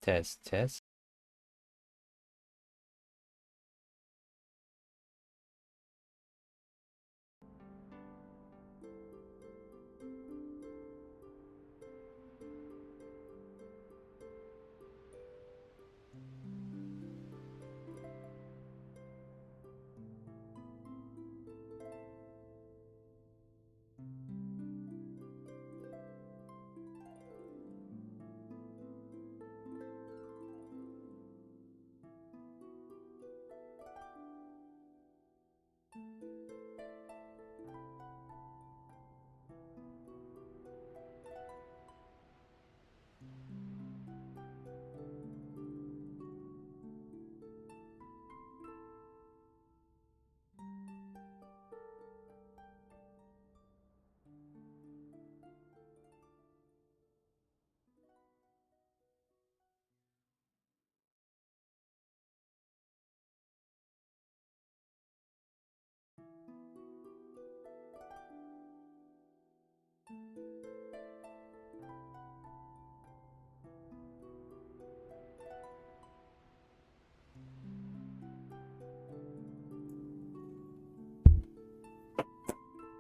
Test, test.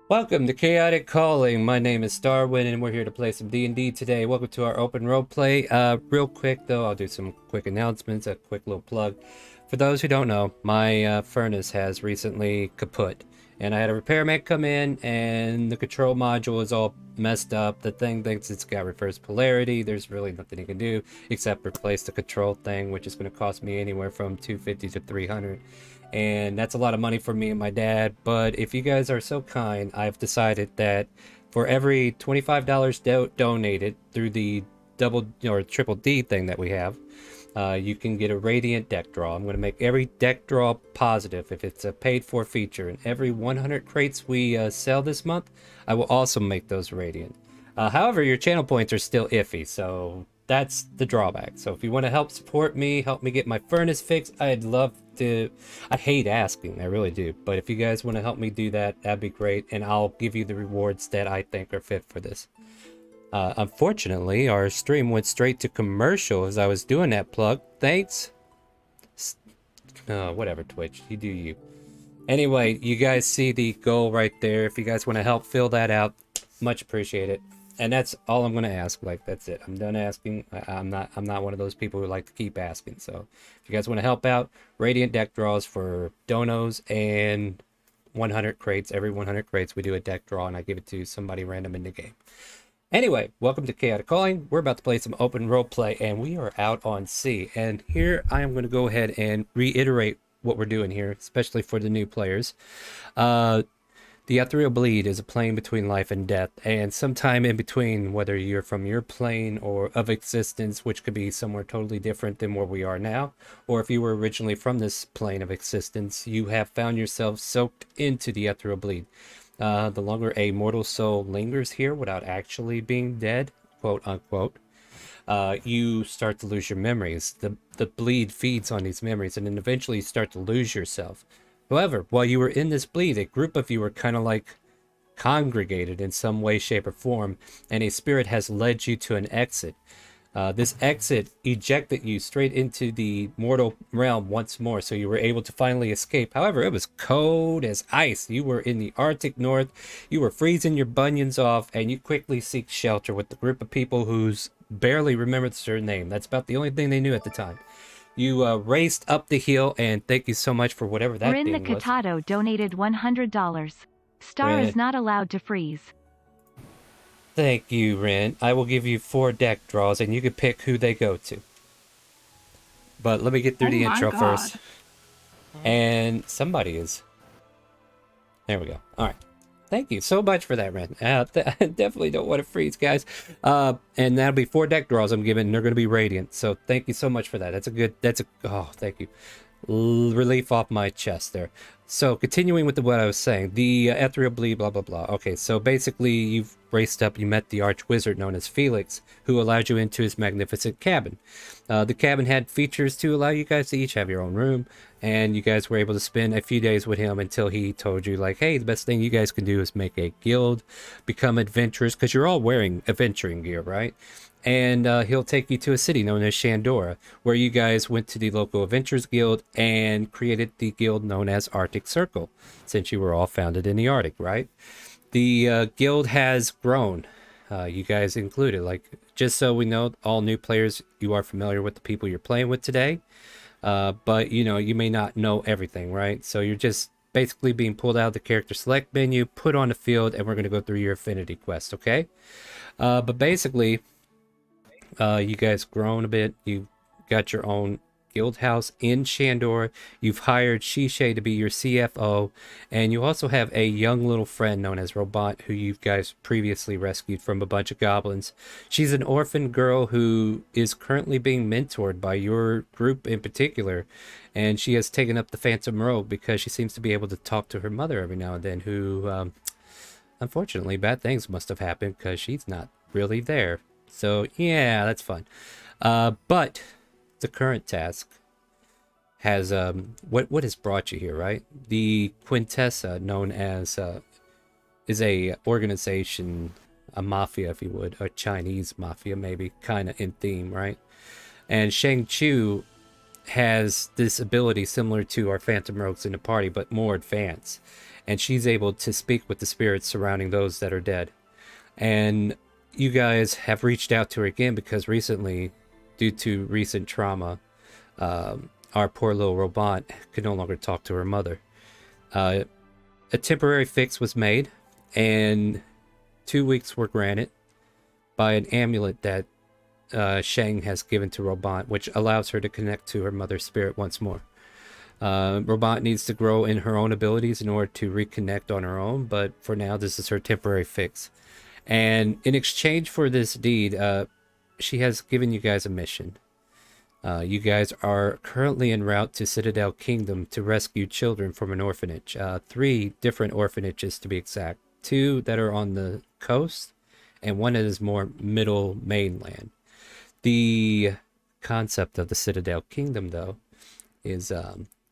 Welcome to Chaotic Calling. My name is Starwind, and we're here to play some D&D today. Welcome to our open roleplay. Real quick, though, I'll do some quick announcements, a quick little plug. For those who don't know, my furnace has recently kaput, and I had a repairman come in, and the control module is all messed up. The thing thinks it's got reverse polarity. There's really nothing he can do except replace the control thing, which is going to cost me anywhere from $250 to $300. And that's a lot of money for me and my dad. But if you guys are so kind, I've decided that for every $25 donated through the double or triple D thing that we have, you can get a radiant deck draw. I'm going to make every deck draw positive if it's a paid for feature, and every 100 crates we sell this month, I will also make those radiant. However, your channel points are still iffy, so that's the drawback. So if you want to help support me, help me get my furnace fixed, I'd love to. I hate asking, I really do, but if you guys want to help me do that, that'd be great, and I'll give you the rewards that I think are fit for this. Unfortunately, our stream went straight to commercial as I was doing that plug. Thanks. Whatever, Twitch, you do you. Anyway, you guys see the goal right there. If you guys want to help fill that out, much appreciated. And that's all I'm going to ask. Like, that's it. I'm done asking. I'm not one of those people who like to keep asking. So if you guys want to help out, radiant deck draws for donos and 100 crates. Every 100 crates we do a deck draw, and I give it to somebody random in the game. Anyway, welcome to Chaotic Calling. We're about to play some open roleplay, and we are out on sea. And here I am going to go ahead and reiterate what we're doing here, especially for the new players. The ethereal bleed is a plane between life and death, and sometime in between, whether you're from your plane or of existence, which could be somewhere totally different than where we are now, or if you were originally from this plane of existence, you have found yourself soaked into the ethereal bleed. The longer a mortal soul lingers here without actually being dead, quote unquote, you start to lose your memories. The bleed feeds on these memories, and then eventually you start to lose yourself. However, while you were in this bleed, a group of you were kind of like congregated in some way, shape, or form, and a spirit has led you to an exit. This exit ejected you straight into the mortal realm once more, so you were able to finally escape. However, it was cold as ice. You were in the Arctic North, you were freezing your bunions off, and you quickly seek shelter with the group of people who's barely remembered their name. That's about the only thing they knew at the time. You raced up the hill, and thank you so much for whatever that Rin thing the was. Catato donated $100. Star Rin. is not allowed to freeze. Thank you, Rin. I will give you 4 deck draws, and you can pick who they go to. But let me get through the intro first. And somebody is. There we go. All right. Thank you so much for that, Ren. I definitely don't want to freeze, guys. And that'll be 4 deck draws I'm giving, and they're going to be radiant. So thank you so much for that. Oh, thank you. Relief off my chest there. So continuing with what I was saying, the ethereal bleed, blah, blah, blah. Okay, so basically you've raced up, you met the arch wizard known as Felix, who allowed you into his magnificent cabin. The cabin had features to allow you guys to each have your own room, and you guys were able to spend a few days with him until he told you, like, hey, the best thing you guys can do is make a guild, become adventurers, because you're all wearing adventuring gear, right? And he'll take you to a city known as Shandora, where you guys went to the local Adventurers Guild and created the guild known as Arctic Circle, since you were all founded in the Arctic, right? The guild has grown, you guys included. Like, just so we know, all new players, you are familiar with the people you're playing with today, but you know, you may not know everything, right? So you're just basically being pulled out of the character select menu, put on the field, and we're going to go through your affinity quest, okay? But basically, you guys grown a bit. You got your own guild house in Shandor. You've hired Shishay to be your CFO, and you also have a young little friend known as Robot, who you guys previously rescued from a bunch of goblins. She's an orphan girl who is currently being mentored by your group in particular, and she has taken up the Phantom Rogue because she seems to be able to talk to her mother every now and then, who unfortunately bad things must have happened because she's not really there. So yeah, that's fun. But the current task has what has brought you here, right? The Quintessa, known as is a organization, a mafia, if you would, a Chinese mafia, maybe, kind of in theme, right? And Shang Chu has this ability similar to our Phantom Rogues in the party, but more advanced. And she's able to speak with the spirits surrounding those that are dead. And you guys have reached out to her again because recently, due to recent trauma, our poor little robot could no longer talk to her mother. A temporary fix was made, and 2 weeks were granted by an amulet that Shang has given to Robot, which allows her to connect to her mother's spirit once more. Robot needs to grow in her own abilities in order to reconnect on her own, but for now, this is her temporary fix. And in exchange for this deed, she has given you guys a mission. You guys are currently en route to Citadel Kingdom to rescue children from an orphanage. 3 different orphanages to be exact. 2 that are on the coast, and 1 that is more middle mainland. The concept of the Citadel Kingdom, though, is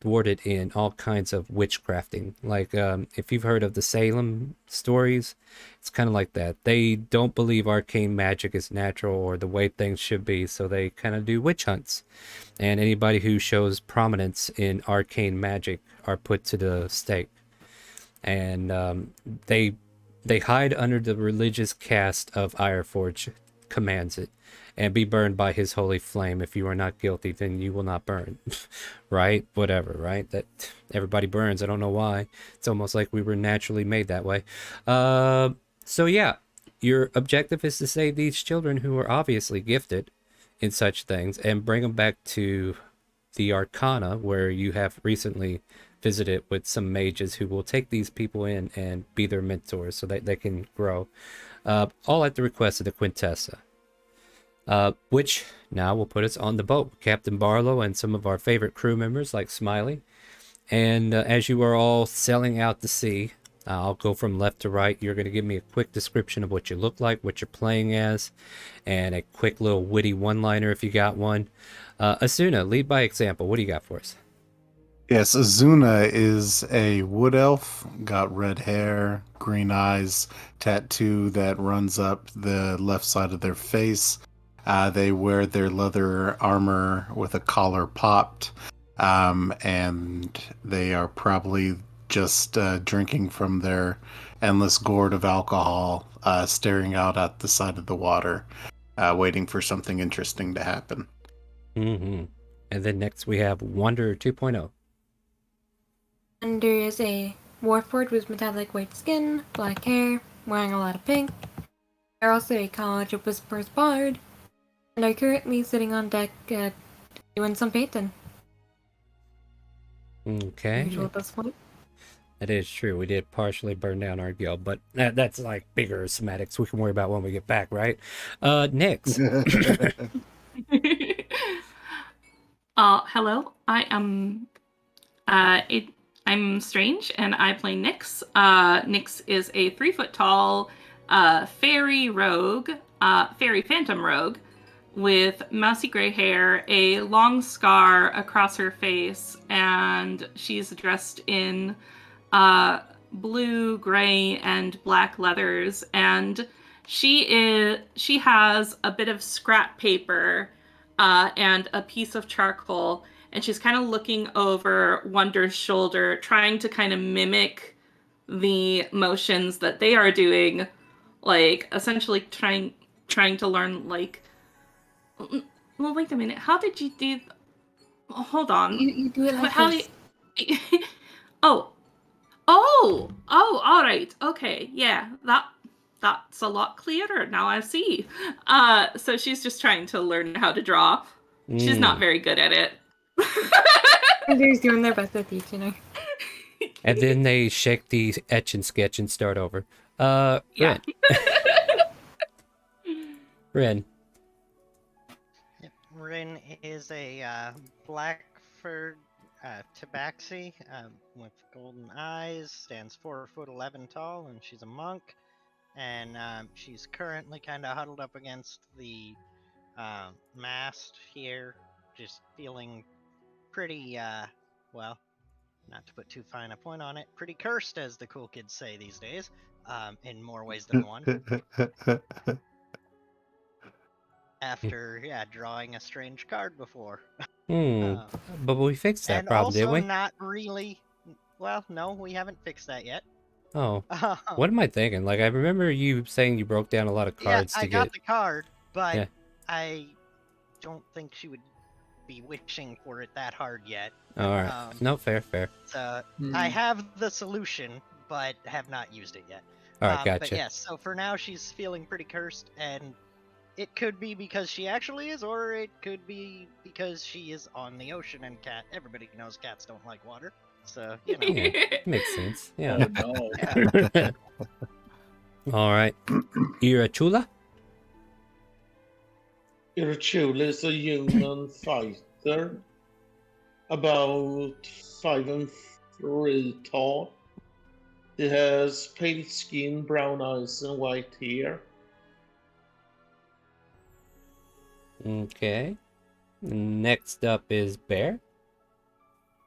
thwarted in all kinds of witchcrafting. Like, if you've heard of the Salem stories, it's kind of like that. They don't believe arcane magic is natural or the way things should be, so they kind of do witch hunts. And anybody who shows prominence in arcane magic are put to the stake. And they hide under the religious caste of Ironforge commands it, and be burned by his holy flame. If you are not guilty, then you will not burn. Right? Whatever, right? That everybody burns. I don't know why. It's almost like we were naturally made that way. So yeah, your objective is to save these children who are obviously gifted in such things and bring them back to the Arcana, where you have recently visited with some mages who will take these people in and be their mentors so that they can grow. All at the request of the Quintessa. Which now will put us on the boat, Captain Barlow and some of our favorite crew members like Smiley. And as you are all sailing out to sea, I'll go from left to right. You're going to give me a quick description of what you look like, what you're playing as, and a quick little witty one-liner if you got one. Asuna, lead by example. What do you got for us? Yes, Azuna is a wood elf, got red hair, green eyes, tattoo that runs up the left side of their face. They wear their leather armor with a collar popped, and they are probably just drinking from their endless gourd of alcohol, staring out at the side of the water, waiting for something interesting to happen. Mm-hmm. And then next we have Wanderer 2.0. And there is a warforged with metallic white skin, black hair, wearing a lot of pink. They're also a College of Whispers bard, and are currently sitting on deck doing some painting. Okay. Usual at this point. That is true. We did partially burn down our guild, but that's like bigger semantics we can worry about when we get back, right? Nyx. Hello. I'm Strange, and I play Nyx. Nyx is a 3-foot tall fairy rogue, fairy phantom rogue, with mousy gray hair, a long scar across her face, and she's dressed in blue, gray, and black leathers. And she has a bit of scrap paper and a piece of charcoal, and she's kind of looking over Wonder's shoulder, trying to kind of mimic the motions that they are doing, like essentially trying to learn like. Well, wait a minute. How did you do? Hold on. You do it like How? this. Oh, all right. Okay, yeah. That's a lot clearer now. I see. So she's just trying to learn how to draw. She's not very good at it. They're doing their best at teaching her. And then they shake the etch and sketch and start over. Yeah. Ren. Ren. Yep. Rin is a black furred tabaxi with golden eyes, stands 4'11" tall, and she's a monk. And she's currently kind of huddled up against the mast here, just feeling pretty, well, not to put too fine a point on it, pretty cursed, as the cool kids say these days, in more ways than one. After, drawing a strange card before. But we fixed that and problem, didn't also we? not really. Well, no, we haven't fixed that yet. Oh. What am I thinking? Like, I remember you saying you broke down a lot of cards I to got get... the card, but Yeah. I don't think she would be wishing for it that hard yet. Alright. No, fair. So I have the solution, but have not used it yet. Alright, But gotcha. yes, so for now she's feeling pretty cursed, and it could be because she actually is, or it could be because she is on the ocean, and everybody knows cats don't like water. So, you know. Yeah, makes sense. Yeah. Oh no. Alright. Irachula? Irachula is a human fighter, about 5'3" tall. He has pale skin, brown eyes, and white hair. Okay. Next up is Bear.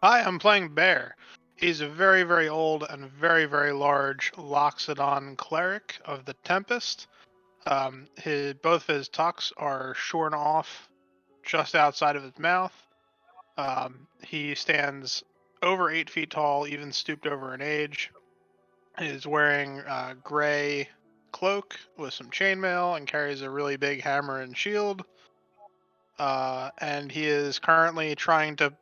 Hi, I'm playing Bear. He's a very, very old and very, very large Loxodon cleric of the Tempest. Both of his tucks are shorn off just outside of his mouth. He stands over 8 feet tall, even stooped over in age. He is wearing a gray cloak with some chainmail and carries a really big hammer and shield. And he is currently trying to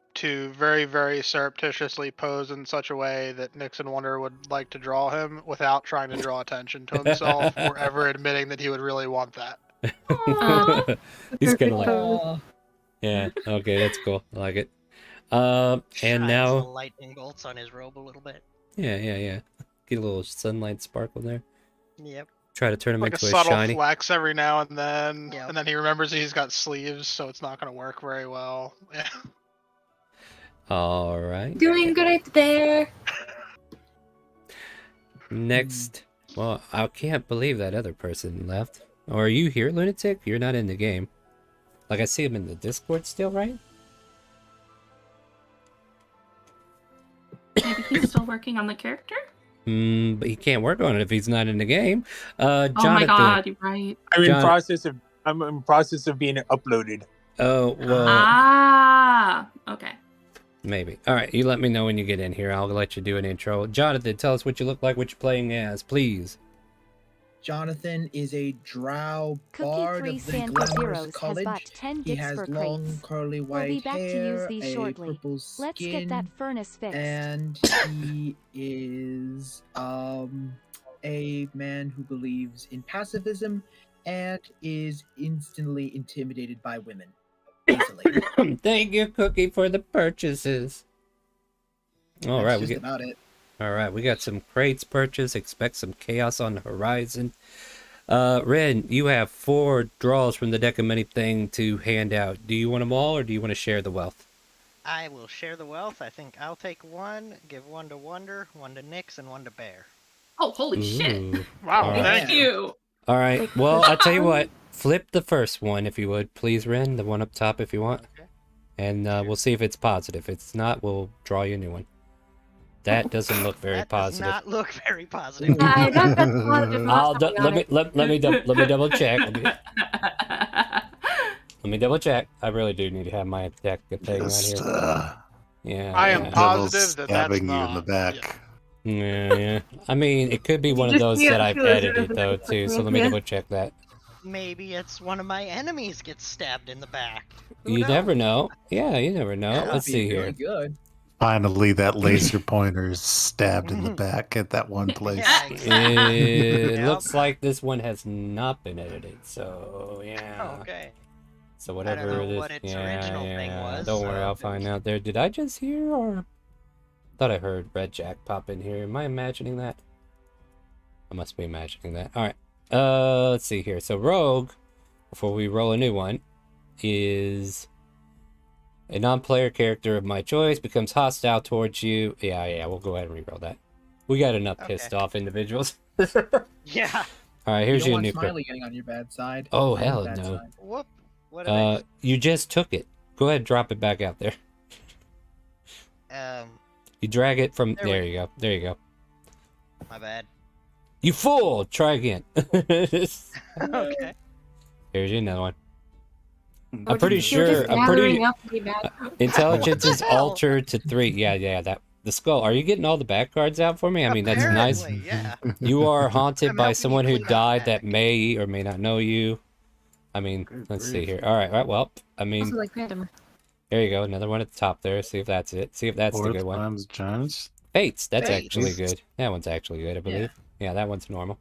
very, very surreptitiously pose in such a way that Nix and Wonder would like to draw him without trying to draw attention to himself or ever admitting that he would really want that. He's kind of like, Aw. yeah, okay, that's cool. I like it. And Shines now, the lightning bolts on his robe a little bit. yeah. Get a little sunlight sparkle there. Yep. Try to turn him Like a into a subtle shiny. flex every now and then, Yep. and then he remembers that he's got sleeves, so it's not going to work very well. Yeah. All right. Doing great there. Next, well, I can't believe that other person left. Or are you here, Lunatic? You're not in the game. Like, I see him in the Discord still, right? Maybe he's still working on the character? But he can't work on it if he's not in the game. Jonathan. Oh my god, you're right. I'm John- in process of being uploaded. Oh, well, Okay. maybe. All right, you let me know when you get in here. I'll let you do an intro. Jonathan, tell us what you look like, what you're playing as, please. Jonathan is a drow Cookie bard 3 of the Santa Glamorous Zeros has College. bought 10 He gifts has for long, crates. curly We'll white be back to hair, use these a shortly. purple skin, Let's get that furnace fixed. and he is a man who believes in pacifism and is instantly intimidated by women. Easily. Thank you, Cookie, for the purchases. All That's right, just about it. All right, we got some crates purchased. Expect some chaos on the horizon. Ren, you have 4 draws from the deck of many thing to hand out. Do you want them all, or do you want to share the wealth? I will share the wealth. I think I'll take one, give one to Wonder, one to Nix, and one to Bear. Oh, holy shit. Ooh. Wow, All right. thank Thank you. you. All right. Well, I'll tell you what. flip the first one if you would, please, Ren. The one up top if you want. Okay. And we'll see if it's positive. If it's not, we'll draw you a new one. That doesn't look very That positive. does not look very positive. That's positive from last time we got it. Let me double check. Let me double check. I really do need to have my deck thing Just, right here. Yeah. I am yeah. positive that that's stabbing you in the not. back. Yeah. I mean, it could be one of just those can't that I've feel it, edited isn't though it? too. So let me Yeah. double check that. Maybe it's one of my enemies gets stabbed in the back. Who You knows? never know. Yeah, you never know. Yeah, Let's That'd see be here. really good. Finally, that laser pointer is stabbed in the back at that one place. Yeah, exactly. It Yep. looks like this one has not been edited. So yeah. Okay. So whatever know this, what its yeah, original yeah. thing was, Don't worry, so I'll if it find was- out there. Did I just hear or thought I heard Red Jack pop in here? Am I imagining that? I must be imagining that. All right. Let's see here. So Rogue, before we roll a new one, is a non-player character of my choice, becomes hostile towards you. Yeah, we'll go ahead and reroll that. We got enough Okay. pissed off individuals. Yeah. All right, You here's don't your want new Smiley getting on your bad side. Oh, On your hell bad no. side. Whoop. What did I You just took it. Go ahead, drop it back out there. just... You drag it from There there. we- You go. There you go. My bad. You fool! Try again. Okay. Here's you another one. Or I'm pretty just- you're just sure. I'm pretty. gathering up to be bad. Intelligence is What the hell? altered to 3. Yeah. That the skull. Are you getting all the back cards out for me? I mean, that's nice. Apparently, Yeah. You are haunted I'm by helping you someone who clean up died that back. may or may not know you. I mean, Good let's see grief. here. All right. Well, I mean, Also like random. there you go. Another one at the top there. See if that's it. See if that's the Fourth good one. time's charms. Fates. That's Fates. actually good. That one's actually good, I believe. Yeah, that one's normal.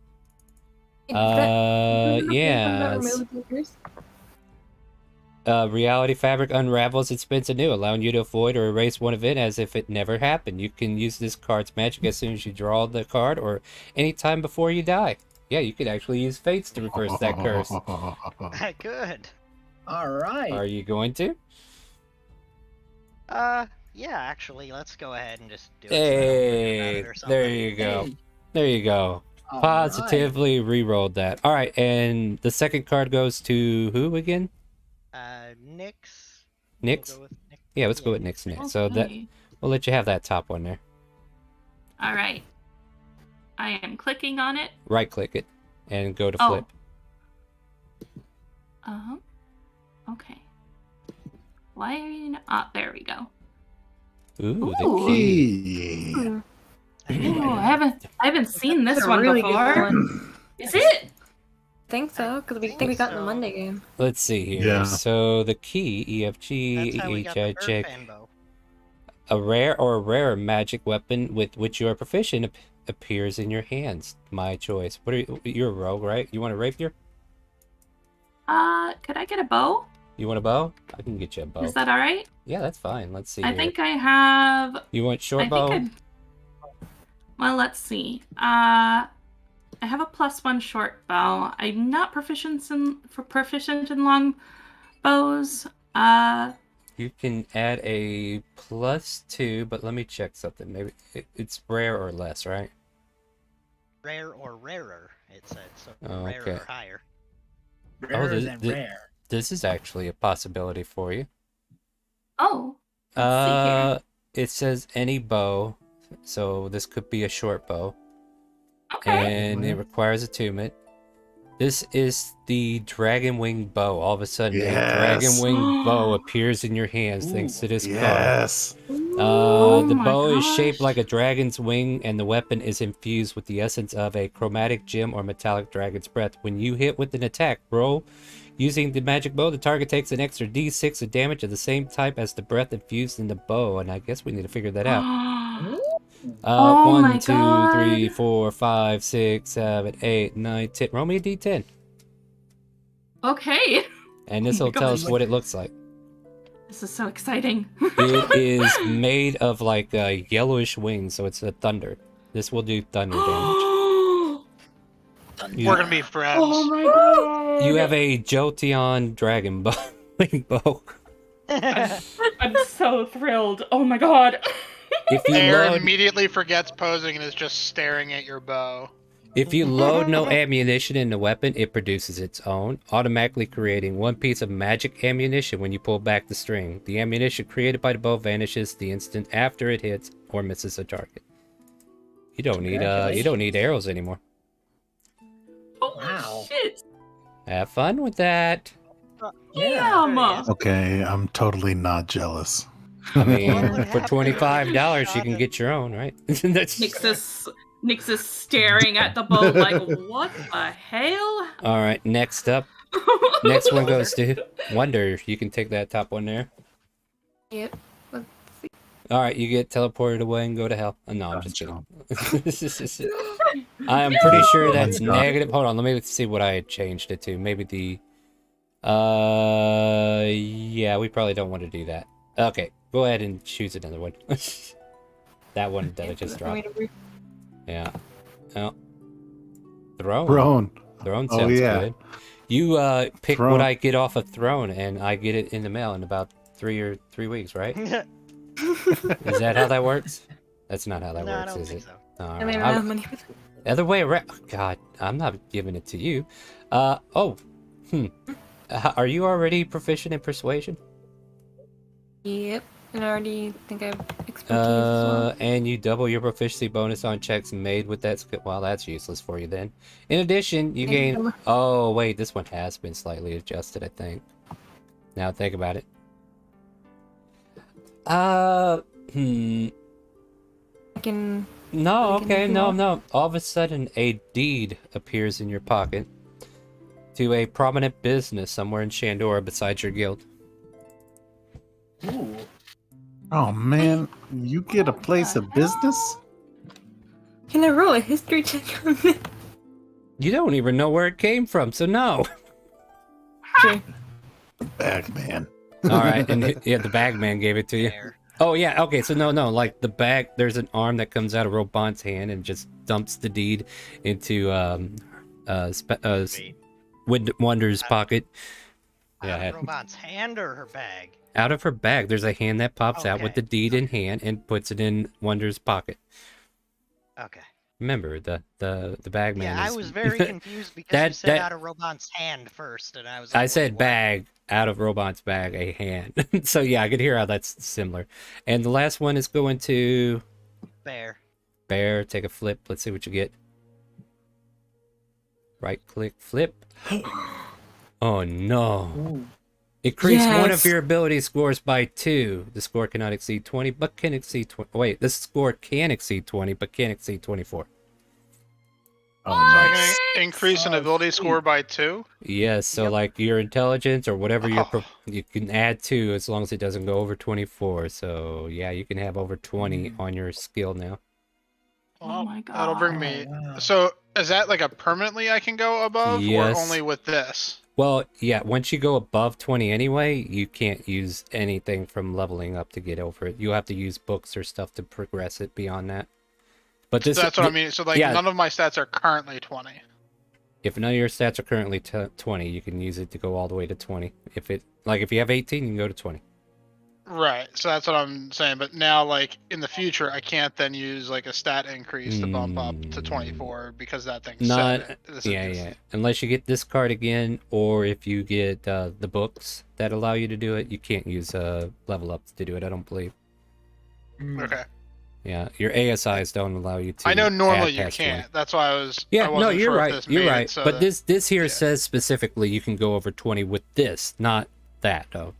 Yeah. Yeah. Reality fabric unravels and spins anew, allowing you to avoid or erase one event as if it never happened. You can use this card's magic as soon as you draw the card or anytime before you die. Yeah, you could actually use Fates to reverse that curse. Good. All right. Are you going to? Yeah, actually, let's go ahead and just do it. So I don't forget about Hey, it or something. there you go. Hey, There you go. all Positively re-rolled that. All right, and the second card goes to who again? Nyx. Nyx? We'll go with Nyx. Yeah, let's go with Nyx next. So that Okay. we'll let you have that top one there. All right. I am clicking on it. Right click it and go to Oh. flip. Okay. Why are you not? Ah, there we go. Ooh, the Ooh. key. Hmm. Ooh, I haven't seen this That's a one really before. good one. Is it? Think so, because we think think we got in the so. Monday game. Let's see here. Yeah. So the key, E, F, G, That's how we H, got I, the J. Earthband bow. A rare or rarer magic weapon with which you are proficient appears in your hands. My choice. What are you? You're a rogue, right? You want a rapier? Could I get a bow? You want a bow? I can get you a bow. Is that all right? Yeah, that's fine. Let's see I here. think I have. You want short I bow? think Well, let's see. I have a +1 short bow. I'm not proficient in long bows. You can add a +2, but let me check something. Maybe it's rare or less, right? Rare or rarer, it said. So Oh, rare okay. or higher. Rarer this- than thi- rare. This is actually a possibility for you. Oh. Let's see here. It says any bow, so this could be a short bow, Okay. and it requires attunement. This is the dragon wing bow. All of a sudden, a dragon Yes. wing bow appears in your hands thanks to this card. Yes. Oh The my bow is shaped gosh. like a dragon's wing, and the weapon is infused with the essence of a chromatic gem or metallic dragon's breath. When you hit with an attack roll using the magic bow, the target takes an extra D6 of damage of the same type as the breath infused in the bow, and I guess we need to figure that out. Oh 1, my 2, 3, God. 4, 5, 6, 7, 8, 9, 10. Roll me a D10, Okay. and this Oh my will tell us gosh. what it looks like. This is so exciting. It is made of like a yellowish wings, so it's a thunder. This will do thunder damage. You- We're gonna be friends. Oh my god. You have a Jolteon dragon bow. wing bow. I'm so thrilled. Oh my god. If you Air load, immediately forgets posing and is just staring at your bow. If you load no ammunition in the weapon, it produces its own, automatically creating one piece of magic ammunition when you pull back the string. The ammunition created by the bow vanishes the instant after it hits or misses a target. You don't need arrows anymore. Holy Wow. shit! Have fun with that. Yeah. Damn! Okay, I'm totally not jealous. I mean, would for happen if you $25, you shot can it? get your own, right? That's Nyx is staring at the boat like, what the hell? all right. Next up, next one goes to Wonder. You can take that top one there. Yep. Let's see. All right, you get teleported away and go to hell. No, I'm just kidding. I am pretty sure that's negative. Hold on, let me see what I had changed it to. Maybe the yeah, we probably don't want to do that. Okay, go ahead and choose another one. That one that I just dropped. Yeah. Oh. Throne. Throne Oh, sounds yeah. good. You pick Throne. what I get off a throne, and I get it in the mail in about 3 weeks, right? Is that how that works? That's not how that No, I works, don't is think it? so. All I right. mean, I don't have money for that. Other way around. God, I'm not giving it to you. Are you already proficient in persuasion? Yep. And I already think I have expertise as well. And you double your proficiency bonus on checks made with that skill. Well, that's useless for you then. In addition, you gain. Oh wait, this one has been slightly adjusted, I think. Now think about it. I can. No, Like okay, anything no, else? no. All of a sudden, a deed appears in your pocket to a prominent business somewhere in Shandora besides your guild. Ooh. Oh man, you get a place of business? Can I roll a history check on this? You don't even know where it came from, so no. Sure. Bagman. All right, and yeah, the bagman gave it to you. There. Oh yeah, okay, so no, like the bag, there's an arm that comes out of Robot's hand and just dumps the deed into Wait, Wonder's pocket. out Yeah, of Robot's hand or her bag? out of her bag, there's a hand that pops out with Okay. the deed in hand and puts it in Wonder's pocket. Okay. Remember, the bagman Yeah, I is... was very confused because you said that- out of Robot's hand first, and I was like, I wait, said what? bag, out of Robot's bag, a hand. So yeah, I could hear how that's similar. And the last one is going to... Bear. Bear, take a flip. Let's see what you get. Right click, flip. Oh no. Ooh. Increase one of Yes. your ability scores by 2. The score cannot exceed 20, but can exceed 20. Wait, this score can exceed 20, but can't exceed 24. Oh, So I nice. can increase an Oh, ability score sweet. by 2. Yes, so Yep. like your intelligence or whatever Oh. you can add 2 as long as it doesn't go over 24. So yeah, you can have over 20 on your skill now. Oh my god. That'll bring me. Oh, wow. So is that like a permanently I can go above, Yes. or only with this? Well, yeah, once you go above 20 anyway, you can't use anything from leveling up to get over it. You'll have to use books or stuff to progress it beyond that. But this That's what I mean. So like yeah. none of my stats are currently 20. If none of your stats are currently 20, you can use it to go all the way to 20. If you have 18, you can go to 20. Right. So that's what I'm saying. But now, like in the future, I can't then use like a stat increase to bump up to 24 because that thing's Not, set. This is yeah, just- yeah. Unless you get this card again, or if you get the books that allow you to do it, you can't use level up to do it. I don't believe. Okay. Yeah, your ASIs don't allow you to. I know normally add you past can't. 20. That's why I was. Yeah, I no, wasn't you're sure if right. this You're made it right. so But that- this here yeah. says specifically you can go over 20 with this, not that though.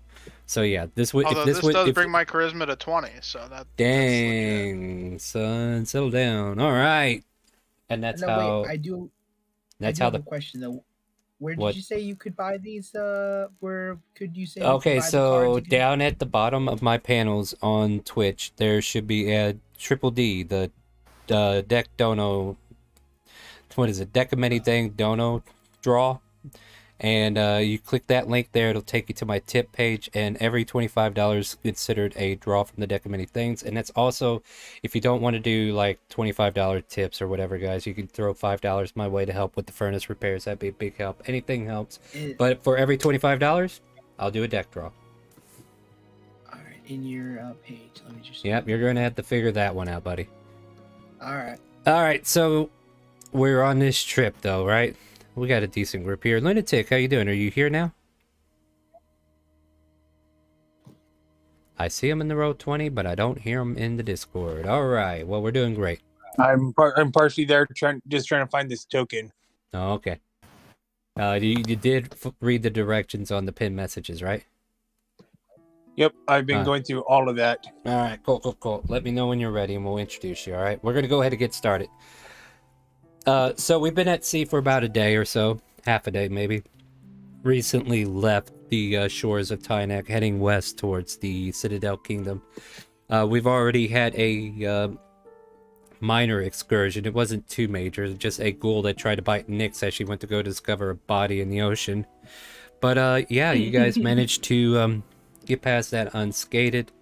So yeah, this would Although if this this would does if, bring my charisma to 20, so that. That's legit. dang son, settle down. All right, and that's No, how. wait, I do That's have how a the. question though. Where What? did you say you could buy these? Where could you say? you Okay, could buy the so cards again? down at the bottom of my panels on Twitch, there should be a triple D, the deck dono. What is it? Deck of many thing dono draw, and you click that link there. It'll take you to my tip page, and every $25 considered a draw from the deck of many things. And that's also, if you don't want to do like $25 tips or whatever, guys, you can throw $5 my way to help with the furnace repairs. That'd be a big help. Anything helps. It- But for every $25, I'll do a deck draw. all right, in your page. Let me just. Yep, you're gonna have to figure that one out, buddy. All right. All right, so we're on this trip though, right? We got a decent group here. Lunatic, how you doing? Are you here now? I see him in the row 20, but I don't hear him in the Discord. All right. Well, we're doing great. I'm partially there, trying to find this token. Oh, okay. You did read the directions on the pin messages, right? Yep, I've been going through all of that. All right, cool. Let me know when you're ready, and we'll introduce you. All right, we're gonna go ahead and get started. So we've been at sea for about a day or so, half a day maybe. Recently left the shores of Tynak, heading west towards the Citadel Kingdom. We've already had a minor excursion. It wasn't too major, just a ghoul that tried to bite Nyx as she went to go discover a body in the ocean. But yeah, you guys managed to get past that unscathed,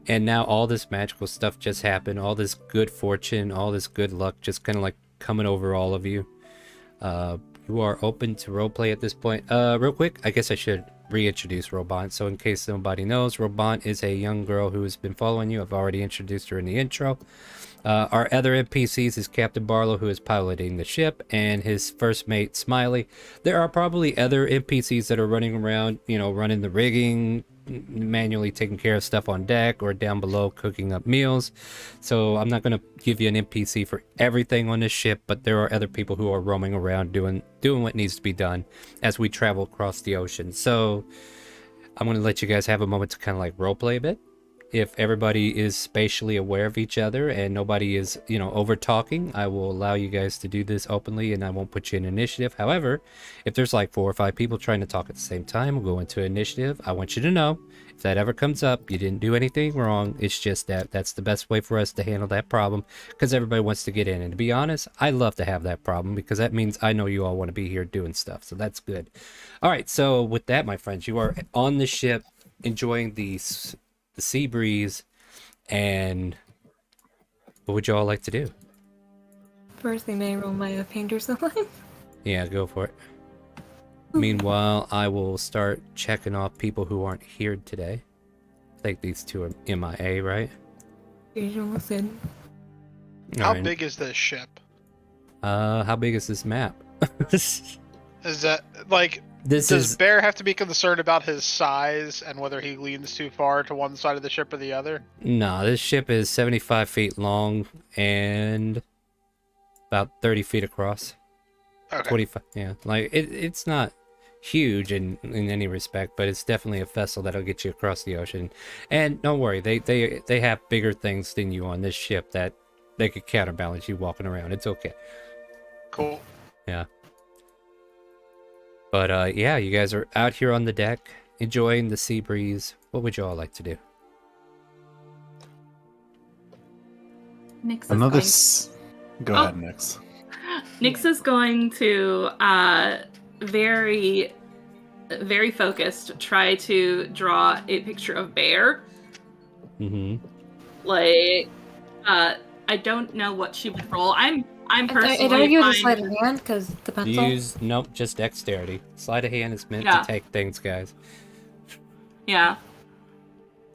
and now all this magical stuff just happened. All this good fortune, all this good luck just kind of like coming over all of you. You are open to roleplay at this point. Real quick, I guess I should reintroduce Robant. So in case nobody knows, Robant is a young girl who has been following you. I've already introduced her in the intro. Our other NPCs is Captain Barlow, who is piloting the ship, and his first mate, Smiley. There are probably other NPCs that are running around, you know, running the rigging, manually taking care of stuff on deck or down below cooking up meals. So I'm not going to give you an NPC for everything on this ship, but there are other people who are roaming around doing what needs to be done as we travel across the ocean. So I'm going to let you guys have a moment to kind of like roleplay a bit. If everybody is spatially aware of each other and nobody is, you know, over talking, I will allow you guys to do this openly and I won't put you in initiative. However, if there's like 4 or 5 people trying to talk at the same time, we'll go into initiative. I want you to know if that ever comes up, you didn't do anything wrong. It's just that's the best way for us to handle that problem because everybody wants to get in. And to be honest, I love to have that problem because that means I know you all want to be here doing stuff. So that's good. All right. So with that, my friends, you are on the ship enjoying the sea breeze, and what would you all like to do? Firstly, may I roll my painter's alive? Yeah, go for it. Meanwhile, I will start checking off people who aren't here today. I think these two are MIA, right? Usual said. How big is this ship? How big is this map? Is that like? Does Bear have to be concerned about his size and whether he leans too far to one side of the ship or the other? No, this ship is 75 feet long and about 30 feet across. Okay. 25, yeah. Like, it's not huge in any respect, but it's definitely a vessel that'll get you across the ocean. And don't worry, they have bigger things than you on this ship that they could counterbalance you walking around. It's okay. Cool. Yeah. But yeah, you guys are out here on the deck, enjoying the sea breeze. What would you all like to do? Nyx Another. is Go ahead, Nyx. Nyx is going to very, very focused try to draw a picture of Bear. Mm-hmm. Like, I don't know what she would roll. I'm personally I don't use a fine. sleight of hand because the pencil. Nope, just dexterity. Sleight of hand is meant Yeah. to take things, guys. Yeah.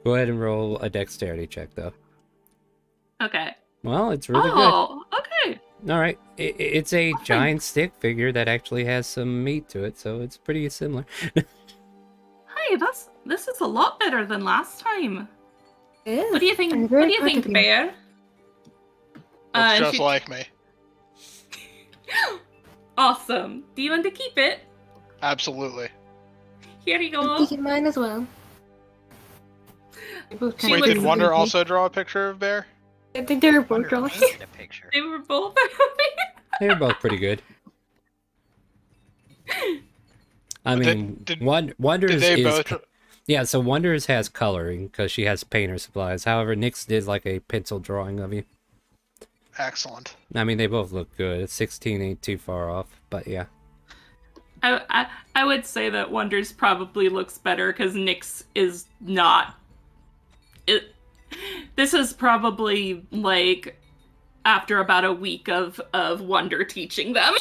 Go ahead and roll a dexterity check, though. Okay. Well, it's really good. Oh, okay. All right, it's a giant stick figure that actually has some meat to it, so it's pretty similar. Hey, this is a lot better than last time. It is. What do you think? I'm What very do you proud think, of you. Bear? Looks And just like me. Awesome. Do you want to keep it? Absolutely. Here you I'm go. taking mine as well. They both kinda Wait, looks- did look Wonder creepy. also draw a picture of Bear? I think they were both Wonder drawing. painted a picture. They were both. They were both pretty good. I mean, Wonders Did they is... both? Yeah, so Wonders has coloring because she has painter supplies. However, Nyx did like a pencil drawing of you. Excellent. I mean, they both look good. 16 ain't too far off, but yeah. I would say that Wonders probably looks better because Nyx is not. This is probably like after about a week of Wonder teaching them.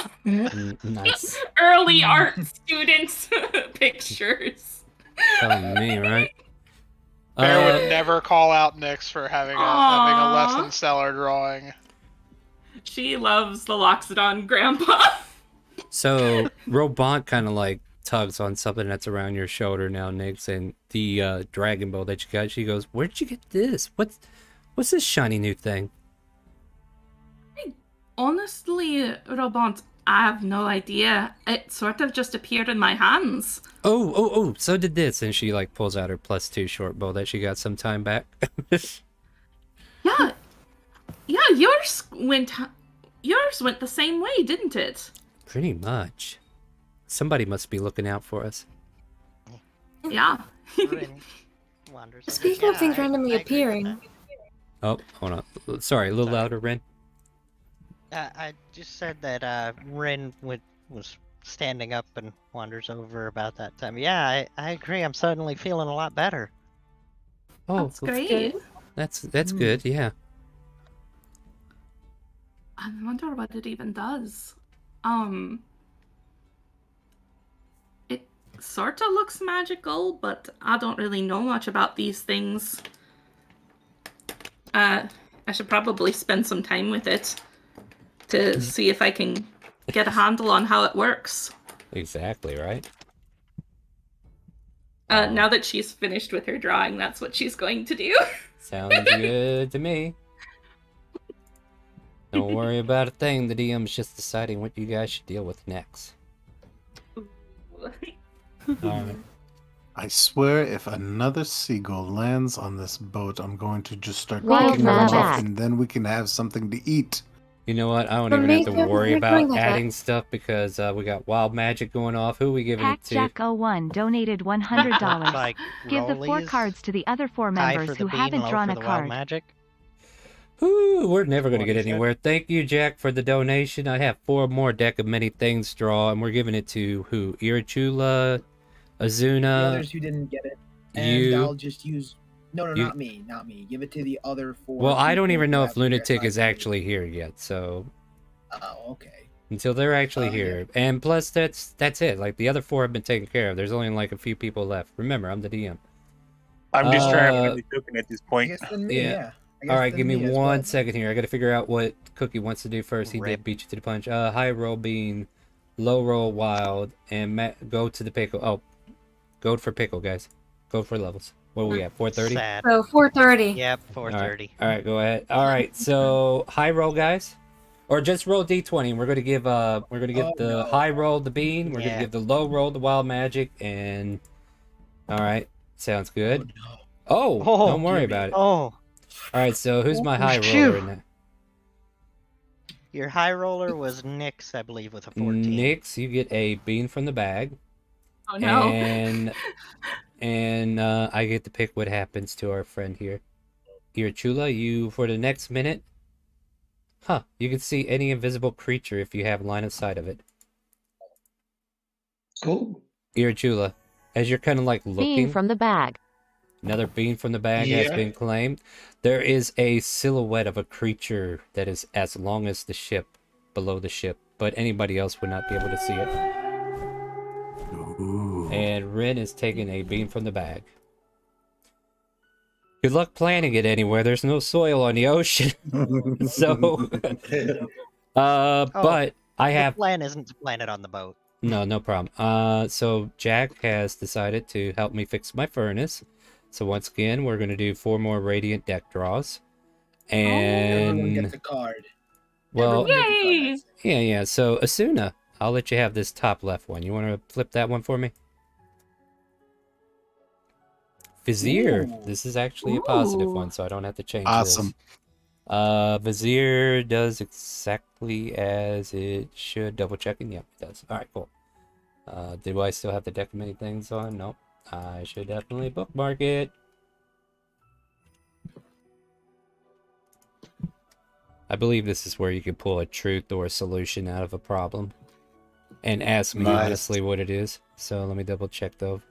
Nice. Early art students pictures. Telling me, right? Bear would never call out Nyx for having a Aw. less than stellar drawing. She loves the Loxodon Grandpa. So Robont kind of like tugs on something that's around your shoulder now, Nix, and the dragon bow that you got. She goes, "Where'd you get this? What's this shiny new thing?" Honestly, Robont, I have no idea. It sort of just appeared in my hands. Oh, so did this. And she like pulls out her +2 short bow that she got some time back. Yeah, yours went the same way, didn't it? Pretty much. Somebody must be looking out for us. Yeah. Rin wanders over. Speaking of things randomly I agree with appearing, Oh, hold on. Sorry, a little Sorry. louder, Ren. I just said that Rin was standing up and wanders over about that time. Yeah, I agree. I'm suddenly feeling a lot better. Oh, That's great. That's good, yeah. I wonder what it even does. It sort of looks magical, but I don't really know much about these things. I should probably spend some time with it to see if I can get a handle on how it works. Exactly, right? Now that she's finished with her drawing, that's what she's going to do. Sounds good to me. Don't worry about a thing. The DM's just deciding what you guys should deal with next. Alright. I swear, if another seagull lands on this boat, I'm going to just start Wild picking them off, magic. and then we can have something to eat. You know what? I don't For even me, have to we're worry doing about like that. adding stuff because we got wild magic going off. Who are we giving it to? Hackjack01 donated $100. Like Give the 4 rollies, cards to the other 4 high members for the who beam, haven't low drawn for a the wild card. magic. Ooh, we're never going to get What is it? anywhere. Thank you, Jack, for the donation. I have 4 more deck of many things draw, and we're giving it to who? Irachula, The Azuna, others who didn't get it. And you. I'll just use. No, You- not me. Not me. Give it to the other 4. Well, I don't people even who know if have their Lunatic is assigned actually here yet, so Oh, okay. until they're actually Yeah. here. And plus, that's it. Like, the other 4 have been taken care of. There's only like a few people left. Remember, I'm the DM. I'm just trying to Uh, find the token at this I point. guess then me, Yeah. yeah. I guess All right, then give me as 1 well. second here. I got to figure out what Cookie wants to do first. He did Rip. beat you to the punch. High roll bean, low roll wild, and go to the pickle. Oh, go for pickle, guys. Go for levels. What are we at? 430. Sad. so 430. Yep, 430. All right, go ahead. All right, so high roll, guys, or just roll d20. We're gonna give Oh, the no. high roll the bean. We're gonna Yeah. give the low roll the wild magic, and all right, sounds good. Oh, Oh, don't worry about it. Oh, All right, so who's my high Phew. roller in that? your high roller was Nyx, I believe, with a 14. Nix, you get a bean from the bag, Oh no. and I get to pick what happens to our friend here. Irachula, you for the next minute. You can see any invisible creature if you have line of sight of it. Cool. Irachula, as you're kind of like looking, Bean from the bag. another bean from the bag has Yeah. been claimed. There is a silhouette of a creature that is as long as the ship, below the ship, but anybody else would not be able to see it. Ooh. And Rin is taking a bean from the bag. Good luck planting it anywhere. There's no soil on the ocean. So, but I have The plan isn't to plan it on the boat. no problem. So Jack has decided to help me fix my furnace. So once again, we're gonna do 4 more radiant deck draws, Everyone and gets a card. well, Everyone gets a card. Yay! That's- yeah. So Asuna, I'll let you have this top left one. You want to flip that one for me? Vizier. Ooh. This is actually a positive Ooh. one, so I don't have to change Awesome. this. Vizier does exactly as it should. Double checking. Yep, it does. All right, cool. Do I still have the deck of many things on? Nope. I should definitely bookmark it. I believe this is where you can pull a truth or a solution out of a problem. And ask me Nice. honestly what it is. So let me double check though.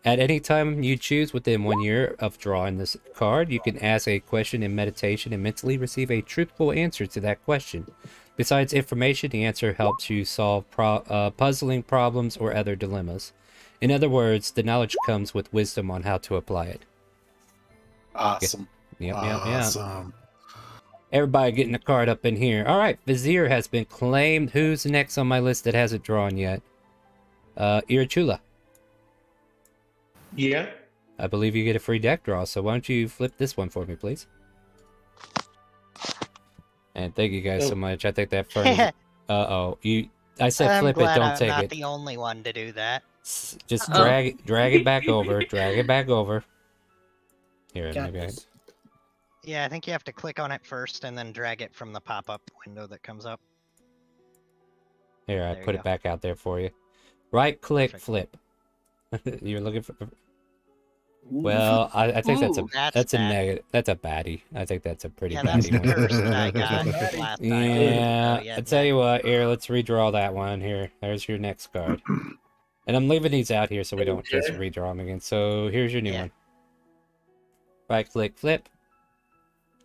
At any time you choose within 1 year of drawing this card, you can ask a question in meditation and mentally receive a truthful answer to that question. Besides information, the answer helps you solve puzzling problems or other dilemmas. In other words, the knowledge comes with wisdom on how to apply it. Awesome. Yep. Awesome. Everybody getting a card up in here. All right, Vizier has been claimed. Who's next on my list that hasn't drawn yet? Irachula. Yeah. I believe you get a free deck draw, so why don't you flip this one for me, please? And thank you guys so much. I think that furnace... Uh-oh. I said I'm flip it, glad don't I'm take not it. the only one to do that. Just Uh-oh. drag it back over. Drag it back over. Here, Got maybe this. Yeah, I think you have to click on it first and then drag it from the pop-up window that comes up. Here, I There put you it go. back out there for you. Right click, Perfect. flip. You're looking for... Ooh. Well, I think that's a Ooh, that's bad. negative. That's a baddie. I think that's a pretty Yeah, that's baddie the one. curse that I got Alrighty. last time. Yeah, So, I tell you what, here, let's redraw that one. Here, there's your next card. And I'm leaving these out here so we don't just Okay. redraw them again. So here's your new Yeah. one. Right click, flip.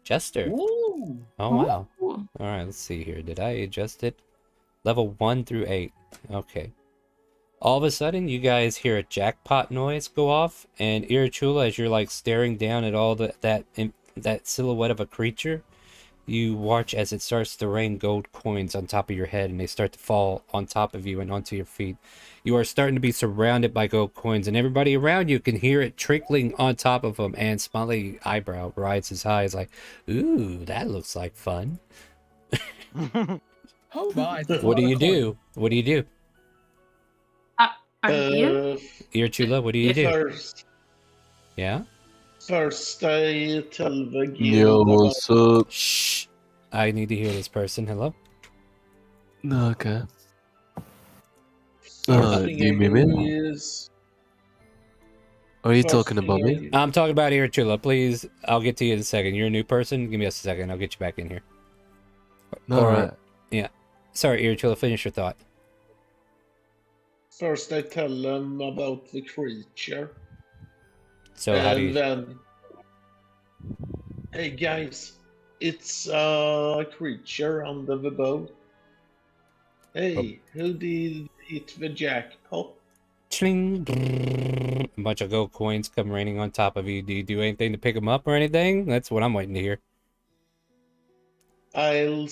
Jester. Ooh. Oh, wow. Ooh. All right, let's see here. Did I adjust it? Level 1 through 8. Okay. All of a sudden, you guys hear a jackpot noise go off, and Irachula, as you're like staring down at all that silhouette of a creature, you watch as it starts to rain gold coins on top of your head, and they start to fall on top of you and onto your feet. You are starting to be surrounded by gold coins, and everybody around you can hear it trickling on top of them, and Smiley eyebrow rises high. It's like, ooh, that looks like fun. Oh my. What do you do? What do you do? Are you? Irachula, what do you do? First, Yeah? I tell the guild Yo, about what's up? Shh. I need to hear this person. Hello? Okay. first Do thing you I mean do me? is Are you first talking about thing me? I'm talking about Irachula. Please, I'll get to you in a second. You're a new person. Give me a second. I'll get you back in here. Alright. Yeah. Sorry, Irachula. Finish your thought. First I tell them about the creature, So how do and you... then, hey guys, it's a creature under the boat. Hey, who did hit the jackpot? Chling, brrr, a bunch of gold coins come raining on top of you. Do you do anything to pick them up or anything? That's what I'm waiting to hear. I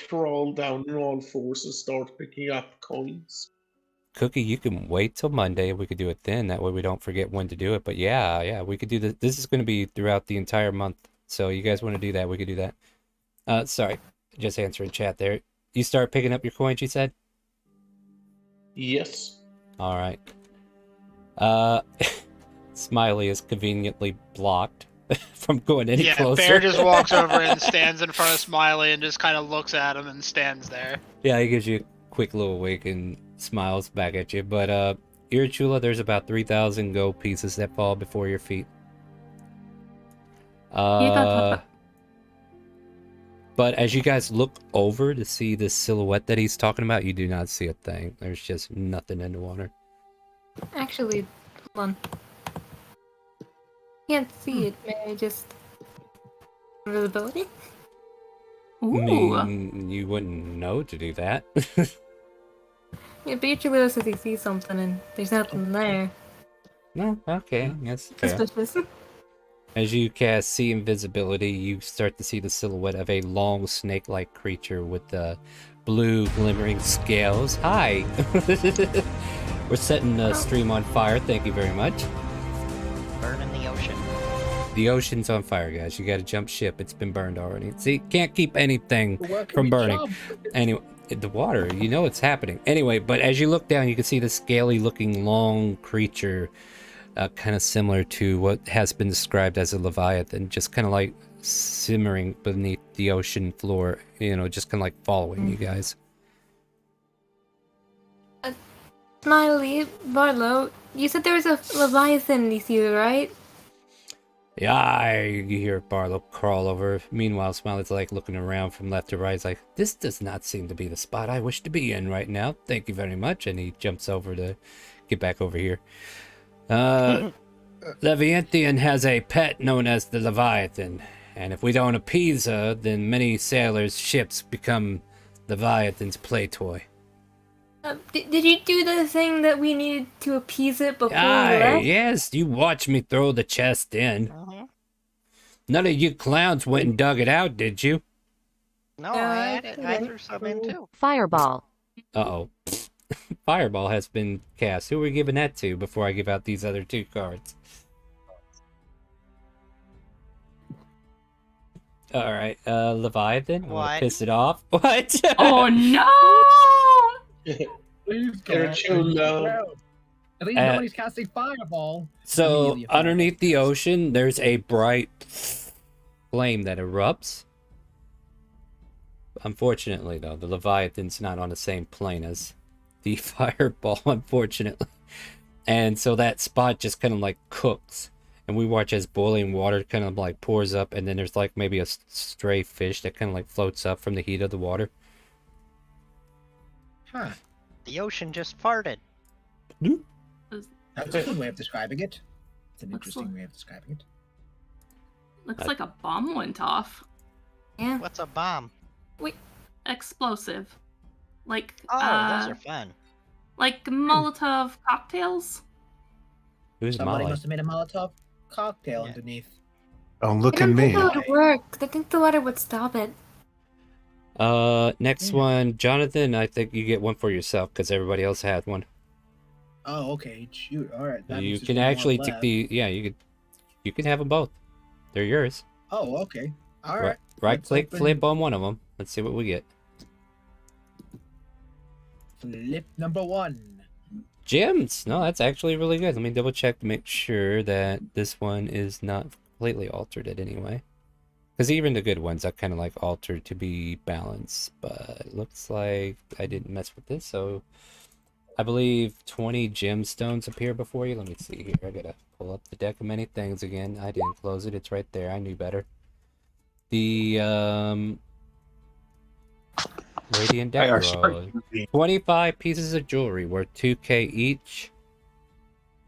crawl down on all fours and start picking up coins. Cookie, you can wait till Monday. We could do it then. That way we don't forget when to do it. But yeah, we could do this. This is going to be throughout the entire month. So you guys want to do that, we could do that. Sorry, just answering chat there. You start picking up your coins, you said? Yes. All right. Smiley is conveniently blocked from going any Yeah, closer. Bear just walks over and stands in front of Smiley and just kind of looks at him and stands there. Yeah, he gives you a quick little wink and smiles back at you. But Irachula, there's about 3,000 gold pieces that fall before your feet. But as you guys look over to see the silhouette that he's talking about, you do not see a thing. There's just nothing in the water. Actually, hold on. Can't see it. May I just... Invisibility? I Ooh. mean, you wouldn't know to do that. Yeah, but usually says he sees something and there's nothing there. No, okay, that's fair. Suspicious. As you cast See Invisibility, you start to see the silhouette of a long snake-like creature with blue glimmering scales. Hi! We're setting the stream on fire, thank you very much. Burning the ocean. The ocean's on fire, guys. You gotta jump ship. It's been burned already. See, can't keep anything Where can from we burning. jump? Anyway, the water, you know it's happening. Anyway, but as you look down, you can see the scaly-looking long creature, kind of similar to what has been described as a leviathan, just kind of like simmering beneath the ocean floor, you know, just kind of like following you guys. Smiley, Barlow, you said there was a Leviathan in you, right? Yeah, you hear Barlow crawl over. Meanwhile, Smiley's like looking around from left to right. He's like, this does not seem to be the spot I wish to be in right now. Thank you very much. And he jumps over to get back over here. Leviathan has a pet known as the Leviathan. And if we don't appease her, then many sailors' ships become Leviathan's play toy. Did you do the thing that we needed to appease it before we Aye, left? yes, you watch me throw the chest in. None of you clowns went and dug it out, did you? No, No, I I had it. I didn't. threw some in too. Fireball. Uh-oh. Fireball has been cast. Who are we giving that to before I give out these other 2 cards? Alright, Leviathan. I'm gonna What? piss it off. What? Oh no! Please You're God. too low. No. At least nobody's casting fireball. So, Immediately a fireball underneath the cast. ocean, there's a bright flame that erupts. Unfortunately, though, the Leviathan's not on the same plane as the fireball, unfortunately. And so that spot just kind of like cooks. And we watch as boiling water kind of like pours up, and then there's like maybe a stray fish that kind of like floats up from the heat of the water. Huh. The ocean just farted. That's a good way of describing it. It's an Looks interesting like- way of describing it. Looks like a bomb went off. Yeah. What's a bomb? Explosive. Like, Oh, those are fun. like Molotov cocktails? Who's Somebody Molly? must have made a Molotov cocktail Yeah. underneath. Don't I look at don't think me. that would work. I think the water would stop it. Next Yeah. one, Jonathan, I think you get one for yourself because everybody else had one. Oh, okay. Shoot. All right. That You means there's can one more actually take left. the, yeah, you can have them both. They're yours. Oh, okay. All Right, right. right Let's click, open- flip on one of them. Let's see what we get. Flip number 1. Gems. No, that's actually really good. Let me double check to make sure that this one is not completely altered it anyway. Because even the good ones are kind of like altered to be balanced. But it looks like I didn't mess with this. So I believe 20 gemstones appear before you. Let me see here. I gotta pull up the deck of many things again. I didn't close it. It's right there. I knew better. The Radiant I are Deck sorry. 25 pieces of jewelry worth 2k each.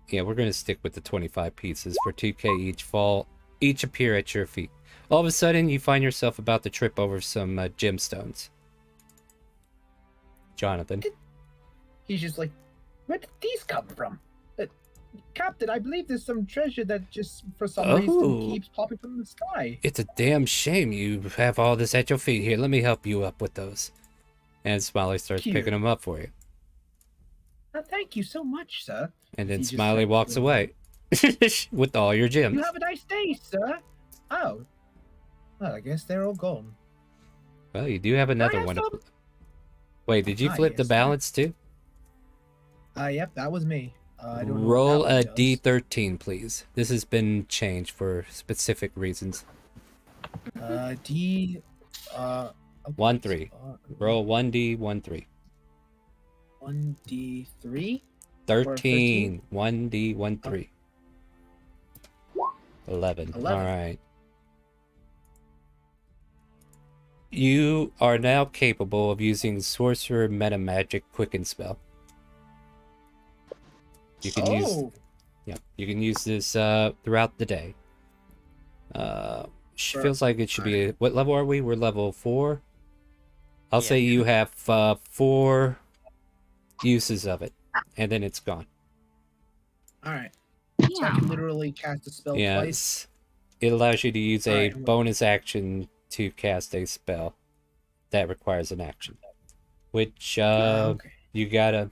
Yeah, we're gonna stick with the 25 pieces for 2k each. Fall each appear at your feet. All of a sudden, you find yourself about to trip over some gemstones. Jonathan. He's just like, where did these come from? Captain, I believe there's some treasure that just for some Oh. reason keeps popping from the sky. It's a damn shame you have all this at your feet. Here, let me help you up with those. And Smiley starts Cute. picking them up for you. Thank you so much, sir. And then He just Smiley like, walks away with all your gems. You have a nice day, sir. Oh. Well, I guess they're all gone. Well, you do have another have one. some? Wait, did you Ah, flip the yes, sir. balance too? Yep, that was me. I don't know Roll what a that one does. D13, please. This has been changed for specific reasons. D. Okay, 1 3. Roll 1D 1 3. 1D3. 13. 1D 1 3. 11. 11. All right. You are now capable of using Sorcerer Meta Magic Quicken Spell. You can use, Oh, yeah, you can use this throughout the day. Feels like it should be. What level are we? We're level 4. I'll Yeah. say you have 4 uses of it, and then it's gone. all right. So I Yeah. can literally cast a spell twice. Yes, it allows you to use a Alright, well- bonus action to cast a spell that requires an action, which Okay. you gotta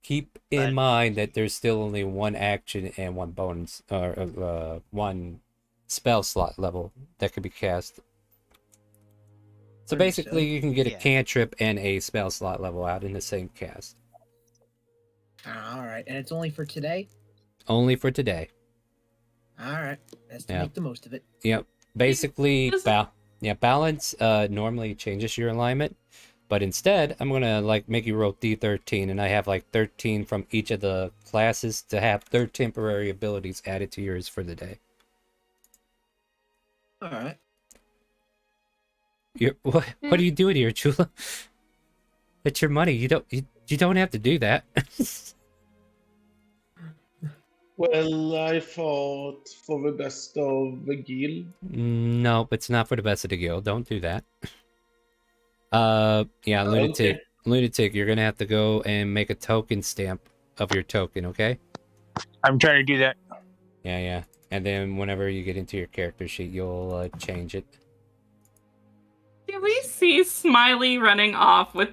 keep in But- mind that there's still only one action and one bonus or one spell slot level that could be cast. So basically, you can get a Yeah. cantrip and a spell slot level out in the same cast. All right, and it's only for today. Only for today. All right, let's Yeah. make the most of it. Yep. Basically, Just- balance normally changes your alignment, but instead, I'm gonna like make you roll D13, and I have like 13 from each of the classes to have their temporary abilities added to yours for the day. All right. What are you doing here, Chula? It's your money. You don't have to do that. Well, I fought for the best of the guild. No, it's not for the best of the guild. Don't do that. Yeah, lunatic. Okay. Lunatic, you're gonna have to go and make a token stamp of your token, okay? I'm trying to do that. Yeah. And then whenever you get into your character sheet, you'll change it. Do we see Smiley running off with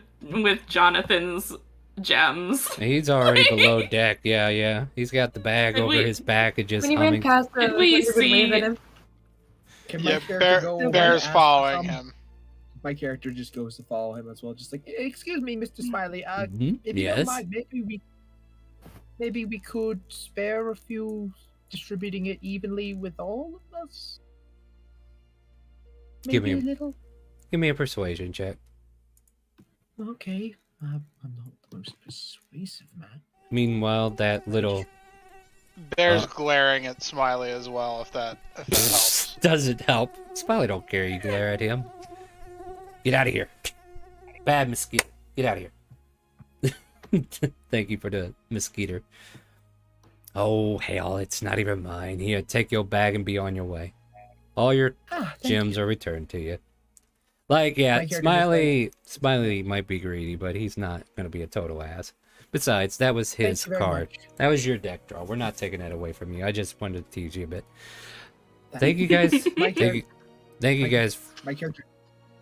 Jonathan's gems? He's already below deck. Yeah. He's got the bag Did over we- his back and just When he ran humming. past the Did we wizard would wave at see- him. Can my Yeah, character go over and Bear's ask following some- him. My character just goes to follow him as well, just like, excuse me, Mr. Smiley. Mhm, If you yes. don't mind, maybe we could spare a few, distributing it evenly with all of us. Give me Maybe a- a little. Give me a persuasion check. Okay, I'm not the most persuasive man. Meanwhile, that little Bear's Uh, glaring at Smiley as well, if that helps. doesn't help. Smiley don't care you glare at him. Get out of here. Bad mosquito. Get out of here. Thank you for the mosquito. Oh, hell, it's not even mine. Here, take your bag and be on your way. All your Thank gems you. are returned to you. Like, yeah, My character Smiley might be greedy, but he's not going to be a total ass. Besides, that was Thank his you very card. much. That was your deck draw. We're not taking that away from you. I just wanted to tease you a bit. Thank you guys. My Thank you guys. My character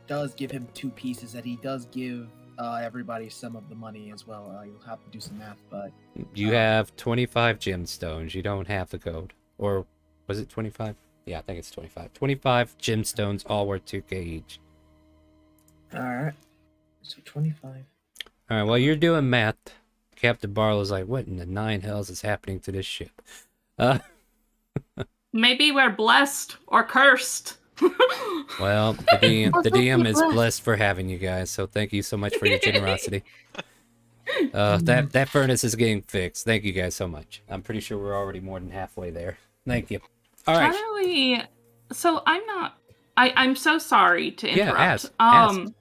does give him 2 pieces, and he does give everybody some of the money as well. You'll have to do some math, but You have 25 gemstones. You don't have the code. Or was it 25? Yeah, I think it's 25. 25 gemstones, all worth 2k each. all right. So 25. All right, while you're doing math, Captain Barlow's like, what in the 9 hells is happening to this ship? Maybe we're blessed or cursed. Well, the DM is blessed for having you guys, so thank you so much for your generosity. That furnace is getting fixed. Thank you guys so much. I'm pretty sure we're already more than halfway there. Thank you. All right. How do we? So I'm so sorry to Yeah, interrupt. ask.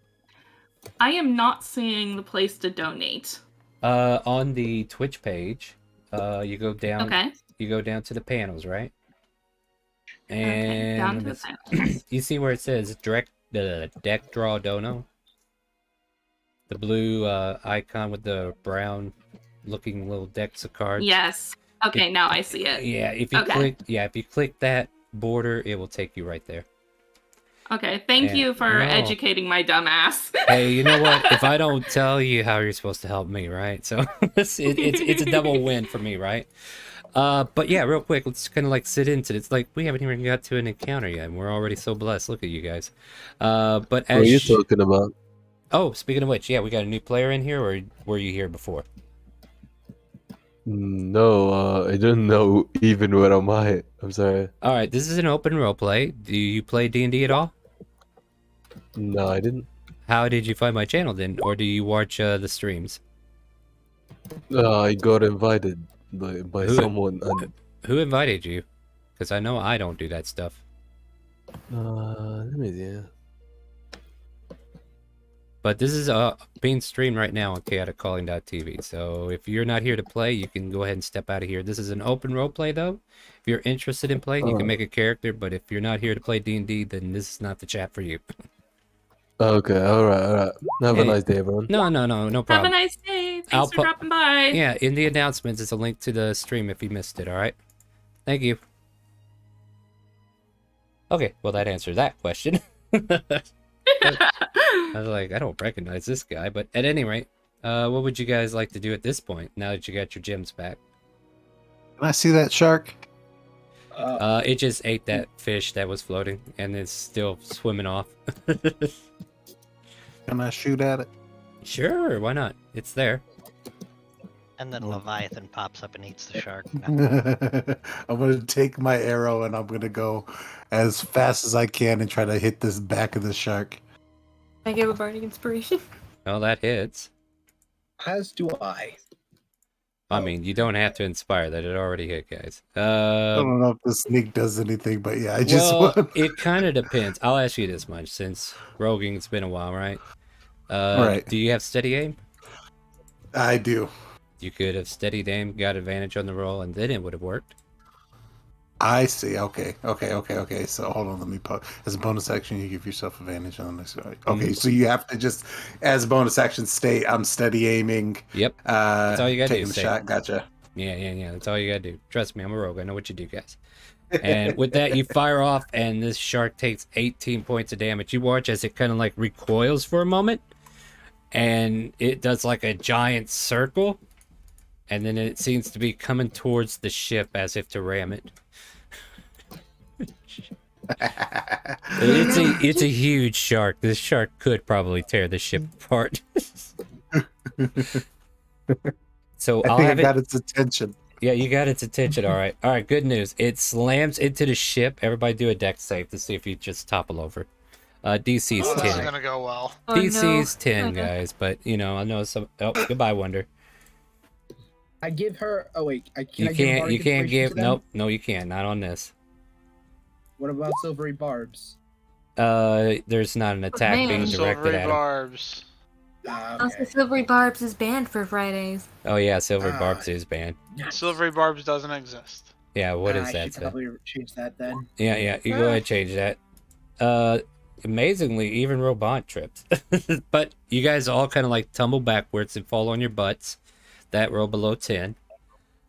I am not seeing the place to donate. On the Twitch page, you go down. Okay. You go down to the panels, right? And Okay, down to the panels. you see where it says direct deck draw dono. The blue icon with the brown looking little decks of cards. Yes. Okay, now I see it. Yeah, if you click that border, it will take you right there. Okay, thank Yeah. you for No. educating my dumb ass. Hey, you know what? If I don't tell you how you're supposed to help me, right? So it's a double win for me, right? But yeah, real quick, let's kind of like sit into it. It's like we haven't even got to an encounter yet, and we're already so blessed. Look at you guys. But What as are you talking about? Oh, speaking of which, yeah, we got a new player in here, or were you here before? No, I don't know even where am I. I'm sorry. All right, this is an open roleplay. Do you play D&D at all? No, I didn't. How did you find my channel then, or do you watch the streams? I got invited by Who- someone. And, Who invited you? Because I know I don't do that stuff. let me see. But this is being streamed right now on ChaoticCalling.tv. So if you're not here to play, you can go ahead and step out of here. This is an open roleplay, though. If you're interested in playing, you can make a character. But if you're not here to play D&D, then this is not the chat for you. Okay, alright. Have Hey. a nice day, everyone. No Have a problem. nice day. Thanks I'll for dropping by. Yeah, in the announcements, it's a link to the stream if you missed it, all right? Thank you. Okay, well, that answers that question. I was like, I don't recognize this guy, but at any rate, what would you guys like to do at this point, now that you got your gems back? Can I see that shark? It just ate that fish that was floating, and it's still swimming off. Can I shoot at it? Sure, why not? It's there. And then Leviathan pops up and eats the shark. I'm gonna take my arrow and I'm gonna go as fast as I can and try to hit this back of the shark. I give a bardic inspiration. Well, that hits. As do I. I mean, you don't have to inspire that. It already hit, guys. I don't know if the sneak does anything, but yeah, I just Well, want... it kind of depends. I'll ask you this much, since roguing, it's been a while, right? Right. Do you have steady aim? I do. You could have steadied aim, got advantage on the roll, and then it would have worked. I see. Okay. So hold on, let me pause. As a bonus action, you give yourself advantage on this. Okay, so you have to just, as a bonus action, state I'm steady aiming. Yep. That's all you gotta taking do. the Say, shot. Gotcha. Yeah. That's all you gotta do. Trust me, I'm a rogue. I know what you do, guys. And with that, you fire off, and this shark takes 18 points of damage. You watch as it kind of like recoils for a moment, and it does like a giant circle, and then it seems to be coming towards the ship as if to ram it. It's a huge shark. This shark could probably tear the ship apart. So I I'll think I have got it. its attention. Yeah, you got its attention. All right. All right. Good news. It slams into the ship. Everybody do a dex save to see if you just topple over. DC's Oh, this is 10. gonna go well. Oh, DC's no. 10, Okay. guys. But I know some. Oh, goodbye, Wonder. I give her. Oh wait, You I give can't. bardic You can't inspiration give. to them? Nope. No, you can't. Not on this. What about silvery barbs? There's not an attack man. being directed Silvery at him. barbs. Also, Okay. Silvery Barbs is banned for Fridays. Oh yeah, Silver Ah. Barbs is banned. Silvery barbs doesn't exist. Yeah, what is I that? should So? probably change that then. Yeah. You go ahead and change that. Amazingly, even Robot trips. But you guys all kind of like tumble backwards and fall on your butts. That roll below 10.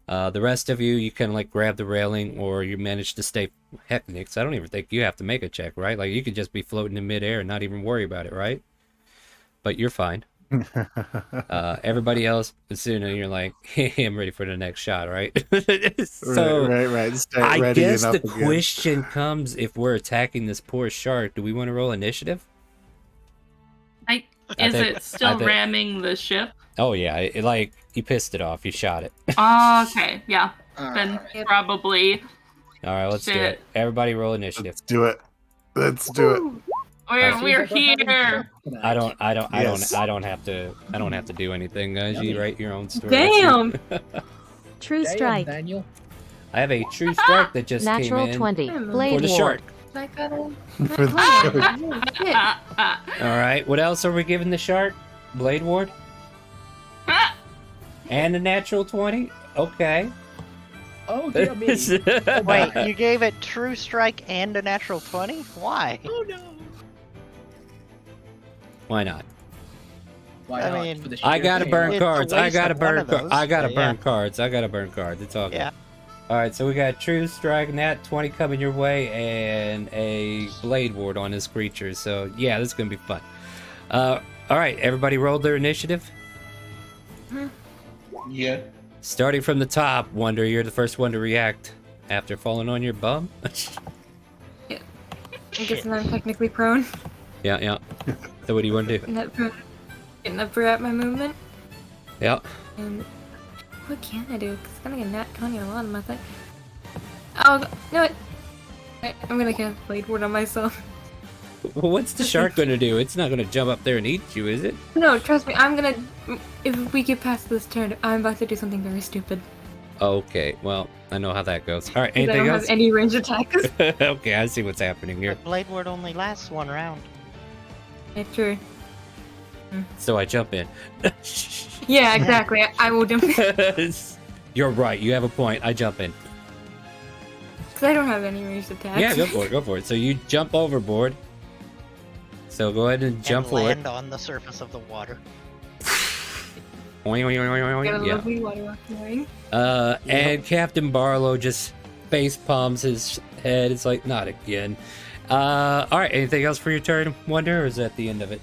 The rest of you kind of like grab the railing, or you manage to stay. Heck, Nix, I don't even think you have to make a check, right? Like you could just be floating in midair and not even worry about it, right? But you're fine. Everybody else, as soon as you're like, hey, I'm ready for the next shot, right? So right. Start I readying guess up the again. question comes: if we're attacking this poor shark, do we want to roll initiative? Is think- it still think- ramming the ship? Oh yeah, like you pissed it off, you shot it. Okay, yeah. Then Alright. probably All right, let's do Shit. it. Everybody roll initiative. Let's do it. Let's do it. we're here. I don't Yes. have to do anything, guys. You write your own story. Damn! True Damn, strike. Daniel. I have a true strike that just Natural came in 20. For Blade for the ward. shark. I gotta. For the shark. Oh, shit. All right, what else are we giving the shark? Blade ward and a natural 20. Okay. Oh dear me. Wait, you gave it true strike and a natural 20? Why? Oh no. Why not? Why I not? mean, For the I sheer gotta pain. burn It's a cards. I waste gotta of one burn of cards. those, I gotta but burn yeah. cards. I gotta burn cards. It's all good. Yeah. All right, so we got true strike, nat 20 coming your way, and a blade ward on this creature. So yeah, this is gonna be fun. All right, everybody rolled their initiative. Yeah. Starting from the top, Wonder, you're the first one to react after falling on your bum. I guess I'm technically prone. Yeah. So what do you want to do? Getting up at my movement. Yeah. And what can I do? 'Cause it's gonna get nat 20 a lot of my thing. Oh, no, I'm gonna cast Blade Ward on myself. Well, what's the shark gonna do? It's not gonna jump up there and eat you, is it? No, trust me, if we get past this turn, I'm about to do something very stupid. Okay, well, I know how that goes. All right, 'Cause I anything don't else? have any range attacks. Okay, I see what's happening here. But Blade Ward only lasts one round. Yeah, true. So I jump in. Yeah, exactly. I will jump in. You're right. You have a point. I jump in. Because I don't have any ranged attacks. Yeah, go for it. Go for it. So you jump overboard. So go ahead and jump and forward. land on the surface of the water. Got a Yeah. lovely water rock going. And Captain Barlow just face palms his head. It's like, not again. All right. Anything else for your turn, Wonder, or is that the end of it?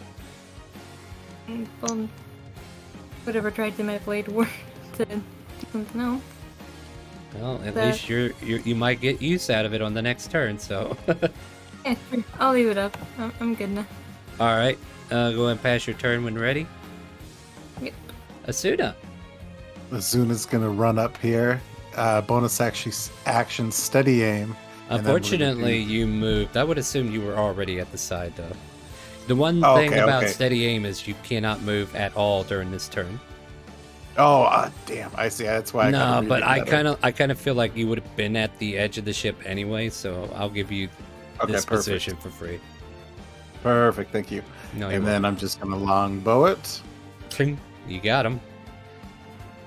Well, whatever tried to my Blade Ward to do something else. Well, at That- least you might get use out of it on the next turn. So, Yeah, sure. I'll leave it up. I'm good now. all right. Go ahead and pass your turn when ready. Yep. Asuna. Azuna's gonna run up here. Bonus action steady aim. And then we're gonna Unfortunately, do- you moved. I would assume you were already at the side, though. The one Oh, thing okay, about okay. steady aim is you cannot move at all during this turn. Oh, damn! I see. That's why. I No, gotta read but it better. I kind of feel like you would have been at the edge of the ship anyway, so I'll give you Okay, this perfect. position for free. Perfect. Thank you. No, And then I'm just gonna longbow it. then you got him.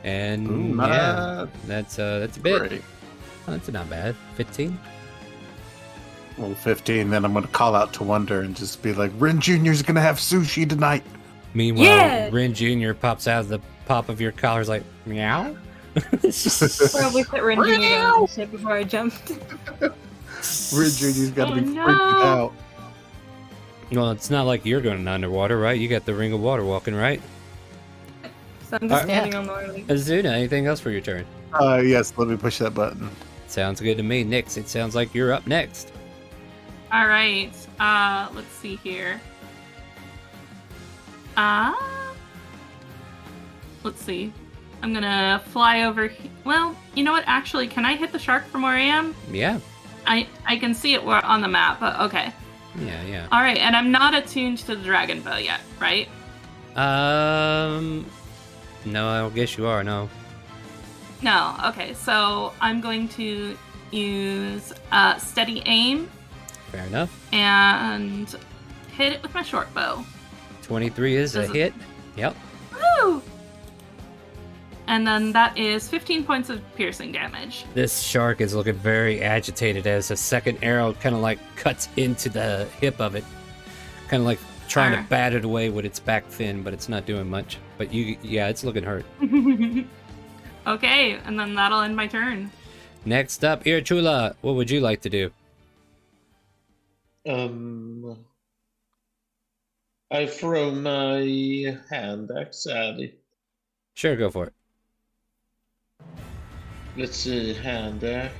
And Ooh, yeah, that's a bit. Great. That's not bad. 15. Well, 15. Then I'm gonna call out to Wonder and just be like, "Rin Junior's gonna have sushi tonight." Meanwhile, Yeah! Rin Jr. pops out of the pop of your collar, is like, meow. Probably put Rin Jr. down the ship before I jumped. Rin Jr.'s got to be no. freaking out. Well, it's not like you're going underwater, right? You got the ring of water walking, right? So I'm just standing on the water. Azuna, anything else for your turn? Yes, let me push that button. Sounds good to me. Nix, it sounds like you're up next. All right. Let's see here. Let's see. I'm gonna fly over. Well, you know what? Actually, can I hit the shark from where I am? Yeah. I can see it on the map, but okay. Yeah. All right, and I'm not attuned to the dragon bow yet, right? No, I don't guess you are. No. No. Okay, so I'm going to use steady aim Fair enough. and hit it with my short bow. 23 is a hit. Yep. Woo! And then that is 15 points of piercing damage. This shark is looking very agitated as a second arrow kind of like cuts into the hip of it. Kind of like trying to bat it away with its back fin, but it's not doing much. But yeah, it's looking hurt. Okay, and then that'll end my turn. Next up, Irachula, what would you like to do? I throw my hand axe at it. Sure, go for it. Let's see, hand axe.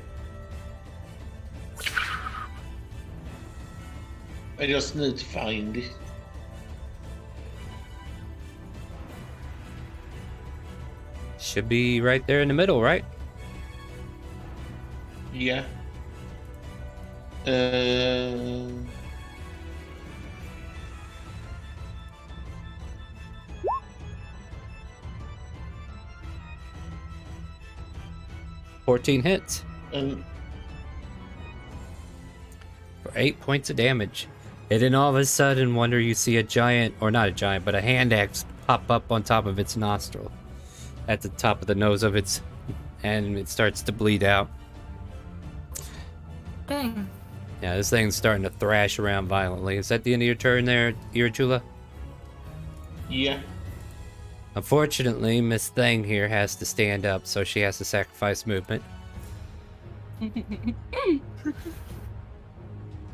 I just need to find it. Should be right there in the middle, right? Yeah. 14 hits. And for 8 points of damage. And then all of a sudden, Wonder, you see a giant, or not a giant, but a hand axe pop up on top of its nostril. At the top of the nose of its, and it starts to bleed out. Dang. Yeah, this thing's starting to thrash around violently. Is that the end of your turn there, Irachula? yeah. Unfortunately, Miss Thing here has to stand up, so she has to sacrifice movement.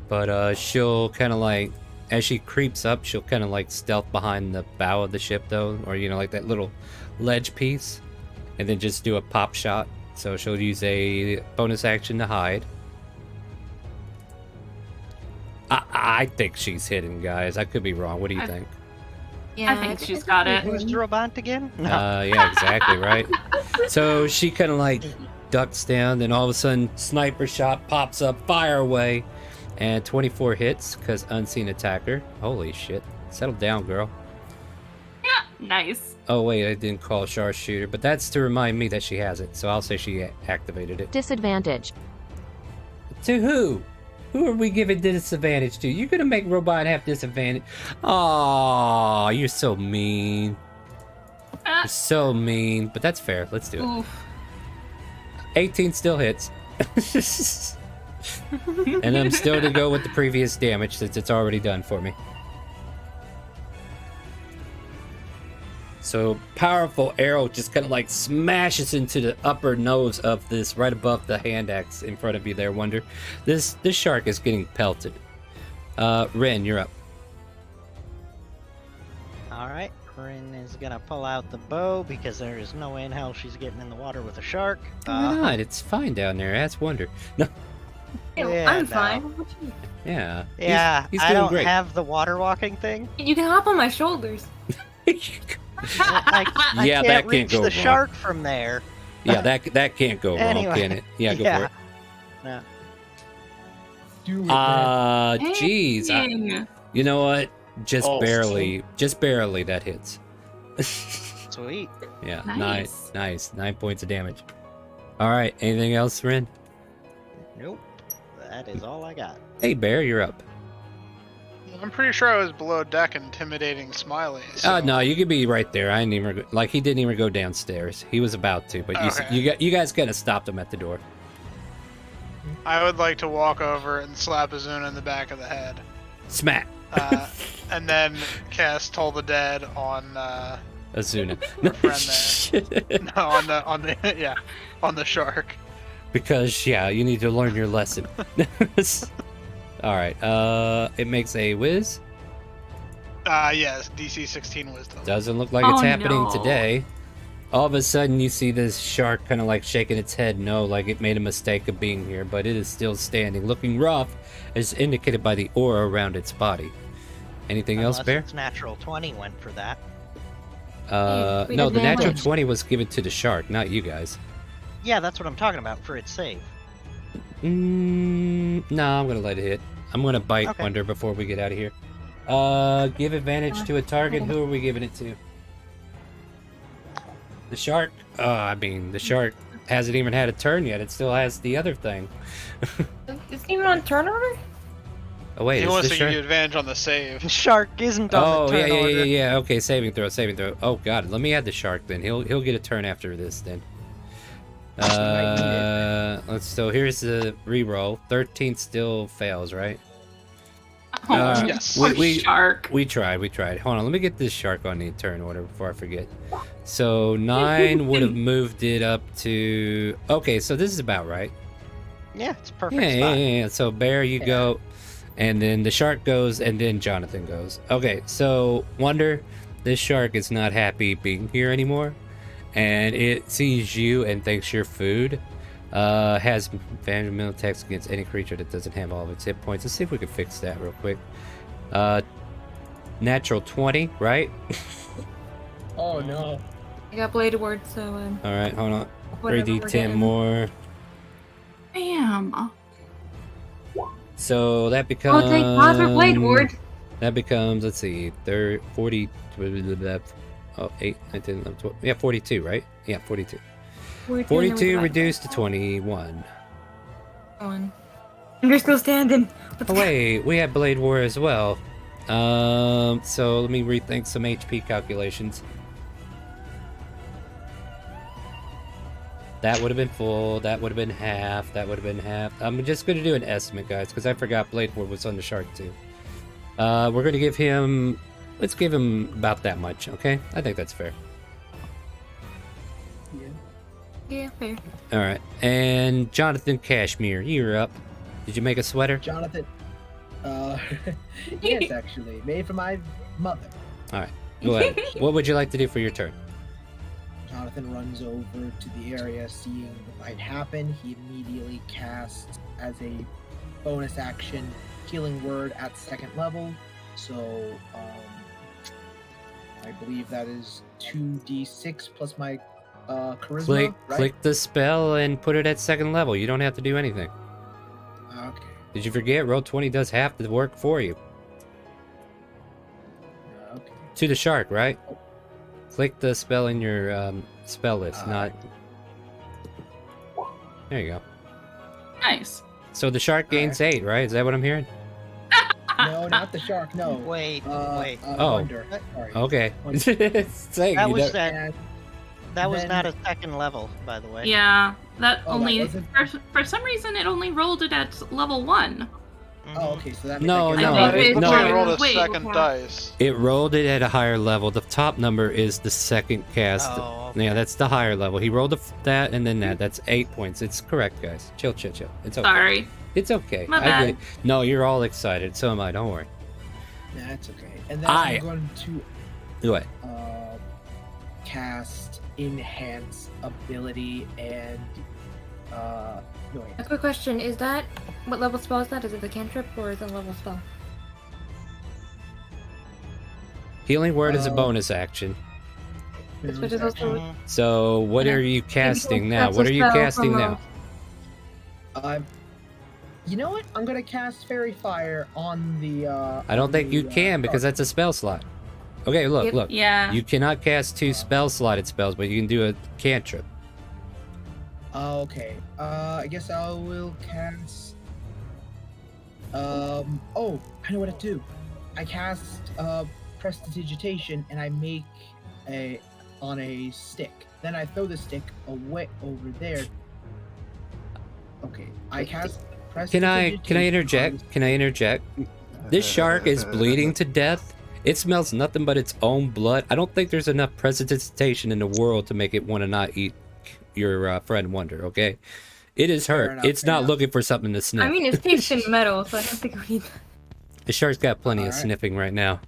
But she'll kind of like, as she creeps up, she'll kind of like stealth behind the bow of the ship, though, or like that little ledge piece, and then just do a pop shot. So she'll use a bonus action to hide. I think she's hidden, guys. I could be wrong. What do you think? Yeah, I think she's got it. Who's the robot again? No. Yeah, exactly, right? So she kind of like ducks down, then all of a sudden, sniper shot pops up, fire away, and 24 hits, because unseen attacker. Holy shit. Settle down, girl. Yeah, nice. Oh, wait, I didn't call sharpshooter, but that's to remind me that she has it, so I'll say she activated it. Disadvantage. To who? Who are we giving disadvantage to? You're gonna make Robot have disadvantage. Aw, you're so mean. You're so mean, but that's fair. Let's do it. Oof. 18 still hits. And I'm still to go with the previous damage since it's already done for me. So powerful arrow just kind of like smashes into the upper nose of this right above the hand axe in front of you there, Wonder. This shark is getting pelted. Ren, you're up. Alright, Corinne is gonna pull out the bow because there is no way in hell she's getting in the water with a shark. Why not? It's fine down there. Ask Wonder. No. Yeah, I'm no. fine. Yeah. Yeah, he's I doing don't great. have the water walking thing. You can hop on my shoulders. I Yeah, can't that can't reach go the wrong. shark from there. Yeah, that can't go wrong, Anyway, can it? Yeah, go for it. No. Do it, man. Jeez. Dang. You know what? Just Oh, barely that hits. Sweet. Yeah, Nice. nice. 9 points of damage. All right, anything else, Ren? Nope. That is all I got. Hey, Bear, you're up. I'm pretty sure I was below deck intimidating Smiley. So. No, you could be right there. I didn't even like he didn't even go downstairs. He was about to, but Okay. you guys kind of stopped him at the door. I would like to walk over and slap Azuna in the back of the head. Smack. And then cast Toll the Dead on Azuna. Our friend there. No, on the yeah, on the shark. Because yeah, you need to learn your lesson. All right. It makes a whiz. Yes, DC 16 wisdom. Doesn't look like it's Oh, happening no. today. All of a sudden, you see this shark kind of like shaking its head no, like it made a mistake of being here, but it is still standing, looking rough, as indicated by the aura around its body. Anything else, Unless Bear? its natural 20 went for that. we No, the natural advantage. 20 was given to the shark, not you guys. Yeah, that's what I'm talking about for its save. No, I'm gonna let it hit. I'm gonna bite Okay. Wonder before we get out of here. Give advantage to a target. Who are we giving it to? The shark? I mean, the shark hasn't even had a turn yet. It still has the other thing. It's even on turn order? Oh wait, He is wants the to give you shark? advantage on the save. Shark isn't on Oh the turn yeah. order. Okay, saving throw. Oh god, let me add the shark then. He'll get a turn after this then. So here's the reroll. 13 still fails, right? Oh, Yes. poor we- shark. We tried. Hold on, let me get this shark on the turn order before I forget. So 9 would have moved it up to. Okay, so this is about right. Yeah, it's a perfect Yeah. spot. So Bear, you go, and then the shark goes, and then Jonathan goes. Okay, so Wonder, this shark is not happy being here anymore, and it sees you and thinks you're food. Has vandal attacks against any creature that doesn't have all of its hit points. Let's see if we can fix that real quick. Natural 20, right? Oh no. I got Blade Award, so All right, hold on. whatever we're 3d10 getting. more. Bam. So that becomes. I'll take Cosmic Blade Award. That becomes, let's see, 40. Oh, 8, 19, 11, 12. Yeah, 42, right? Yeah, 42. 42 reduced to 21. And you're still standing. Oh, wait, we had Blade War as well. So let me rethink some HP calculations. That would have been full. That would have been half. That would have been half. I'm just going to do an estimate, guys, because I forgot Blade War was on the shark, too. We're going to give him... Let's give him about that much, okay? I think that's fair. Yeah, fair. All right. And Jonathan Cashmere, you're up. Did you make a sweater? Jonathan. Yes, actually, made for my mother. All right. Go ahead. What would you like to do for your turn? Jonathan runs over to the area, seeing the fight happen. He immediately casts as a bonus action Healing Word at 2nd level. So, I believe that is 2d6 plus my charisma. Right? Click the spell and put it at 2nd level. You don't have to do anything. Okay. Did you forget? Roll20 does half the work for you. Okay. To the shark, right? Click the spell in your spell list, not... There you go. Nice. So the shark gains 8, right? Is that what I'm hearing? No, not the shark. No. Wait. Oh. Wonder. Sorry. Okay. Wonder. Saying, That you was know- that was then- not a 2nd level, by the way. Yeah, that Oh, that only wasn't- for some reason it only rolled it at level 1. Oh, okay. So that No, that no, gets- I think It no. looks like rolled a Wait, second okay. dice. It rolled it at a higher level. The top number is the second cast. Oh, okay. Yeah, that's the higher level. He rolled that and then that. That's 8 points. It's correct, guys. Chill. It's okay. Sorry. It's okay. My I get bad. it. No, you're all excited. So am I. Don't worry. That's okay. And then I- I'm going to Do it. cast Enhance Ability and no wait. A quick question: is that what level spell is that? Is it the cantrip or is it a level spell? Healing word is a Oh. bonus action. This which is also Mhm. So what Okay. are you casting now? That's What a are you spell casting from, now? You know what? I'm gonna cast Fairy Fire on the. I don't think you can because that's a spell slot. Okay, look, Yep. look. Yeah. You cannot cast 2 spell slotted spells, but you can do a cantrip. Okay. I guess I will cast. Oh, I know what to do. I cast Prestidigitation and I make on a stick. Then I throw the stick away over there. Okay. I cast. Can I Prestidigitation interject? Can I interject? This shark is bleeding to death, It smells nothing but its own blood. I don't think there's enough precipitation in the world to make it want to not eat your friend Wonder, okay? It is Fair hurt. enough, It's fair not enough. looking for something to sniff. I mean, it's tasting metal, so I don't think we need. The shark's got plenty of Alright. sniffing right now.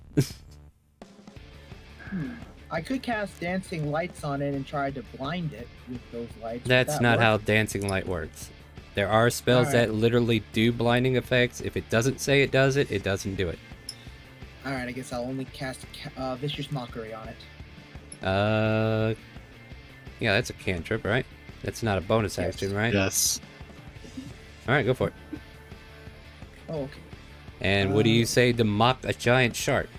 I could cast dancing lights on it and try to blind it with those lights. Would That's that not work? how dancing light works. There are spells Alright. that literally do blinding effects. If it doesn't say it does it, it doesn't do it. Alright, I guess I'll only cast Vicious Mockery on it. Yeah, that's a cantrip, right? That's not a bonus Yes. action, right? Yes. All right, go for it. Oh, okay. And what do you say to mock a giant shark?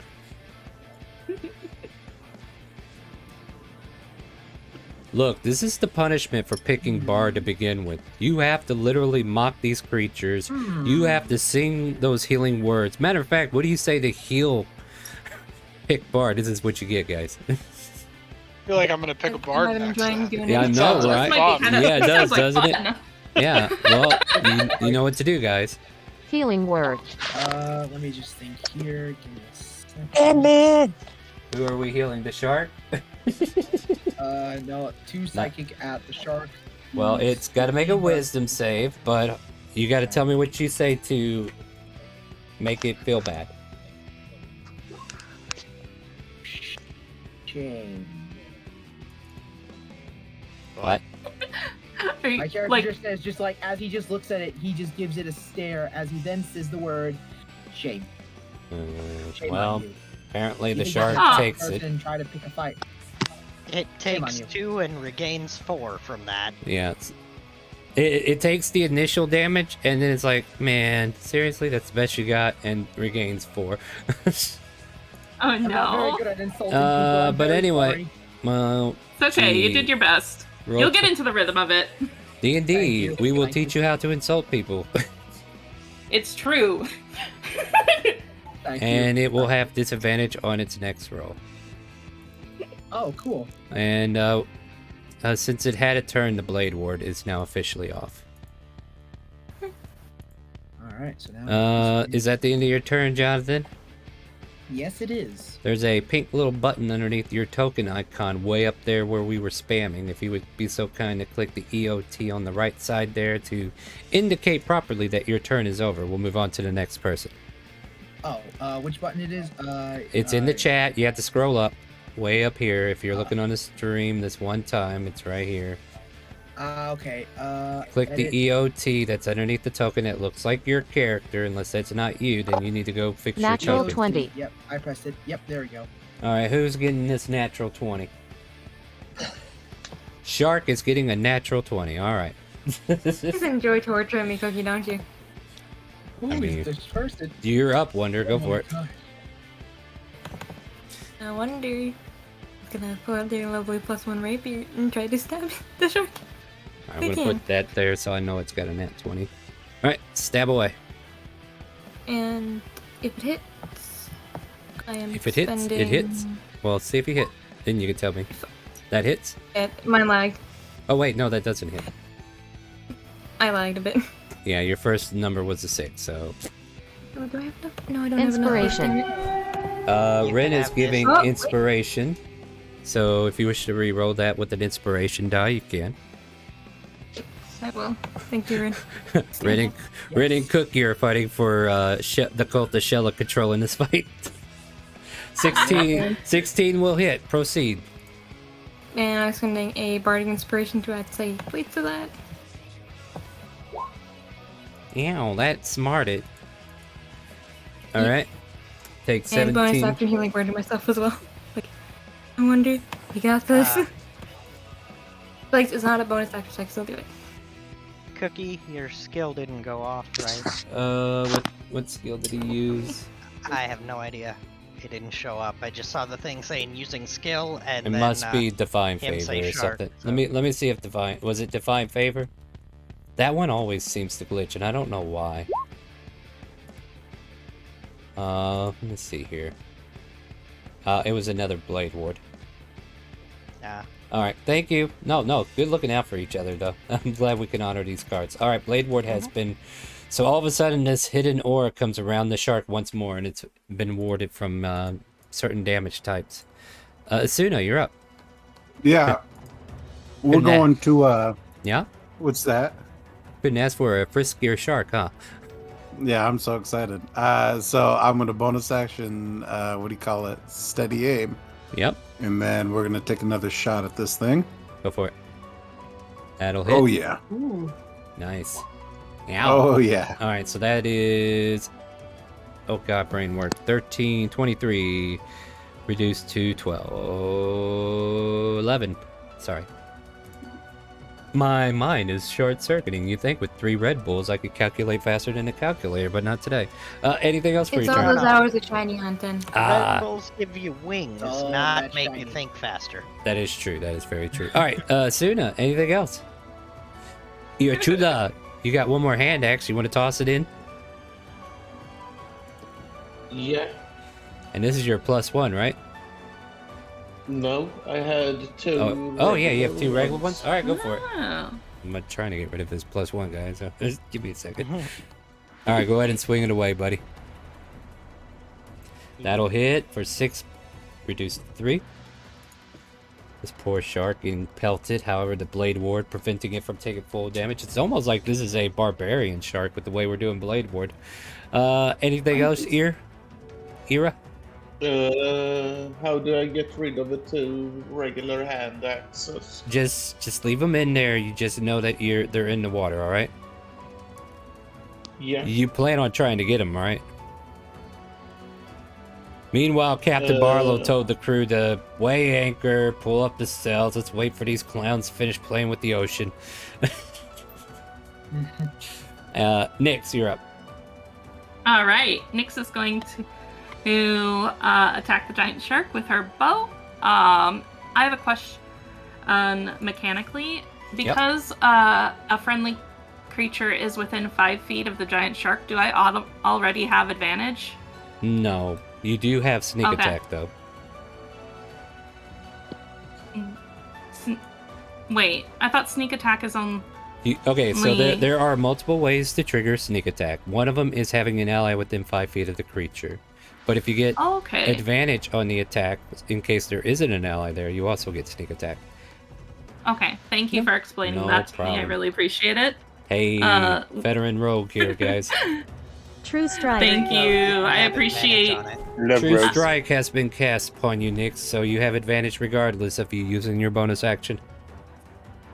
Look, this is the punishment for picking Bard to begin with. You have to literally mock these creatures. You have to sing those healing words. Matter of fact, what do you say to heal pick Bard? This is what you get, guys. I feel like I'm gonna pick a bard I'm next. enjoying doing Yeah, I it. know, Sounds like right? fun. Kinda- Yeah, it does, sounds like doesn't it? fun. Yeah, well, you know what to do, guys. Healing word. Let me just think here. Give me a second. man. Who are we healing? The shark? No, 2 psychic at the shark. Well, it's got to make a wisdom save, but you got to tell me what you say to make it feel bad. Shame. What? Are you, My character like, just says, just like as he just looks at it, he just gives it a stare as he then says the word shame. Shame Well, on you. apparently You the think shark that's a takes it. person Try to pick a fight. It Shame on takes you. 2 and regains 4 from that. Yeah, it takes the initial damage, and then it's like, man, seriously, that's the best you got, and regains 4. oh I'm not very no. good at insulting people. I'm But very anyway, sorry. well, It's okay, you Gee. did your best. roll You'll get into the rhythm of it. D&D, Thank you, we will thank teach you. you how to insult people, It's true. Thank you. and it will have disadvantage on its next roll. Oh, cool. And since it had a turn, the Blade Ward is now officially off. All right, so now. Is that the end of your turn, Jonathan? Yes, it is. There's a pink little button underneath your token icon way up there where we were spamming. If you would be so kind to click the EOT on the right side there to indicate properly that your turn is over. We'll move on to the next person. Oh, which button it is? It's in the chat. You have to scroll up way up here. If you're looking on the stream this one time, it's right here. Okay. Click edit. the EOT that's underneath the token. It looks like your character. Unless that's not you, then you need to go fix Natural your token. 20. Yep, I pressed it. Yep, there we go. All right, who's getting this natural 20? Shark is getting a natural 20. All right. You just enjoy torturing me, Cookie, don't you? Ooh, I mean, this person. You're up, Wonder. Go Oh for my it. God. I wonder. He's gonna pull out their lovely +1 rapier and try to stab the shark. I'm going to Okay. put that there so I know it's got a nat 20. All right, stab away. And if it hits, I am If it hits, it spending... hits. Well, see if you hit. Then you can tell me. That hits? My lag. Oh, wait, no, that doesn't hit. I lagged a bit. Yeah, your first number was a 6, so... Oh, do I have enough? No, I don't Inspiration. have enough. You Ren can is have giving this. Oh, wait. inspiration. So if you wish to re-roll that with an inspiration die, you can. I will. Thank you, Rin. Ren and Cookie are fighting for the cult of Shella control in this fight. 16 will hit. Proceed. And I was sending a bardic inspiration to add say wait to that. Ow, that smarted. Alright. Take And bonus 17. action healing word to myself as well. Like, I wonder, you got this. Like, it's not a bonus action, so I can still do it. Cookie, your skill didn't go off, right? What skill did he use? I have no idea. It didn't show up. I just saw the thing saying using skill, and It then, must be Divine him Favor say or shark, something. so- Let me see if Divine... Was it Divine Favor? That one always seems to glitch, and I don't know why. Let me see here. It was another Blade Ward. Yeah. Alright, thank you. No, good looking out for each other, though. I'm glad we can honor these cards. Alright, Blade Ward has been... So all of a sudden, this hidden aura comes around the shark once more, and it's been warded from certain damage types. Asuna, you're up. Yeah. We're Couldn't that- going to, Yeah? what's that? Couldn't ask for a friskier shark, huh? Yeah, I'm so excited. So I'm going to bonus action, what do you call it? Steady aim. Yep. And then we're going to take another shot at this thing. Go for it. That'll hit. Oh, yeah. Ooh. Nice. Ow. Oh, yeah. All right, so that is... Oh, God, brain work. 13, 23, reduced to 12, 11. Sorry. My mind is short-circuiting. You think with 3 Red Bulls I could calculate faster than a calculator, but not today. Anything else for It's you, all turn? those hours of shiny hunting. Red Bulls give you wings, Oh, not that's make you shiny. think faster. That is true. That is very true. All right, Suna, anything else? You're Chula. You got one more hand, actually. You want to toss it in? Yeah. And this is your +1, right? No, I had 2. Oh yeah, you have 2 regular ones? All right, go for it. Oh. I'm not trying to get rid of this +1, guys. So just give me a second. All right, go ahead and swing it away, buddy. That'll hit for 6, reduced to 3. This poor shark getting pelted. However, the blade ward preventing it from taking full damage. It's almost like this is a barbarian shark with the way we're doing blade ward. Anything else, Ira? How do I get rid of the 2 regular hand axes? Just leave them in there. You just know that they're in the water, all right? Yeah. You plan on trying to get them, right? Meanwhile, Captain Barlow told the crew to weigh anchor, pull up the sails. Let's wait for these clowns to finish playing with the ocean. Nyx, you're up. All right, Nyx is going to attack the giant shark with her bow. I have a question mechanically. Because a friendly creature is within 5 feet of the giant shark, do I already have advantage? No, you do have sneak attack, though. Wait, I thought sneak attack is on... Okay, so there are multiple ways to trigger sneak attack. One of them is having an ally within 5 feet of the creature. But if you get advantage on the attack, in case there isn't an ally there, you also get sneak attack. Okay, thank you for explaining No that to problem. me. I really appreciate it. Hey, veteran rogue here, guys. True strike. Thank you. I appreciate... True strike has been cast upon you, Nyx, so you have advantage regardless of you using your bonus action.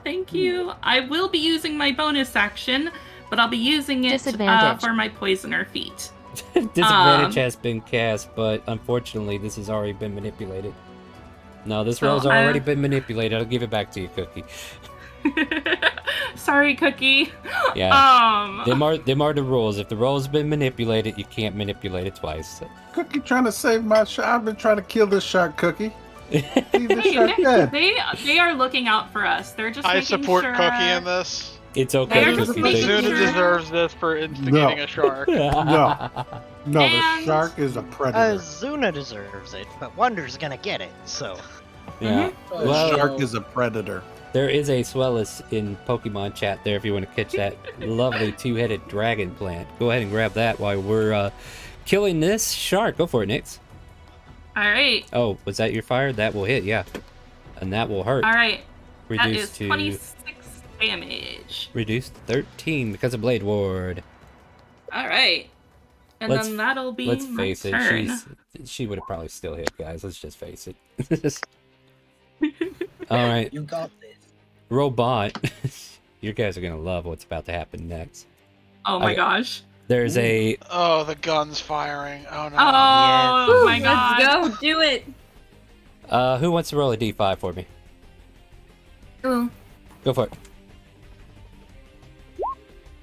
Thank you. I will be using my bonus action, but I'll be using it Disadvantage. for my poisoner feat. Disadvantage has been cast, but unfortunately this has already been manipulated. No, this roll's already been manipulated. I'll give it back to you, Cookie. Sorry, Cookie. Yeah. Them are the rules. If the roll's been manipulated, you can't manipulate it twice. Cookie trying to save my shark. I've been trying to kill this shark, Cookie. Leave the Hey, shark dead. they are looking out for us. They're just I making support sure... Cookie in this. It's okay, They're just Cookie. making Zuna sure- deserves this for instigating a shark. No, the And- shark is a predator. Zuna deserves it, but Wonder's gonna get it, so... Yeah. The Well, shark is a predator. there is a Swellis in Pokemon chat there if you want to catch that lovely 2-headed dragon plant. Go ahead and grab that while we're killing this shark. Go for it, Nyx. All right. Oh, was that your fire? That will hit, yeah. And that will hurt. All right. That Reduced is to 26 damage. reduced to 13 because of Blade Ward. All right. And then that'll be Let's my face it, turn. she would have probably still hit, guys. Let's just face it. All right, You got this. Robot. You guys are gonna love what's about to happen next. Oh my Okay. gosh. There's a Oh, the gun's firing. Oh no. Oh my god. Let's go. Do it. who wants to roll a d5 for me? Ooh. Go for it.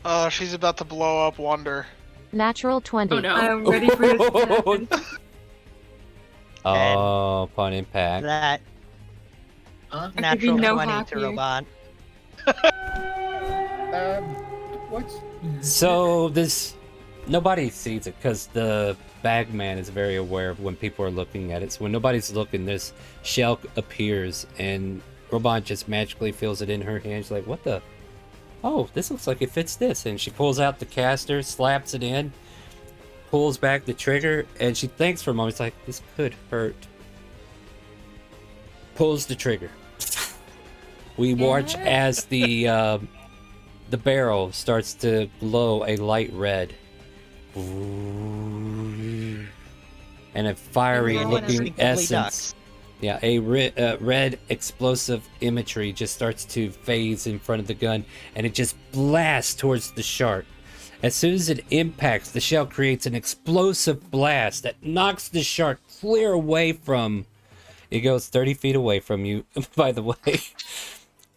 Oh, she's about to blow up Wonder. Natural 20. Oh no. I'm ready for this to happen. Oh, upon impact. That Huh? I could be natural no 20 to happier. Robot. What's... So this nobody sees it because the bagman is very aware of when people are looking at it. So when nobody's looking, this shell appears and Robot just magically feels it in her hand. She's like, "What the? Oh, this looks like it fits this." And she pulls out the caster, slaps it in. pulls back the trigger, and she thinks for a moment, it's like, this could hurt. Pulls the trigger. We watch as the barrel starts to glow a light red. And a fiery looking essence. Yeah, a red explosive imagery just starts to phase in front of the gun, and it just blasts towards the shark. As soon as it impacts, the shell creates an explosive blast that knocks the shark clear away from... It goes 30 feet away from you, by the way.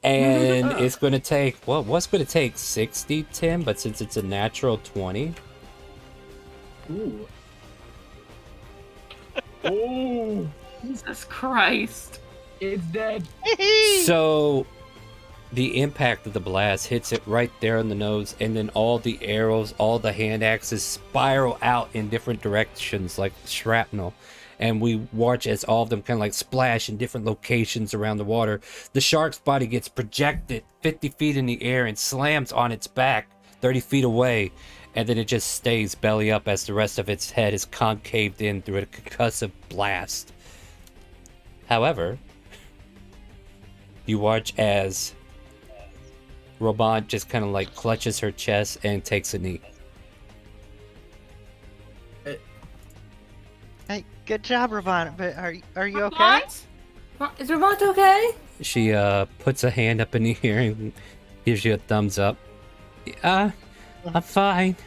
And it's going to take... Well, it was going to take 60, Tim, but since it's a natural 20... Ooh. Oh! Jesus Christ. It's dead. So... The impact of the blast hits it right there on the nose, and then all the arrows, all the hand axes spiral out in different directions like shrapnel. And we watch as all of them kind of like splash in different locations around the water. The shark's body gets projected 50 feet in the air and slams on its back 30 feet away. And then it just stays belly up as the rest of its head is concaved in through a concussive blast. However, you watch as Robot just kind of like clutches her chest and takes a knee. Hey, good job, Ravon. But are you okay? Is Ravon okay? She puts a hand up in the air and gives you a thumbs up. I'm fine.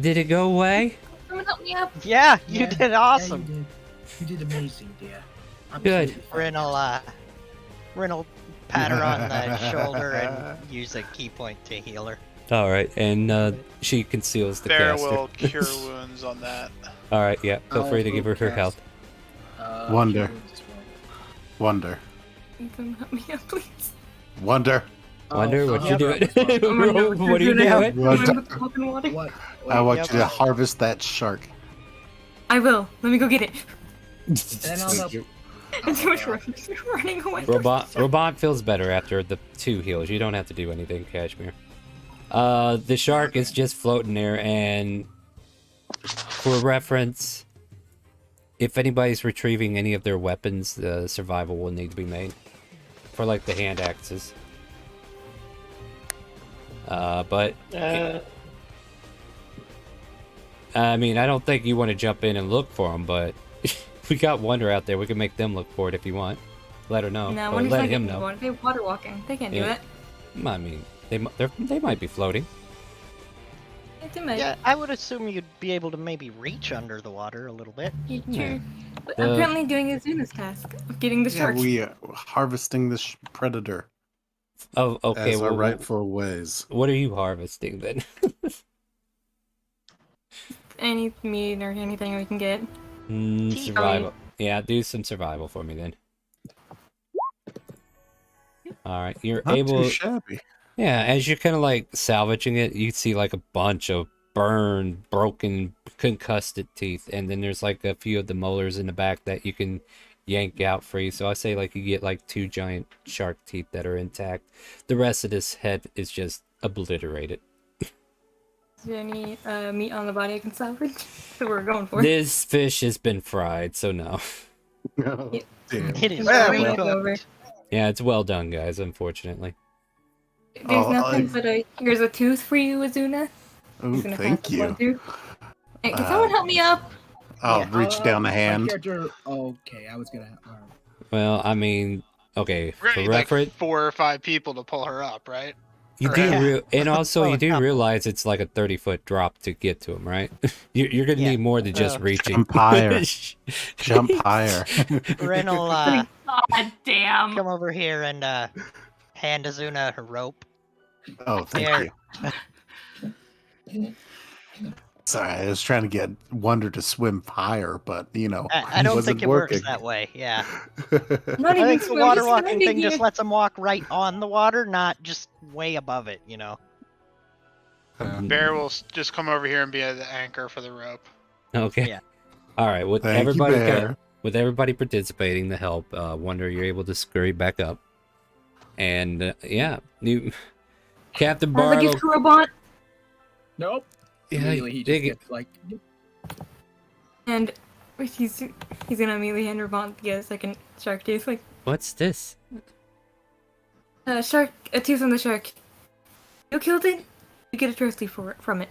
Did it go away? Someone help me up. Yeah, you did awesome. Yeah, you did amazing, dear. Good. Ren'll pat her on the shoulder and use a key point to heal her. All right, and she conceals the Bear caster. will cure wounds on that. All right, yeah. Feel free to give her her health. Wonder. Wonder. You can help me up, please. Wonder. Wonder, what you doing? Well. What are you doing? What? I want you to harvest that shark. I will. Let me go get it. And I'll help. Too much running away. Robot feels better after the 2 heals. You don't have to do anything, Kashmir. The shark is just floating there, and for reference, if anybody's retrieving any of their weapons, the survival will need to be made. For like the hand axes. But I mean, I don't think you want to jump in and look for them, but we got Wonder out there. We can make them look for it if you want. Let her know. No, or Wonder's let not him getting know. one. They're water walking. They can't do Yeah. it. I mean, they might be floating. Yeah, they might. Yeah, I would assume you'd be able to maybe reach under the water a little bit. Yeah, Yeah. true. But I'm currently doing Azuna's task of getting the Yeah, shark. we harvesting this predator Oh, okay. as our Well, rightful ways. what are you harvesting then? Any meat or anything we can get. Survival. Yeah, do some survival for me then. All right, you're Not able. too shabby. Yeah, as you're kind of like salvaging it, you see like a bunch of burned, broken, concussed teeth, and then there's like a few of the molars in the back that you can yank out free. So I say like you get like 2 giant shark teeth that are intact. The rest of this head is just obliterated. Is there any meat on the body I can salvage? So we're going for. This fish has been fried, so no. Oh, damn. It is Well, very well. cooked. Yeah, it's well done, guys. Unfortunately. There's nothing but here's a tooth for you, Azuna. Oh, He's gonna thank pass this one you. through. Hey, can someone help me up? I'll Yeah. reach down a My hand. character. Okay, I was gonna. Well, I mean, okay, We're for gonna need like reference, 4 or 5 people to pull her up, right? you Yeah. do, and also you Oh, do yeah. realize it's like a 30-foot drop to get to him, right? You're gonna Yeah. need more than just reaching. Jump higher. Jump higher. Ren'll God damn. come over here and hand Azuna her rope. Oh, thank There. you. Sorry, I was trying to get Wonder to swim higher, but you know, I don't wasn't think it working. works that way. Yeah. Not I even think the swimming, water he's walking standing thing just here. lets them walk right on the water, not just way above it. You know. Bear will just come over here and be the anchor for the rope. Okay. Yeah. All right. With Thank you, everybody, Bear. with everybody participating to help, Wonder, you're able to scurry back up, and yeah, you, Captain Are the Barlow. gift robot? Nope. Yeah, Immediately he just dig it. gets like. And he's gonna immediately hand Ravon the second shark tooth. Like, What's this? a tooth on the shark. You killed it. You get a trophy from it.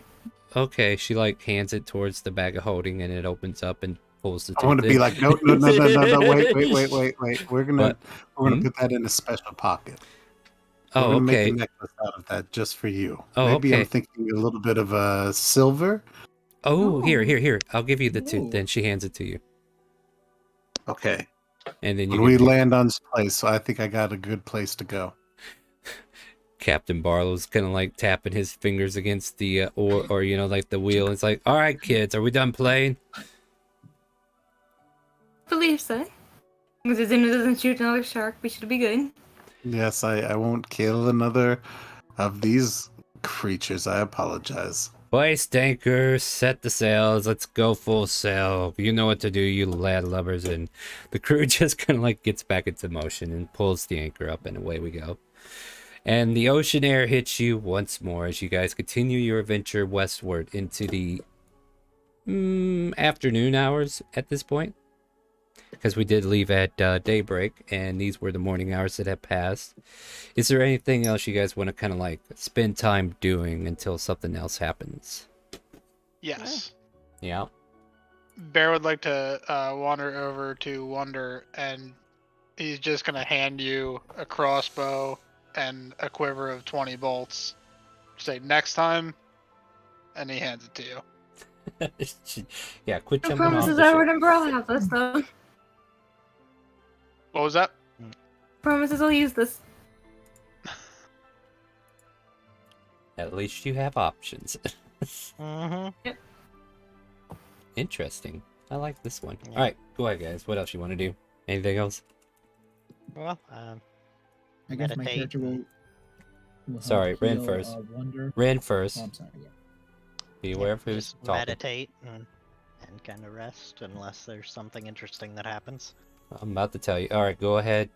Okay, she like hands it towards the bag of holding, and it opens up and pulls the tooth. I want to be in. like, no, no, no, no, no, no, wait. We're gonna Hmm? put that in a special pocket. Oh, We're gonna make okay. a necklace out of that just for you. Oh, Maybe I'm okay. thinking a little bit of silver. Oh, here, Oh. here. I'll give you the tooth. Ooh. Then she hands it to you, Okay. and then you When we can. land on this place, so I think I got a good place to go. Captain Barlow's kind of like tapping his fingers against the or you know, like the wheel. It's like, all right, kids, are we done playing? Believe so. Because as soon as it doesn't shoot another shark, we should be good. Yes, I won't kill another of these creatures. I apologize. Hoist anchor, set the sails, let's go full sail. You know what to do, you lad lovers. And the crew just kind of like gets back into motion and pulls the anchor up, and away we go. And the ocean air hits you once more as you guys continue your adventure westward into the afternoon hours at this point. Because we did leave at daybreak, and these were the morning hours that had passed. Is there anything else you guys want to kind of like spend time doing until something else happens? Yes. Yeah. Bear would like to wander over to Wonder, and he's just gonna hand you a crossbow and a quiver of 20 bolts. Say next time, and he hands it to you. Yeah, quit No jumping off promises the I ship. would umbrella have this though. What was that? Promises I'll use this. At least you have options. Mm-hmm. Interesting. I like this one. Yeah. All right, go ahead, guys. What else you want to do? Anything else? Well, I guess my meditate character will help Sorry, Ren heal, first. Wonder. Ren first. Oh, I'm sorry. Yeah. Be aware of who's just talking. meditate and kind of rest unless there's something interesting that happens. I'm about to tell you. All right, go ahead,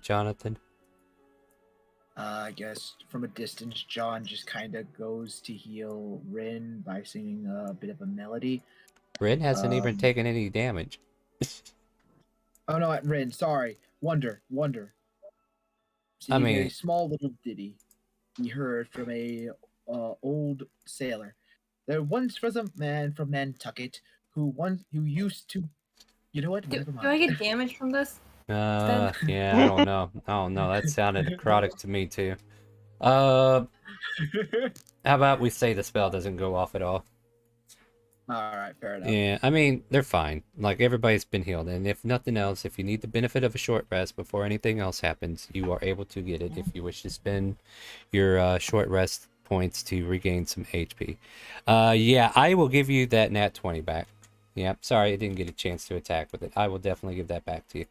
Jonathan. I guess from a distance, John just kind of goes to heal Rin by singing a bit of a melody. Ren hasn't even taken any damage. Oh no, Rin, sorry. Wonder. I Singing mean- a small little ditty he heard from a old sailor. There once was a man from Nantucket who used to. You know what? Do Never mind. I get damage from this? Yeah, I don't know. That sounded necrotic to me too. How about we say the spell doesn't go off at all? Alright, fair enough. Yeah, I mean, they're fine. Like, everybody's been healed, and if nothing else, if you need the benefit of a short rest before anything else happens, you are able to get it if you wish to spend your short rest points to regain some HP. Yeah, I will give you that nat 20 back. Yeah, sorry I didn't get a chance to attack with it. I will definitely give that back to you.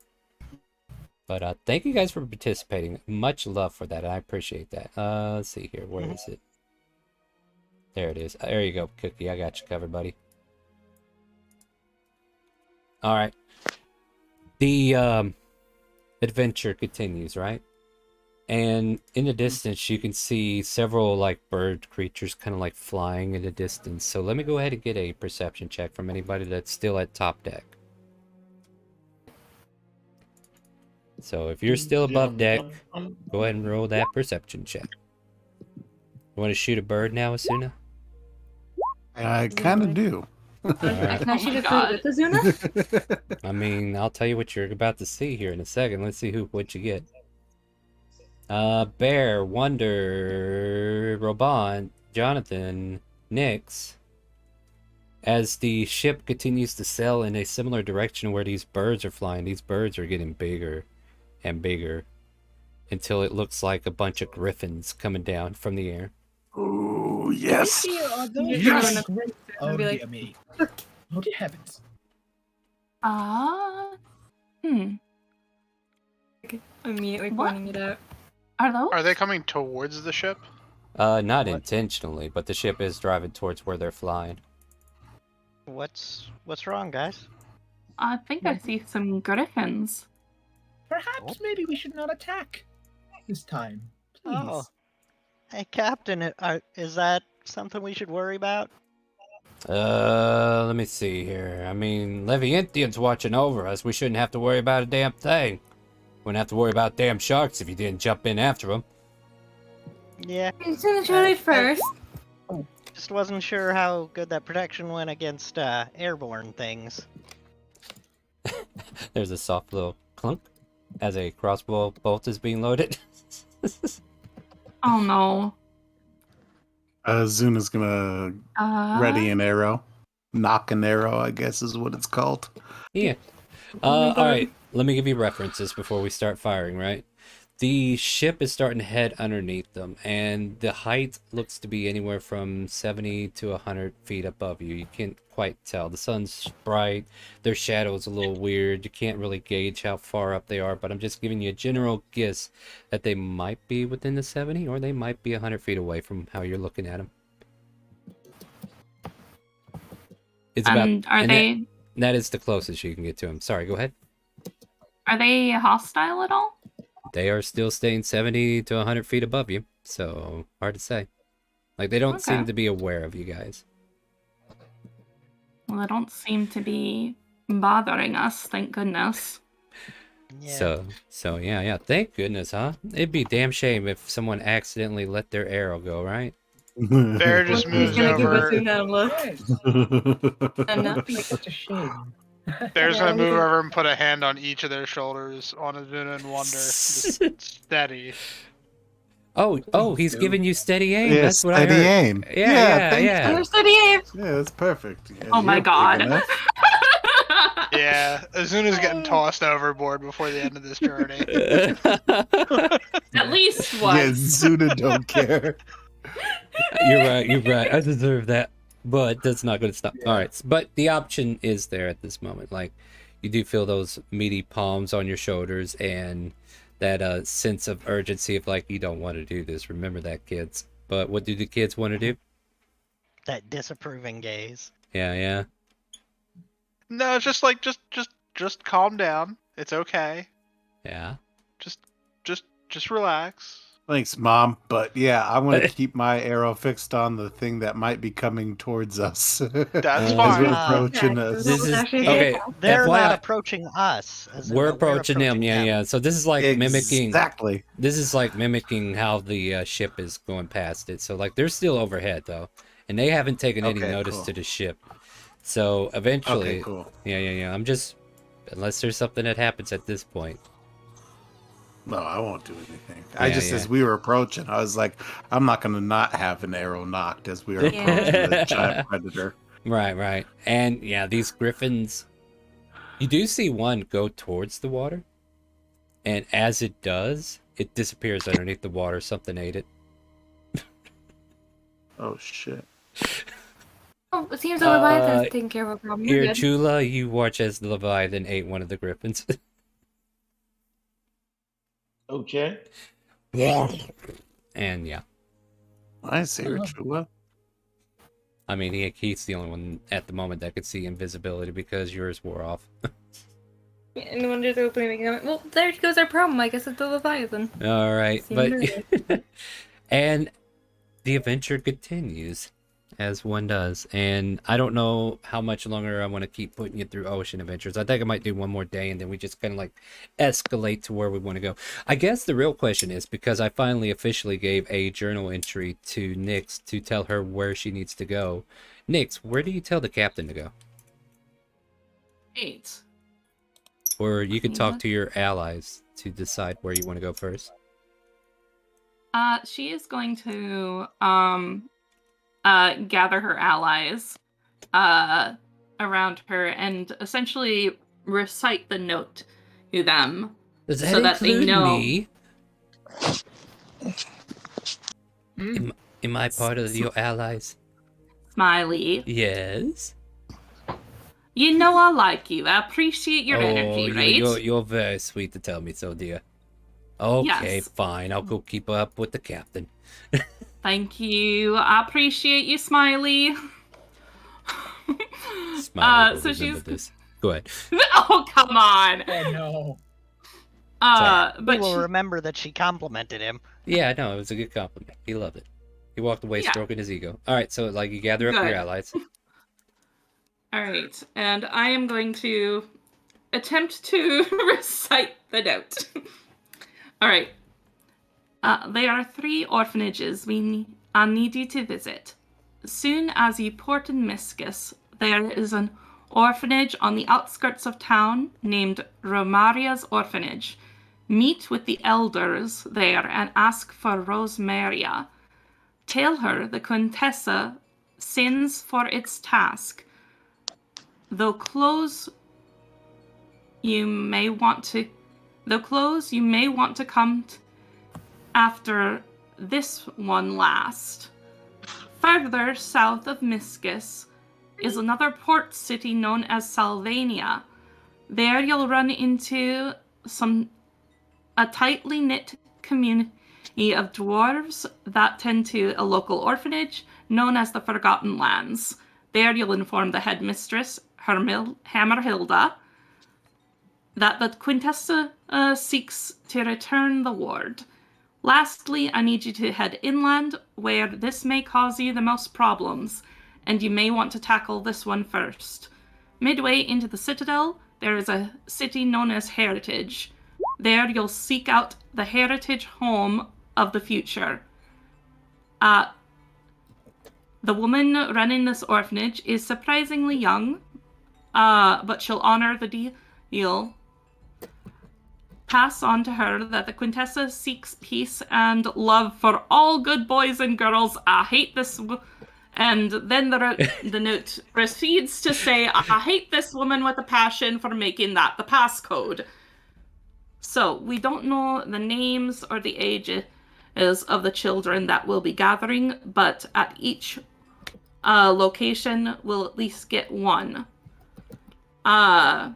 But thank you guys for participating. Much love for that. I appreciate that. Let's see here. Where is it? There it is. There you go, Cookie. I got you covered, buddy. All right. The adventure continues, right? And in the distance, you can see several like bird creatures kind of like flying in the distance. So let me go ahead and get a perception check from anybody that's still at top deck. So if you're still above deck, go ahead and roll that perception check. You want to shoot a bird now, Asuna? I kind of do. Alright. Can I shoot a bird with Azuna? I mean, I'll tell you what you're about to see here in a second. Let's see what you get. Bear, Wonder, Robon, Jonathan, Nyx. As the ship continues to sail in a similar direction where these birds are flying, these birds are getting bigger and bigger until it looks like a bunch of griffins coming down from the air. Oh yes. Yes! Great. Oh I'd be like, dear me. Oh dear heavens. Immediately What? pointing it out. Are those? Are they coming towards the ship? Not intentionally, but the ship is driving towards where they're flying. What's wrong, guys? I think I see some griffins. Perhaps maybe we should not attack this time. Please. Oh, hey, Captain, is that something we should worry about? Let me see here. I mean, Levianthian's watching over us. We shouldn't have to worry about a damn thing. Wouldn't have to worry about damn sharks if you didn't jump in after them. Yeah. He's gonna try it first. Just wasn't sure how good that protection went against airborne things. There's a soft little clunk as a crossbow bolt is being loaded. Oh no. Zuna's gonna ready an arrow. Knock an arrow, I guess is what it's called. Yeah. Alright, let me give you references before we start firing, right? The ship is starting to head underneath them, and the height looks to be anywhere from 70 to 100 feet above you. You can't quite tell. The sun's bright, their shadow is a little weird. You can't really gauge how far up they are, but I'm just giving you a general guess that they might be within the 70, or they might be 100 feet away from how you're looking at them. It's about, Are they that is the closest you can get to them. Sorry, go ahead. are they hostile at all? They are still staying 70 to 100 feet above you, so hard to say. Like, they don't seem to be aware of you guys. Well, they don't seem to be bothering us, thank goodness. Yeah. So yeah, thank goodness, huh? It'd be a damn shame if someone accidentally let their arrow go, right? Bear just moves over. Such a shame. Bear's gonna move over and put a hand on each of their shoulders on Azuna and Wonder. Just steady. Oh, he's giving you steady aim. Yeah, That's what I heard. steady aim. Yeah. Steady aim. Yeah, that's perfect. Yeah, Oh my you're big god. enough. Yeah, Azuna's getting tossed overboard before the end of this journey. At least Yeah, once. Zuna don't care. You're right. I deserve that. But that's not going to stop. All right. But the option is there at this moment. Like, you do feel those meaty palms on your shoulders and that sense of urgency of, like, you don't want to do this. Remember that, kids. But what do the kids want to do? That disapproving gaze. Yeah. No, just calm down. It's okay. Yeah. Just relax. Thanks, Mom. But yeah, I want to keep my arrow fixed on the thing that might be coming towards us. That's As fine. we're approaching us. This is Actually, okay. They're FYI, not approaching us. we're approaching them. Yeah. So this is like mimicking. Exactly. This is like mimicking how the ship is going past it. So like they're still overhead though, and they haven't taken any notice to the ship. So eventually, Okay, cool. Yeah. I'm just, unless there's something that happens at this point. No, I won't do anything. Yeah. As we were approaching, I was like, I'm not going to not have an arrow knocked as we are approaching the giant predator. Right. And yeah, these griffins, you do see one go towards the water, and as it does, it disappears underneath the water. Something ate it. Oh shit. Oh, it seems the Leviathan's taking care of a problem. We're Here, good. Chula, you watch as the Leviathan ate one of the griffins. Okay. And yeah, Nice here, Chula. I mean, he's the only one at the moment that could see invisibility because yours wore off. And the Wonder's opening making comment. Well, there goes our problem. I guess it's the Leviathan. All right, Seems but and the adventure continues as one does, and I don't know how much longer I want to keep putting you through ocean adventures. I think I might do one more day, and then we just kind of like escalate to where we want to go. I guess the real question is, because I finally officially gave a journal entry to Nyx to tell her where she needs to go. Nyx, where do you tell the captain to go? 8. Or you could talk to your allies to decide where you want to go first. She is going to gather her allies around her and essentially recite the note to them. Does that so that they include know me? Am I part of your allies? Smiley. Yes. You know I like you. I appreciate your energy, right? You're very sweet to tell me so, dear. Okay, Yes. fine. I'll go keep up with the captain. Thank you. I appreciate you, Smiley. Smiley, so remember she's this. Go ahead. Oh, come on. Oh no. But We'll she... remember that she complimented him. Yeah, no, it was a good compliment. He loved it. He walked away stroking his ego. All right, so like you gather up Good. your allies. All right, and I am going to attempt to recite the note. All right. There are 3 orphanages I need you to visit. Soon as you port in Miscus, there is an orphanage on the outskirts of town named Romaria's Orphanage. Meet with the elders there and ask for Rosemaria. Tell her the Contessa sends for its task. Though close, you may want to come after this one last. Further south of Miscus is another port city known as Salvania. There you'll run into a tightly knit community of dwarves that tend to a local orphanage known as the Forgotten Lands. There you'll inform the headmistress, Hammerhilda, that the Quintessa seeks to return the ward. Lastly, I need you to head inland, where this may cause you the most problems, and you may want to tackle this one first. Midway into the citadel, there is a city known as Heritage. There you'll seek out the Heritage home of the future. The woman running this orphanage is surprisingly young, but she'll honor the deal. Pass on to her that the Quintessa seeks peace and love for all good boys and girls. I hate this... And then the note proceeds to say, I hate this woman with a passion for making that the passcode. So, we don't know the names or the ages of the children that will be gathering, but at each location, we'll at least get one. And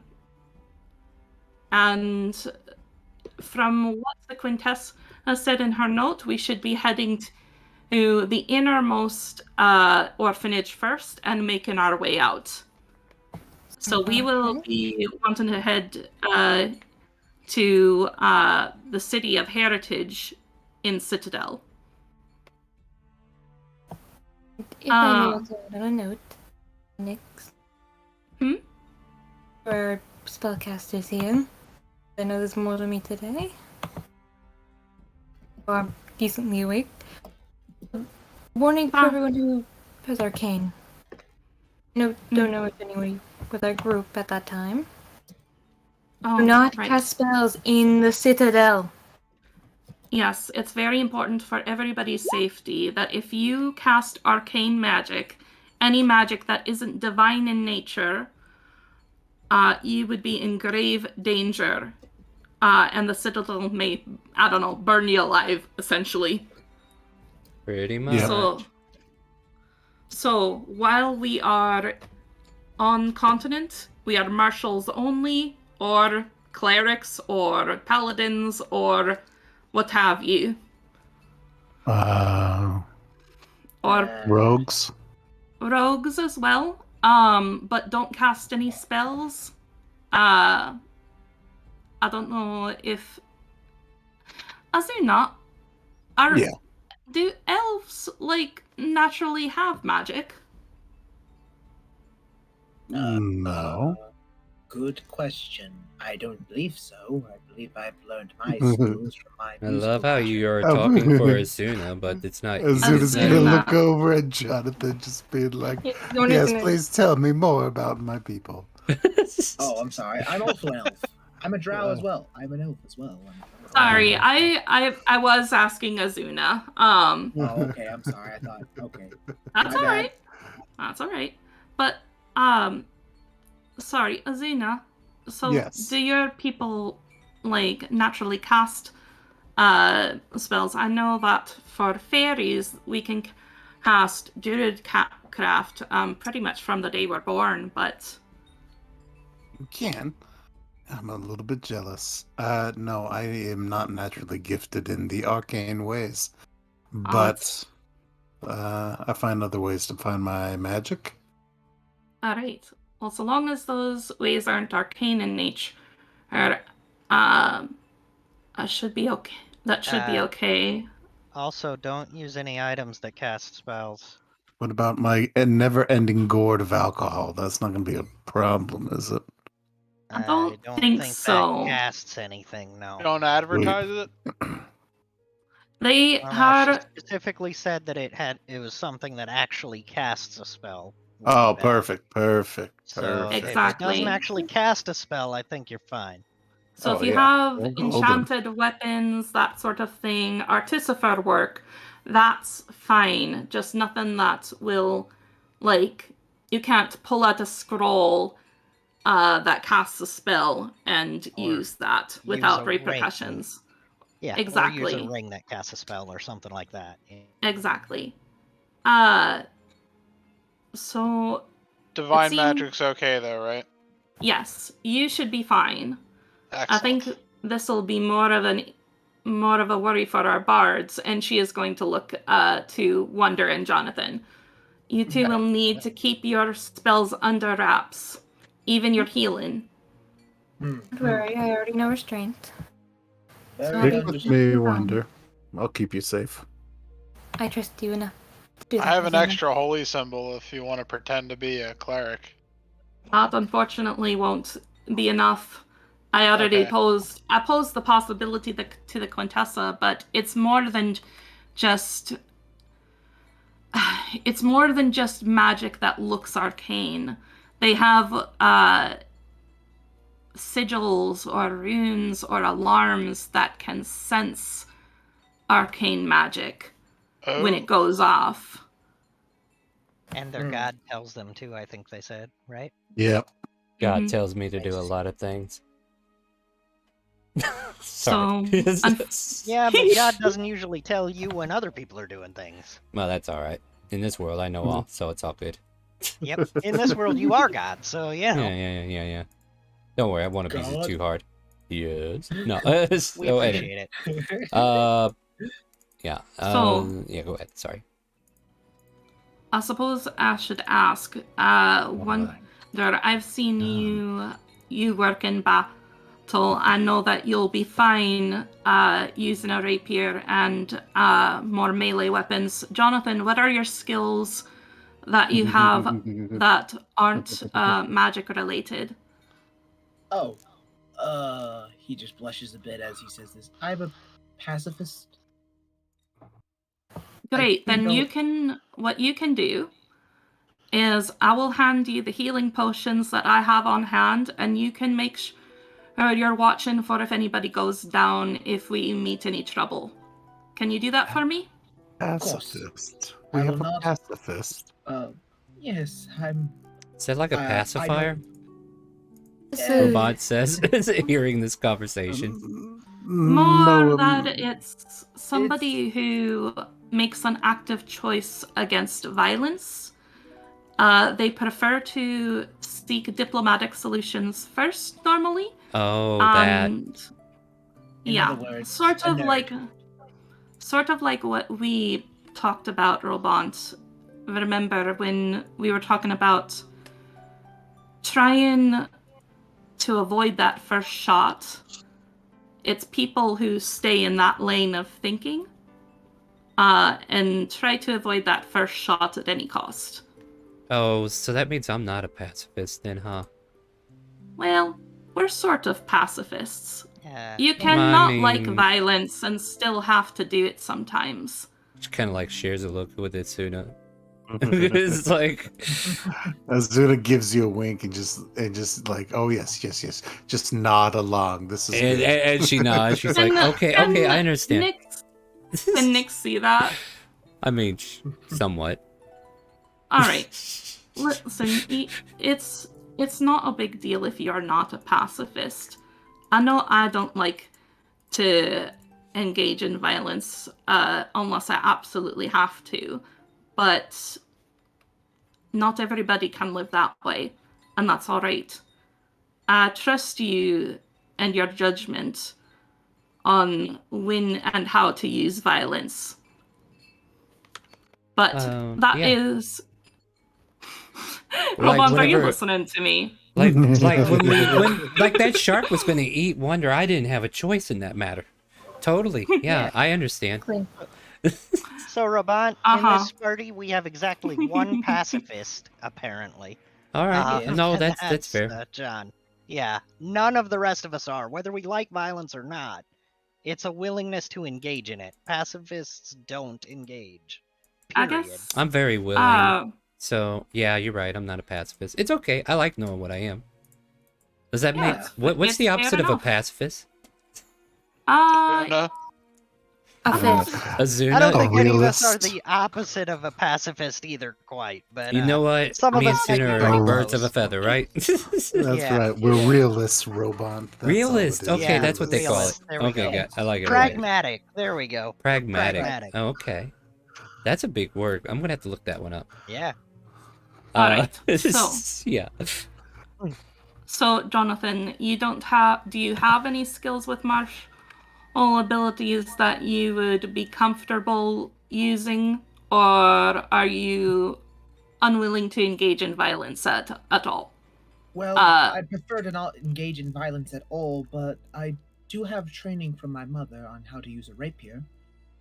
from what the Quintessa said in her note, we should be heading to the innermost orphanage first and making our way out. So we will be wanting to head to the city of Heritage in Citadel. If I may also add a note, Nix. For spellcasters here. I know there's more than me today. Or I'm decently awake. Warning for everyone who has arcane. Don't know if anyone with our group at that time. Do not cast spells in the Citadel. Yes, it's very important for everybody's safety that if you cast arcane magic, any magic that isn't divine in nature, you would be in grave danger. And the Citadel may, I don't know, burn you alive, essentially. Pretty much. So while we are on continent, we are marshals only, or clerics, or paladins, or what have you. Or rogues. Rogues as well, but don't cast any spells. I don't know if... Azuna, do elves, naturally have magic? No. Good question. I don't believe so. I believe I've learned my skills from my I love how you are talking for Azuna, but it's not. Azuna's gonna look over at Jonathan, just being like, "Yes, please tell me more about my people." Oh, I'm sorry. I'm also an elf. I'm a drow as well. I'm an elf as well. Sorry, I was asking Azuna. Oh, okay. I'm sorry. I thought. Okay. That's all right. That's all right. But sorry, Azuna. So do your people naturally cast spells? I know that for fairies we can cast Druidcraft pretty much from the day we're born, but you can. I'm a little bit jealous. No, I am not naturally gifted in the arcane ways, but I find other ways to find my magic. All right. Well, so long as those ways aren't arcane in nature, should be okay. That should be okay. Also, don't use any items that cast spells. What about my never-ending gourd of alcohol? That's not going to be a problem, is it? I don't think so. that casts anything. No. Don't advertise it. They She had specifically said that it was something that actually casts a spell. Oh, Bad. perfect. So if it Exactly. doesn't actually cast a spell, I think you're fine. So if Oh, you yeah. have Well done. enchanted weapons, that sort of thing, artificer work, that's fine. Just nothing that will, like, you can't pull out a scroll that casts a spell and Or use that use without a ring. repercussions. Yeah, Exactly. or use a ring that casts a spell or something like that. Yeah. Exactly. So Divine seems- magic's okay though, right? yes, you should be fine. Excellent. I think this will be more of a worry for our bards, and she is going to look to Wonder and Jonathan. You two will need to keep your spells under wraps, even your healing. Don't worry, I already know restraint. Very Stick with me, Wonder. I'll keep you safe. I trust you enough to do I that, have an Azuna. extra holy symbol if you want to pretend to be a cleric. That unfortunately won't be enough. I already Okay. posed the possibility to the Quintessa, but it's more than just magic that looks arcane. They have sigils or runes or alarms that can sense arcane magic when it goes off. And their god tells them to, I think they said, right? Yep. God Mhm. tells me to do a lot of things. So, Sorry. Yeah, but God doesn't usually tell you when other people are doing things. Well, that's all right. In this world, I know all, so it's all good. Yep. In this world, you are God, so you know. Yeah. Don't worry, I won't abuse it God. too hard. Yes. No. We So, anyway. appreciate it. Yeah. So- yeah. Go ahead. Sorry. I suppose I should ask, Wonder, I've seen you work in battle. I know that you'll be fine using a rapier and more melee weapons. Jonathan, what are your skills that you have that aren't magic related? Oh, he just blushes a bit as he says this. I'm a pacifist. Great, then don't- what you can do is I will hand you the healing potions that I have on hand, and you can make sure you're watching for if anybody goes down if we meet any trouble. Can you do that for me? Pacifist. I We will have a not- pacifist. Yes, I'm. Is that like a I pacifier? don't- Robot says, hearing this conversation. More that it's somebody who makes an active choice against violence. They prefer to seek diplomatic solutions first, normally. Oh, that. And In yeah, other words, sort a of nerd. like what we talked about, Robont. Remember when we were talking about trying to avoid that first shot? It's people who stay in that lane of thinking and try to avoid that first shot at any cost. Oh, so that means I'm not a pacifist then, huh? Well, we're sort of pacifists. Yeah. You cannot I like mean- violence and still have to do it sometimes. She kind of like shares a look with Itsuna. It's like, Azuna gives you a wink and just like, oh yes, just nod along. This is and, good. and she nods. She's like, okay, I understand. Can Nick see that? I mean, somewhat. All right. Listen, it's not a big deal if you're not a pacifist. I know I don't like to engage in violence unless I absolutely have to, but not everybody can live that way, and that's all right. I trust you and your judgment on when and how to use violence. But that is... Robont, are you listening to me? Like when that shark was going to eat Wonder, I didn't have a choice in that matter. Totally, yeah, I understand. So, Raban, in Uh-huh. this party, we have exactly one pacifist, apparently. All right. No, and that's fair. John. Yeah, none of the rest of us are, whether we like violence or not. It's a willingness to engage in it. Pacifists don't engage. I Period. guess. I'm very willing. So yeah, you're right. I'm not a pacifist. It's okay. I like knowing what I am. Does that make what's the opposite of a pacifist? Uh, A fist. Azuna. I don't think any of us are the opposite of a pacifist either, quite. But You know what? some of Me and us might be Suna pretty are birds of close. a feather, right? That's Yeah. right. We're realists, Robon. That's all it Realist. is. Okay, Yeah, that's what they call it. realist. There we Okay, go. yeah, I like it. I like it. Pragmatic. There we go. Pragmatic. Oh, okay. That's a big word. I'm gonna have to look that one up. Yeah. All right. So, yeah. So, Jonathan, do you have any skills with martial abilities that you would be comfortable using, or are you unwilling to engage in violence at all? Well, I prefer to not engage in violence at all, but I do have training from my mother on how to use a rapier.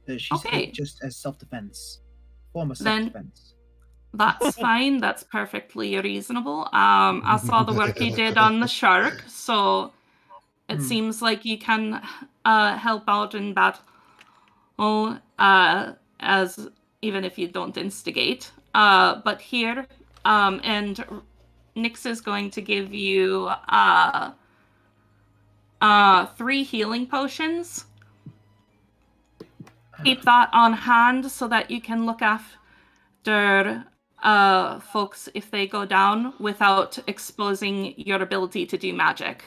She said it just as self-defense. Form of self-defense. That's fine. That's perfectly reasonable. I saw the work you did on the shark, so it seems like you can help out in battle, as even if you don't instigate. But here, and Nyx is going to give you 3 healing potions. Keep that on hand so that you can look after folks if they go down without exposing your ability to do magic.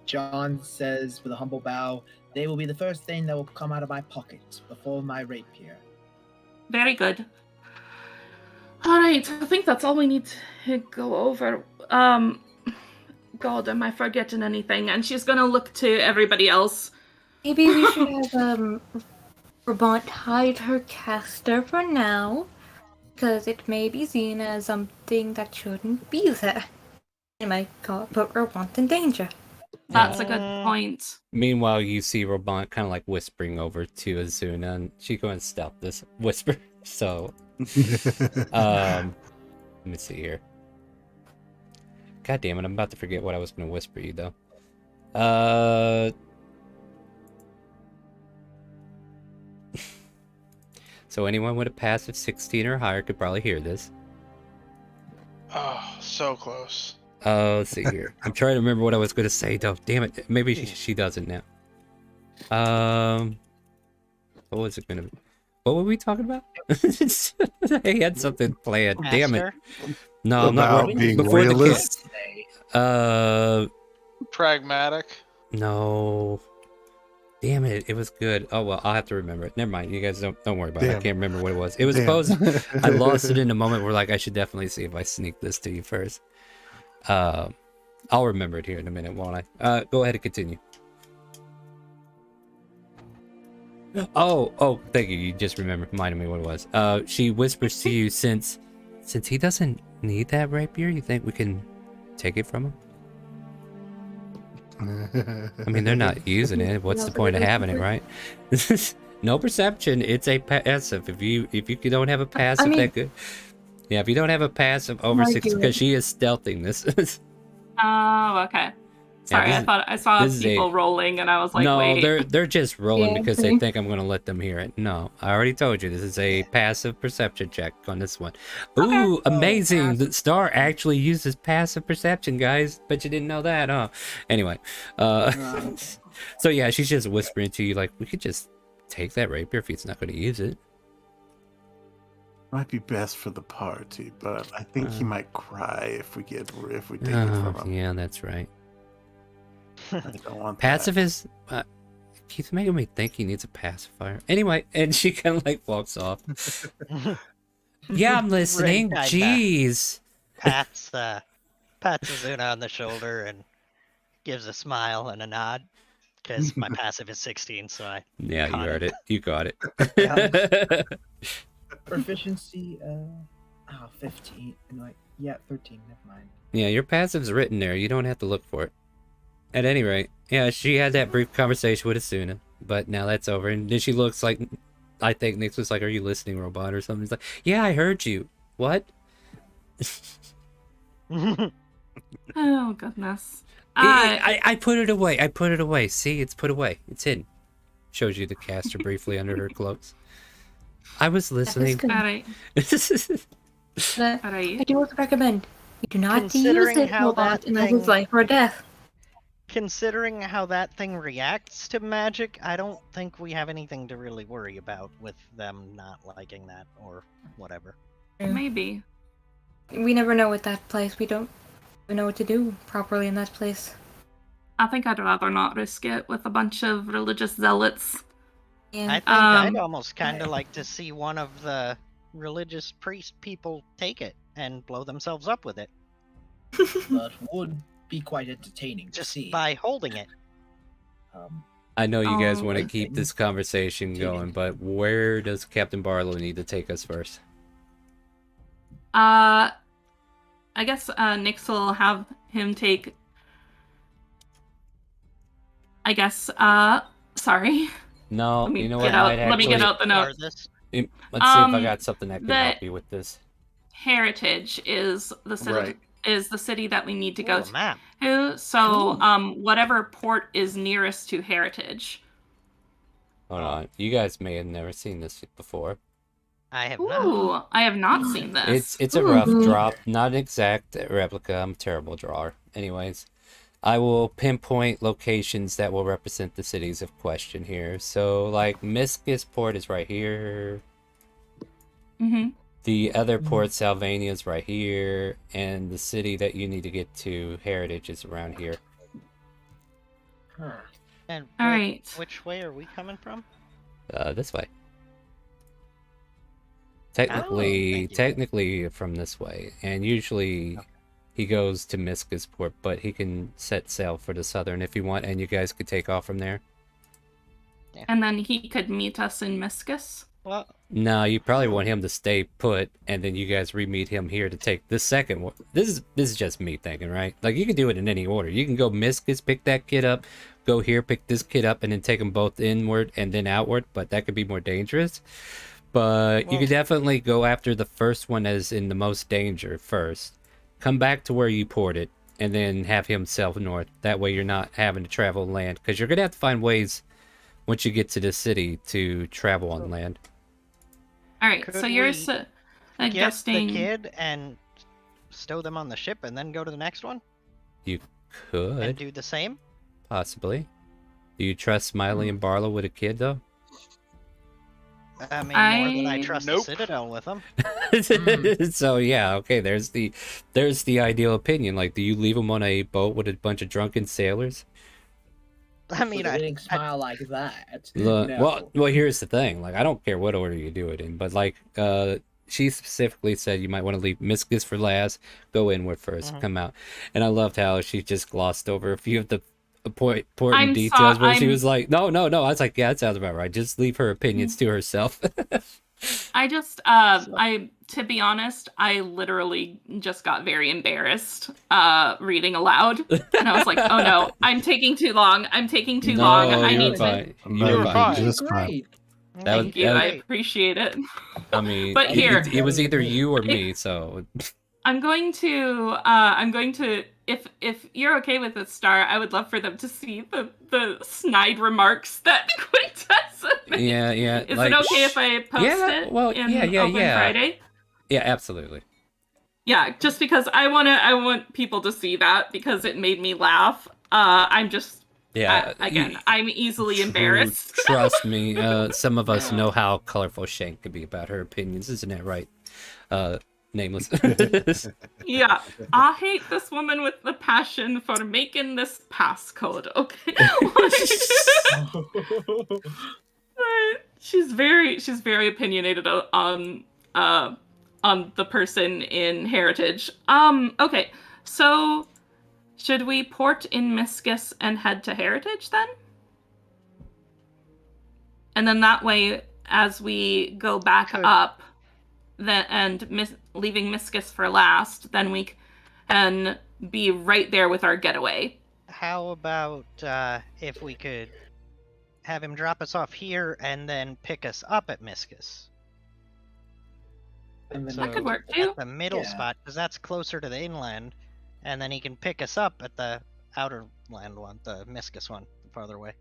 John says with a humble bow, they will be the first thing that will come out of my pocket before my rapier. Very good. Alright, I think that's all we need to go over. God, am I forgetting anything? And she's gonna look to everybody else. Maybe we should have Rabant hide her caster for now, because it may be seen as something that shouldn't be there. It might put Rabant in danger. That's a good point. Meanwhile, you see Robont kind of like whispering over to Azuna, and she's going to stealth this whisper. So, let me see here. God damn it! I'm about to forget what I was going to whisper you though. So anyone with a passive 16 or higher could probably hear this. Oh, so close. Let's see here. I'm trying to remember what I was going to say though. Damn it. Maybe she doesn't now. What was it going to be? What were we talking about? I had something planned. Damn it. No, I'm not being before realist. Pragmatic. No. Damn it, it was good. Oh well, I'll have to remember it. Never mind. You guys don't worry about it. I can't remember what it was. It was supposed I lost it in a moment where like I should definitely see if I sneak this to you first. I'll remember it here in a minute, won't I? Go ahead and continue. Oh, thank you. You just reminded me what it was. She whispers to you, since he doesn't need that rapier, you think we can take it from him? I mean, they're not using it. What's the point of having it, right? No perception. It's a passive. If you don't have a passive that good, yeah. If you don't have a passive over 6, because she is stealthing this. Oh, okay. Sorry, Yeah, I thought I saw people rolling, and I was like, no, wait. they're just rolling because they think I'm going to let them hear it. No, I already told you this is a passive perception check on this one. Ooh, amazing! The Star actually uses passive perception, guys. Bet you didn't know that, huh? Anyway, so yeah, she's just whispering to you like, we could just take that rapier if he's not going to use it. Might be best for the party, but I think he might cry if we take it from him. Yeah, that's right. I don't want passive that. is keeps making me think he needs a pacifier. Anyway, and she kind of like walks off. Yeah, I'm listening. Jeez. Pats Azuna on the shoulder and gives a smile and a nod, because my passive is 16, so I you heard it. You got it. Proficiency 15. No, yeah, 13. Never mind. Yeah, your passive's written there. You don't have to look for it. At any rate, yeah, she had that brief conversation with Asuna, but now that's over, and then she looks like I think Nick was like, "Are you listening, robot?" or something. He's like, "Yeah, I heard you." What? Oh goodness. I put it away. I put it away. See, it's put away. It's hidden. Shows you the caster briefly under her clothes. I was listening. All right. But All right. I do also recommend you do not use Considering it how robot that unless thing- it's life or death. Considering how that thing reacts to magic, I don't think we have anything to really worry about with them not liking that or whatever. Maybe. We never know with that place. We don't know what to do properly in that place. I think I'd rather not risk it with a bunch of religious zealots. Yeah. I think I'd almost kind of like to see one of the religious priest people take it and blow themselves up with it. That would be quite entertaining to Just see. by holding it. I know you guys Oh, want to I keep think- this conversation going, but where does Captain Barlow need to take us first? I guess Nyx will have him take. I guess. Sorry. No, Let me you know get what? out. Might Let me get actually- out the notes. Farthest. Let's see if I Um, got something that can the- help you with this. Heritage is the city. Right. Is the city that we need to go Ooh, a map. to. So, whatever port is nearest to Heritage. Hold on. You guys may have never seen this before. I have not. Ooh, I have not seen this. It's a rough drop, not an exact replica. I'm a terrible drawer. Anyways, I will pinpoint locations that will represent the cities of question here. So, like, Miscus Port is right here. Mm-hmm. The other port, Salvania, is right here. And the city that you need to get to, Heritage, is around here. And All right. which way are we coming from? This way. thank you. Technically from this way. And usually he goes to Miscus Port, but he can set sail for the southern if you want, and you guys could take off from there. And then he could meet us in Miscus. Well, No, you probably want him to stay put, and then you guys re-meet him here to take the second one. This is just me thinking, right? Like, you can do it in any order. You can go Miscus, pick that kid up, go here, pick this kid up, and then take them both inward and then outward, but that could be more dangerous. But you could definitely go after the first one as in the most danger first. Come back to where you ported, and then have him sail north. That way you're not having to travel land, because you're going to have to find ways once you get to the city to travel on land. All right. Could So you're we suggesting. get the kid and stow them on the ship and then go to the next one You and could, do the same? possibly. Do you trust Smiley and Barlow with a kid, though? I mean, more than I I- trust Nope. the Citadel with them. So yeah, okay. There's the ideal opinion. Like, do you leave them on a boat with a bunch of drunken sailors? I mean, Getting smile like that. Look, No. well, here's the thing. Like, I don't care what order you do it in, but like, she specifically said you might want to leave Miscus for last, go inward 1st, come out. And I loved how she just glossed over a few of the important I'm details, where she I'm- was like, no. I was like, yeah, that sounds about right. Just leave her opinions to herself. I just, to be honest, I literally just got very embarrassed reading aloud, and I was like, "Oh no, I'm taking too long. I'm taking too long. I you're need to." fine. No, You're were you fine. just fine. Great. That was- Thank you. that I was- appreciate it. I mean, But here- it was either you or me, so I'm going to, if you're okay with it, Star, I would love for them to see the snide remarks that Quintessa made. yeah. Is like, it okay if I post yeah, it well, in yeah. Open Friday? Yeah, absolutely. Yeah, just because I want people to see that because it made me laugh. I'm just Yeah. I'm easily embarrassed. Trust me, some of us know how colorful Shank could be about her opinions, isn't that right? Nameless. Yeah, I hate this woman with the passion for making this passcode. Okay, she's very opinionated on the person in Heritage. Okay, so should we port in Miscus and head to Heritage then? And then that way, as we go back up, leaving Miscus for last, then we can be right there with our getaway. How about if we could have him drop us off here and then pick us up at Miscus. And then That could work too. At the middle Yeah. spot, because that's closer to the inland, and then he can pick us up at the outer land one, the Miscus one, farther away.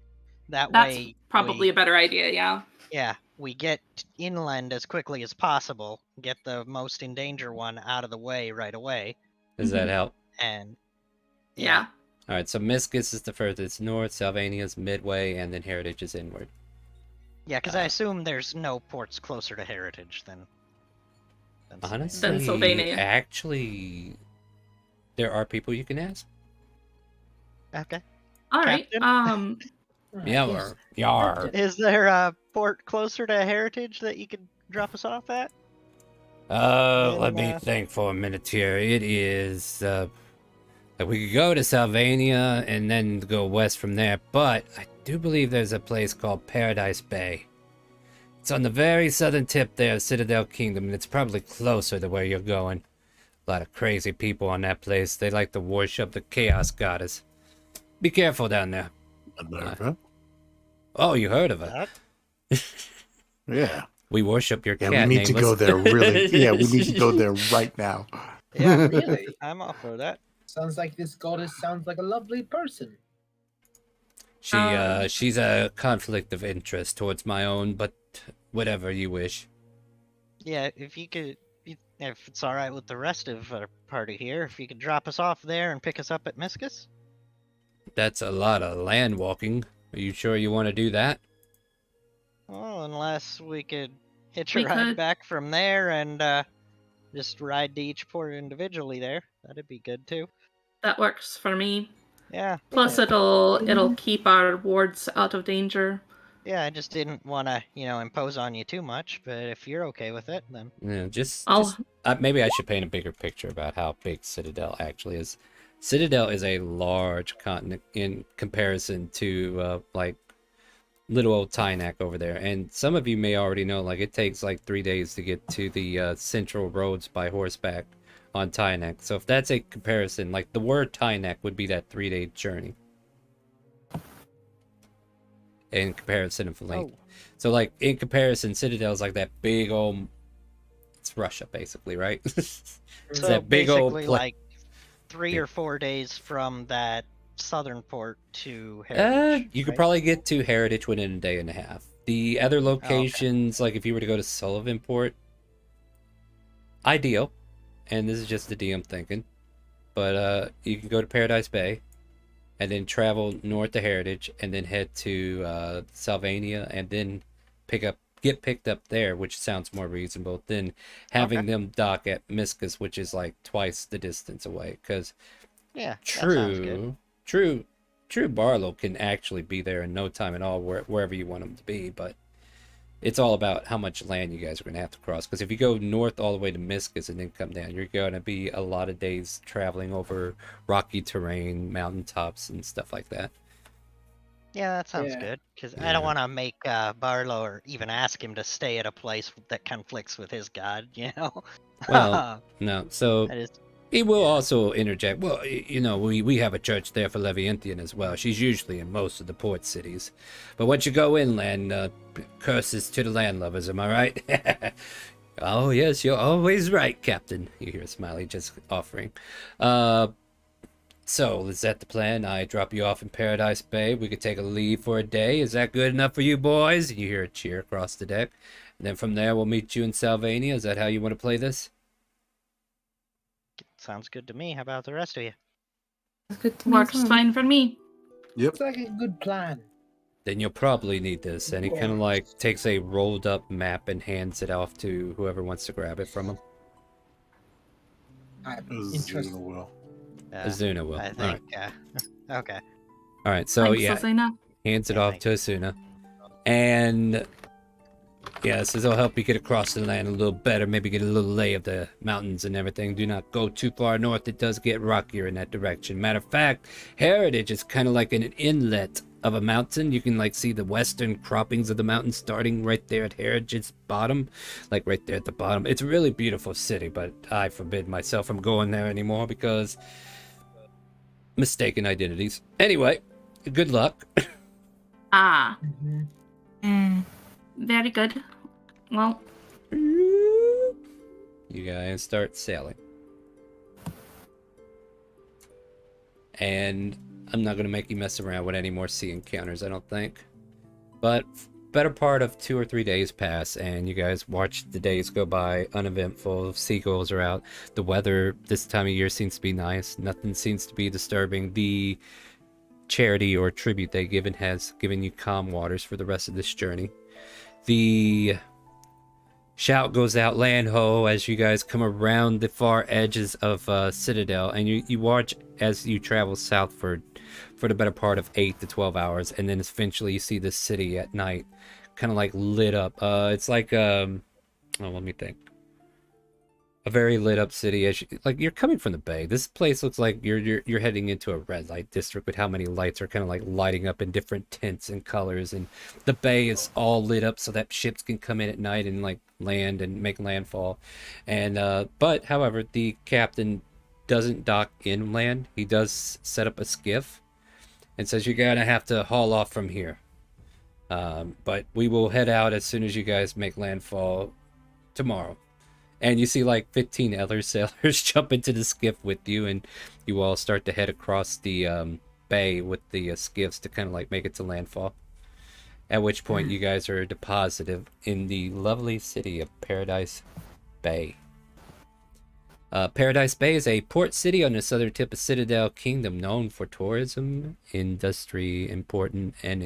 That That's way, probably a better idea, yeah. yeah, we get inland as quickly as possible, get the most in danger one out of the way right away, Does that help? and Yeah. All right, so Miscus is the furthest north, Sylvania's midway, and then Heritage is inward. yeah, because I assume there's no ports closer to Heritage than Honestly, Pennsylvania. actually, there are people you can ask. Okay. All right. Captain? Yar. Is there a port closer to Heritage that you could drop us off at? Let me think for a minute here. It is, we could go to Sylvania and then go west from there, but I do believe there's a place called Paradise Bay. It's on the very southern tip there of Citadel Kingdom, and it's probably closer to where you're going. A lot of crazy people on that place. They like to worship the Chaos Goddess. Be careful down there. America? Oh, you heard of her? Yeah. We worship your cat. Yeah, we need to go there really. Yeah, we need to go there right now. Yeah, Really? I'm all for that. Sounds like this goddess sounds like a lovely person. She's a conflict of interest towards my own, but whatever you wish. Yeah, if you could, if it's all right with the rest of our party here, if you could drop us off there and pick us up at Miscus. That's a lot of land walking. Are you sure you want to do that? Well, unless we could hitch a We ride could. back from there and just ride to each port individually there. That'd be good too. That works for me. Yeah, Plus, it'll keep our wards out of danger. yeah. I just didn't want to, impose on you too much. But if you're okay with it, then Yeah, maybe I should paint a bigger picture about how big Citadel actually is. Citadel is a large continent in comparison to like little old Tynak over there. And some of you may already know, like, it takes like 3 days to get to the central roads by horseback on Tynak. So if that's a comparison, like the word Tynak would be that 3-day journey in comparison of length. So like in comparison, Citadel's like that big old, it's Russia basically, right? It's so that big old basically like 3 or 4 days from that southern port to Heritage. You could right? probably get to Heritage within a day and a half. The other locations, like if you were to go to Sullivan Port, ideal, and this is just the DM thinking, but you can go to Paradise Bay, and then travel north to Heritage, and then head to Sylvania, and then get picked up there, which sounds more reasonable than having them dock at Miscus, which is like twice the distance away. Because yeah, that sounds good. True Barlow can actually be there in no time at all, wherever you want him to be, but it's all about how much land you guys are going to have to cross. Because if you go north all the way to Miscus and then come down, you're going to be a lot of days traveling over rocky terrain, mountaintops, and stuff like that. Yeah, that sounds good. Because I don't want to make Barlow or even ask him to stay at a place that conflicts with his god, Well, no. So that is, he will also interject. Well, we have a church there for Levianthian as well. She's usually in most of the port cities. But once you go inland, curses to the landlubbers, am I right? Oh, yes, you're always right, Captain. You hear Smiley just offering. So, is that the plan? I drop you off in Paradise Bay. We could take a leave for a day. Is that good enough for you boys? You hear a cheer across the deck. And then from there, we'll meet you in Sylvania. Is that how you want to play this? sounds good to me. How about the rest of you? Good to me Works as well. fine for me. Looks like a good plan. Then you'll probably need this. And he kind of like takes a rolled up map and hands it off to whoever wants to grab it from him. I'm Zuna interested. will. Azuna will. I All think. right. Okay. All right. So Thanks, yeah, Asuna. hands it Yeah, off thank to Asuna. And yeah, this will help you get across the land a little better. Maybe get a little lay of the mountains and everything. Do not go too far north. It does get rockier in that direction. Matter of fact, Heritage is kind of like an inlet of a mountain. You can like see the western croppings of the mountain starting right there at Heritage's bottom, like right there at the bottom. It's a really beautiful city, but I forbid myself from going there anymore because mistaken identities. Anyway, good luck. Ah, Mhm. very good. Well, You guys start sailing. And I'm not going to make you mess around with any more sea encounters, I don't think. But better part of 2 or 3 days pass, and you guys watch the days go by uneventful. Seagulls are out. The weather this time of year seems to be nice. Nothing seems to be disturbing. The charity or tribute they given has given you calm waters for the rest of this journey. The shout goes out land ho as you guys come around the far edges of Citadel, and you watch as you travel south for the better part of 8 to 12 hours, and then eventually you see the city at night kind of like lit up. It's like let me think. A very lit up city as like you're coming from the bay. This place looks like you're heading into a red light district with how many lights are kind of like lighting up in different tints and colors, and the bay is all lit up so that ships can come in at night and like land and make landfall. And but however, the captain doesn't dock inland. He does set up a skiff and says you're gonna have to haul off from here. But we will head out as soon as you guys make landfall tomorrow. And you see like 15 other sailors jump into the skiff with you, and you all start to head across the bay with the skiffs to kind of like make it to landfall. At which point you guys are deposited in the lovely city of Paradise Bay. Paradise Bay is a port city on the southern tip of Citadel Kingdom, known for tourism, industry importing and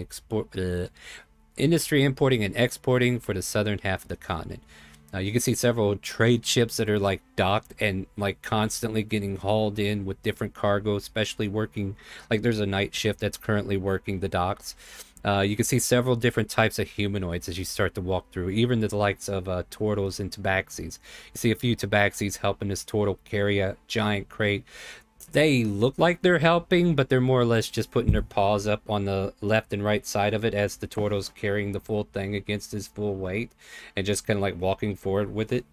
industry importing and exporting for the southern half of the continent. You can see several trade ships that are like docked and like constantly getting hauled in with different cargo, especially working, like there's a night shift that's currently working the docks. You can see several different types of humanoids as you start to walk through, even the likes of turtles and tabaxis. You see a few tabaxis helping this turtle carry a giant crate. They look like they're helping, but they're more or less just putting their paws up on the left and right side of it as the turtle's carrying the full thing against his full weight and just kind of like walking forward with it.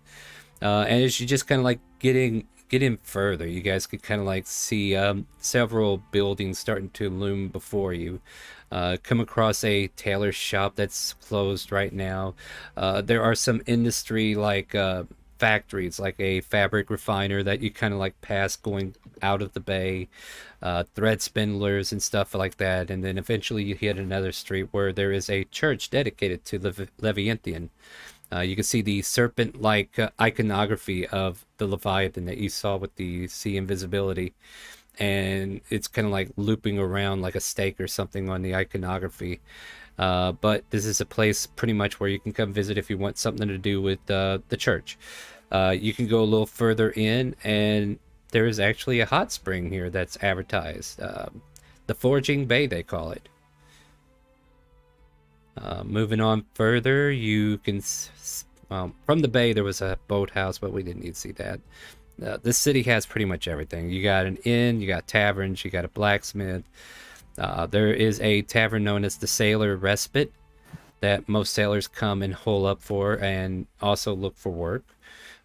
And as you just kind of like get in further, you guys could kind of like see several buildings starting to loom before you. Come across a tailor shop that's closed right now. There are some industry like factories, like a fabric refiner that you kind of like pass going out of the bay, thread spindlers and stuff like that. And then eventually you hit another street where there is a church dedicated to Leviathan. You can see the serpent-like iconography of the Leviathan that you saw with the sea invisibility. And it's kind of like looping around like a stake or something on the iconography. But this is a place pretty much where you can come visit if you want something to do with the church. You can go a little further in, and there is actually a hot spring here that's advertised. The Forging Bay, they call it. Moving on further, you can... from the bay, there was a boathouse, but we didn't need to see that. This city has pretty much everything. You got an inn, you got taverns, you got a blacksmith. There is a tavern known as the Sailor Respite that most sailors come and hole up for and also look for work.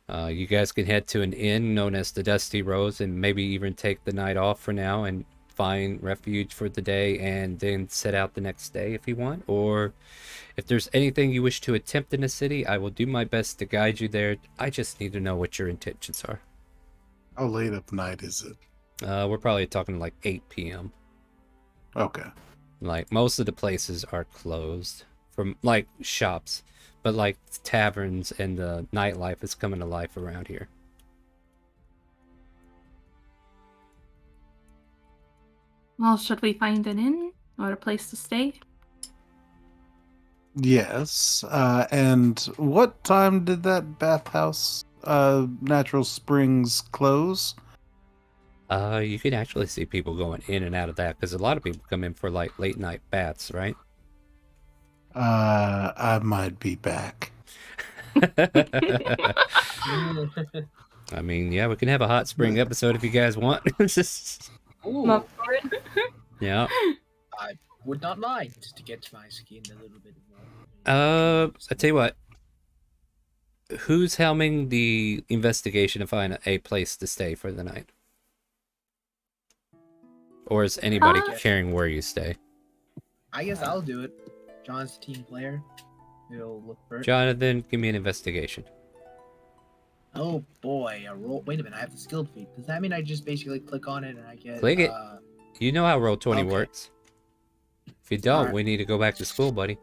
You guys can head to an inn known as the Dusty Rose and maybe even take the night off for now and find refuge for the day and then set out the next day if you want. Or if there's anything you wish to attempt in the city, I will do my best to guide you there. I just need to know what your intentions are. How late of night is it? We're probably talking like 8 p.m. Okay. Like most of the places are closed from like shops, but like taverns and the nightlife is coming to life around here. well, should we find an inn or a place to stay? Yes. And what time did that bathhouse, Natural Springs, close? You can actually see people going in and out of that because a lot of people come in for like late night baths, right? I might be back. I mean, yeah, we can have a hot spring episode if you guys want. Ooh, Up for it. Yeah. I would not mind to get my skin a little bit more. I tell you what. Who's helming the investigation to find a place to stay for the night? Or is anybody caring where you stay? I guess I'll do it. John's the team player. He'll look for it. Jonathan, give me an investigation. Oh boy, a roll. Wait a minute, I have the skill feat. Does that mean I just basically click on it and I get? Click it. You know how Roll20 okay. works. If you don't, Alright. we need to go back to school, buddy.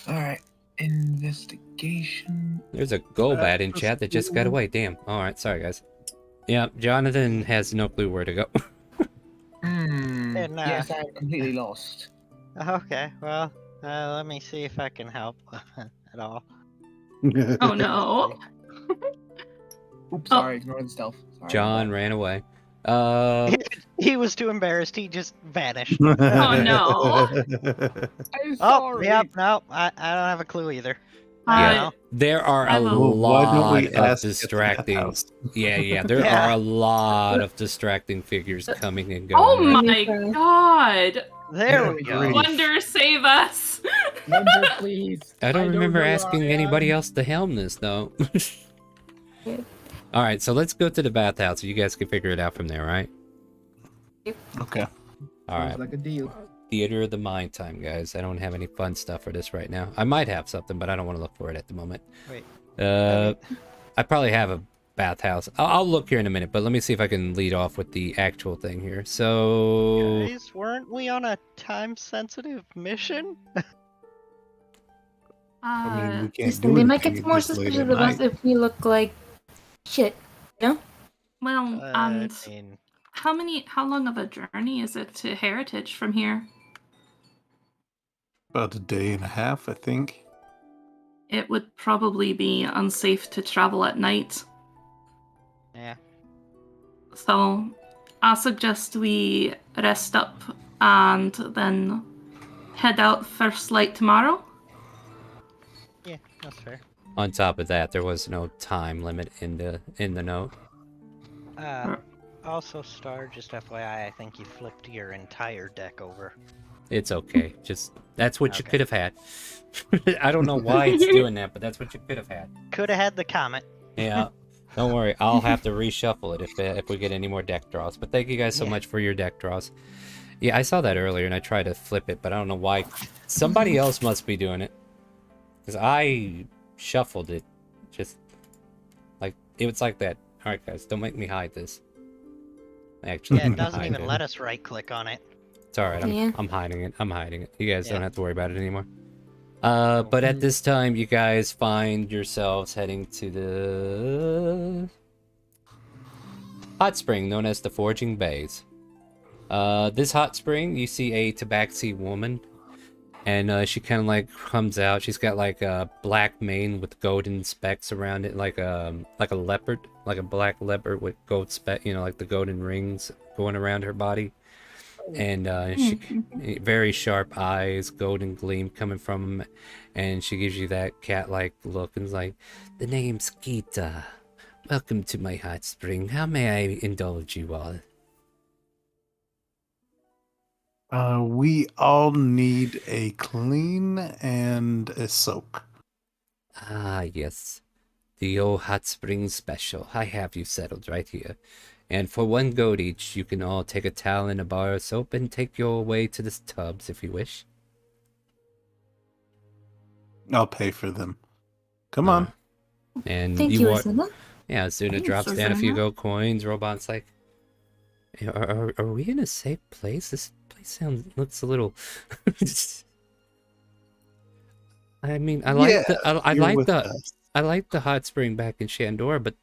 All right, investigation. There's a Golbat in chat that just got away. Damn. All right, sorry guys. Yeah, Jonathan has no clue where to go. And, Yes, I'm completely lost. Okay, well, let me see if I can help at all. Oh no. Oops, sorry, ignore the stealth. Sorry. John ran away. He was too embarrassed. He just vanished. Oh no. I'm Oh, sorry. yep, no, I don't have a clue either. Yeah, there are a I will- Why don't lot we of ask at the distracting. house? Yeah, there Yeah. are a lot of distracting figures coming and going. Oh right? my god. There we go. Grief. Wonder save us. Wonder, please. I don't remember know where asking I anybody am. else to helm this though. All right, so let's go to the bathhouse. You guys can figure it out from there, right? Okay. All right. Sounds like a deal. Theater of the mind time, guys. I don't have any fun stuff for this right now. I might have something, but I don't want to look for it at the moment. Wait. I probably have a bathhouse. I'll look here in a minute, but let me see if I can lead off with the actual thing here. So, Guys, weren't we on a time-sensitive mission? I mean, we can't Listen, do they might anything get if more it's late suspicious at of us night. if we look like shit. Well, I and mean, how long of a journey is it to Heritage from here? About a day and a half, I think. It would probably be unsafe to travel at night. yeah. So I suggest we rest up and then head out first light tomorrow. Yeah, that's fair. on top of that, there was no time limit in the note. Also, Star, just FYI, I think you flipped your entire deck over. It's okay. Just that's what you Okay. could have had. I don't know why it's doing that, but that's what you could have had. Could have had the comet. Yeah. Don't worry, I'll have to reshuffle it if we get any more deck draws. But thank you guys so Yeah. much for your deck draws. Yeah, I saw that earlier and I tried to flip it, but I don't know why. Somebody else must be doing it. Because I shuffled it. Just like it was like that. Alright guys, don't make me hide this. Actually, Yeah, I'm it gonna doesn't hide even it. let us right click on it. It's alright, Yeah. I'm hiding it. I'm hiding it. You guys Yeah. don't have to worry about it anymore. But at this time, you guys find yourselves heading to the hot spring known as the Forging Bays. This hot spring, you see a tabaxi woman, and she kind of like comes out. She's got like a black mane with golden specks around it, like a leopard, like a black leopard with gold speck, like the golden rings going around her body. And she very sharp eyes, golden gleam coming from them, and she gives you that cat-like look and is like, "The name's Gita. Welcome to my hot spring. How may I indulge you all?" We all need a clean and a soak. Ah, yes. The old hot spring special. I have you settled right here. And for 1 gold each, you can all take a towel and a bar of soap and take your way to the tubs if you wish. I'll pay for them. Come on. And Thank you, walk- Azuna. Yeah, Azuna Thanks, drops down a few Azuna. gold coins. Robot's like, are we in a safe place? This place looks a little. I mean, I like Yeah, I you're like with the us. I like the hot spring back in Shandor, but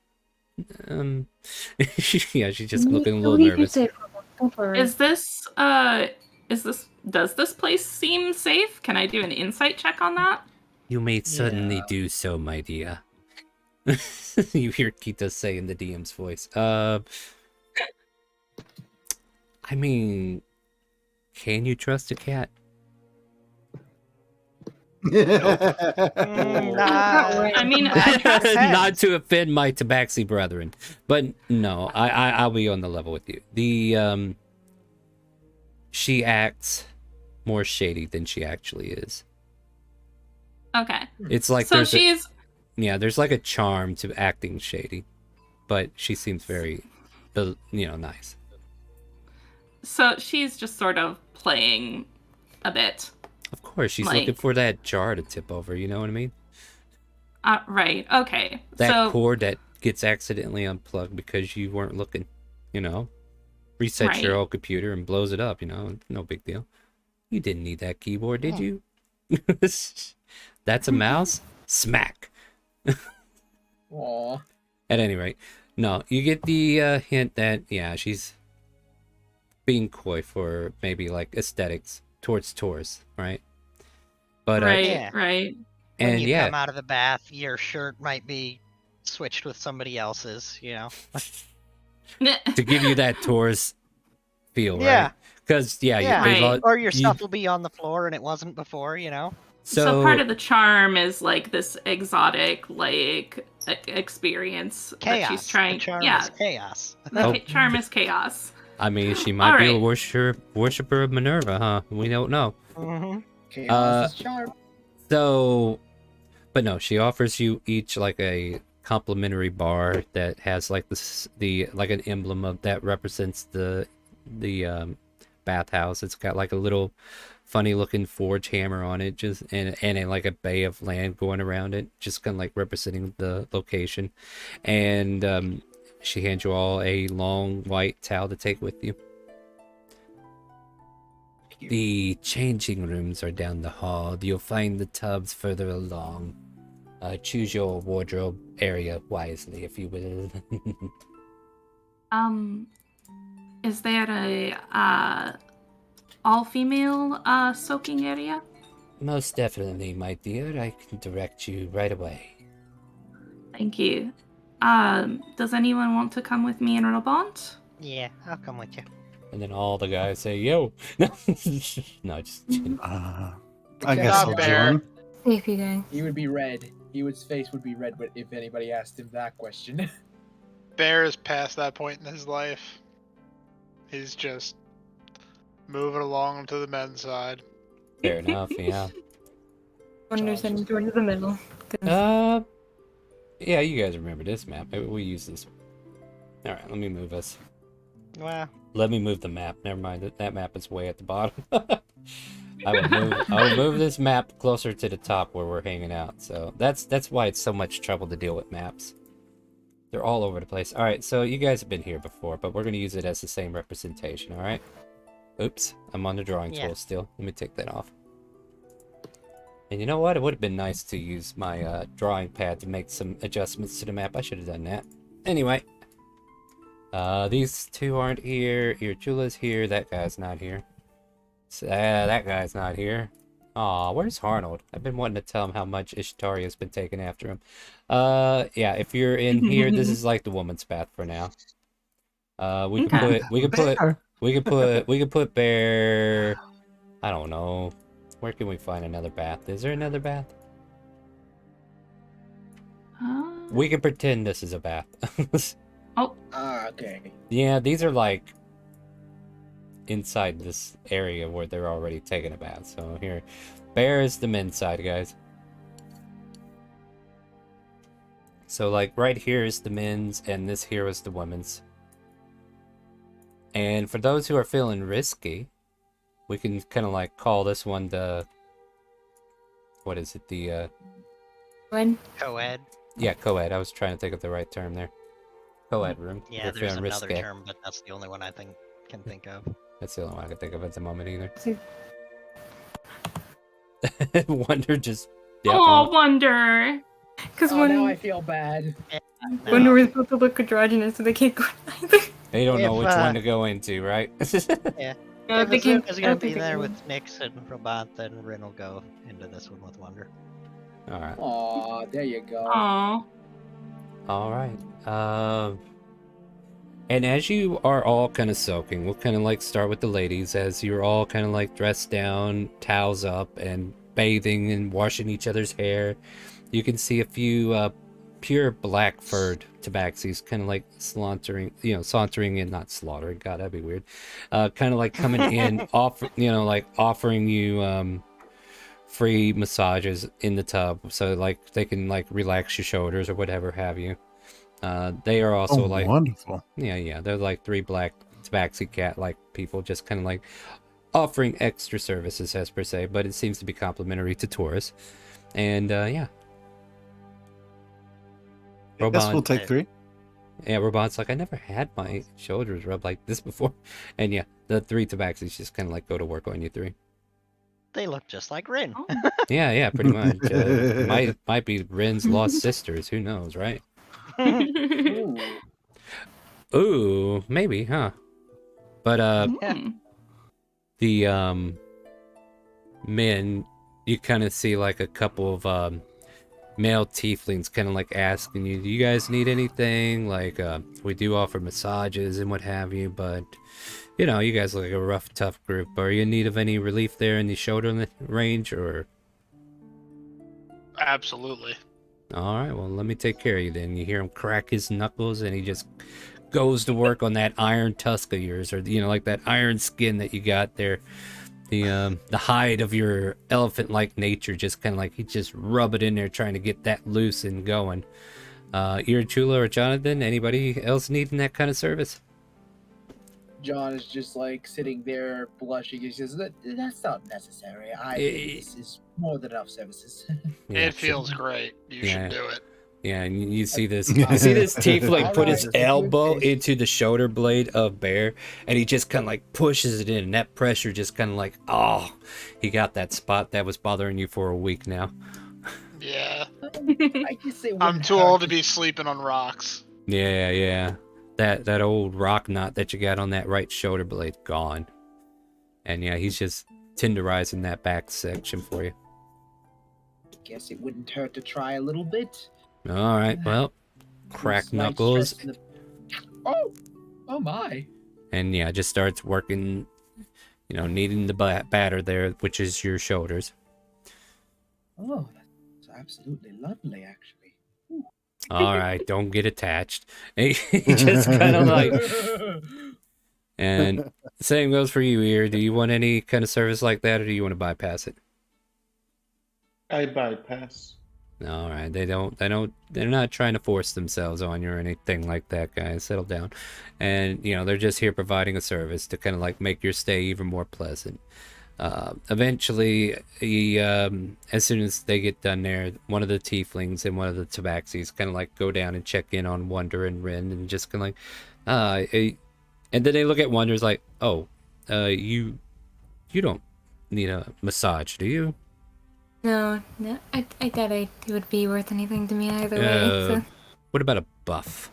yeah, she's just looking a little nervous. Is this does this place seem safe? Can I do an insight check on that? You may certainly Yeah. do so, my dear. You hear Kita say in the DM's voice. I mean, can you trust a cat? I mean, Not to offend my tabaxi brethren, but no, I'll be on the level with you. She acts more shady than she actually is. okay. It's like So there's she's there's like a charm to acting shady, but she seems very, nice. so she's just sort of playing a bit. Of course, she's Like- looking for that jar to tip over, you know what I mean? Right. Okay. That so cord that gets accidentally unplugged because you weren't looking, you know? Resets your Right. whole computer and blows it up, you know? No big deal. You didn't need that keyboard, did you? That's a mouse? Smack. Aw. At any rate, no, you get the hint that, yeah, she's being coy for maybe like aesthetics towards tourists, right? But right. Yeah. Right. When and you yeah, come out of the bath, your shirt might be switched with somebody else's, you know? to give you that tourist feel, Yeah. right? Because yeah, Yeah. they've Right. all, Or your you- stuff will be on the floor and it wasn't before, you know? So part of the charm is like this exotic like experience that Chaos. she's trying. The charm yeah, is chaos. the Oh. charm is chaos. I mean, she might be a Alright. worshiper of Minerva, huh? We don't know. Mm-hmm. Chaos is charm. So, but no, she offers you each like a complimentary bar that has like the like an emblem of that represents the bathhouse. It's got like a little funny looking forge hammer on it, just and like a bay of land going around it, just kind of like representing the location. And she hands you all a long white towel to take with you. The changing rooms are down the hall. You'll find the tubs further along. Choose your wardrobe area wisely, if you will. Is there a all-female soaking area? Most definitely, my dear. I can direct you right away. Thank you. Does anyone want to come with me in Robont? Yeah, I'll come with you. And then all the guys say, "Yo." No, just kidding. I Except guess Not I'll Bear. join. See if you guys. He would be red. His face would be red if anybody asked him that question. Bear is past that point in his life. He's just moving along to the men's side. Fair enough, yeah. Wonder sending Jordan to the middle. 'cause Yeah, you guys remember this map. Maybe we use this. All right, let me move us. Well, Let me move the map. Never mind. That map is way at the bottom. I would move this map closer to the top where we're hanging out. So that's why it's so much trouble to deal with maps. They're all over the place. All right, so you guys have been here before, but we're going to use it as the same representation, all right? Oops, I'm on the drawing tool still. Let me take that off. And you know what? It would have been nice to use my drawing pad to make some adjustments to the map. I should have done that. Anyway. These two aren't here. Irjula's here. That guy's not here. That guy's not here. Aw, where's Arnold? I've been wanting to tell him how much Ishtaria's been taking after him. Yeah, if you're in here, this is like the woman's bath for now. We could put Bear. I don't know. Where can we find another bath? Is there another bath? We can pretend this is a bath. Okay. Yeah, these are like inside this area where they're already taking a bath. So here, Bear is the men's side, guys. So like right here is the men's, and this here is the women's. And for those who are feeling risky, we can kind of like call this one the, what is it? The When? co-ed. yeah, co-ed. I was trying to think of the right term there. Co-ed room. Yeah, We're there's feeling another risque. term, but that's the only one I can think of. That's the only one I can think of at the moment either. See. Wonder just. Yeah, Oh, Wonder. Because Oh, when now I feel bad. Wonder was supposed to look androgynous, so they can't go either. They don't know If, which one to go into, right? Yeah. Yeah, If they can. Azuna's gonna be there with Nyx and Robot, then Rin will go into this one with Wonder. All right. Aw, there you go. Oh. All right. And as you are all kind of soaking, we'll kind of like start with the ladies as you're all kind of like dressed down, towels up, and bathing and washing each other's hair. You can see a few pure black furred tabaxis kind of like sauntering in, not slaughtering. God, that'd be weird. Kind of like coming in, offering you free massages in the tub, so like they can like relax your shoulders or whatever have you. They are also like wonderful. yeah, they're like three black tabaxi cat like people, just kind of like offering extra services as per se, but it seems to be complimentary to tourists. And yeah. I guess we'll take 3. Yeah, Robot's like, I never had my shoulders rubbed like this before. And yeah, the 3 tabaxis just kind of like go to work on you 3. They look just like Rin. Oh. Yeah, pretty much. Might be Ren's lost sisters. Who knows, right? Ooh, maybe, huh? But Hmm. the men, you kind of see like a couple of male tieflings kind of like asking you, do you guys need anything? Like we do offer massages and what have you, but you know, you guys look like a rough, tough group. Are you in need of any relief there in the shoulder range, or? Absolutely. All right, well, let me take care of you then. You hear him crack his knuckles, and he just goes to work on that iron tusk of yours, or you know, like that iron skin that you got there. The hide of your elephant-like nature, just kind of like he just rub it in there, trying to get that loose and going. Chula or Jonathan, anybody else needing that kind of service? John is just like sitting there blushing. He says, "That's not necessary. I think this is more than enough services." Yeah, It feels great. You should do it. Yeah, and you see this. You see this tiefling put his elbow into the shoulder blade of Bear, and he just kind of like pushes it in, and that pressure just kind of like, oh, he got that spot that was bothering you for a week now. Yeah. I guess it I'm too old to be sleeping on rocks. Yeah. That old rock knot that you got on that right shoulder blade gone, and yeah, he's just tenderizing that back section for you. Guess it wouldn't hurt to try a little bit. All right, well, crack knuckles. Oh my. And yeah, just starts working, you know, kneading the batter there, which is your shoulders. Oh, that's absolutely lovely, actually. All right, don't get attached. He just kind of like, and same goes for you here. Do you want any kind of service like that, or do you want to bypass it? I bypass. All right, they're not trying to force themselves on you or anything like that, guys. Settle down. And, you know, they're just here providing a service to kind of like make your stay even more pleasant. Eventually, as soon as they get done there, one of the tieflings and one of the tabaxis kind of like go down and check in on Wonder and Rin, and just kind of like, and then they look at Wonder's like, oh, you don't need a massage, do you? No, I doubt it would be worth anything to me either way. So. What about a buff?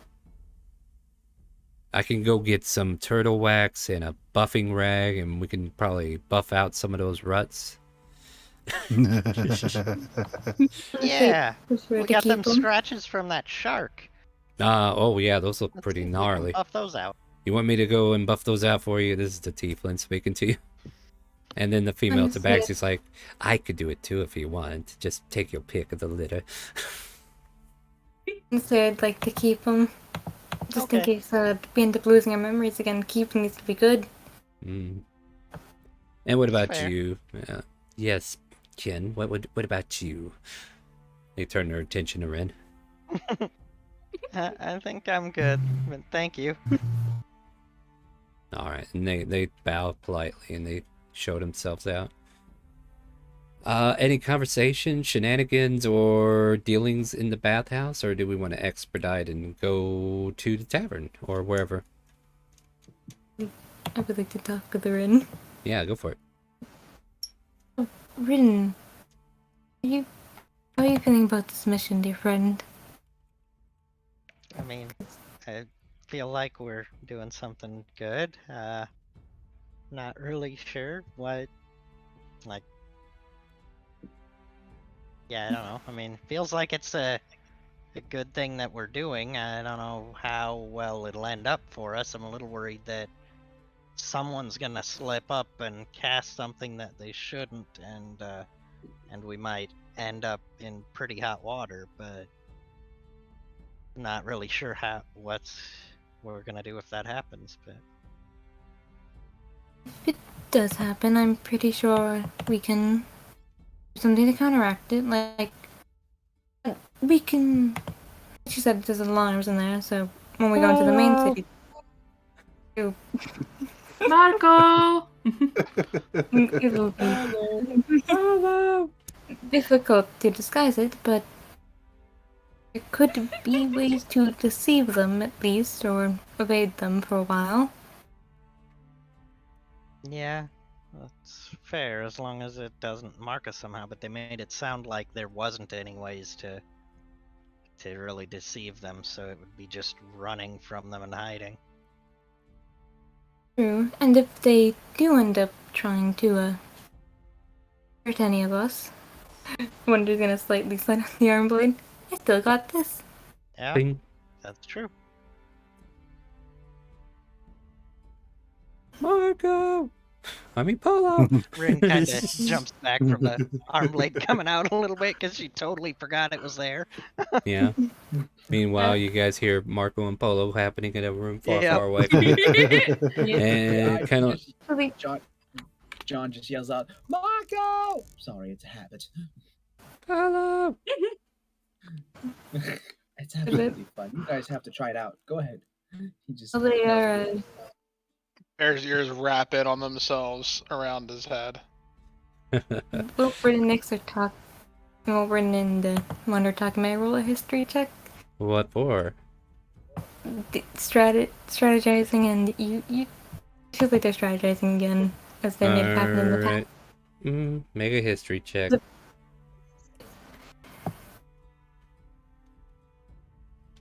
I can go get some turtle wax and a buffing rag, and we can probably buff out some of those ruts. Yeah, we got them scratches from that shark. Oh yeah, those look pretty gnarly. Buff those out. You want me to go and buff those out for you? This is the tiefling speaking to you. And then the female tabaxi's like, I could do it too if you want. Just take your pick of the litter. So I'd like to keep them. Just in case we end up losing our memories again, keeping these to be good. And what about you? Yes, Jen. What about you? They turn their attention to Ren. I think I'm good, but thank you. All right, and they bow politely and they show themselves out. Any conversation, shenanigans, or dealings in the bathhouse, or do we want to expedite and go to the tavern or wherever? I would like to talk with Rin. Yeah, go for it. Oh, Rin, how are you feeling about this mission, dear friend? I mean, I feel like we're doing something good. Not really sure what, like, yeah, I don't know. I mean, feels like it's a good thing that we're doing. I don't know how well it'll end up for us. I'm a little worried that someone's gonna slip up and cast something that they shouldn't, and we might end up in pretty hot water. But not really sure what we're gonna do if that happens. But if it does happen, I'm pretty sure we can do something to counteract it. Like, we can. She said there's alarms in there, so when we go into the main city. Marco! It will be Hello. difficult to disguise it, but there could be ways to deceive them at least, or evade them for a while. Yeah, that's fair as long as it doesn't mark us somehow. But they made it sound like there wasn't any ways to really deceive them, so it would be just running from them and hiding. True, and if they do end up trying to hurt any of us, Wonder's gonna slightly slide on the arm blade. I still got this. Yeah, Bing. that's true. Marco. I mean Polo. Rin kind of jumps back from the arm blade coming out a little bit because she totally forgot it was there. Yeah. Meanwhile, you guys hear Marco and Polo happening in a room far, Yep. far away from you. Yeah, And kind of John just yells out, Marco! Sorry, it's a habit. Polo. It's absolutely fun. You guys have to try it out. Go ahead. He just They are Bear's ears wrap in on themselves around his head. Wilfred and Nix are talking. Wilfred and Wonder talking. May I roll a history check? What for? Strategizing, and you feels like they're strategizing again as they may have happened in the past. Alright. Make a history check.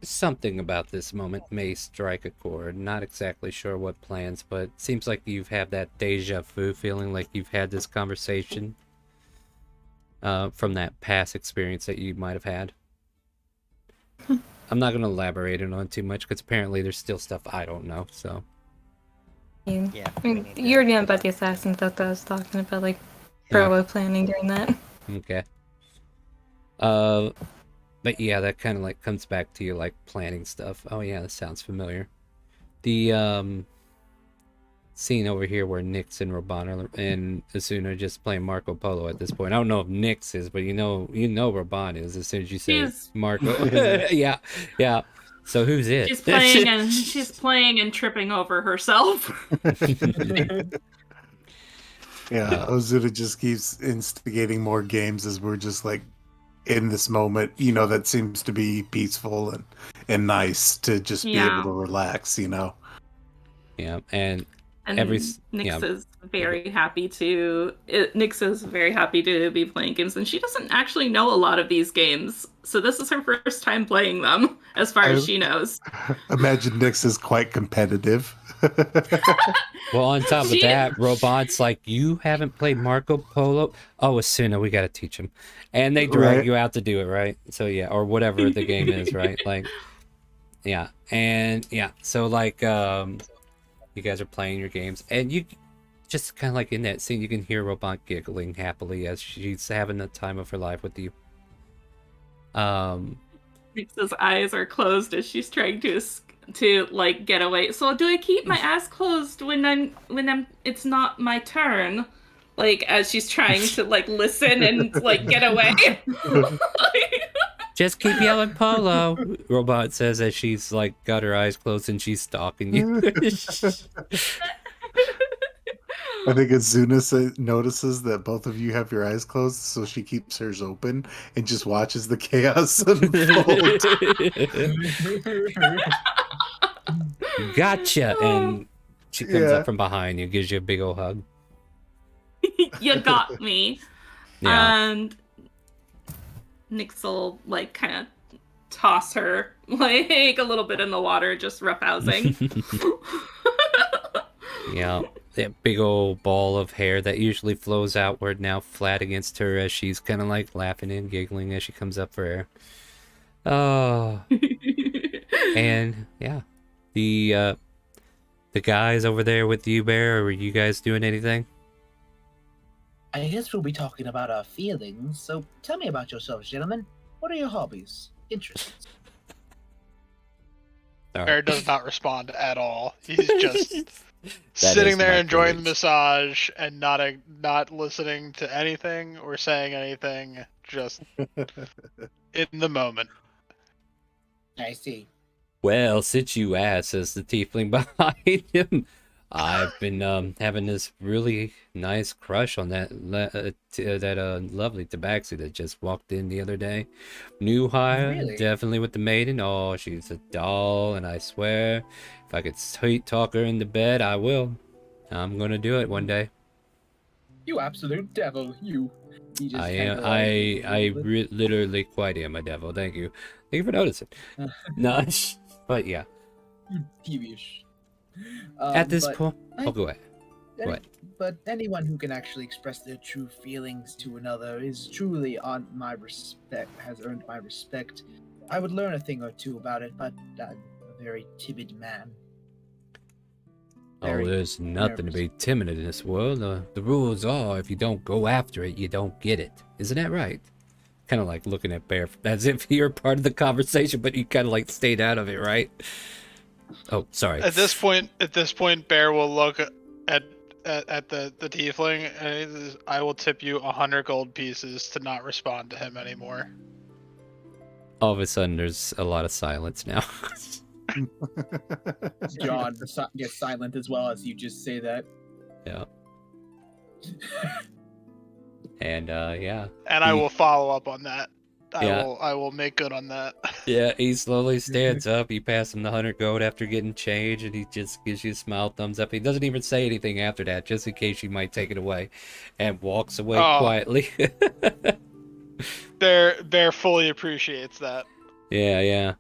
Something about this moment may strike a chord. Not exactly sure what plans, but it seems like you've had that deja vu feeling, like you've had this conversation from that past experience that you might have had. I'm not going to elaborate on too much because apparently there's still stuff I don't know. So Yeah. I mean, you already know about the assassin stuff that I was talking about, like parallel planning during that. okay. But yeah, that kind of like comes back to you like planning stuff. Oh yeah, that sounds familiar. The scene over here where Nyx and Robana and Asuna are just playing Marco Polo at this point. I don't know if Nyx is, but you know Robana is as soon as you say Marco. yeah. So who's it? She's playing and tripping over herself. Yeah, Ozuna just keeps instigating more games as we're just like in this moment, that seems to be peaceful and nice to just be able to relax, Yeah, and Nyx is very happy to. Nyx is very happy to be playing games, and she doesn't actually know a lot of these games, so this is her first time playing them, as far as she knows. Imagine Nyx is quite competitive. Well, on top of that, Robot's like, you haven't played Marco Polo? Oh, Asuna, we gotta teach him. And they drag you out to do it, right? So yeah, or whatever the game is, right? Like, yeah. And yeah, so like, you guys are playing your games, and you just kind of like in that scene, you can hear Robot giggling happily as she's having the time of her life with you. Nyx's eyes are closed as she's trying to like get away. So do I keep my eyes closed when it's not my turn? Like as she's trying to like listen and like get away. Just keep yelling Polo, Robot says as she's like got her eyes closed and she's stalking you. I think Azuna notices that both of you have your eyes closed, so she keeps hers open and just watches the chaos unfold. Gotcha! And she comes up from behind you, gives you a big old hug. You got me. Yeah. And Nyx will like kind of toss her like a little bit in the water, just roughhousing. Yeah, that big old ball of hair that usually flows outward now flat against her as she's kind of like laughing and giggling as she comes up for air. Oh. And yeah, the guys over there with you, Bear, are you guys doing anything? I guess we'll be talking about our feelings, so tell me about yourselves, gentlemen. What are your hobbies? Interests? Bear does not respond at all. He's just sitting there enjoying the massage and not listening to anything or saying anything, just in the moment. I see. Well, since you asked, says the tiefling behind him, I've been having this really nice crush on that lovely tabaxi that just walked in the other day. New hire, Really? definitely with the maiden. Oh, she's a doll, and I swear, if I could sweet talk her into bed, I will. I'm gonna do it one day. You absolute devil, you. He just I kind am. of like. Literally quite am a devil. Thank you. Thank you for noticing. No, but yeah. You devious. At this But point, oh, go ahead. any- What? But anyone who can actually express their true feelings to another is truly on my respect. Has earned my respect. I would learn a thing or two about it, but I'm a very timid man. Oh, Very there's nothing to be timid in this world. The rules are if you don't go after it, you don't get it. Isn't that right? Kind of like looking at Bear as if you're part of the conversation, but you kind of like stayed out of it, right? Oh, sorry. At this point, Bear will look at the tiefling and he says, I will tip you 100 gold pieces to not respond to him anymore. All of a sudden, there's a lot of silence now. John gets silent as well as you just say that. Yeah. And yeah. And I will follow up on that. Yeah. I will make good on that. Yeah, he slowly stands up. You pass him the 100 gold after getting changed, and he just gives you a smile, thumbs up. He doesn't even say anything after that, just in case you might take it away, and walks away quietly. Bear fully appreciates that. Yeah.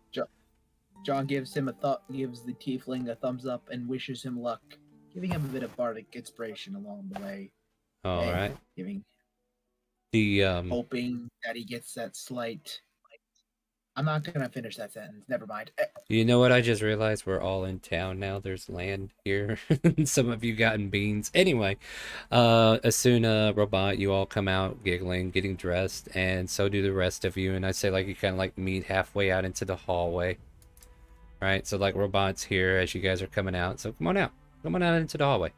John gives the tiefling a thumbs up and wishes him luck, giving him a bit of bardic inspiration along the way. All right. Giving the hoping that he gets that slight. I'm not gonna finish that sentence. Never mind. You know what? I just realized we're all in town now. There's land here. Some of you gotten beans. Anyway, Asuna, Robot, you all come out giggling, getting dressed, and so do the rest of you. And I say like you kind of like meet halfway out into the hallway. Right? So like Robot's here as you guys are coming out. So come on out. Come on out into the hallway.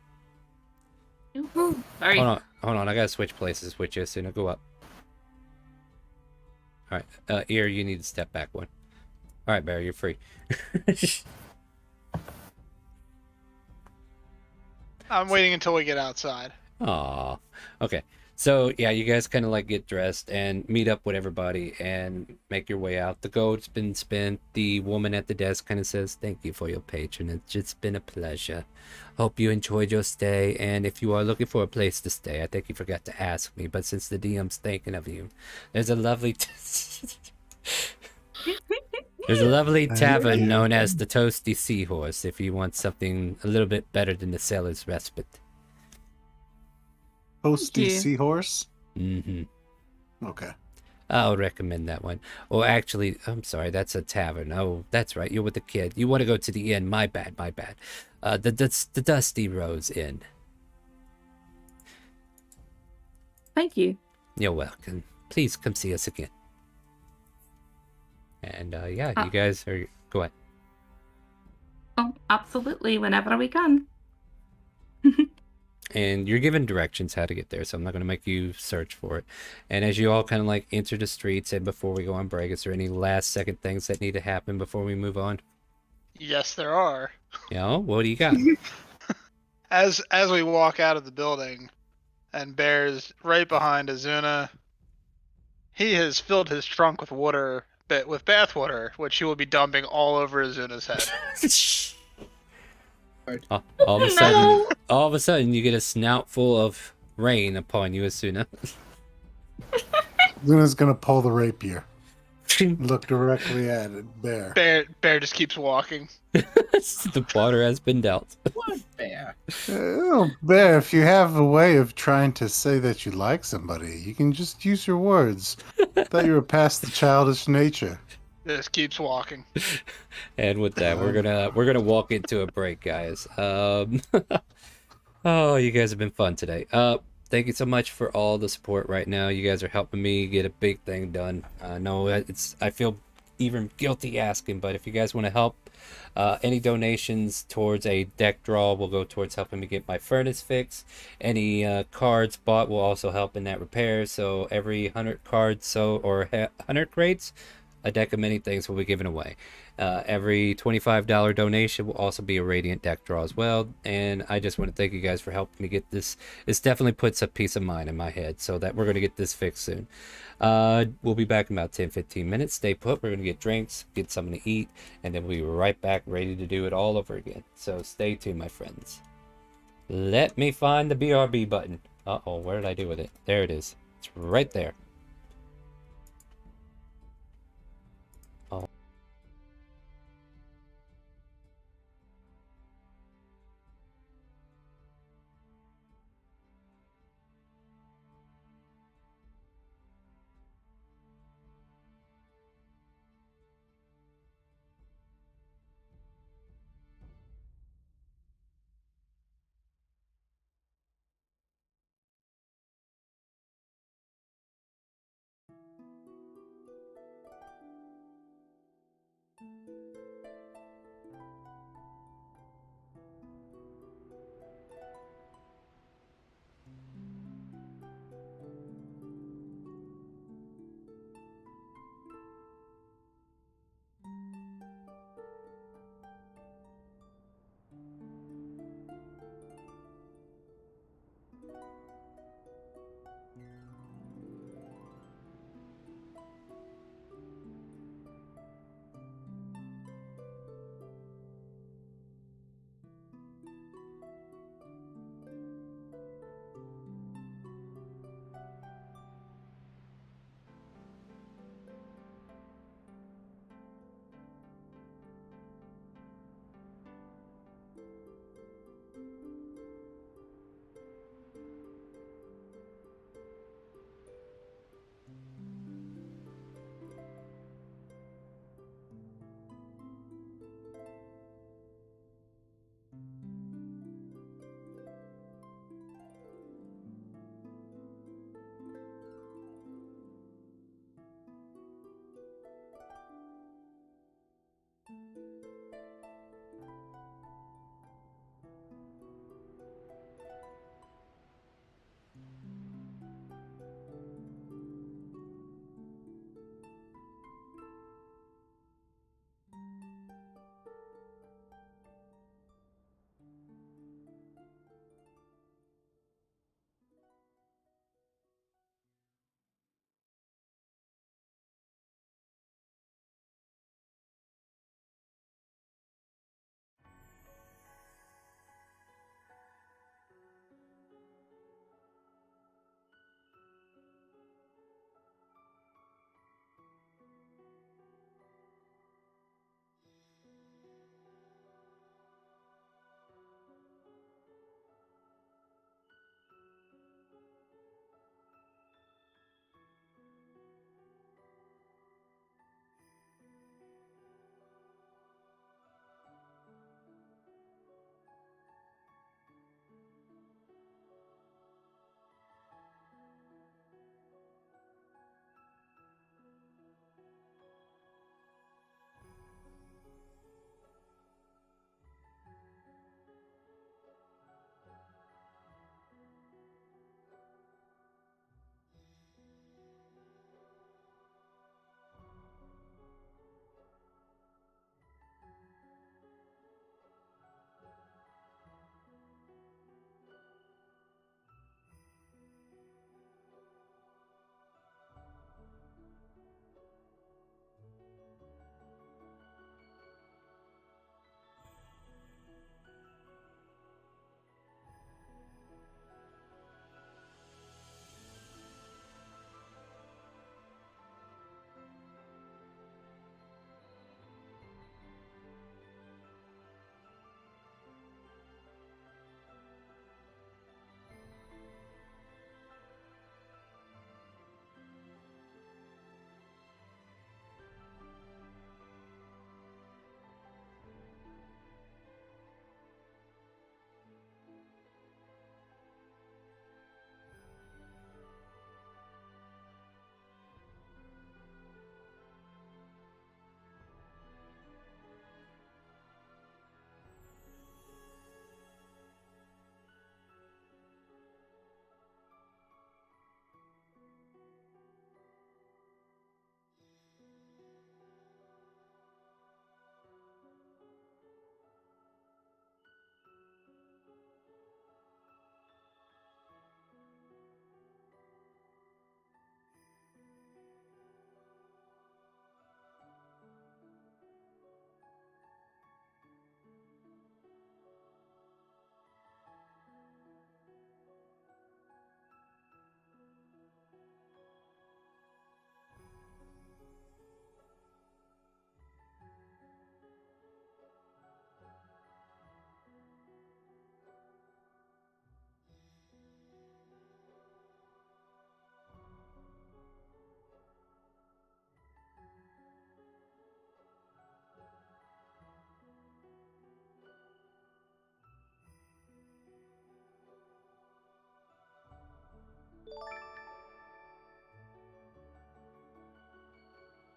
Sorry. Hold on. I gotta switch places with you, Asuna. Go up. All right. Ear, you need to step back one. All right, Bear, you're free. I'm waiting until we get outside. Aw. Okay. So, yeah, you guys kind of like get dressed and meet up with everybody and make your way out. The gold's been spent. The woman at the desk kind of says, thank you for your patronage. It's been a pleasure. Hope you enjoyed your stay. And if you are looking for a place to stay, I think you forgot to ask me, but since the DM's thinking of you, there's a lovely... There's a lovely tavern known as the Toasty Seahorse if you want something a little bit better than the Sailor's Respite. Toasty Seahorse? Mm-hmm. Okay. I'll recommend that one. Or actually, I'm sorry, that's a tavern. Oh, that's right, you're with the kid. You want to go to the inn. My bad. The Dusty Rose Inn. Thank you. You're welcome. Please come see us again. And yeah, you guys are... Go ahead. Oh, absolutely, whenever we can. And you're given directions how to get there, so I'm not going to make you search for it. And as you all kind of like enter the streets, and before we go on break, is there any last second things that need to happen before we move on? Yes, there are. Yeah, what do you got? As we walk out of the building, and Bear's right behind Azuna, he has filled his trunk with water, with bath water, which he will be dumping all over Azuna's head. All of a sudden, you get a snout full of rain upon you, Asuna. Luna's gonna pull the rapier. Look directly at it. Bear just keeps walking. The water has been dealt. What Bear? Bear, if you have a way of trying to say that you like somebody, you can just use your words. Thought you were past the childish nature. Just keeps walking. And with that, we're gonna walk into a break, guys. Oh, you guys have been fun today. Thank you so much for all the support right now. You guys are helping me get a big thing done. No, I feel even guilty asking, but if you guys want to help, any donations towards a deck draw will go towards helping me get my furnace fixed. Any cards bought will also help in that repair. So every 100 cards or 100 crates, a deck of many things will be given away. Every $25 donation will also be a Radiant deck draw as well. And I just want to thank you guys for helping me get this. This definitely puts a peace of mind in my head so that we're going to get this fixed soon. We'll be back in about 10-15 minutes. Stay put. We're going to get drinks, get something to eat, and then we'll be right back ready to do it all over again. So stay tuned, my friends. Let me find the BRB button. Uh-oh, where did I do with it? There it is. It's right there.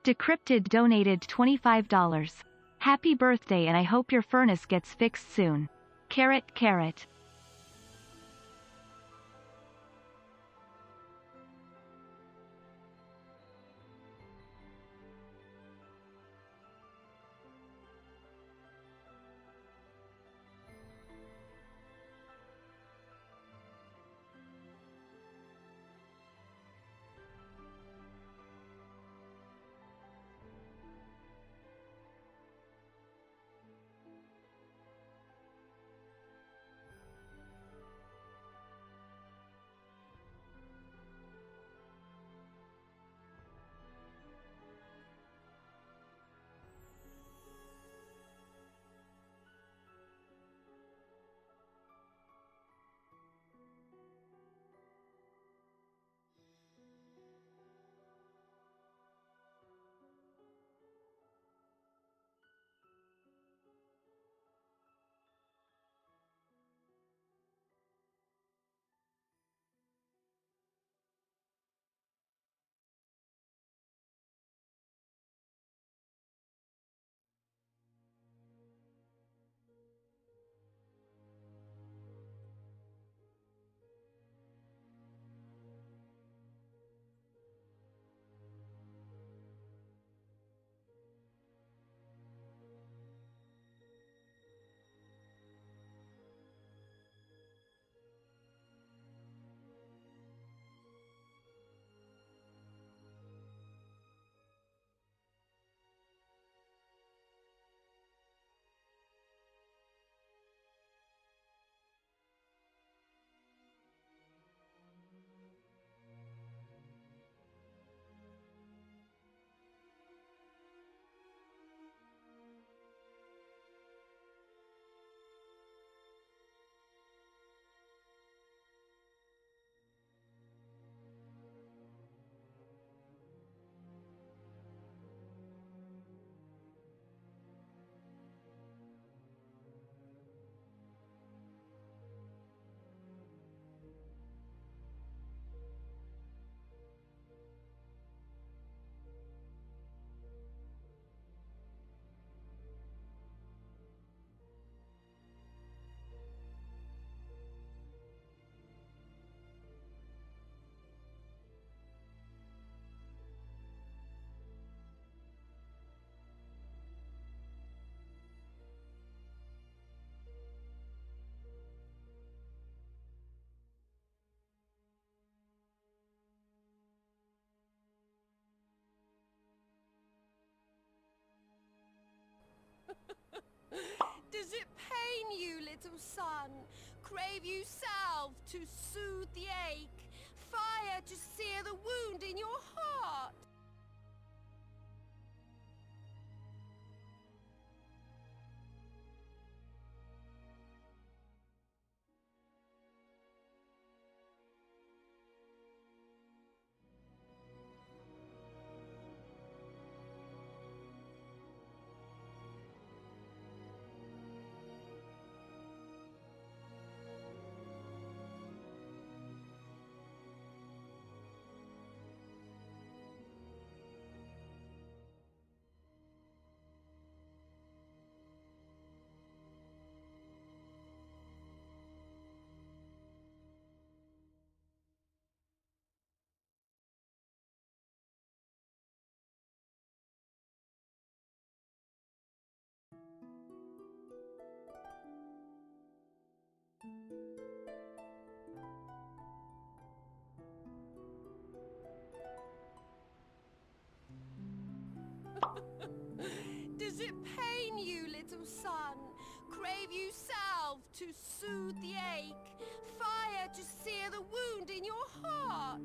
Decrypted donated $25. Happy birthday and I hope your furnace gets fixed soon. Carrot carrot. Does it pain you, little son? Crave you salve to soothe the ache? Fire to sear the wound in your heart? Does it pain you, little son? Crave you salve to soothe the ache? Fire to sear the wound in your heart?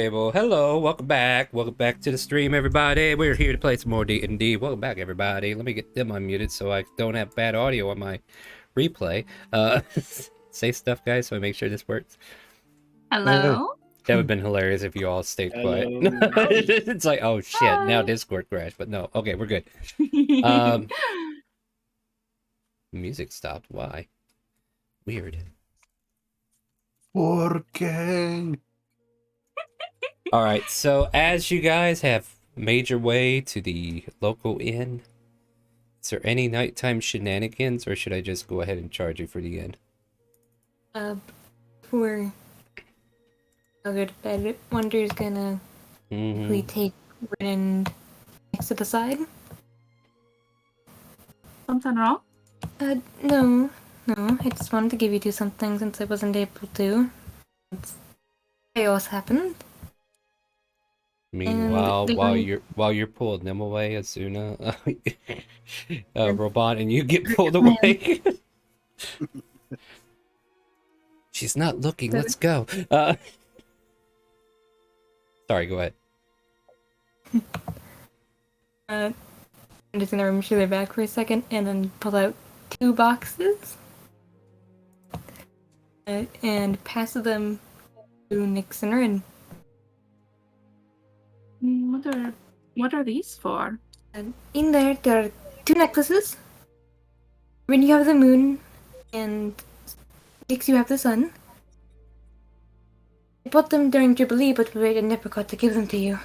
Well, hello, welcome back. Welcome back to the stream, everybody. We're here to play some more D&D. Welcome back, everybody. Let me get them unmuted so I don't have bad audio on my replay. Say stuff, guys, so I make sure this works. Hello? That would have been hilarious if you all stayed quiet. Hello. It's like, oh shit, now Hi. Discord crashed. But no, okay, we're good. Music stopped. Why? Weird. Porque. All right, so as you guys have made your way to the local inn, is there any nighttime shenanigans, or should I just go ahead and charge you for the inn? Before I'll go to bed, Wonder's gonna quickly take Rin next to the side. Something wrong? No. I just wanted to give you two something since I wasn't able to. Chaos happened. Meanwhile, And while you're pulling them away, Asuna, Robot, and you get pulled away. She's not looking. Let's go. Sorry, go ahead. I'm just gonna rummage through their back for a second and then pull out two boxes and pass them to Nixon and What are these for? in there are two necklaces. When you have the moon and Nix, you have the sun. I bought them during Jubilee, but we never got to give them to you.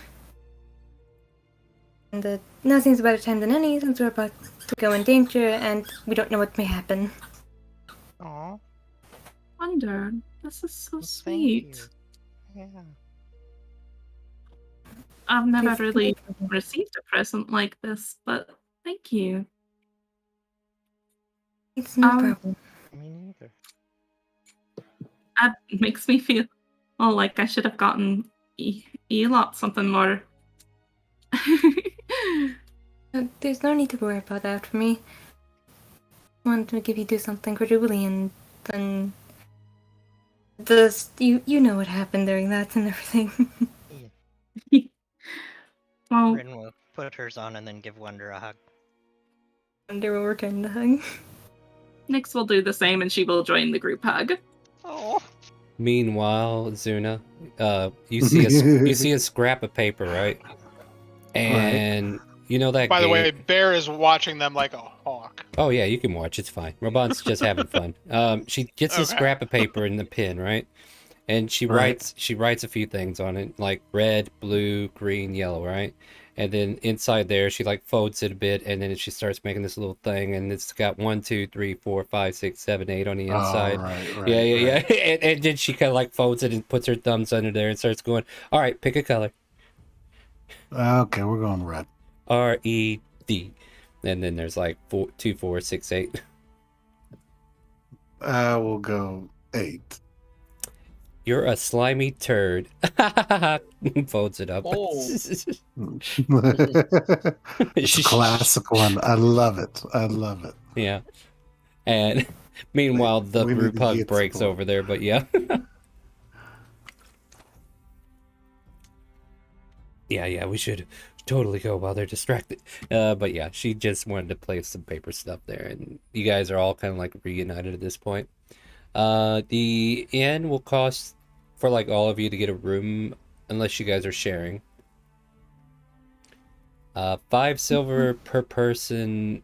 And now seems a better time than any since we're about to go in danger and we don't know what may happen. Aw, Wonder. This is so thank sweet. you. Yeah. I've never Please- really received a present like this, but thank you. It's no problem. Me neither. That makes me feel like I should have gotten Elot something more. There's no need to worry about that for me. I wanted to give you do something for Jubilee and then you know what happened during that and everything. Well, Rin will put hers on and then give Wonder a hug. Wonder will return the hug. Nyx will do the same and she will join the group hug. Oh. Meanwhile, Zuna, you see a scrap of paper, right? And you know that. By the game... way, Bear is watching them like a hawk. Oh yeah, you can watch. It's fine. Robot's just having fun. She gets a scrap of paper and the pen, right? And she writes a few things on it, like red, blue, green, yellow, right? And then inside there, she like folds it a bit, and then she starts making this little thing, and it's got 1, 2, 3, 4, 5, 6, 7, 8 on the inside. Yeah. And then she kind of like folds it and puts her thumbs under there and starts going, "All right, pick a color." Okay, we're going red. R-E-D. And then there's like 4, 2, 4, 6, 8. We'll go 8. You're a slimy turd. Folds it up. Oh. It's a classic one. I love it. Yeah. And meanwhile, the group hug breaks over there, but yeah. Yeah, we should totally go while they're distracted. But yeah, she just wanted to place some paper stuff there, and you guys are all kind of like reunited at this point. The inn will cost for like all of you to get a room, unless you guys are sharing. 5 silver per person.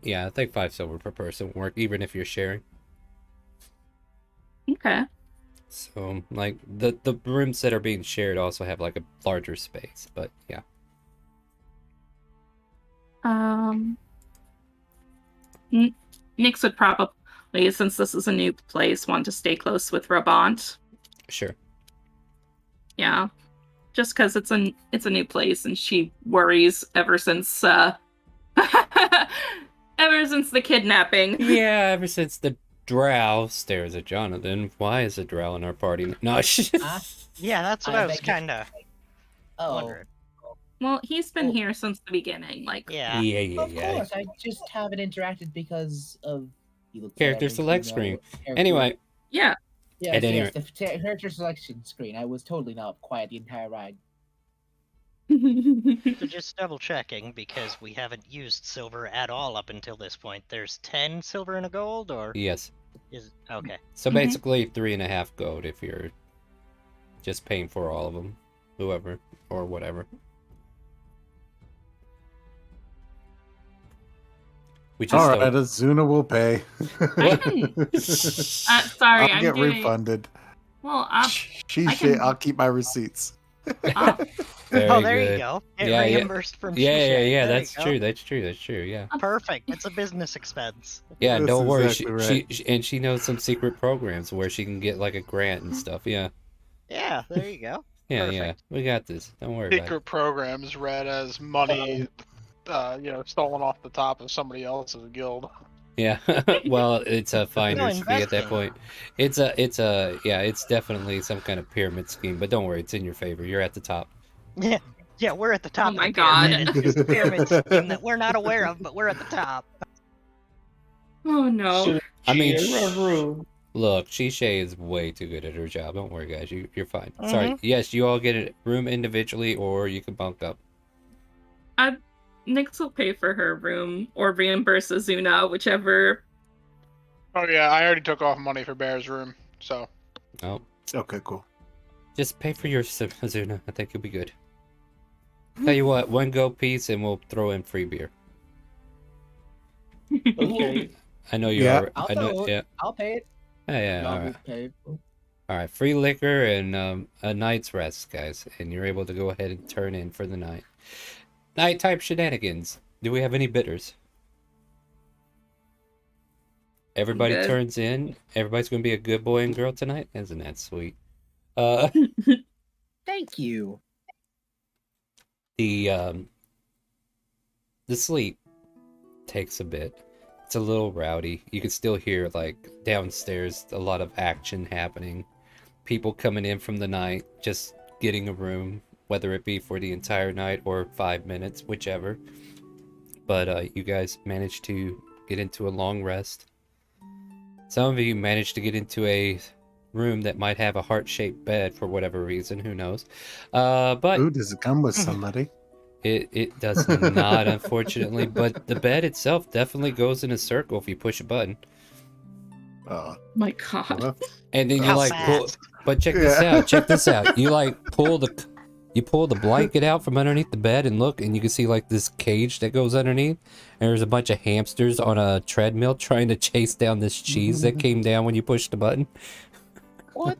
Yeah, I think 5 silver per person will work, even if you're sharing. Okay. So, like, the rooms that are being shared also have, like, a larger space, but, yeah. Nyx would probably, since this is a new place, want to stay close with Rabant. Sure. Yeah. Just because it's a new place, and she worries ever since, ever since the kidnapping. Yeah, ever since the drow stares at Jonathan. Why is a drow in our party? No, Yeah, that's what I was kind of wondering. Well, he's been here since the beginning, like... Yeah. Of course, I just haven't interacted because of... Character select screen. Anyway. Yeah. Yes, any yes, the character selection screen. I was totally not quiet the entire ride. So just double checking because we haven't used silver at all up until this point. There's 10 silver and a gold, or Yes. is okay? So basically 3.5 gold if you're just paying for all of them, whoever or whatever. We just All right, Azuna will pay. Sorry, I'll I'm get doing. refunded. Well, I'll keep my receipts. Very there good. you go. Get Yeah, reimbursed from yeah, Shishay. yeah. There That's you go. true. That's true. That's true. Yeah. Perfect. It's a business expense. Yeah, That's don't worry. exactly right. She knows some secret programs where she can get like a grant and stuff. Yeah. Yeah, there you go. Yeah, Perfect. yeah. We got this. Don't worry about it. Secret programs read as money, stolen off the top of somebody else's guild. Yeah. Well, it's a finder's fee at that investing. point. It's definitely some kind of pyramid scheme, but don't worry, it's in your favor. You're at the top. Yeah, we're at the top Oh of my the pyramid. God. It's just a pyramid scheme that we're not aware of, but we're at the top. Oh no. I mean, room. look, Shishay is way too good at her job. Don't worry, guys. You're fine. Mhm. Sorry. Yes, you all get a room individually, or you can bunk up. Nyx will pay for her room or reimburse Azuna, whichever. Oh yeah, I already took off money for Bear's room, so. Oh, Okay, cool. just pay for your Azuna. I think you'll be good. Tell you what, one gold piece, and we'll throw in free beer. Okay. I know you Yeah. are. I know. Yeah. I'll pay it. Yeah. Y'all All will right. pay. All right. Free liquor and a night's rest, guys, and you're able to go ahead and turn in for the night. Night type shenanigans. Do we have any bidders? Everybody Good. turns in. Everybody's gonna be a good boy and girl tonight. Isn't that sweet? Thank you. The sleep takes a bit. It's a little rowdy. You can still hear like downstairs a lot of action happening. People coming in from the night, just getting a room, whether it be for the entire night or 5 minutes, whichever. But you guys managed to get into a long rest. Some of you managed to get into a room that might have a heart-shaped bed for whatever reason, who knows. But Ooh, does it come with somebody? it does not, unfortunately, but the bed itself definitely goes in a circle if you push a button. My God. Well, And then you How like pull, fast? but check this Yeah. out, check this out. You like pull the blanket out from underneath the bed and look, and you can see like this cage that goes underneath, and there's a bunch of hamsters on a treadmill trying to chase down this cheese that came down when you pushed the button. What?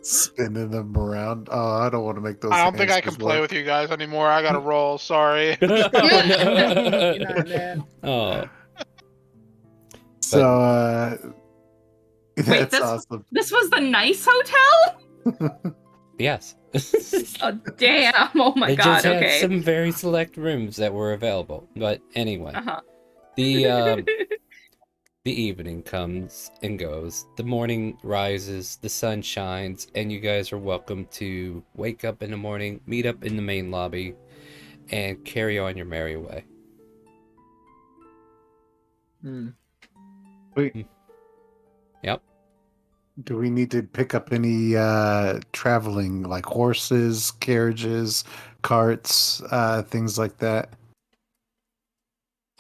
Spinning them around. Oh, I don't want to make those. I don't think I can hamsters play work. with you guys anymore. I gotta roll. Sorry. You're not, man. Oh, So, Wait, that's awesome. this was the nice hotel? yes. Oh, damn. Oh my It God. just had Okay. some very select rooms that were available. But anyway, Uh-huh. the evening comes and goes. The morning rises, the sun shines, and you guys are welcome to wake up in the morning, meet up in the main lobby, and carry on your merry way. Wait, Yep. do we need to pick up any traveling, like horses, carriages, carts, things like that?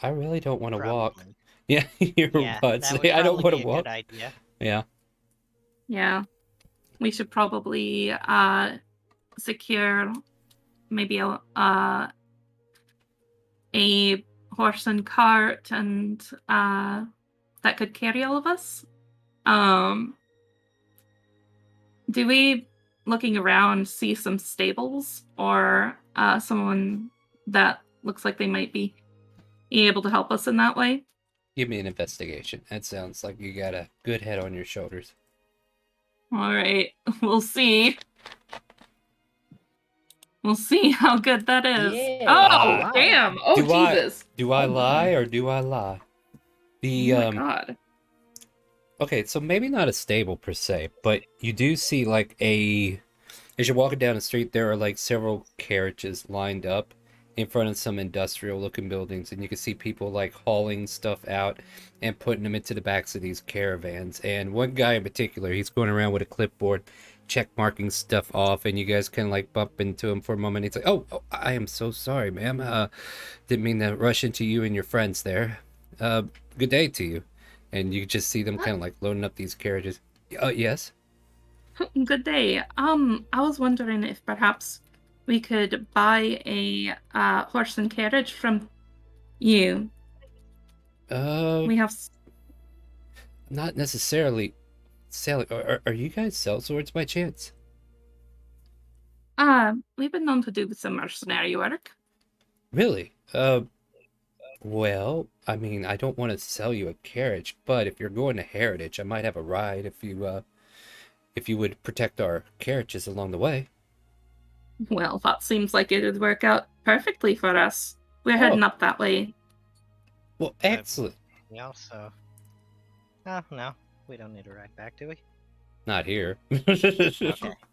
I really don't want to walk. Probably. Yeah, you're Yeah, about to that would say I don't probably want be to a walk. good idea. Yeah. Yeah. We should probably secure maybe a horse and cart and that could carry all of us. Do we, looking around, see some stables or someone that looks like they might be able to help us in that way? Give me an investigation. That sounds like you got a good head on your shoulders. All right, we'll see. We'll see how good that is. Yeah. Oh, Wow. damn. Oh, Jesus. Do I lie or do I lie? The Oh, my God. Okay, so maybe not a stable per se, but you do see like as you're walking down the street, there are like several carriages lined up, in front of some industrial looking buildings, and you can see people like hauling stuff out and putting them into the backs of these caravans. And one guy in particular, he's going around with a clipboard check marking stuff off, and you guys kind of like bump into him for a moment. He's like, oh, I am so sorry, ma'am. Didn't mean to rush into you and your friends there. Good day to you. And you just see them kind of like loading up these carriages. Yes? Good day. I was wondering if perhaps we could buy a horse and carriage from you. We have not necessarily selling. Are you guys sellswords by chance? We've been known to do some mercenary work. Really? Well, I mean, I don't want to sell you a carriage, but if you're going to Heritage, I might have a ride if you would protect our carriages along the way. Well, that seems like it would work out perfectly for us. We're heading up that way. Well, excellent. We also... Oh, no. We don't need a ride back, do we? Not here. Okay,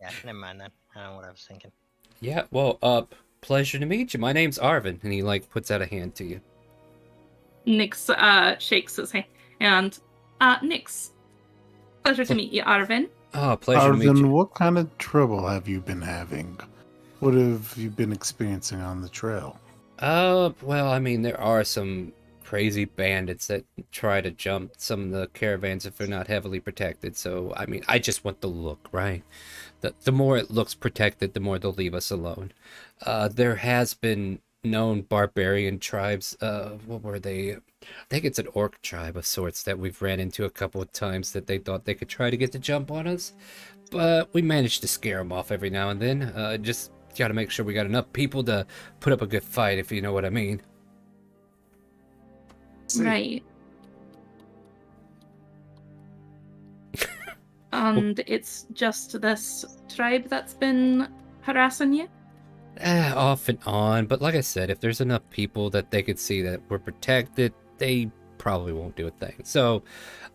yeah, never mind then. I don't know what I was thinking. Yeah, well, pleasure to meet you. My name's Arvin, and he, like, puts out a hand to you. Nix, shakes his hand. And, Nix, pleasure to meet you, Arvin. Oh, pleasure to meet you. Arvin, what kind of trouble have you been having? What have you been experiencing on the trail? Well, I mean, there are some crazy bandits that try to jump some of the caravans if they're not heavily protected. So, I mean, I just want the look, right? The more it looks protected, the more they'll leave us alone. There has been known barbarian tribes. What were they? I think it's an orc tribe of sorts that we've ran into a couple of times that they thought they could try to get the jump on us. But we managed to scare them off every now and then. Just got to make sure we got enough people to put up a good fight, if you know what I mean. Right. And it's just this tribe that's been harassing you? Off and on, but like I said, if there's enough people that they could see that we're protected, they probably won't do a thing. So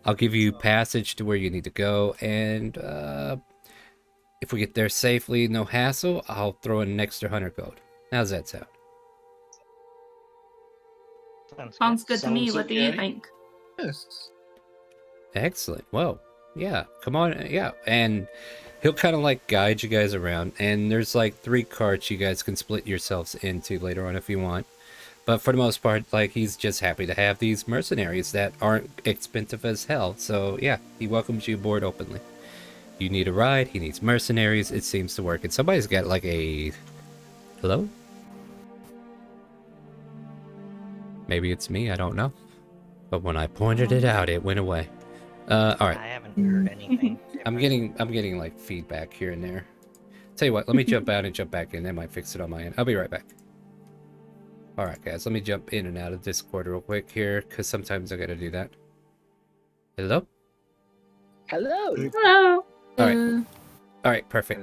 I'll give you passage to where you need to go, and if we get there safely, no hassle, I'll throw in an extra 100 gold. How's that sound? Sounds good to me. Sounds What do you okay. think? Yes. Excellent. Well, yeah, come on, yeah. And he'll kind of like guide you guys around, and there's like 3 carts you guys can split yourselves into later on if you want. But for the most part, like, he's just happy to have these mercenaries that aren't expensive as hell. So yeah, he welcomes you aboard openly. You need a ride, he needs mercenaries, it seems to work. And somebody's got like a... Hello? Maybe it's me, I don't know. But when I pointed it out, it went away. Alright. I haven't heard anything. I'm getting like feedback here and there. Tell you what, let me jump out and jump back in. That might fix it on my end. I'll be right back. Alright guys, let me jump in and out of Discord real quick here, because sometimes I gotta do that. Hello? Hello. Hello. Alright. Alright, perfect.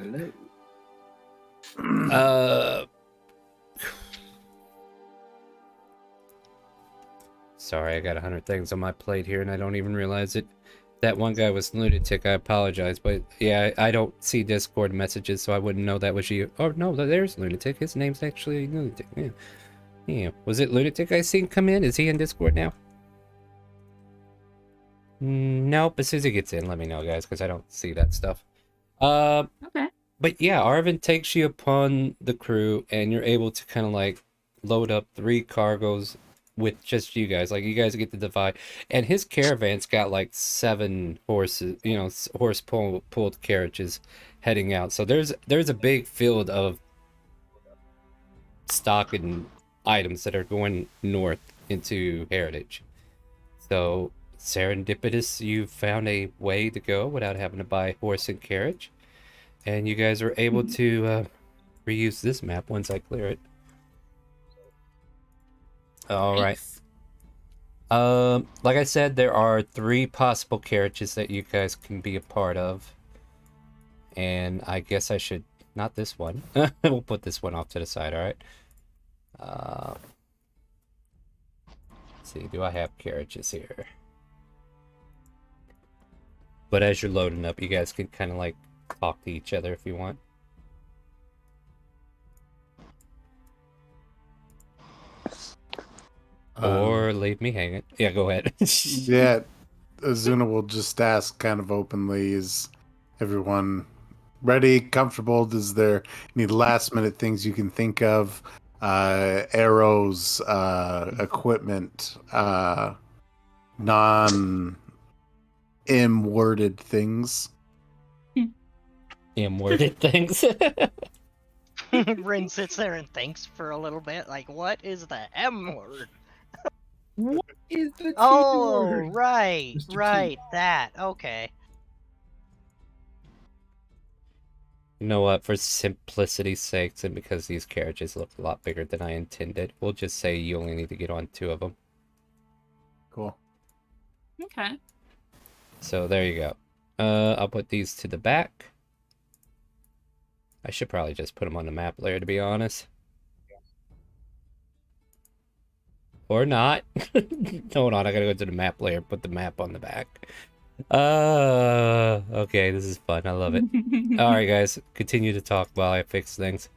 Sorry, I got 100 things on my plate here and I don't even realize it. That one guy was Lunatic, I apologize, but yeah, I don't see Discord messages, so I wouldn't know that was you. Oh no, there's Lunatic. His name's actually Lunatic. Yeah. Yeah. Was it Lunatic I seen come in? Is he in Discord now? Nope. As soon as he gets in, let me know, guys, because I don't see that stuff. Okay. But yeah, Arvin takes you upon the crew, and you're able to kind of like load up 3 cargoes with just you guys. Like, you guys get to divide, and his caravan's got like 7 horses, you know, horse pulled carriages heading out. So there's a big field of stock and items that are going north into Heritage. So serendipitous, you found a way to go without having to buy horse and carriage, and you guys are able to reuse this map once I clear it. All right. Like I said, there are 3 possible carriages that you guys can be a part of, and I guess I should not this one. We'll put this one off to the side. All right. Let's see. Do I have carriages here? But as you're loading up, you guys can kind of like talk to each other if you want. Or leave me hanging. Yeah, go ahead. Yeah, Azuna will just ask kind of openly, is everyone ready, comfortable? Is there any last minute things you can think of? Arrows, equipment, non M-worded things. M-worded things. Rin sits there and thinks for a little bit, like, what is the M word? What is the T Oh, word? right, Mr. T. right, that. Okay. You know what? For simplicity's sakes, and because these carriages look a lot bigger than I intended, we'll just say you only need to get on 2 of them. Cool. Okay. So there you go. I'll put these to the back. I should probably just put them on the map layer, to be honest. Or not. Hold on, I gotta go to the map layer, put the map on the back. Okay, this is fun. I love it. Alright, guys, continue to talk while I fix things.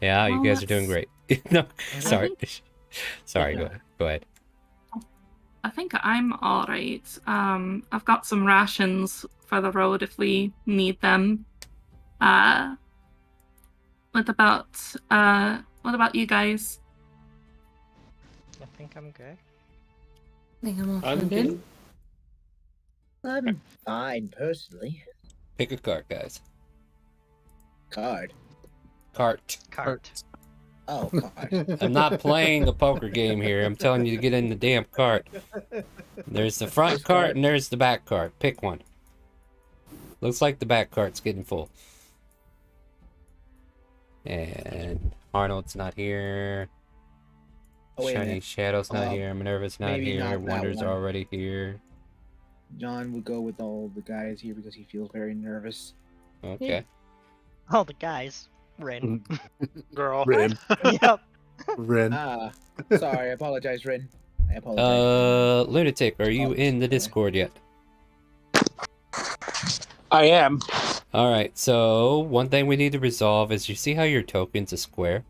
Yeah, you guys are doing great. No, sorry. Sorry, go ahead. I think I'm alright. I've got some rations for the road if we need them. What about you guys? I think I'm good. I think I'm all I'm good. I'm fine, personally. Pick a card, guys. Card. Cart. Cart. Oh, card. I'm not playing a poker game here. I'm telling you to get in the damn cart. There's the front cart and there's the back cart. Pick one. Looks like the back cart's getting full. And Arnold's not here. Oh, wait a Shiny minute. Shadow's not here. Minerva's not maybe here. not that Wonder's one. already here. John would go with all the guys here because he feels very nervous. Okay. All the guys. Rin. Girl. Rin. Yep. Rin. Sorry, I apologize, Rin. I apologize. Lunatic, are you in the Discord yet? I am. Alright, so one thing we need to resolve is you see how your token's a square?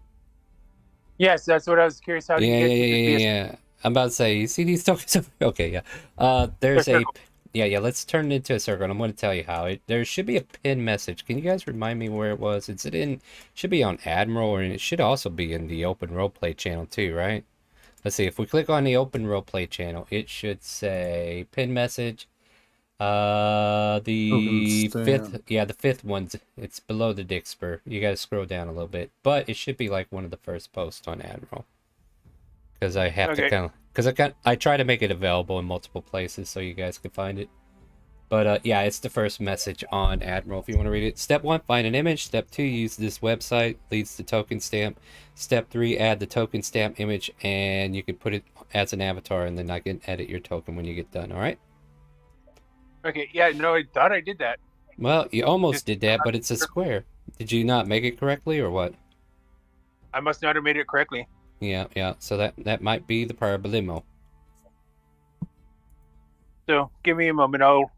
Yes, that's what I was curious how to get to be a Yeah. I'm about to say, you see these tokens? Okay, yeah. There's a... Yeah, let's turn it into a circle, and I'm going to tell you how. There should be a pin message. Can you guys remind me where it was? Should be on Admiral, and it should also be in the Open Roleplay channel too, right? Let's see, if we click on the Open Roleplay channel, it should say pin message. The fifth one's, it's below the Dixper. You gotta scroll down a little bit, but it should be like one of the first posts on Admiral. Because I have to kind of... Because I try to make it available in multiple places so you guys can find it. But yeah, it's the first message on Admiral if you want to read it. Step 1, find an image. Step 2, use this website. Leads to token stamp. Step 3, add the token stamp image, and you can put it as an avatar, and then I can edit your token when you get done, alright? Okay, yeah, no, I thought I did that. Well, you almost did that, but it's a square. Did you not make it correctly, or what? I must not have made it correctly. Yeah, so that might be the problemo. So, give me a moment, I'll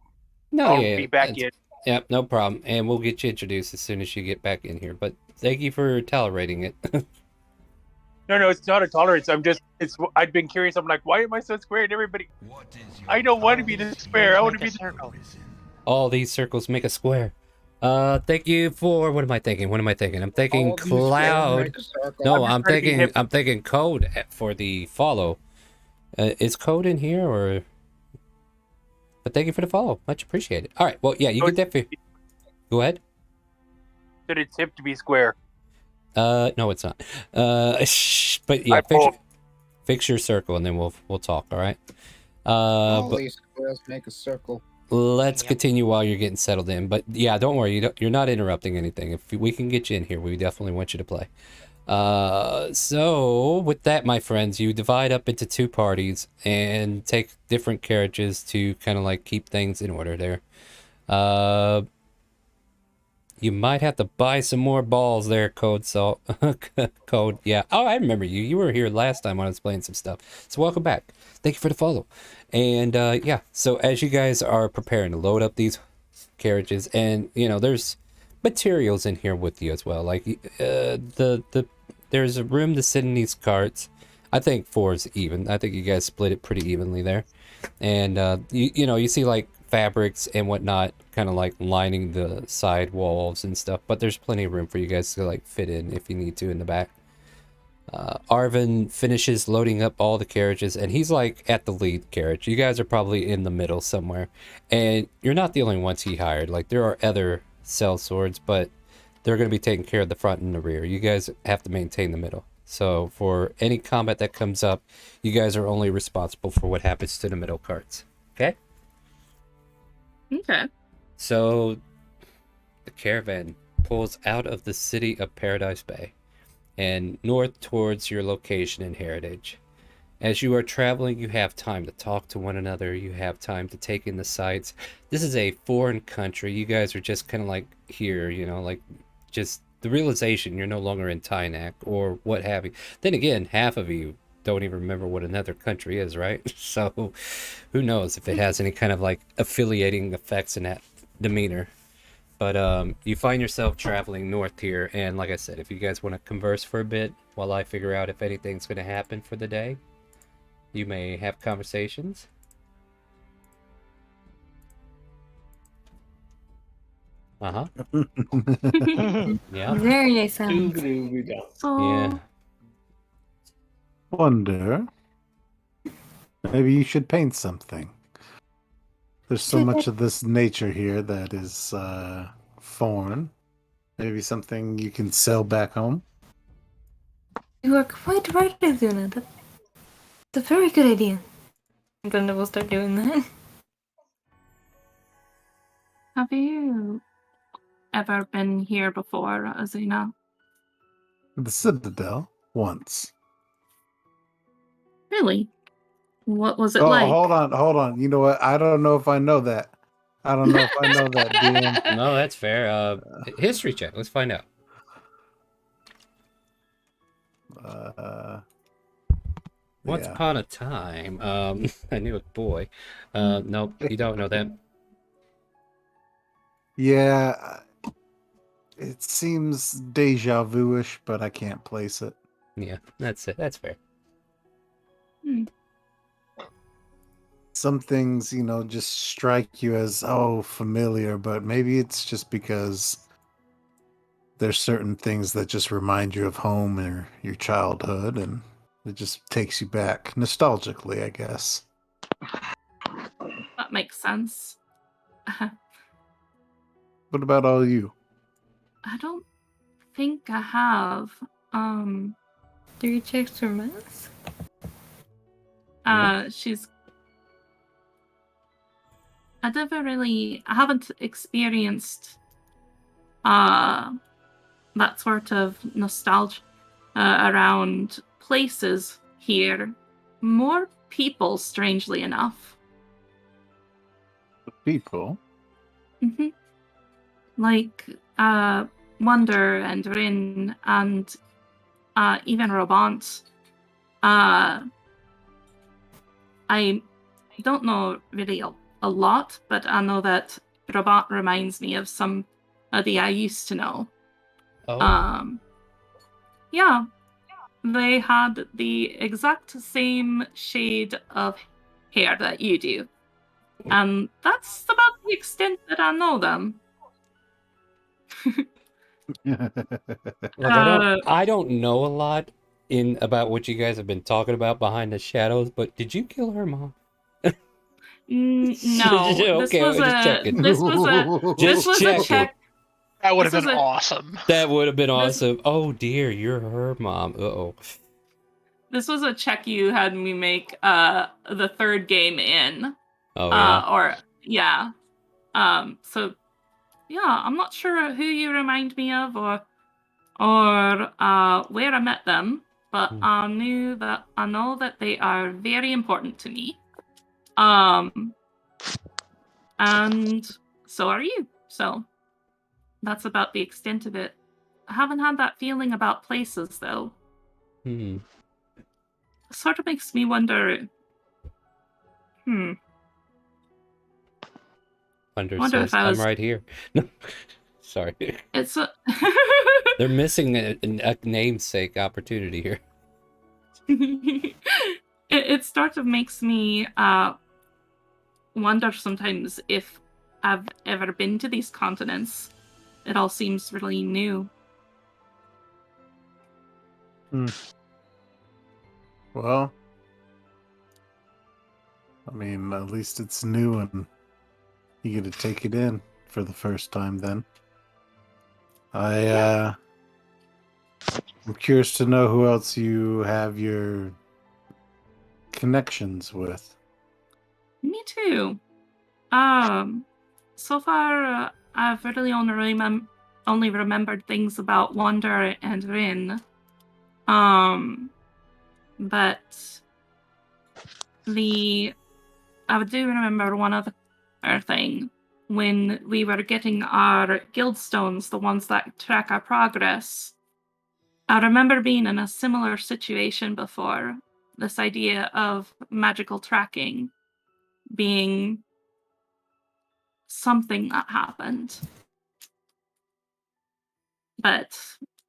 be back in. Yep, no problem. And we'll get you introduced as soon as you get back in here. But thank you for tolerating it. No, it's not a tolerance. I've been curious. I'm like, why am I so square? And everybody, I don't want to be this square. I want to be the circle. All these circles make a square. Thank you for... What am I thinking? I'm thinking Cloud. No, I'm thinking Code for the follow. Is Code in here, or... But thank you for the follow. Much appreciated. All right, well, yeah, you get that... Go ahead. Did it tip to be square? No, it's not. But yeah, fix your circle, and then we'll talk, all right? All these squares make a circle. Let's continue while you're getting settled in. But yeah, don't worry. You're not interrupting anything. If we can get you in here, we definitely want you to play. So with that, my friends, you divide up into 2 parties and take different carriages to kind of like keep things in order there. You might have to buy some more balls there, Code Salt. Code, yeah. Oh, I remember you. You were here last time when I was playing some stuff. So welcome back. Thank you for the follow. And yeah, so as you guys are preparing to load up these carriages, and you know, there's materials in here with you as well, like the there's a room to sit in these carts. I think 4 is even. I think you guys split it pretty evenly there. And you see like fabrics and whatnot kind of like lining the side walls and stuff, but there's plenty of room for you guys to like fit in if you need to in the back. Arvin finishes loading up all the carriages, and he's like at the lead carriage. You guys are probably in the middle somewhere, and you're not the only ones he hired. Like, there are other sellswords, but they're going to be taking care of the front and the rear. You guys have to maintain the middle. So for any combat that comes up, you guys are only responsible for what happens to the middle carts. Okay? Okay. So the caravan pulls out of the city of Paradise Bay and north towards your location in Heritage. As you are traveling, you have time to talk to one another. You have time to take in the sights. This is a foreign country. You guys are just kind of like here, like just the realization you're no longer in Tynak or what have you. Then again, half of you don't even remember what another country is, right? So who knows if it has any kind of like affiliating effects in that demeanor. But you find yourself traveling north here, and like I said, if you guys want to converse for a bit while I figure out if anything's going to happen for the day, you may have conversations. Uh-huh. Yeah. Very nice sounds. Yeah. Wonder. Maybe you should paint something. There's so much of this nature here that is foreign. Maybe something you can sell back home. You are quite right, Azuna. That's a very good idea. And then we'll start doing that. Have you ever been here before, Azuna? The Citadel, once. Really? What was it Oh, like? hold on. You know what? I don't know if I know that. I don't know if I know that, DM. No, that's fair. History check. Let's find out. Once upon a time, I knew a boy. Nope, you don't know that. Yeah, it seems deja vu-ish, but I can't place it. Yeah, that's it. That's fair. Some things, just strike you as, familiar, but maybe it's just because there's certain things that just remind you of home or your childhood, and it just takes you back nostalgically, I guess. That makes sense. What about all you? I don't think I have. 3 checks for math? I haven't experienced that sort of nostalgia around places here. More people, strangely enough. People? Mm-hmm. Like Wonder and Rin and even Robant. I don't know really a lot, but I know that Robant reminds me of somebody I used to know. Oh. Yeah. They had the exact same shade of hair that you do. And that's about the extent that I know them. Look, I don't know a lot about what you guys have been talking about behind the shadows, but did you kill her mom? No. Okay, just checking. This was a check. That would have been awesome. That would have been awesome. Oh dear, you're her mom. Uh-oh. This was a check you had me make the third game in. Oh yeah. So yeah, I'm not sure who you remind me of or where I met them, but I know that they are very important to me. And so are you. So that's about the extent of it. I haven't had that feeling about places though. Sort of makes me wonder. Wonder says, I'm right here. No, sorry. It's a They're missing a namesake opportunity here. It sort of makes me wonder sometimes if I've ever been to these continents. It all seems really new. Well, I mean, at least it's new and you get to take it in for the first time then. I'm curious to know who else you have your connections with. Me too. So far, I've really only remembered things about Wander and Rin. But I do remember one other thing. When we were getting our guild stones, the ones that track our progress, I remember being in a similar situation before. This idea of magical tracking being something that happened. But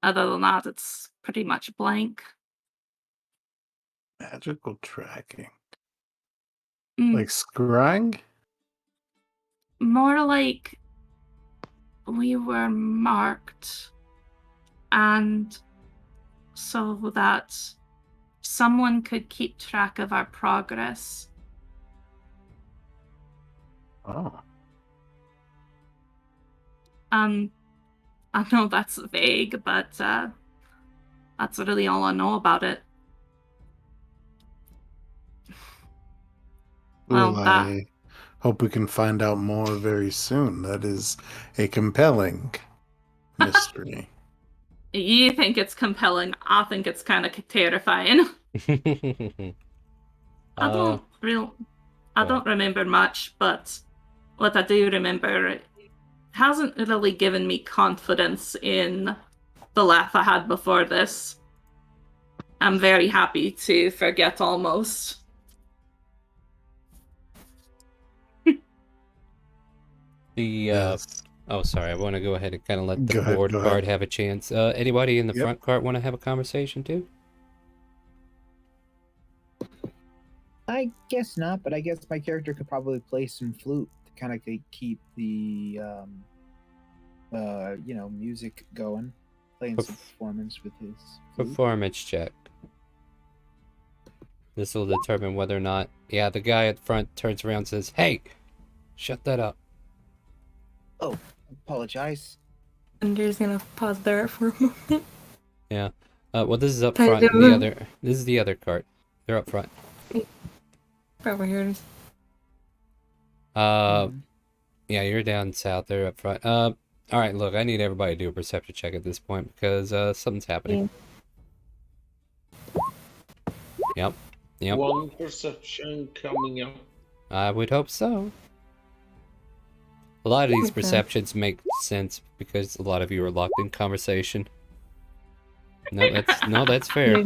other than that, it's pretty much blank. Magical tracking. Mm. Like scrying? More like we were marked, and so that someone could keep track of our progress. Oh. I know that's vague, but that's really all I know about it. Well, I hope we can find out more very soon. That is a compelling mystery. You think it's compelling. I think it's kind of terrifying. I don't remember much, but what I do remember hasn't really given me confidence in the laugh I had before this. I'm very happy to forget almost. Oh, sorry. I want to go ahead and kind of let the board card have a chance. Anybody in the front cart want to have a conversation too? I guess not, but I guess my character could probably play some flute to kind of keep the music going, playing some performance with his flute. Performance check. This will determine whether or not, the guy at the front turns around and says, "Hey, shut that up." Oh, apologize. I'm just gonna pause there for a moment. Yeah. Well, this is up front. This is the other cart. They're up front. Over here. Yeah, you're down south. They're up front. All right. Look, I need everybody to do a perception check at this point because something's happening. Yep. One perception coming up. I would hope so. A lot of these perceptions make sense because a lot of you are locked in conversation. No, that's fair.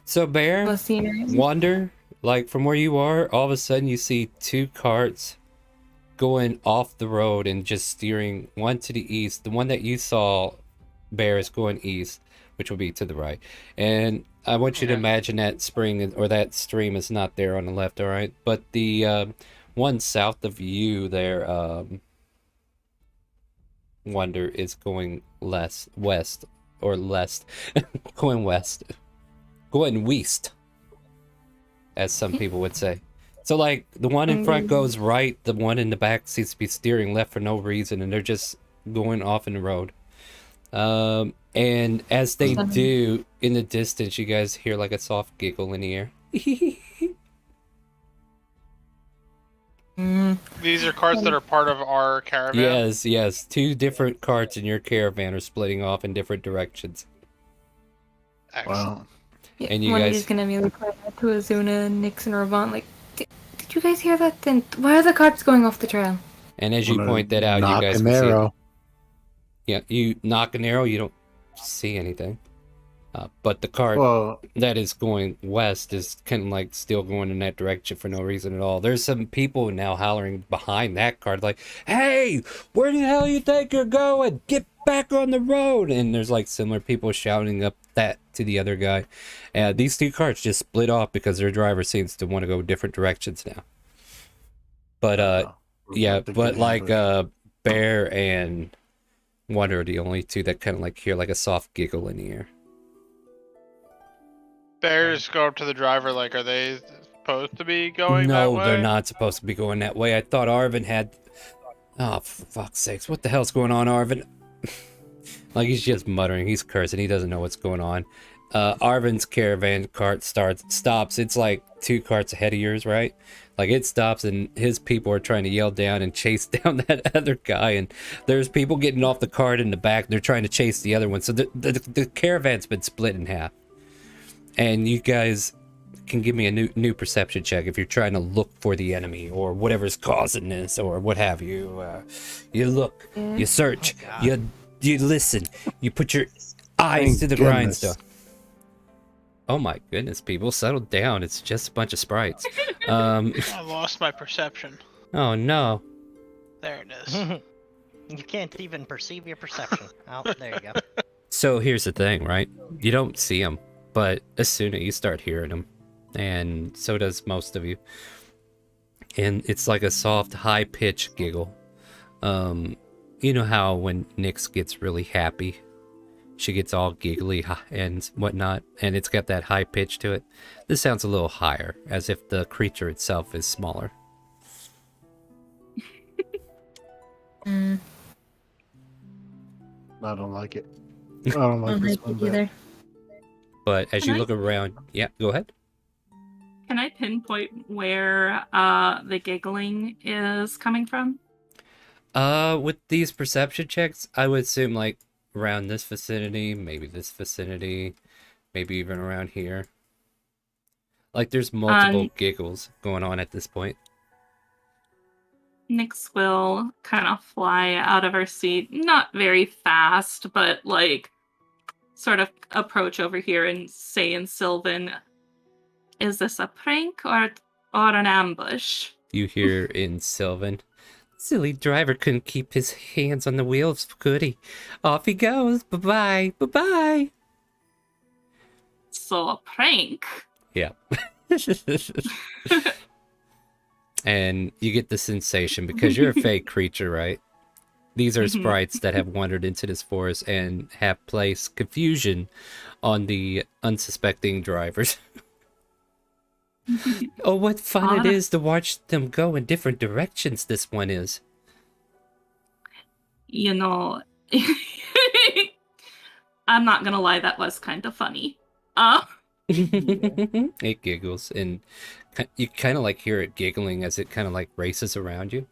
So, Bear, Wander, like from where you are, all of a sudden you see two carts going off the road and just steering one to the east. The one that you saw, Bear, is going east, which will be to the right. And I want you to imagine that spring or that stream is not there on the left, all right? But the one south of you there, Wonder, is going west, going west, going west, as some people would say. So, like, the one in front goes right, the one in the back seems to be steering left for no reason, and they're just going off in the road. And as they do, in the distance, you guys hear like a soft giggle in the air. These are carts that are part of our caravan? Yes. Two different carts in your caravan are splitting off in different directions. Excellent. Wow. And you One guys is gonna be like to Azuna, Nix, and Ravant, like, did you guys hear that? Then why are the carts going off the trail? And as you point that out, you guys can see it. Yeah, you knock an arrow, you don't see anything. But the cart Well, that is going west is kind of like still going in that direction for no reason at all. There's some people now hollering behind that cart like, "Hey, where the hell you think you're going? Get back on the road!" And there's like similar people shouting up that to the other guy. These two carts just split off because their driver seems to want to go different directions now. But yeah, to but get like ambushed. Bear and Wonder are the only two that kind of like hear like a soft giggle in the air. Bears go up to the driver like, are they supposed to be going that No, way? they're not supposed to be going that way. I thought Arvin had. Oh, for fuck's sakes. What the hell's going on, Arvin? Like, he's just muttering. He's cursing. He doesn't know what's going on. Arvin's caravan cart stops. It's like 2 carts ahead of yours, right? Like, it stops, and his people are trying to yell down and chase down that other guy. And there's people getting off the cart in the back. They're trying to chase the other one. So the caravan's been split in half. And you guys can give me a new perception check if you're trying to look for the enemy or whatever's causing this or what have you. You look, you search, you listen, you put your eyes to the grindstone. Oh my goodness, people, settle down. It's just a bunch of sprites. I lost my perception. Oh no. There it is. You can't even perceive your perception. Oh, there you go. So here's the thing, right? You don't see them, but as soon as you start hearing them, and so does most of you, and it's like a soft, high-pitched giggle. You know how when Nyx gets really happy, she gets all giggly and whatnot, and it's got that high pitch to it. This sounds a little higher, as if the creature itself is smaller. I don't like it. I don't like this one either. But as you look around, yeah, go ahead. Can I pinpoint where the giggling is coming from? With these perception checks, I would assume like around this vicinity, maybe this vicinity, maybe even around here. Like there's multiple giggles going on at this point. Nyx will kind of fly out of her seat, not very fast, but like sort of approach over here and say in Sylvan, "Is this a prank or an ambush?" You hear in Sylvan, "Silly driver couldn't keep his hands on the wheels, could he? Off he goes. Bye-bye. Bye-bye." So a prank? Yeah. And you get the sensation, because you're a fake creature, right? These are sprites that have wandered into this forest and have placed confusion on the unsuspecting drivers. Oh, what fun it is to watch them go in different directions, this one is. You know, I'm not gonna lie, that was kind of funny. It giggles, and you kind of like hear it giggling as it kind of like races around you.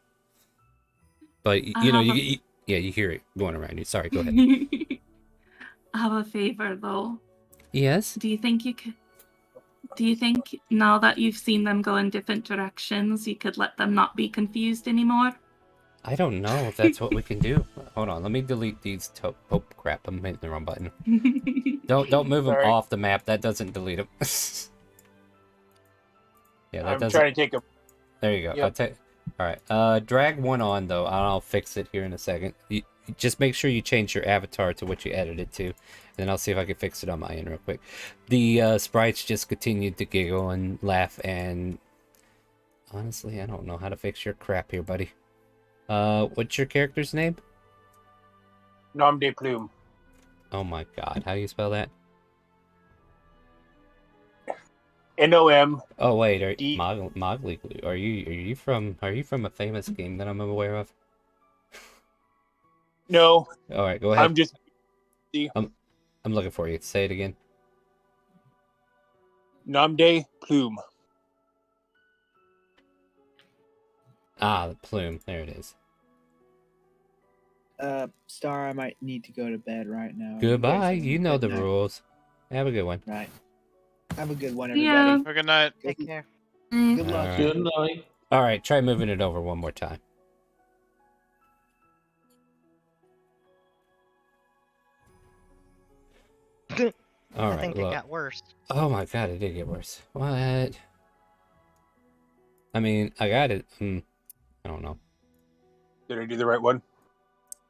But you know, you hear it going around you. Sorry, go ahead. I have a favor, though. Yes? Do you think now that you've seen them go in different directions, you could let them not be confused anymore? I don't know if that's what we can do. Hold on, let me delete these. Oh crap! I'm hitting the wrong button. Don't move them off the map. That doesn't delete them. Yeah, that doesn't. I'm trying to take them. There you go. Yep. All right. Drag one on though. I'll fix it here in a second. You just make sure you change your avatar to what you edited to, and then I'll see if I can fix it on my end real quick. The sprites just continued to giggle and laugh, and honestly, I don't know how to fix your crap here, buddy. What's your character's name? Nom de plume. Oh my god, how do you spell that? N-O-M. Oh wait, Mogly Glue. Are you from a famous game that I'm aware of? No. All right, go ahead. I'm just. I'm looking for you. Say it again. Nom de plume. Ah, the plume. There it is. Star, I might need to go to bed right now. Goodbye. You know the rules. Have a good one. Right. Have a good one, everybody. Yeah. Have a good night. Take care. Good luck. All right. Good night. All right, try moving it over one more time. All I right, think look. it got worse. Oh my god, it did get worse. What? I mean, I got it. I don't know. Did I do the right one?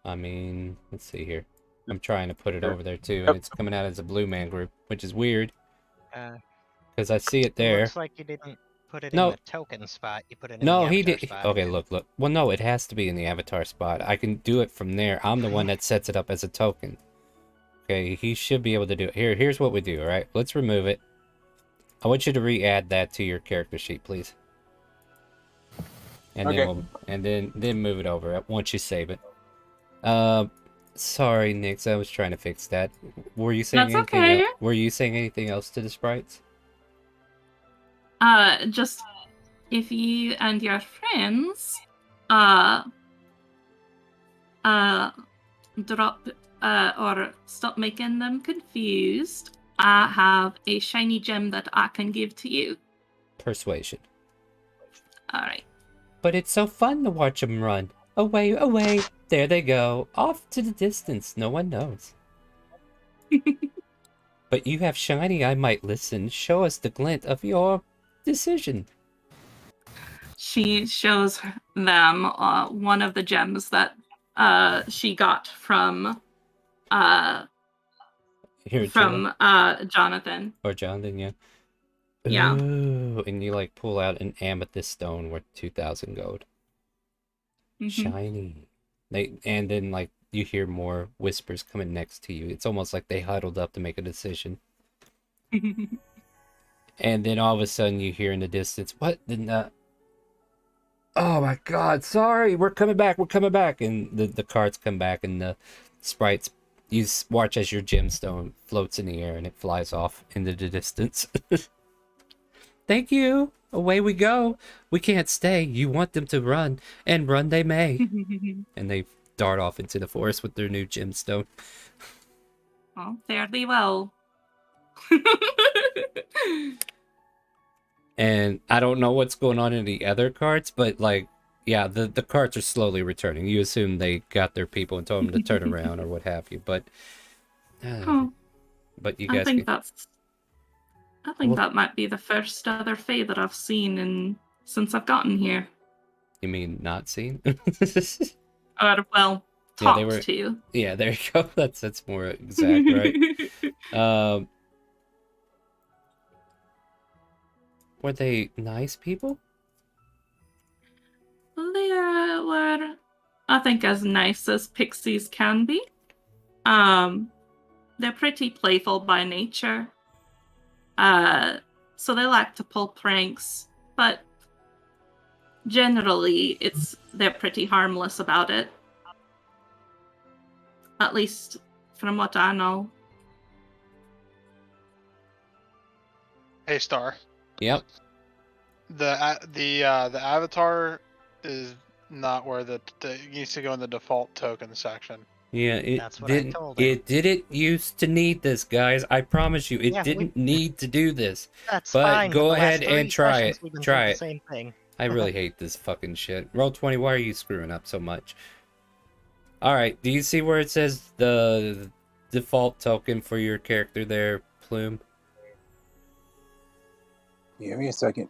I mean, let's see here. I'm trying to put it Sure. over there too, and Yep. it's coming out as a blue man group, which is weird Uh, because I see it it there. looks like you didn't put it in No, the token spot. You put it in no, the he avatar did. spot. Okay, again. look. Well, no, it has to be in the avatar spot. I can do it from there. I'm the one that sets it up as a token. Okay, he should be able to do it. Here's what we do, all right? Let's remove it. I want you to re-add that to your character sheet, please. And Okay. then move it over once you save it. Sorry, Nix, I was trying to fix that. Were you saying That's anything okay. Were you saying anything else to the sprites? Just if you and your friends, drop, or stop making them confused, I have a shiny gem that I can give to you. Persuasion. Alright. But it's so fun to watch them run. Away, away. There they go. Off to the distance. No one knows. But you have shiny, I might listen. Show us the glint of your decision. She shows them one of the gems that she got from Jonathan. Or Jonathan, yeah. Yeah. Ooh, and you like pull out an amethyst stone worth 2,000 gold. Shiny. And then like you hear more whispers coming next to you. It's almost like they huddled up to make a decision. And then all of a sudden you hear in the distance, what? Oh my god, sorry, we're coming back. And the cards come back and the sprites, you watch as your gemstone floats in the air and it flies off into the distance. Thank you. Away we go. We can't stay. You want them to run, and run they may. And they dart off into the forest with their new gemstone. Oh, fairly well. And I don't know what's going on in the other cards, but like, yeah, the cards are slowly returning. You assume they got their people and told them to turn around or what have you, but but you guys I think that might be the first other Fae that I've seen since I've gotten here. You mean not seen? Well, talked to. Yeah, there you go. That's more exact, right? Were they nice people? They were, I think, as nice as pixies can be. They're pretty playful by nature. So they like to pull pranks, but generally they're pretty harmless about it. At least from what I know. Hey, Star. Yep. The avatar is not where it needs to go in the default token section. Yeah, That's what I told him. It didn't used to need this, guys. I promise you, it didn't need to do this. That's but fine. go The ahead last and 3 try sessions it. we've been Try through it. the same thing. I really hate this fucking shit. Roll20, why are you screwing up so much? Alright, do you see where it says the default token for your character there, Plume? Give me a second.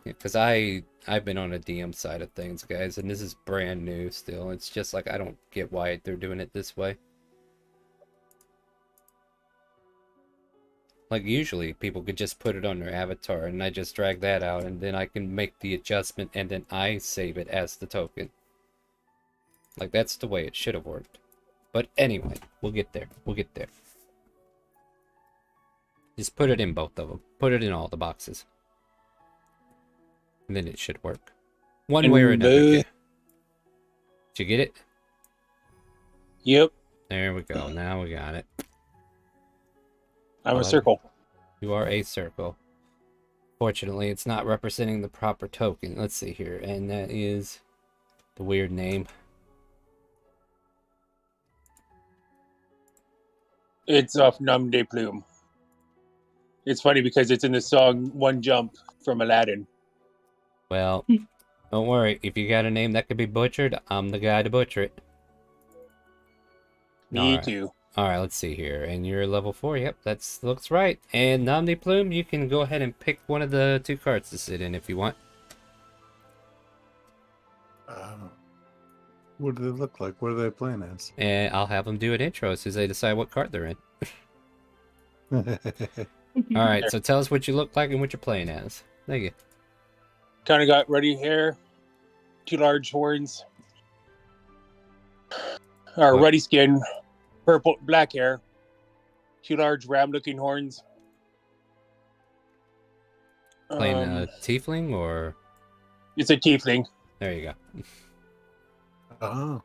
Because I've been on a DM side of things, guys, and this is brand new still. It's just like, I don't get why they're doing it this way. Like, usually people could just put it on their avatar, and I just drag that out, and then I can make the adjustment, and then I save it as the token. Like, that's the way it should have worked. But anyway, we'll get there. We'll get there. Just put it in both of them. Put it in all the boxes. And then it should work. One way or another. Did you get it? Yep. There we go. Now we got it. I'm a circle. You are a circle. Fortunately, it's not representing the proper token. Let's see here. And that is the weird name. It's off Nom de Plume. It's funny because it's in the song One Jump from Aladdin. Well, don't worry. If you got a name that could be butchered, I'm the guy to butcher it. Me too. All right, let's see here. And you're level 4. Yep, that looks right. And Nomni Plume, you can go ahead and pick one of the 2 cards to sit in if you want. What do they look like? What are they playing as? And I'll have them do an intro as soon as they decide what card they're in. All right, so tell us what you look like and what you're playing as. Thank you. Kind of got ruddy hair, 2 large horns, or ruddy skin, black hair, 2 large ram-looking horns. Playing a tiefling or? It's a tiefling. There you go. Oh.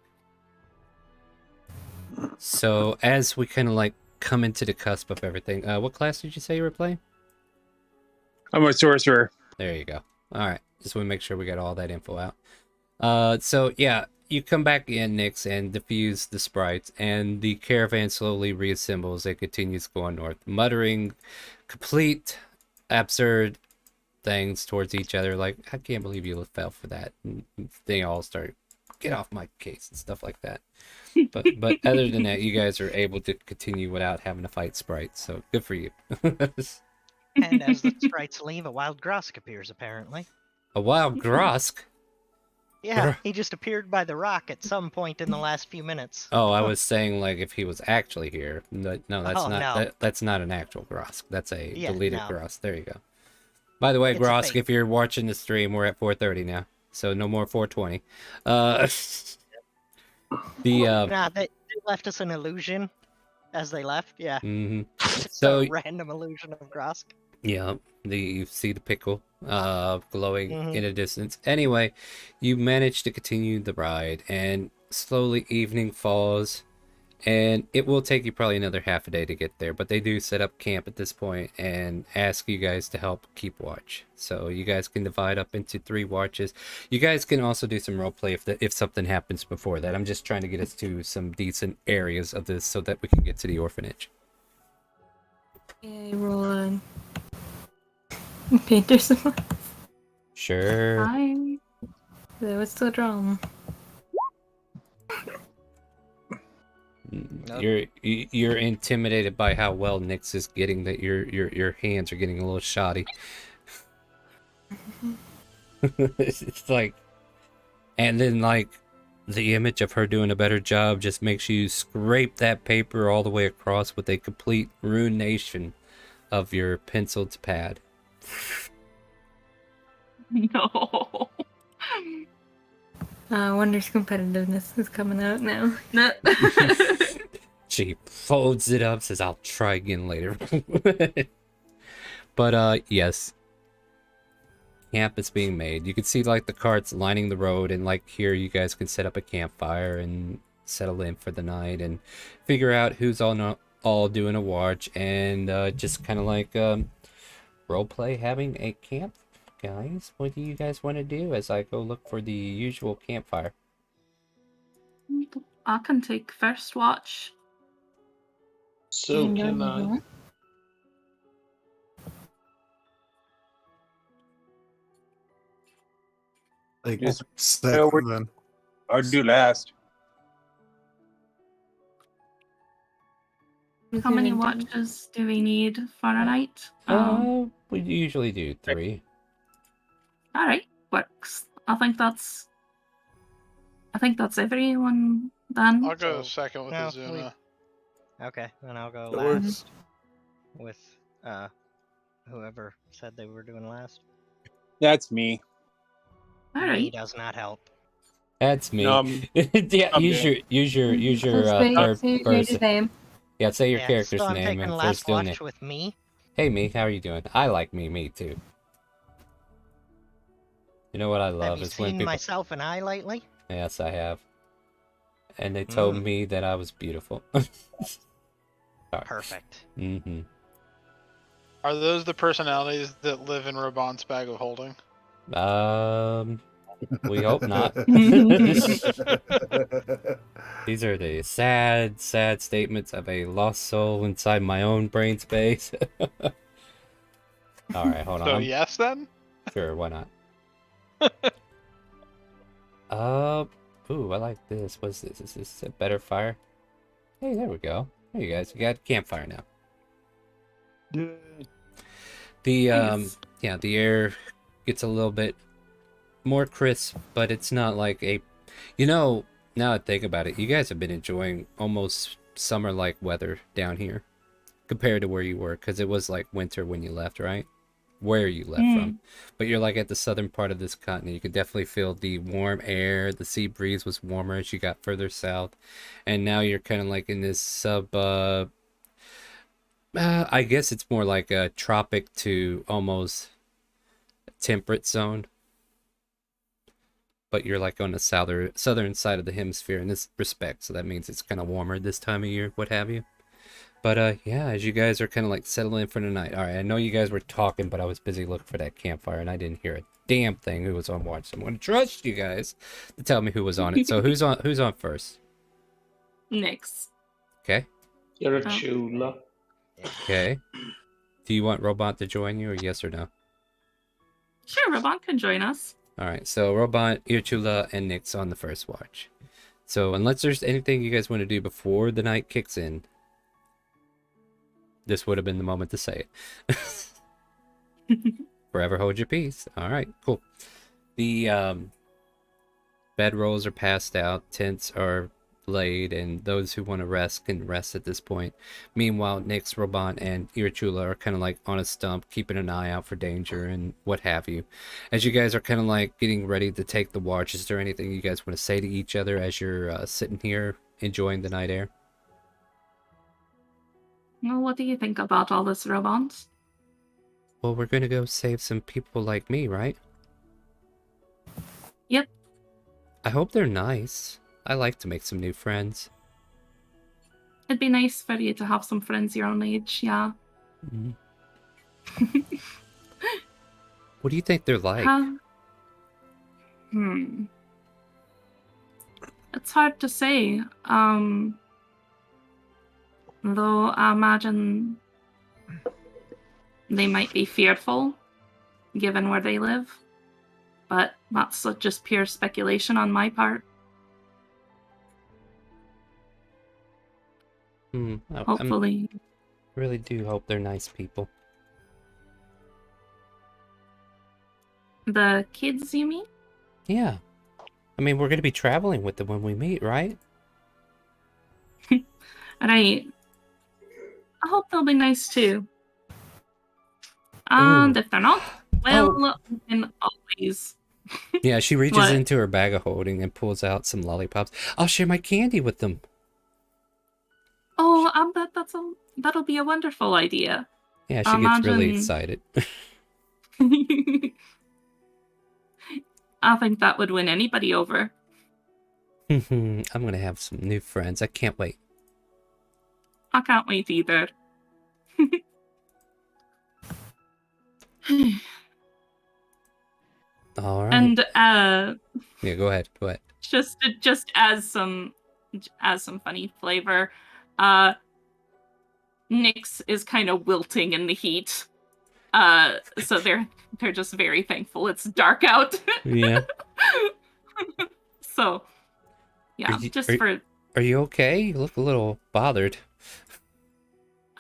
So as we kind of like come into the cusp of everything, what class did you say you were playing? I'm a sorcerer. There you go. All right, just want to make sure we got all that info out. So yeah, you come back in, Nyx, and diffuse the sprites, and the caravan slowly reassembles and continues going north, muttering complete absurd things towards each other, like, I can't believe you fell for that. And they all start, get off my case and stuff like that. But other than that, you guys are able to continue without having to fight sprites, so good for you. And as the sprites leave, a wild Grosk appears, apparently. A wild Grosk? Yeah, he just appeared by the rock at some point in the last few minutes. Oh, I was saying like if he was actually here. No, that's not. No. That's not an actual Grosk. That's a deleted no. Grosk. There you go. By the way, It's Grosk, if you're watching the stream, we're at 4:30 now, so no more 4:20. They left us an illusion as they left. Yeah. Mm-hmm. So random illusion of Grosk. Yeah, you see the pickle glowing in a distance. Anyway, you manage to continue the ride, and slowly evening falls, and it will take you probably another half a day to get there, but they do set up camp at this point and ask you guys to help keep watch. So you guys can divide up into 3 watches. You guys can also do some roleplay if something happens before that. I'm just trying to get us to some decent areas of this so that we can get to the orphanage. Yeah, roll on. Painter someone. Sure. Hi. So what's the drama? You're intimidated by how well Nyx is getting, that your hands are getting a little shoddy. It's like, and then like the image of her doing a better job just makes you scrape that paper all the way across with a complete ruination of your penciled pad. No. Wonder's competitiveness is coming out now. She folds it up, says, I'll try again later. But yes, camp is being made. You can see like the carts lining the road, and like here you guys can set up a campfire and settle in for the night and figure out who's all doing a watch, and just kind of like roleplay having a camp. Guys, what do you guys want to do as I go look for the usual campfire? I can take first watch. So can I. Like, Yes. second then. I'll do last. How many watches do we need for a night? We usually do 3. All right, works. I think that's everyone then. I'll go second with Azuna. Okay, then I'll go That last works. with whoever said they were doing last. That's me. All Me right. does not help. That's me. No, yeah, use your third person. Yeah, say your character's so I'm name taking and last first doing watch it. with me. Hey, me, how are you doing? I like me too. You know what I love Have you is when seen people. myself and I lately? Yes, I have. And they told me that I was beautiful. Perfect. Mm-hmm. Are those the personalities that live in Raban's bag of holding? We hope not. These are the sad statements of a lost soul inside my own brain space. All right, hold on. So yes, then. Sure, why not? Ooh, I like this. What's this? Is this a better fire? Hey, there we go. There you guys, you got a campfire now. Yeah. The Nice. yeah, the air gets a little bit more crisp, but it's not like a, you know, now I think about it, you guys have been enjoying almost summer-like weather down here compared to where you were, because it was like winter when you left, right? Where you left from. But you're like at the southern part of this continent. You could definitely feel the warm air. The sea breeze was warmer as you got further south. And now you're kind of like in this I guess it's more like a tropic to almost temperate zone. But you're like on the southern side of the hemisphere in this respect. So that means it's kind of warmer this time of year, what have you. But yeah, as you guys are kind of like settling in for the night. All right, I know you guys were talking, but I was busy looking for that campfire and I didn't hear a damn thing who was on watch. So I'm going to trust you guys to tell me who was on it. So who's on first? Nyx. Okay. You're a chula. Okay. Do you want Robot to join you, or yes or no? Sure, Robot can join us. All right, so Robot, Irchula, and Nyx on the first watch. So unless there's anything you guys want to do before the night kicks in, this would have been the moment to say it. Forever hold your peace. All right, cool. The bedrolls are passed out, tents are laid, and those who want to rest can rest at this point. Meanwhile, Nyx, Robot, and Irchula are kind of like on a stump, keeping an eye out for danger and what have you. As you guys are kind of like getting ready to take the watch, is there anything you guys want to say to each other as you're sitting here enjoying the night air? Well, what do you think about all this, Robot? Well, we're gonna go save some people like me, right? Yep. I hope they're nice. I like to make some new friends. It'd be nice for you to have some friends your own age, yeah. What do you think they're like? It's hard to say. Though I imagine they might be fearful, given where they live. But that's just pure speculation on my part. Hopefully. I really do hope they're nice people. The kids, you mean? Yeah. I mean, we're going to be traveling with them when we meet, right? Right. I hope they'll be nice too. And if they're not, well, we can always. Yeah, she reaches into her bag of holding and pulls out some lollipops. I'll share my candy with them. Oh, I bet that'll be a wonderful idea. Yeah, she gets really excited. I think that would win anybody over. I'm gonna have some new friends. I can't wait. I can't wait either. All right. And yeah, go ahead. Just as some funny flavor, Nyx is kind of wilting in the heat. So they're just very thankful it's dark out. Yeah. So yeah, Are you okay? You look a little bothered.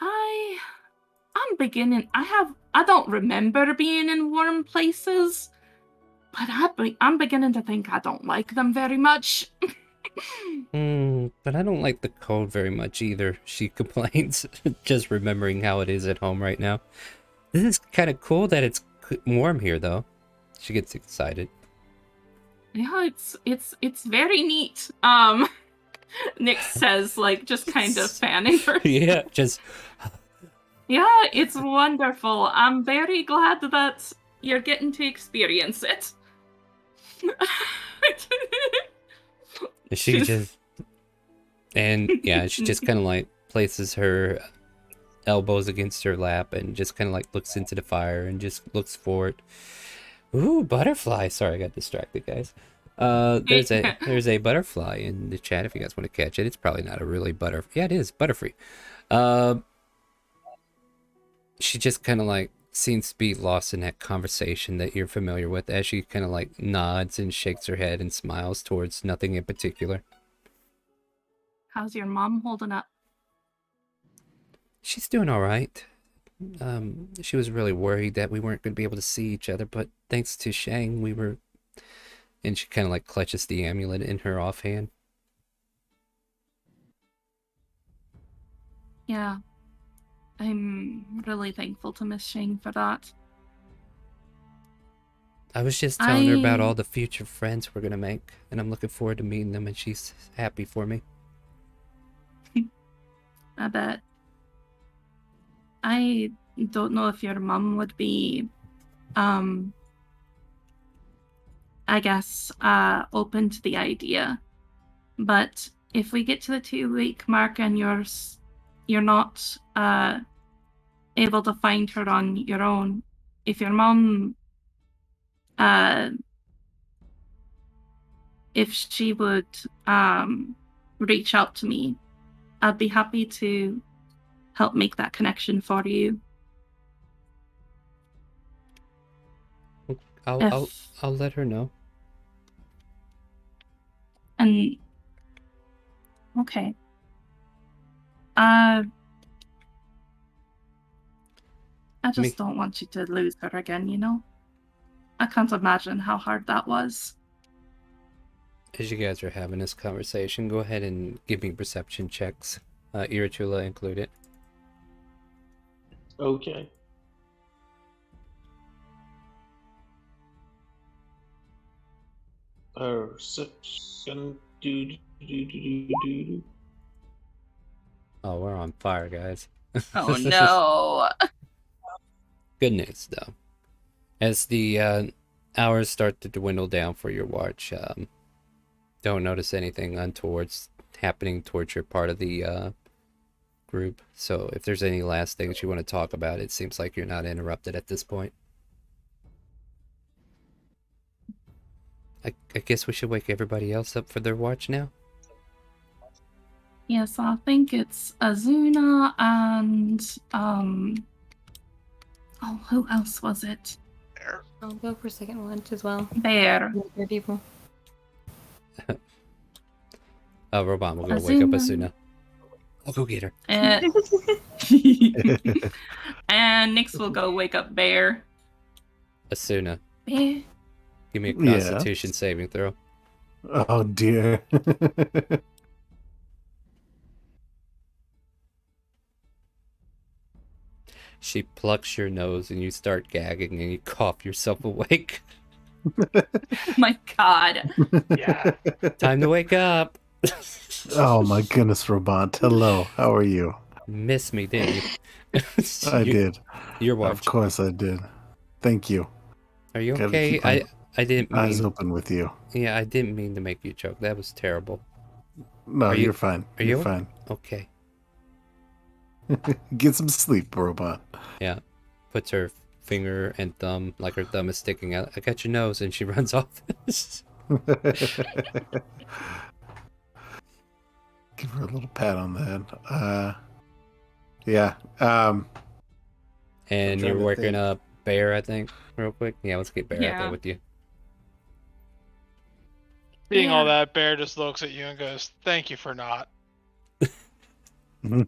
I'm beginning. I don't remember being in warm places, but I'm beginning to think I don't like them very much. But I don't like the cold very much either, she complains, just remembering how it is at home right now. This is kind of cool that it's warm here, though. She gets excited. Yeah, it's very neat. Nyx says, like, just kind of fanning her. Yeah, just... Yeah, it's wonderful. I'm very glad that you're getting to experience it. She just... And, yeah, she just kind of, like, places her elbows against her lap and just kind of, like, looks into the fire and just looks for it. Ooh, butterfly. Sorry, I got distracted, guys. There's a butterfly in the chat if you guys want to catch it. It's probably not a really yeah, it is butterfree. She just kind of like seems to be lost in that conversation that you're familiar with, as she kind of like nods and shakes her head and smiles towards nothing in particular. How's your mom holding up? she's doing all right. She was really worried that we weren't going to be able to see each other, but thanks to Shang, we were. And she kind of like clutches the amulet in her offhand. Yeah. I'm really thankful to Miss Shang for that. I was just telling her about all the future friends we're going to make, and I'm looking forward to meeting them, and she's happy for me. I bet. I don't know if your mum would be, I guess, open to the idea. But if we get to the 2-week mark and you're not able to find her on your own, if your mum, if she would reach out to me, I'd be happy to help make that connection for you. I'll let her know. And okay. I just don't want you to lose her again, you know? I can't imagine how hard that was. As you guys are having this conversation, go ahead and give me perception checks. Iratula included. Okay. Perception. Oh, we're on fire, guys. Oh no. Good news, though. As the hours start to dwindle down for your watch, don't notice anything untoward happening towards your part of the group. So if there's any last things you want to talk about, it seems like you're not interrupted at this point. I guess we should wake everybody else up for their watch now. Yes, I think it's Azuna and oh, who else was it? I'll go for second watch as well. Bear. Bear people. Robot will go wake up Asuna. I'll go get her. And Nyx will go wake up Bear. Asuna. Bear. Give me a Constitution saving throw. Oh dear. She plucks your nose and you start gagging and you cough yourself awake. My God. Yeah. Time to wake up. Oh my goodness, Robot. Hello. How are you? Miss me, didn't you? I did. Your watch. Of course I did. Thank you. Are you Gotta okay? keep my I didn't mean... eyes open with you. Yeah, I didn't mean to make you choke. That was terrible. No, you're fine. Are you're you fine. Okay. Get some sleep, Robot. Yeah. Puts her finger and thumb, like her thumb is sticking out. I got your nose, and she runs off. Give her a little pat on the head. Yeah. And you're working up Bear, I think, real quick. Yeah, let's get Bear out there with you. Being all that, Bear just looks at you and goes, "Thank you for not." To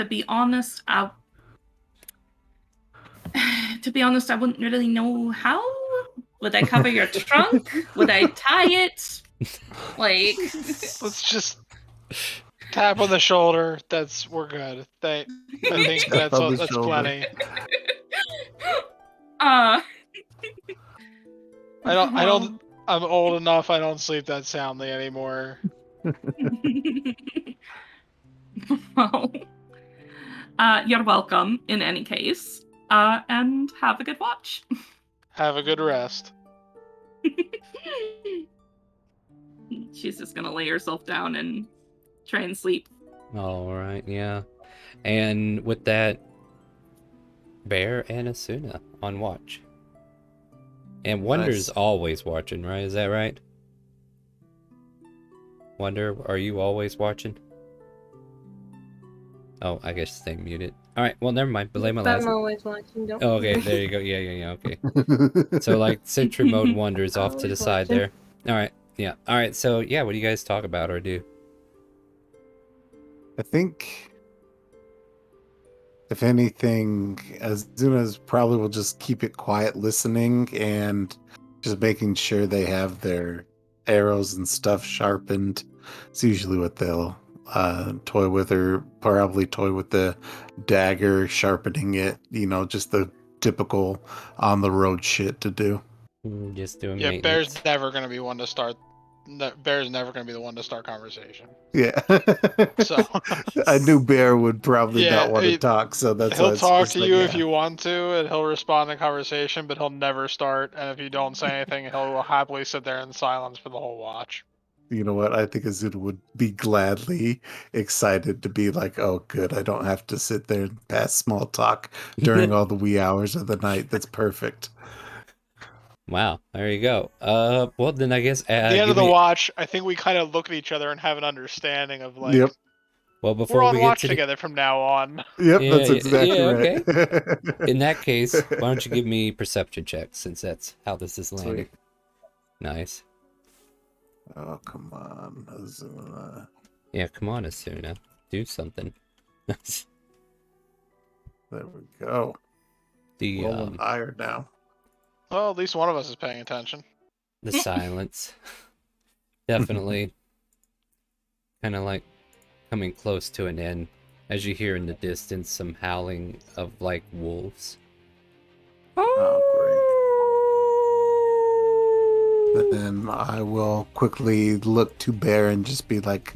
be honest, I wouldn't really know how. Would I cover your trunk? Would I tie it? Like, let's just tap on the shoulder. We're good. I think that's plenty. I'm old enough. I don't sleep that soundly anymore. Well, you're welcome in any case. And have a good watch. Have a good rest. She's just gonna lay herself down and try and sleep. All right, yeah. And with that, Bear and Asuna on watch. And Wonder's always watching, right? Is that right? Wonder, are you always watching? Oh, I guess they muted. All right, well, never mind. Belay my last. I'm always watching. Don't Oh, okay, there you go. Yeah, okay. So, like, Sentry Mode Wonder is off to the side there. All right, yeah. All right, so, yeah, what do you guys talk about or do? I think, if anything, Azuna's probably will just keep it quiet, listening, and just making sure they have their arrows and stuff sharpened. It's usually what they'll toy with, or probably toy with the dagger, sharpening it. Just the typical on the road shit to do. Just doing Yeah, maintenance. Bear's never gonna be one to start. Bear's never gonna be the one to start conversation. Yeah. So I knew Bear would probably yeah, not want to talk, so that's why he'll it's talk just to like, you yeah. if you want to, and he'll respond in conversation, but he'll never start. And if you don't say anything, he'll happily sit there in silence for the whole watch. You know what? I think Azuna would be gladly excited to be like, oh, good. I don't have to sit there and pass small talk during all the wee hours of the night. That's perfect. Wow, there you go. Well then I guess At the end of give the me. watch, I think we kind of look at each other and have an understanding of like, Yep. Well, we're before on we get watch to the. together from now on. Yep, Yeah, that's exactly right. okay. In that case, why don't you give me perception checks, since that's how this is landing. Sweet. Nice. Oh, come on, Azuna. Yeah, come on, Asuna. Do something. There we go. The Rolling higher now. Well, at least one of us is paying attention. the silence. Definitely kind of like coming close to an end as you hear in the distance some howling of like wolves. Oh, great. Then I will quickly look to Bear and just be like,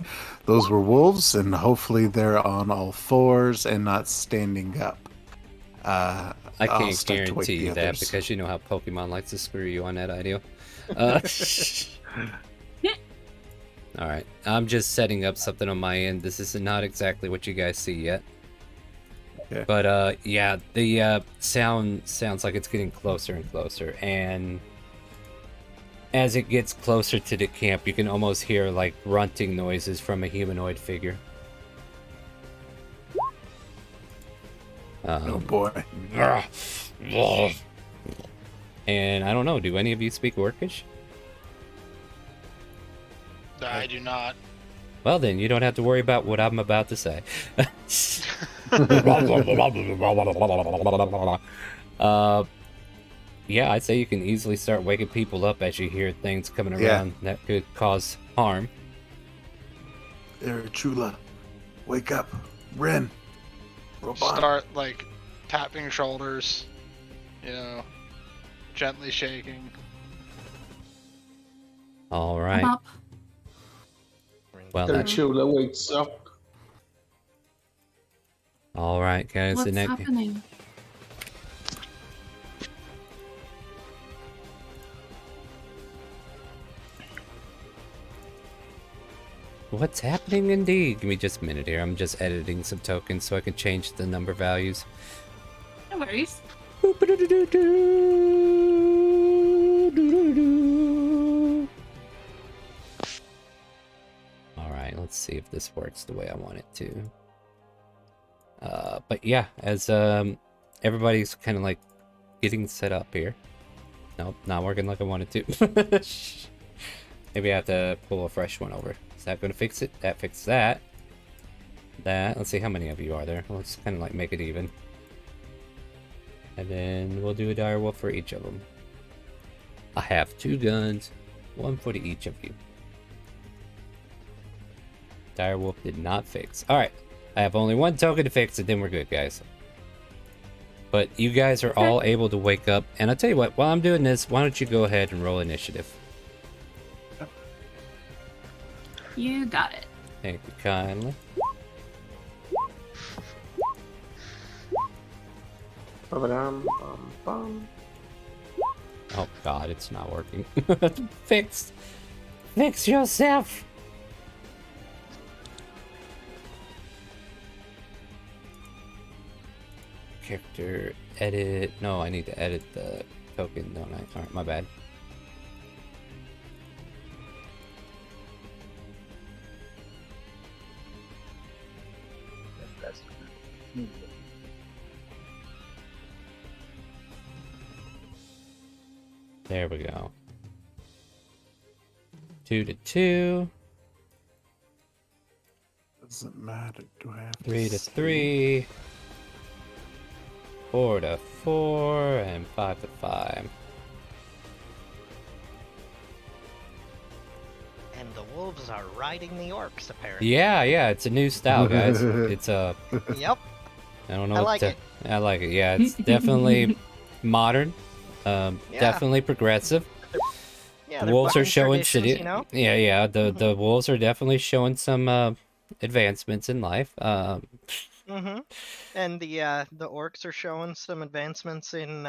those were wolves, and hopefully they're on all fours and not standing up. I I'll can't start to wake guarantee the you that others. because you know how Pokemon likes to screw you on that idea. Alright, I'm just setting up something on my end. This is not exactly what you guys see yet. Okay. But yeah, the sound sounds like it's getting closer and closer, and as it gets closer to the camp, you can almost hear like grunting noises from a humanoid figure. Oh boy. And I don't know, do any of you speak Orcish? I do not. Well then, you don't have to worry about what I'm about to say. Yeah, I'd say you can easily start waking people up as you hear things coming around that could cause harm. There, Chula. Wake up. Ren. Robana. Start like tapping shoulders, gently shaking. All right. I'm up. Well, Their that. Chula wakes up. All right, guys. What's happening? What's happening indeed? Give me just a minute here. I'm just editing some tokens so I can change the number values. No worries. Alright, let's see if this works the way I want it to. But yeah, as everybody's kind of like getting set up here. Nope, not working like I wanted to. Maybe I have to pull a fresh one over. Is that going to fix it? That fixed that. Let's see how many of you are there. Let's kind of like make it even. And then we'll do a dire wolf for each of them. I have 2 guns, 1 for each of you. Dire wolf did not fix. Alright, I have only 1 token to fix it, then we're good, guys. But you guys are all able to wake up. And I'll tell you what, while I'm doing this, why don't you go ahead and roll initiative. You got it. Thank you kindly. Oh god, it's not working. Fix yourself. Character edit. No, I need to edit the token, don't I? Alright, my bad. There we go. 2 to 2. Doesn't matter. Do I have 3 to see? 3, 4 to 4, and 5 to 5. And the wolves are riding the orcs, apparently. Yeah, it's a new style, guys. It's a. Yep. I don't know. I what like to, it. I like it. Yeah, it's definitely modern. Yeah. Definitely progressive. Yeah, The they're wolves are bucking showing traditions, shit. you know? Yeah. The wolves are definitely showing some advancements in life. Mm-hmm. And the orcs are showing some advancements in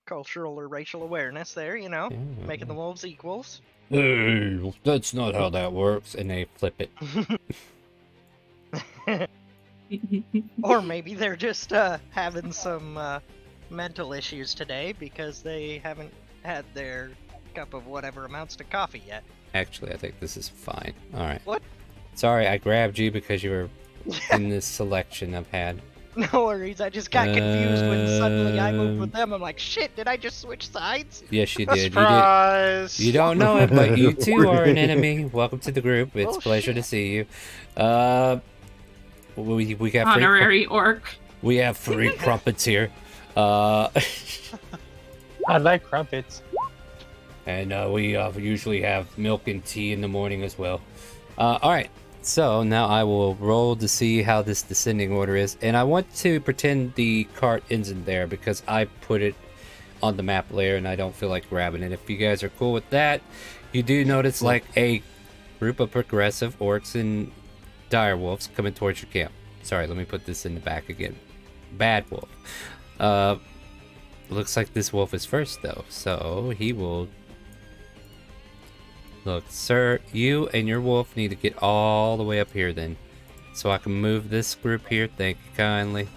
cultural or racial awareness there, you know? Making the wolves equals. Hey, that's not how that works. And they flip it. Or maybe they're just having some mental issues today because they haven't had their cup of whatever amounts to coffee yet. Actually, I think this is fine. All right. What? Sorry, I grabbed you because you were in this selection I've had. No worries, I just got confused when suddenly I moved with them. I'm like, shit, did I just switch sides? Yes, you did. Surprise! You don't know it, but you too are an enemy. Welcome to the group. It's a pleasure to see you. We got honorary orc. We have free crumpets here. I like crumpets. And we usually have milk and tea in the morning as well. All right. So now I will roll to see how this descending order is. And I want to pretend the cart isn't there because I put it on the map layer and I don't feel like grabbing it. If you guys are cool with that, you do notice like a group of progressive orcs and dire wolves coming towards your camp. Sorry, let me put this in the back again. Bad wolf. Looks like this wolf is first though, so he will... Look, sir, you and your wolf need to get all the way up here then. So I can move this group here, thank you kindly.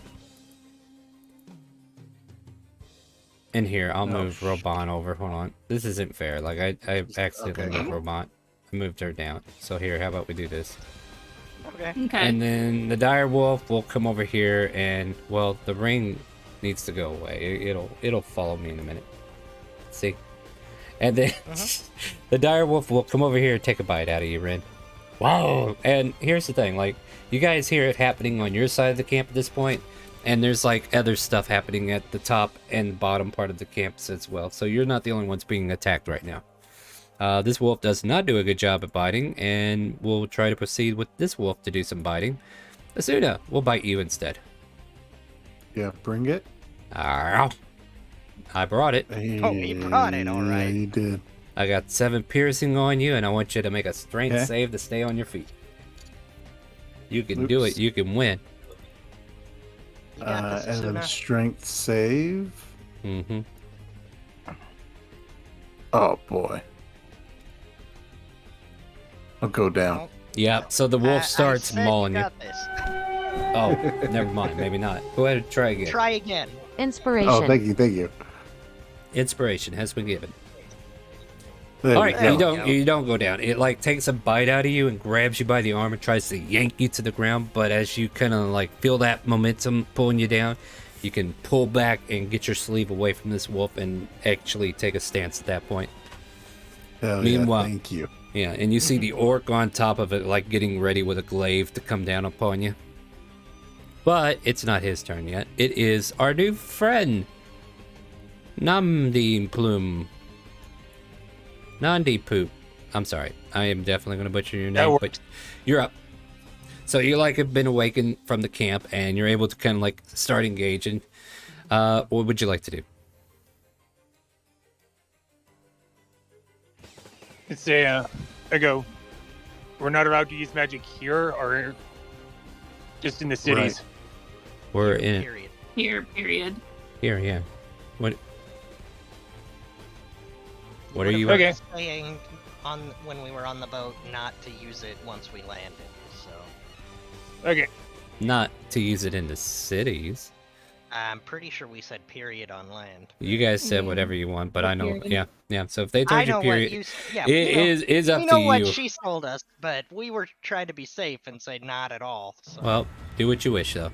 And here, I'll move Robon over, hold on. This isn't fair, like I accidentally moved Robon. I moved her down. So here, how about we do this? Okay. And then the dire wolf will come over here and, well, the ring needs to go away. It'll follow me in a minute. See? And then the dire wolf will come over here and take a bite out of you, Ren. Wow! And here's the thing, like, you guys hear it happening on your side of the camp at this point, and there's like other stuff happening at the top and bottom part of the campus as well. So you're not the only ones being attacked right now. This wolf does not do a good job at biting, and we'll try to proceed with this wolf to do some biting. Asuna, we'll bite you instead. Yeah, bring it. I brought it. Oh, he brought it, alright. Yeah, you did. I got 7 piercing on you, and I want you to make a strength save to stay on your feet. You can do it. You can win. And a strength save. Mm-hmm. Oh, boy. I'll go down. Yep, so the wolf starts mauling you. Got this. Oh, never mind. Maybe not. Go ahead and try again. Try again. Inspiration. Oh, thank you. Inspiration has been given. There All right, we you don't go down. It like takes a bite out of you and grabs you by the arm and tries to yank you to the ground. But as you kind of like feel that momentum pulling you down, you can pull back and get your sleeve away from this wolf and actually take a stance at that point. Hell Meanwhile, yeah, thank you. Yeah, and you see the orc on top of it, like getting ready with a glaive to come down upon you. But it's not his turn yet. It is our new friend, Namdi Plume. Nandi Poop. I'm sorry. I am definitely going to butcher your name, but you're up. So you like have been awakened from the camp, and you're able to kind of like start engaging. What would you like to do? It's I go, we're not allowed to use magic here, or just in the cities? Right. We're in Period. Period. Here, yeah. What are Would've you been saying on when we were on the boat not to use it once we landed, so Okay. Not to use it in the cities. I'm pretty sure we said period on land. You guys said whatever you want, but I know, yeah. So if they I told you know period, what you yeah, it is up we to know you. what she told us, but we were trying to be safe and say not at all. So. Well, do what you wish, though.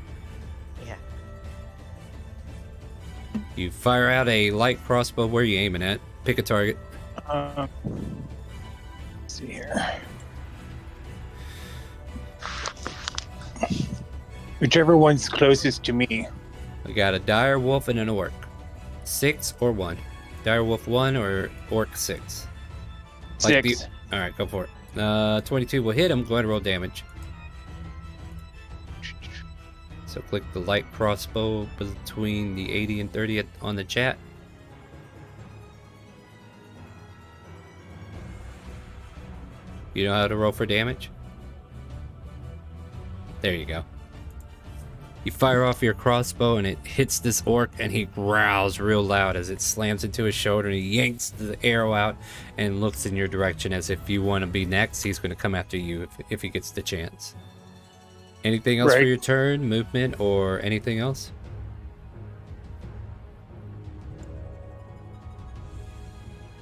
Yeah. You fire out a light crossbow. Where are you aiming at? Pick a target. Let's see here. Whichever one's closest to me. We got a dire wolf and an orc. 6 or 1. Dire wolf 1 or orc 6. 6. Alright, go for it. 22 will hit him. Go ahead and roll damage. So click the light crossbow between the 80 and 30 on the chat. You know how to roll for damage? There you go. You fire off your crossbow and it hits this orc and he growls real loud as it slams into his shoulder and he yanks the arrow out and looks in your direction as if you want to be next. He's going to come after you if he gets the chance. Anything else for your turn, movement, or anything else?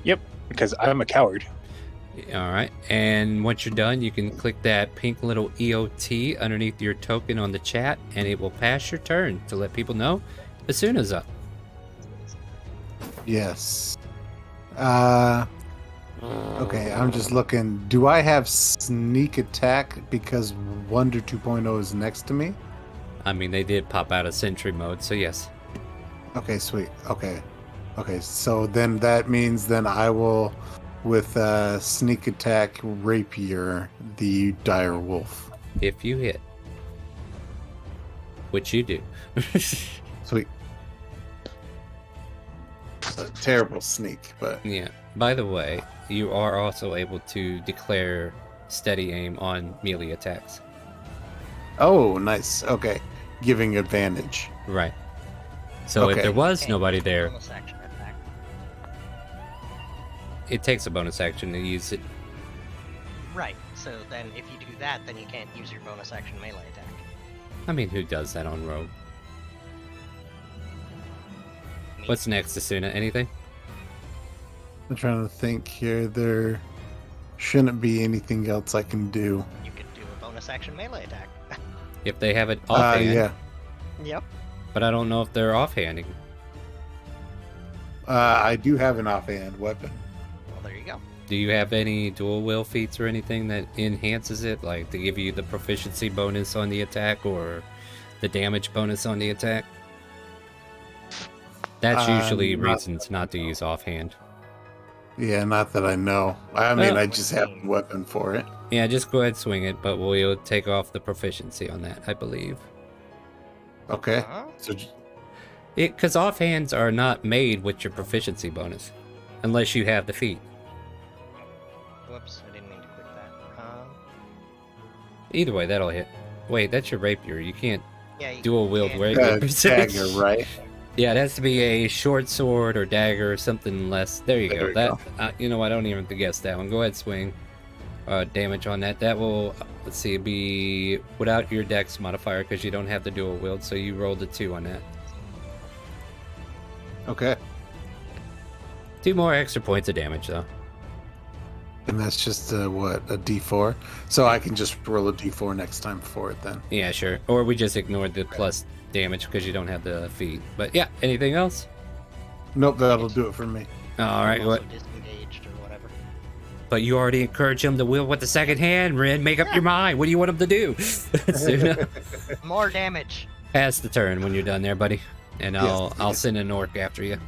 Yep, because I'm a coward. Alright, and once you're done, you can click that pink little EOT underneath your token on the chat, and it will pass your turn to let people know Asuna's up. Yes. Okay, I'm just looking. Do I have sneak attack because Wonder 2.0 is next to me? I mean, they did pop out of sentry mode, so yes. Okay, sweet. Okay, so then that means then I will, with sneak attack, rapier the dire wolf. If you hit. Which you do. Sweet. A terrible sneak, but... Yeah. By the way, you are also able to declare steady aim on melee attacks. Oh, nice. Okay. Giving advantage. Right. So if there was nobody there, it takes a bonus action to use it. Right. So then if you do that, then you can't use your bonus action melee attack. I mean, who does that on rogue? What's next, Asuna? Anything? I'm trying to think here. There shouldn't be anything else I can do. You could do a bonus action melee attack. If they have it offhand. Yeah. Yep. But I don't know if they're offhanding. I do have an offhand weapon. Well, there you go. Do you have any dual will feats or anything that enhances it? Like to give you the proficiency bonus on the attack or the damage bonus on the attack? That's usually reasons not to use offhand. Yeah, not that I know. I mean, I just have a weapon for it. Yeah, just go ahead and swing it, but we'll take off the proficiency on that, I believe. Okay. So, because offhands are not made with your proficiency bonus, unless you have the feat. Whoops, I didn't mean to click that. Either way, that'll hit. Wait, that's your rapier. You can't you dual wield rapier. Dagger, right? Yeah, it has to be a short sword or dagger or something less. There you go. That you know, I don't even have to guess that one. Go ahead, swing. Damage on that. That will, let's see, be without your dex modifier because you don't have the dual wield. So you rolled a 2 on that. Okay. 2 more extra points of damage though. And that's just what, a D4? So I can just roll a D4 next time for it then. Yeah, sure. Or we just ignored the plus damage because you don't have the feat. But yeah, anything else? Nope, that'll do it for me. All right, go ahead. Disengaged or whatever. But you already encouraged him to wield with the second hand, Rin. Make up your mind. What do you want him to do? More damage. Pass the turn when you're done there, buddy. And I'll send an orc after you.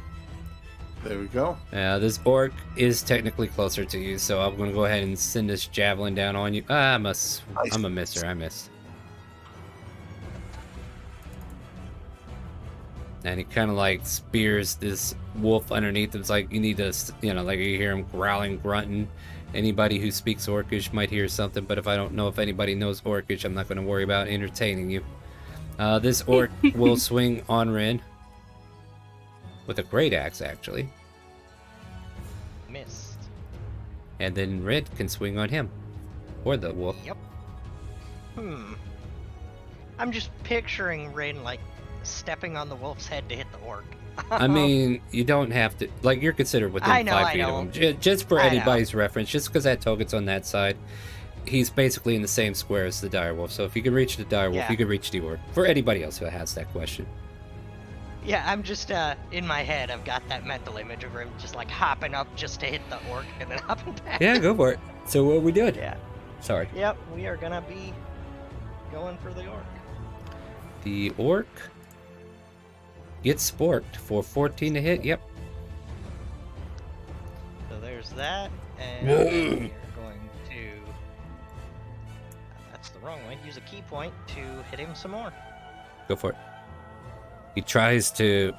There we go. This orc is technically closer to you, so I'm going to go ahead and send this javelin down on you. I'm a misser. I missed. And he kind of like spears this wolf underneath. It's like you need to, you know, like you hear him growling, grunting. Anybody who speaks Orcish might hear something, but if I don't know if anybody knows Orcish, I'm not going to worry about entertaining you. This orc will swing on Rin with a great axe, actually. Missed. And then Rin can swing on him or the wolf. Yep. I'm just picturing Rin like stepping on the wolf's head to hit the orc. I mean, you don't have to, like, you're considered within 5 feet of him. Just for anybody's reference, just because that token's on that side, he's basically in the same square as the direwolf. So if you can reach the direwolf, you can reach the orc. For anybody else who has that question. Yeah, I'm just, in my head, I've got that mental image of him just, like, hopping up just to hit the orc and then hopping back. Yeah, go for it. So what are we doing? Yeah. Sorry. Yep, we are gonna be going for the orc. The orc gets sporked for 14 to hit. Yep. So there's that, and then we're going to. That's the wrong way. Use a key point to hit him some more. Go for it. He tries to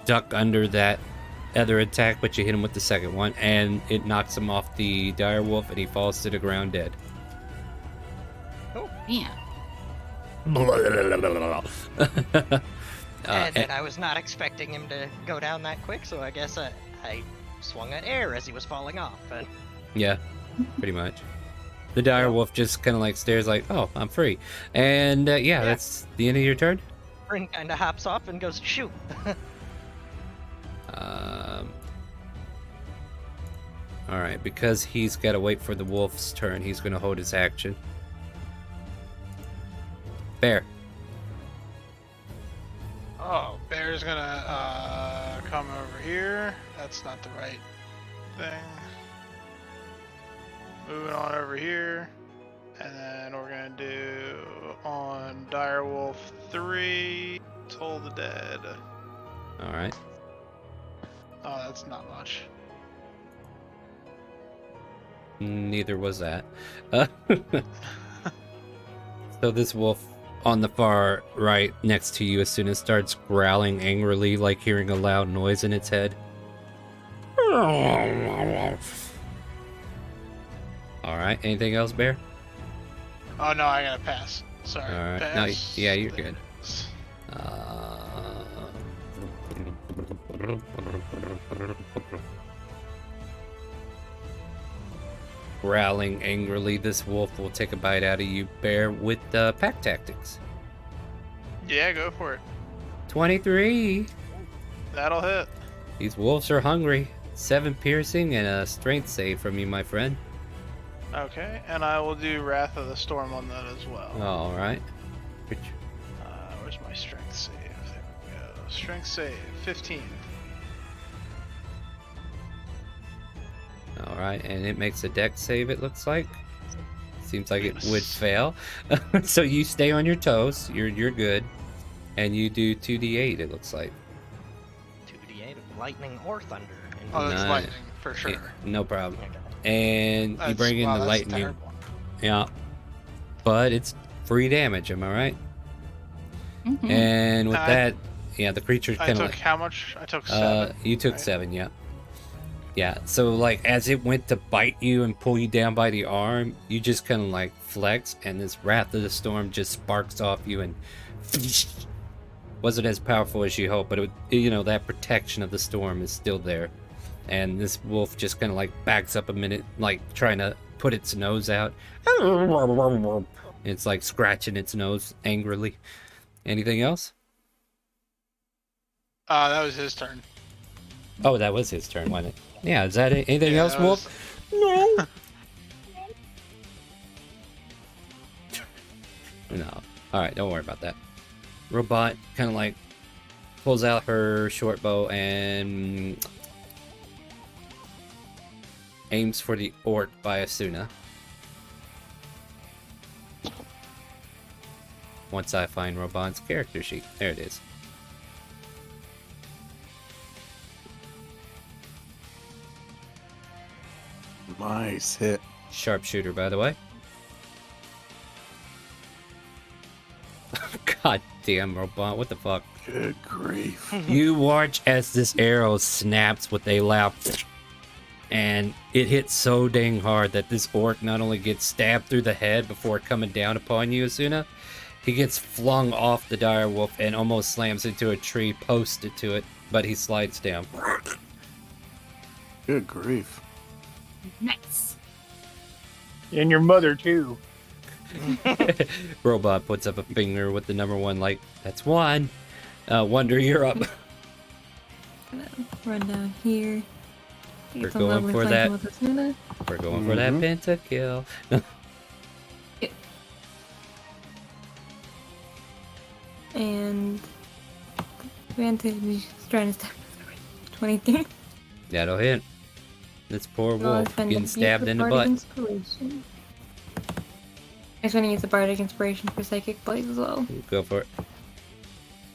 duck under that other attack, but you hit him with the second one, and it knocks him off the direwolf, and he falls to the ground dead. Oh, Man. and then I was not expecting him to go down that quick, so I guess I swung at air as he was falling off. But... Yeah, pretty much. The direwolf just kind of like stares like, oh, I'm free. And yeah, that's the end of your turn. Bryn kind of hops off and goes, shoot. Alright, because he's got to wait for the wolf's turn, he's going to hold his action. Bear. Oh, Bear's gonna come over here. That's not the right thing. Moving on over here. And then we're gonna do on Direwolf 3, Toll the Dead. Alright. Oh, that's not much. Neither was that. So this wolf on the far right next to you as soon as starts growling angrily, like hearing a loud noise in its head. Alright, anything else, Bear? Oh no, I gotta pass. Sorry. Alright, pass. no, yeah, you're good. Growling angrily, this wolf will take a bite out of you, Bear, with pack tactics. Yeah, go for it. 23. That'll hit. These wolves are hungry. 7 piercing and a strength save from you, my friend. Okay, and I will do Wrath of the Storm on that as well. Alright. Where's my strength save? There we go. Strength save, 15. Alright, and it makes a dex save, it looks like. Seems like it would fail. So you stay on your toes, you're good. And you do 2d8, it looks like. 2d8 of lightning or thunder. Oh, that's Nice. lightning, for sure. Yeah, no problem. And you bring in the that's lightning. terrible. Yeah. But it's free damage, am I right? Mm-hmm. And with that, yeah, the creature's I kind of took like... how much? I took 7. You took right? 7, yeah. Yeah, so like as it went to bite you and pull you down by the arm, you just kind of like flex, and this Wrath of the Storm just sparks off you and wasn't as powerful as you hoped, but it, you know, that protection of the storm is still there. And this wolf just kind of like backs up a minute, like trying to put its nose out. It's like scratching its nose angrily. Anything else? That was his turn. Oh, that was his turn, wasn't it? Yeah, is that it? Anything else, that Wolf? No. No. Alright, don't worry about that. Robot kind of like pulls out her short bow and aims for the orc by Asuna. Once I find Robot's character sheet. There it is. Nice hit. Sharpshooter, by the way. God damn, Robot, what the fuck? Good grief. You watch as this arrow snaps with a loud, and it hits so dang hard that this orc not only gets stabbed through the head before coming down upon you, Asuna, he gets flung off the direwolf and almost slams into a tree posted to it, but he slides down. Good grief. Nice. And your mother too. Robot puts up a finger with the number 1, like, that's 1. Wonder, you're up. Gonna run down here. We're Get some going lovely for flanking that. with Asuna. We're going for that pentakill. And advantage is trying to stab 23. That'll hit. This poor So I'll wolf spend getting a stabbed in the Bardic butt. Inspiration. I just want to use the Bardic Inspiration for Psychic Blaze as well. Go for it.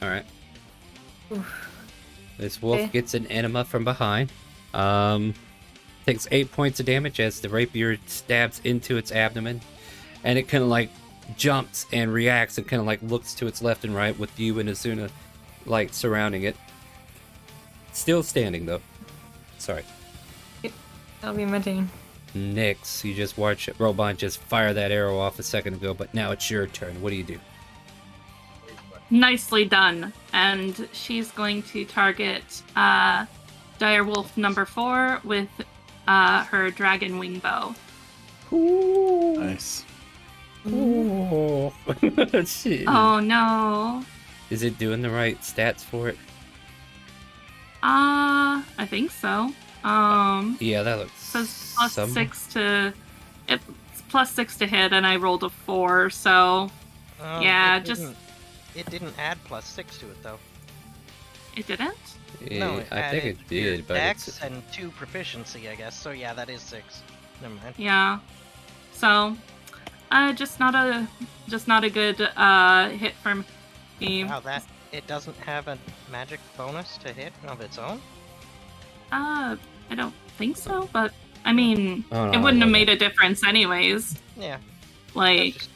Alright. Oof. This wolf Okay. gets an enema from behind. Takes 8 points of damage as the rapier stabs into its abdomen. And it kind of like jumps and reacts and kind of like looks to its left and right with you and Azuna like surrounding it. Still standing though. Sorry. That'll be my turn. Nyx, you just watched Robon just fire that arrow off a second ago, but now it's your turn. What do you do? Nicely done. And she's going to target Direwolf number 4 with her dragon wing bow. Nice. Oh. Shit. Oh no. Is it doing the right stats for it? I think so. Yeah, that looks. Says +6 to. It's +6 to hit, and I rolled a 4, so. Yeah, It didn't add +6 to it though. It didn't? No, it I think added it did, your but Dex it's. and 2 proficiency, I guess. So yeah, that is 6. Never mind. Yeah. So, just not a good hit for me. Wow, that it doesn't have a magic bonus to hit of its own. I don't think so, but I mean, Oh, no, it wouldn't have I made a difference anyways. Yeah. Like, Just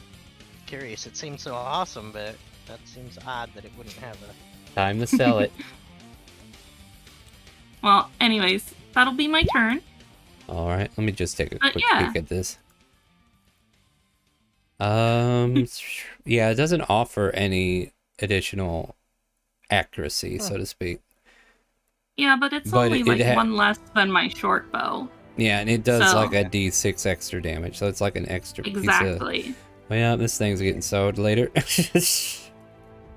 curious. It seems so awesome, but that seems odd that it wouldn't have a. Time to sell it. well, anyways, that'll be my turn. Alright, let me just take a quick yeah. peek at this. Yeah, it doesn't offer any additional accuracy, so to speak. Yeah, but it's But only it like ha- one less than my short bow. Yeah, and it does So- like a d6 extra damage, so it's like an extra piece of... Exactly. Well, yeah, this thing's getting sold later.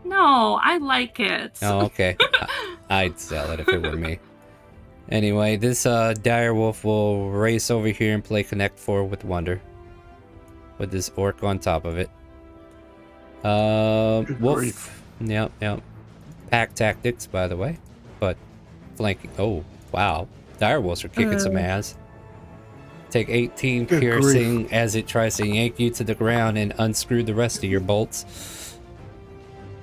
No, I like it. Oh, okay. I'd sell it if it were me. Anyway, this direwolf will race over here and play Connect 4 with Wonder. With this orc on top of it. Wolf. grief. Yep. Pack tactics, by the way. But flanking. Oh, wow. Direwolves are kicking some ass. Take 18 Good piercing as it tries to yank you to the ground and unscrew the rest of your bolts.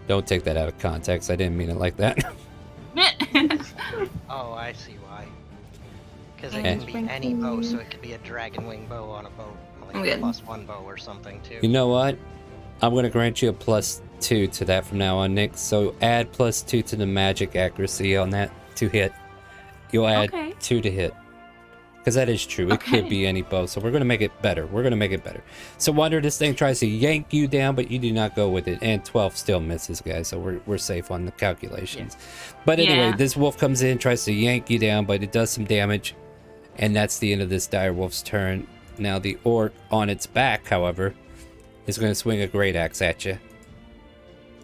Don't take that out of context. I didn't mean it like that. Oh, I see why. Because it Eh. can be any bow, so it could be a dragon wing bow on a bow, like a Good. +1 bow or something too. You know what? I'm going to grant you a +2 to that from now on, Nick. So add +2 to the magic accuracy on that to hit. You'll add Okay. 2 to hit. Because that is true. It could Okay. be any bow. So we're going to make it better. So Wonder, this thing tries to yank you down, but you do not go with it. And 12 still misses, guys. So we're safe on the calculations. But anyway, Yeah. this wolf comes in, tries to yank you down, but it does some damage. And that's the end of this direwolf's turn. Now the orc on its back, however, is going to swing a great axe at you.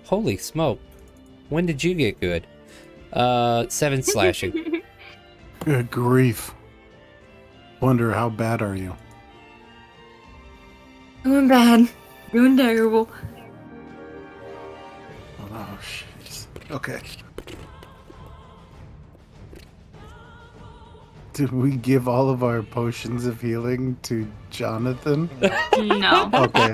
Holy smoke. When did you get good? 7 slashing. Good grief. Wonder, how bad are you? Doing bad. Doing terrible. Oh, jeez. Okay. Did we give all of our potions of healing to Jonathan? No. Okay.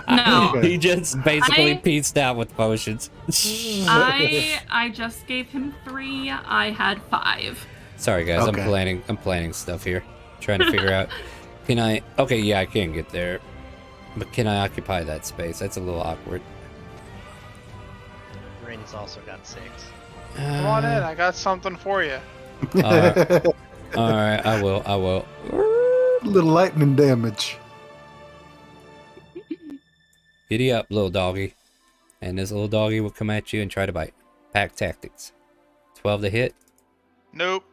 No. Okay. He just basically I- pieced out with potions. I just gave him 3. I had 5. Sorry guys, Okay. I'm planning stuff here. Trying to figure out, can I, okay, yeah, I can get there. But can I occupy that space? That's a little awkward. Rin's also got 6. Come on in, I got something for you. Alright, I will. Little lightning damage. Giddy up, little doggy. And this little doggy will come at you and try to bite. Pack tactics. 12 to hit. Nope.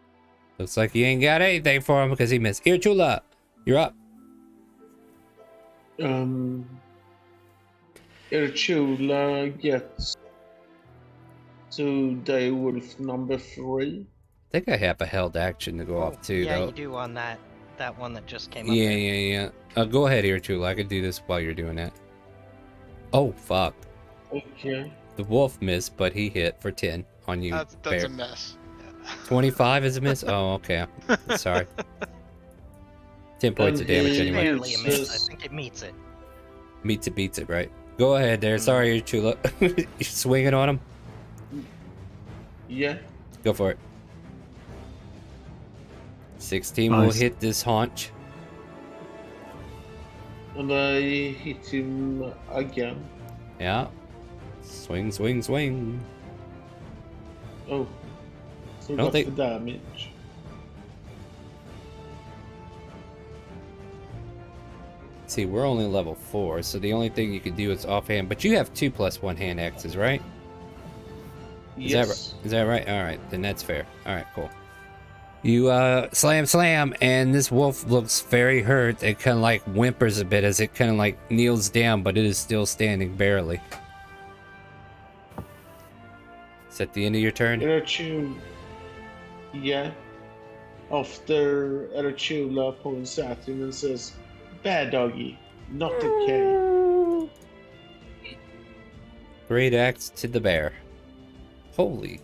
Looks like you ain't got anything for him because he missed. Here, Chula, you're up. Irchula gets to Direwolf number 3. I think I have a held action to go off too, Yeah, though. you do on that one that just came up. Yeah. Go ahead here, Chula. I could do this while you're doing that. Oh, fuck. Okay. The wolf missed, but he hit for 10 on you, That's Bear. a mess. 25 is a miss? Oh, okay. Sorry. 10 points of damage And anyway. Barely a miss. I think it meets it. Beats it, right? Go ahead there. Sorry, Chula. You swinging on him? Yeah. Go for it. 16 will Nice. hit this haunch. And I hit him again. Yeah. Swing, swing, swing. Oh. So Don't that's they- the damage. See, we're only level 4, so the only thing you can do is offhand. But you have 2 plus 1 hand axes, right? Yes. Is that right? Alright, then that's fair. Alright, cool. You slam, and this wolf looks very hurt. It kind of like whimpers a bit as it kind of like kneels down, but it is still standing barely. Is that the end of your turn? Erachula. Yeah. After Erachula points at him and says, "Bad doggy, not okay." Great axe to the bear. Holy.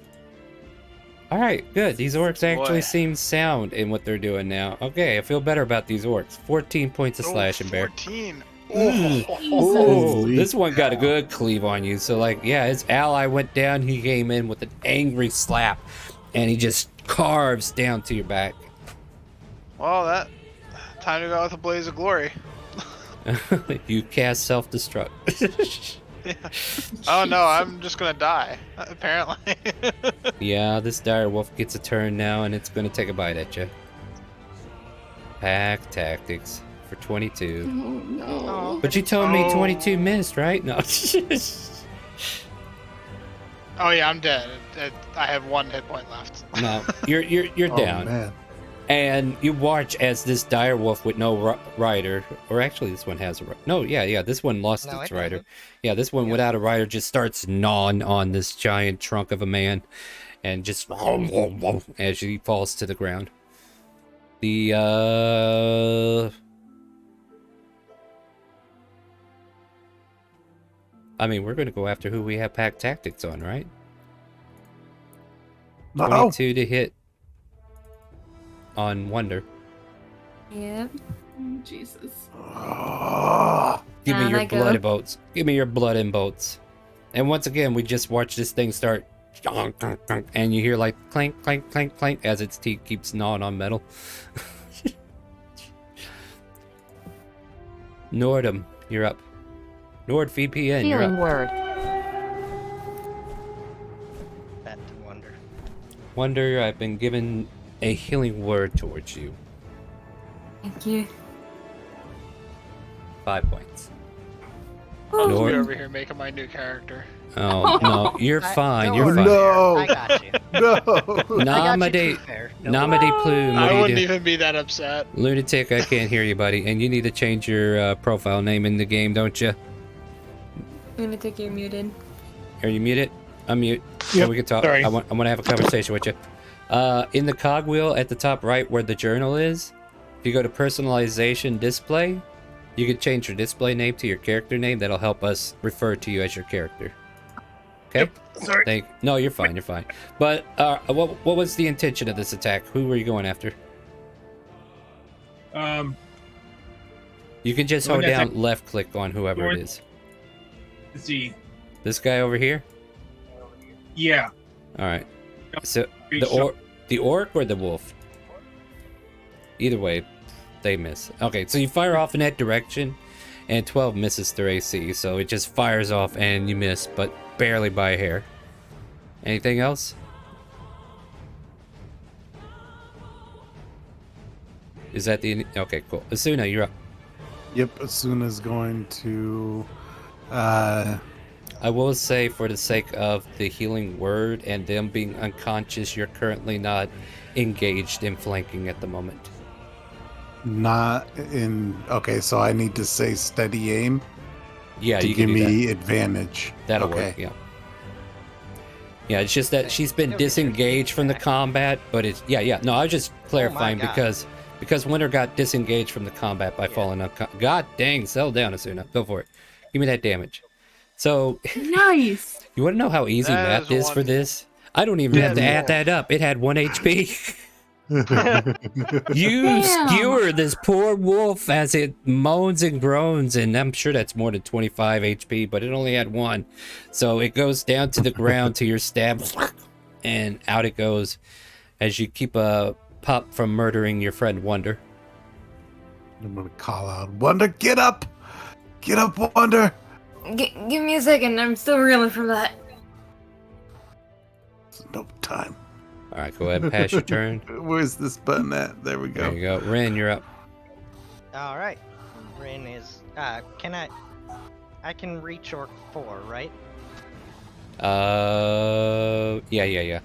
Alright, good. These orcs actually Boy. seem sound in what they're doing now. Okay, I feel better about these orcs. 14 points of Oh, slashing, bear. 14. Oh, Holy this one got a cow. good cleave on you. So, like, yeah, his ally went down. He came in with an angry slap, and he just carves down to your back. Well, that time to go out with a blaze of glory. You cast self-destruct. Yeah. Oh no, I'm just gonna die. Apparently. Yeah, this dire wolf gets a turn now, and it's gonna take a bite at you. Pack tactics for 22. Oh no. But you told me Oh. 22 missed, right? No. Oh yeah, I'm dead. I have 1 hit point left. No, you're Oh, down. man. And you watch as this dire wolf with no rider, or actually this one has a no, yeah, this one lost No, its it rider. doesn't. Yeah, this one Yeah. without a rider just starts gnawing on this giant trunk of a man, and just as he falls to the ground. I mean, we're gonna go after who we have pack tactics on, right? No. 22 to hit on Wonder. Yep. Oh, Jesus. Give me Down your I go. blood and bolts. Give me your blood and bolts. And once again, we just watch this thing start, and you hear like clank, clank, clank, clank as its teeth keeps gnawing on metal. Nordum, you're up. NordVPN, you're Healing up. word. Back to Wonder. Wonder, I've been given a healing word towards you. Thank you. 5 points. I'll just be Nord- over here making my new character. Oh, no, you're fine, Don't you're worry, fine. No. I got you. No. I got you, Namade, to be fair. No Namade Plume, what I do you wouldn't do? even be that upset. Lunatic, I can't hear you, buddy. And you need to change your profile name in the game, don't you? Lunatic, you're muted. Are you muted? Unmute. So Yep, we can talk. sorry. I want to have a conversation with you. In the cogwheel at the top right where the journal is, if you go to personalization display, you can change your display name to your character name. That'll help us refer to you as your character. Okay? Sorry. No, you're fine. You're fine. But what was the intention of this attack? Who were you going after? You can just The one hold that's down left click on whoever it is. Let's see. This guy over here? Yeah. All right. So So- the orc or the wolf? Either way, they miss. Okay, so you fire off in that direction, and 12 misses their AC, so it just fires off and you miss, but barely by a hair. Anything else? Is that the... Okay, cool. Asuna, you're up. Yep, Asuna's going to I will say, for the sake of the healing word and them being unconscious, you're currently not engaged in flanking at the moment. not in. Okay, so I need to say steady aim Yeah, to you can give do that. me advantage. That'll okay. work, yeah. Yeah, it's just that she's been disengaged from the combat, but it's... Yeah, no, I was just clarifying God. because Winter got disengaged from the combat by falling unconscious. God dang, settle down, Asuna. Go for it. Give me that damage. So, Nice. you want to know how easy That math is for wonderful. this? I don't even have to add that up. It had 1 HP. You Damn. skewer this poor wolf as it moans and groans, and I'm sure that's more than 25 HP, but it only had 1. So it goes down to the ground to your stab, and out it goes as you keep a pup from murdering your friend Wonder. I'm gonna call out, Wonder, get up! Get up, Wonder! Give me a second, I'm still reeling from that. There's no time. All right, go ahead and pass your turn. Where's this button at? There we go. There you go. Ren, you're up. All right. Rin is. I can reach Orc 4, right? Yeah.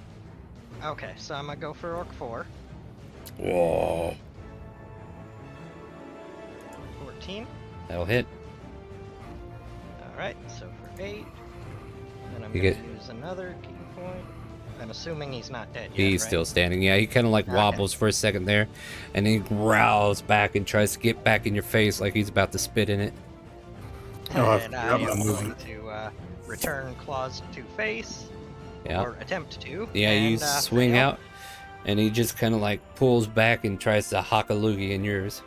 Okay, so I'm gonna go for Orc 4. Whoa. 14. That'll hit. All right, so for 8. Then I'm You gonna get- use another key point. I'm assuming he's not dead yet. He's right? still standing. Yeah, he kind of like wobbles for a second there, and he growls back and tries to get back in your face like he's about to spit in it. And I am going to return claws to face. Yeah. Or attempt to. Yeah, you and, swing fail. out, and he just kind of like pulls back and tries to hock a loogie in yours.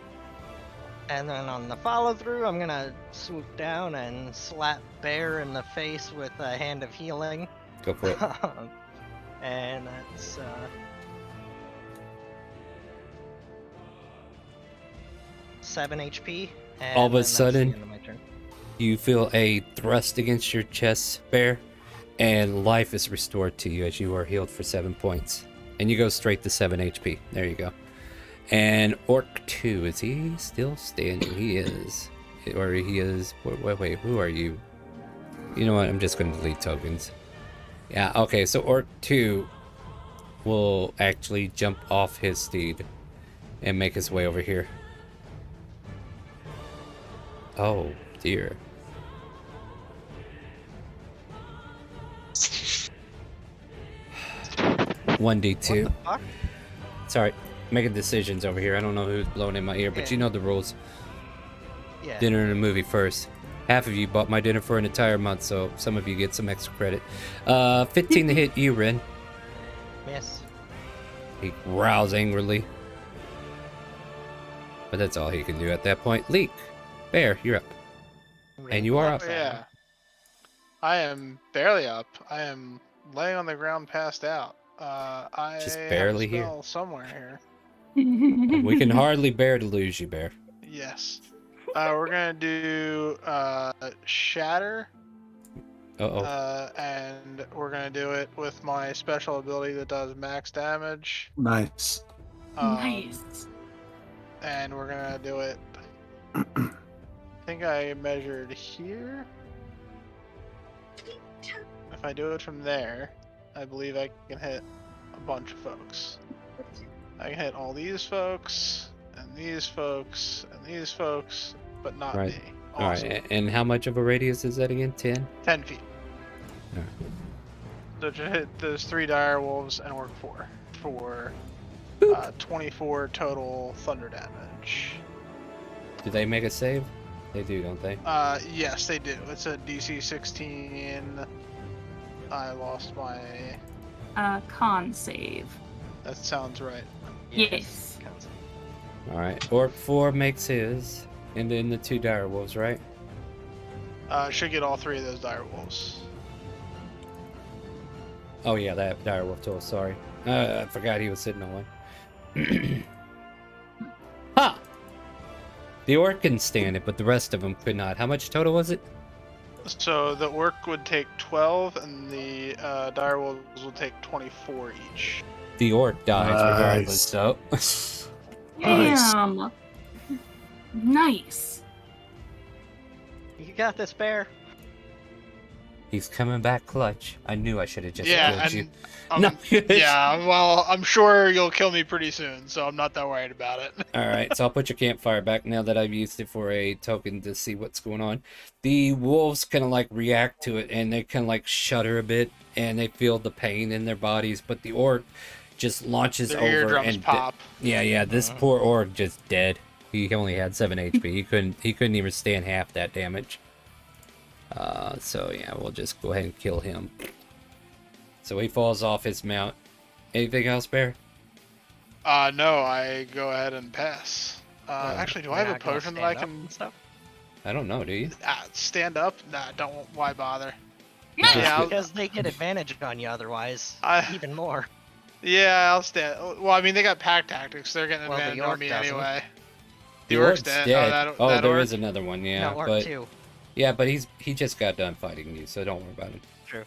And then on the follow through, I'm gonna swoop down and slap Bear in the face with a hand of healing. Go for it. And that's 7 HP. And All of a then that's the sudden, end of my turn. you feel a thrust against your chest, Bear, and life is restored to you as you are healed for 7 points. And you go straight to 7 HP. There you go. And Orc 2, is he still standing? He is. Or he is... Wait, who are you? You know what? I'm just going to delete tokens. Yeah, okay, so Orc 2 will actually jump off his steed and make his way over here. Oh, dear. One D2. What the fuck? Sorry, making decisions over here. I don't know who's blowing in my ear, but Yeah. you know the rules. Yeah. Dinner and a movie first. Half of you bought my dinner for an entire month, so some of you get some extra credit. 15 to hit you, Ren. Miss. He growls angrily. But that's all he can do at that point. Leak. Bear, you're up. And you are up. Yeah. I am barely up. I am laying on the ground passed out. I Just have barely a here. spell somewhere We can hardly bear to lose you, Bear. here. Yes. We're gonna do Shatter. Uh-oh. And we're gonna do it with my special ability that does max damage. Nice. Nice. And we're gonna do it. I think I measured here. If I do it from there, I believe I can hit a bunch of folks. I can hit all these folks, and these folks, and these folks, but not Right. me. Alright, and how much of a radius is that again? 10? 10 feet. Alright. So to hit those 3 dire wolves and work 4 for 24 total thunder damage. Do they make a save? They do, don't they? Yes, they do. It's a DC 16. I lost my. Con save. That sounds right. Yes. Alright, Orc 4 makes his. And then the 2 dire wolves, right? Should get all 3 of those dire wolves. Oh yeah, that dire wolf tool, sorry. I forgot he was sitting on one. Ha! The orc can stand it, but the rest of them could not. How much total was it? So the orc would take 12, and the dire wolves would take 24 each. The orc dies regardless, so. Damn. Nice. You got this, Bear. He's coming back clutch. I knew I should have just Yeah, killed and you. No. Yeah, well, I'm sure you'll kill me pretty soon, so I'm not that worried about it. Alright, so I'll put your campfire back now that I've used it for a token to see what's going on. The wolves kind of like react to it, and they kind of like shudder a bit, and they feel the pain in their bodies, but the orc just launches Their over eardrums and pop. yeah, this poor orc just dead. He only had 7 HP. He couldn't even stand half that damage. So yeah, we'll just go ahead and kill him. So he falls off his mount. Anything else, Bear? No, I go ahead and pass. Actually, do I have a not gonna potion that I stand up can and stuff? I don't know, do you? stand up? Nah, don't. Why bother? Yeah, because they get advantage on you otherwise. Even more. Yeah, I'll stand. Well, I mean, they got pack tactics. They're getting Well, the advantage on orc me doesn't. anyway. The orc's orc's dead. that There orc? is another one, yeah. No, orc but 2. Yeah, but he just got done fighting you, so don't worry about him. True.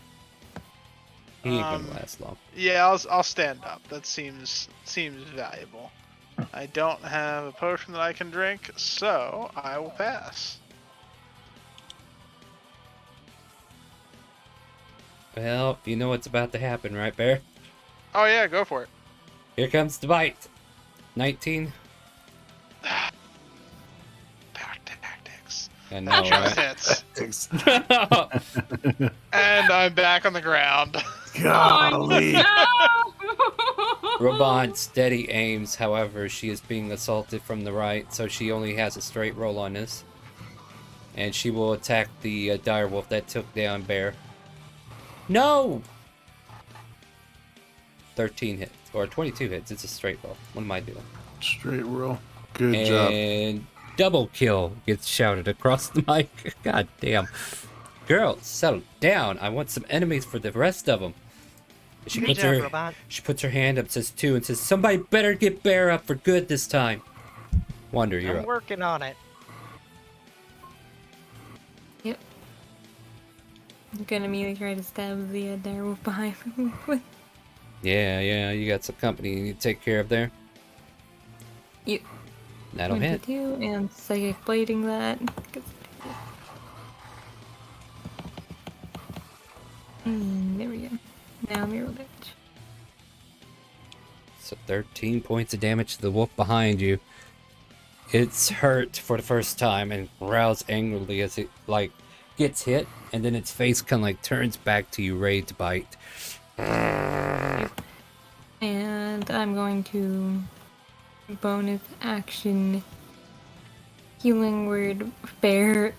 He ain't gonna last long. Yeah, I'll stand up. That seems valuable. I don't have a potion that I can drink, so I will pass. Well, you know what's about to happen, right, Bear? Oh yeah, go for it. Here comes the bite. 19. Pack tactics. I know, Just right? hits. And I'm back on the ground. Golly. Robon steady aims, however, she is being assaulted from the right, so she only has a straight roll on this. And she will attack the direwolf that took down Bear. No! 13 hits, or 22 hits, it's a straight roll. What am I doing? Straight roll. Good job. And double kill gets shouted across the mic. God damn. Girl, settle down. I want some enemies for the rest of them. She puts her hand up, says 2, and says, somebody better get Bear up for good this time. Wonder, you're I'm up. working on it. Yep. I'm gonna immediately try to stab the direwolf behind me. Yeah, you got some company you need to take care of there. Yep. That'll hit. 22, and psychic blading that. There we go. Now mirror damage. So 13 points of damage to the wolf behind you. It's hurt for the first time and growls angrily as it gets hit, and then its face kind of turns back to you, ready to bite. And I'm going to bonus action healing word Bear.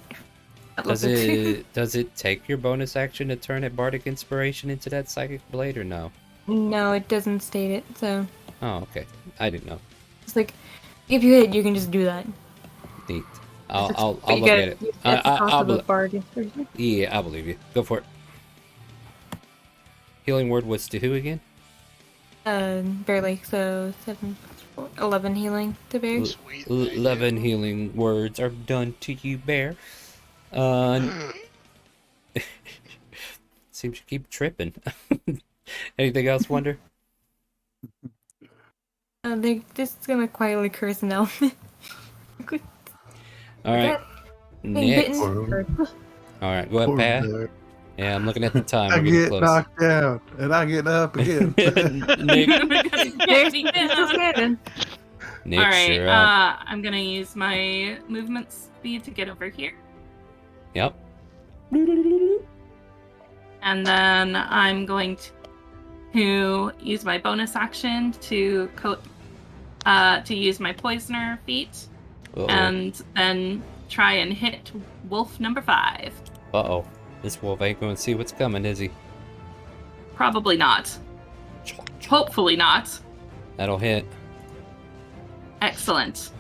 Does it take your bonus action to turn a bardic inspiration into that psychic blade, or no? No, it doesn't state it. So. Oh, okay. I didn't know. It's like, if you hit, you can just do that. Neat. I'll look at it. Yeah, I believe you. Go for it. Healing word was to who again? Barely. So 7, 4, 11 healing to Bear. 11 healing words are done to you, Bear. Seems you keep tripping. Anything else, Wonder? They're just gonna quietly curse an elephant. Alright. Next. Alright, go ahead, Pat. Yeah, I'm looking at the time. I We're getting get close. knocked down, and I get up again. Nick, Alright, you're up. I'm gonna use my movement speed to get over here. Yep. And then I'm going to use my bonus action to use my poisoner feat. Uh-oh. And then try and hit wolf number 5. Uh-oh. This wolf ain't gonna see what's coming, is he? Probably not. Hopefully not. That'll hit. Excellent.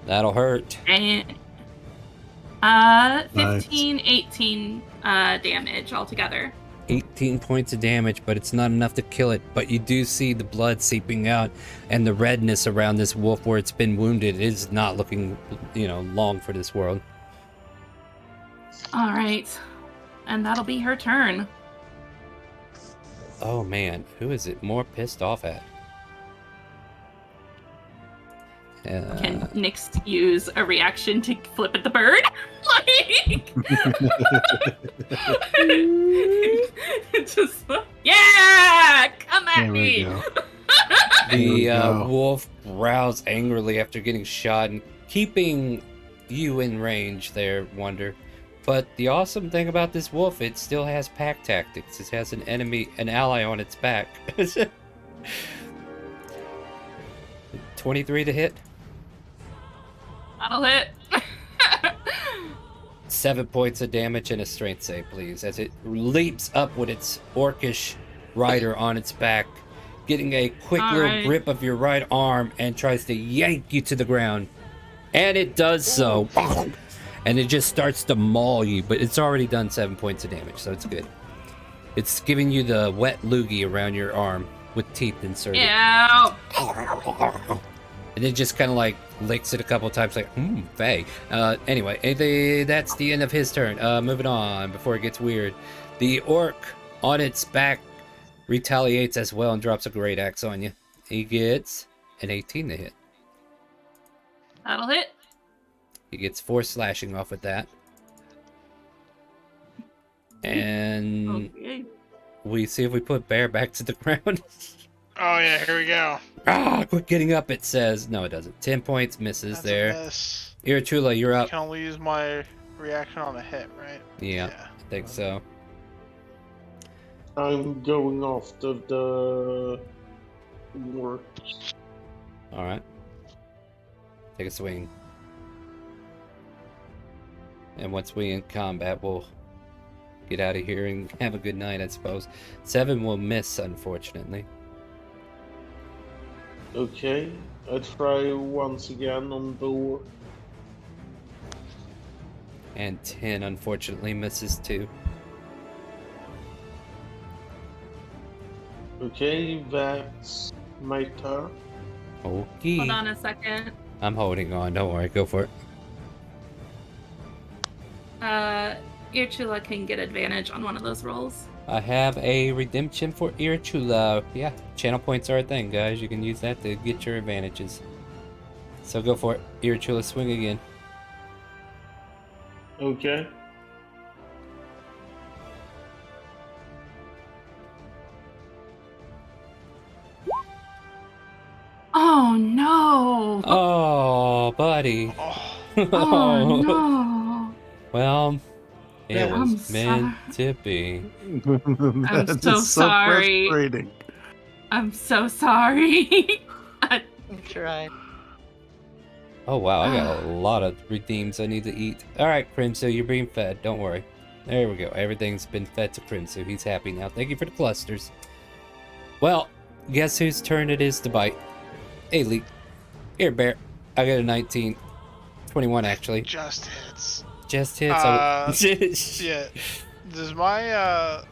That'll hurt. And 15, Nice. 18 damage altogether. 18 points of damage, but it's not enough to kill it. But you do see the blood seeping out and the redness around this wolf where it's been wounded. It is not looking, long for this world. All right. And that'll be her turn. Oh man, who is it more pissed off at? Can Nyx use a reaction to flip at the bird? Just, yeah! Come at There we me! go. The wolf growls angrily after getting shot and keeping you in range there, Wonder. But the awesome thing about this wolf, it still has pack tactics. It has an ally on its back. 23 to hit. That'll hit. 7 points of damage and a strength save, please, as it leaps up with its orcish rider on its back, getting a quick little grip of your right arm and tries to yank you to the ground. And it does so. And it just starts to maul you, but it's already done 7 points of damage, so it's good. It's giving you the wet loogie around your arm with teeth inserted. Ew. And it just kind of like licks it a couple times, like, Faye. Anyway, that's the end of his turn. Moving on before it gets weird. The orc on its back retaliates as well and drops a great axe on you. He gets an 18 to hit. That'll hit. He gets 4 slashing off with that. And Okay. we see if we put Bear back to the ground. Oh yeah, here we go. Quit getting up, it says. No, it doesn't. 10 points, misses That's there. a miss. Irachula, you're I up. can only use my reaction on a hit, right? Yeah, I think so. I'm going after the work. Alright. Take a swing. And once we in combat, we'll get out of here and have a good night, I suppose. 7 will miss, unfortunately. Okay, I try once again on the work. And 10, unfortunately, misses too. Okay, that's my turn. Okay. Hold on a second. I'm holding on, don't worry, go for it. Irchula can get advantage on one of those rolls. I have a redemption for Irachula. Yeah, channel points are a thing, guys. You can use that to get your advantages. So go for it. Irachula, swing again. Okay. Oh no! Oh, buddy. Oh no! Well, it I'm was meant to be. I'm That so is sorry. frustrating. I'm so sorry. I tried. Oh wow, I got a lot of redeems I need to eat. Alright, Crimso, you're being fed. Don't worry. There we go. Everything's been fed to Crimso. He's happy now. Thank you for the clusters. Well, guess whose turn it is to bite? Hey, Leek. Here, Bear. I got a 19. 21, actually. Just hits. Just hits. Yeah. Does my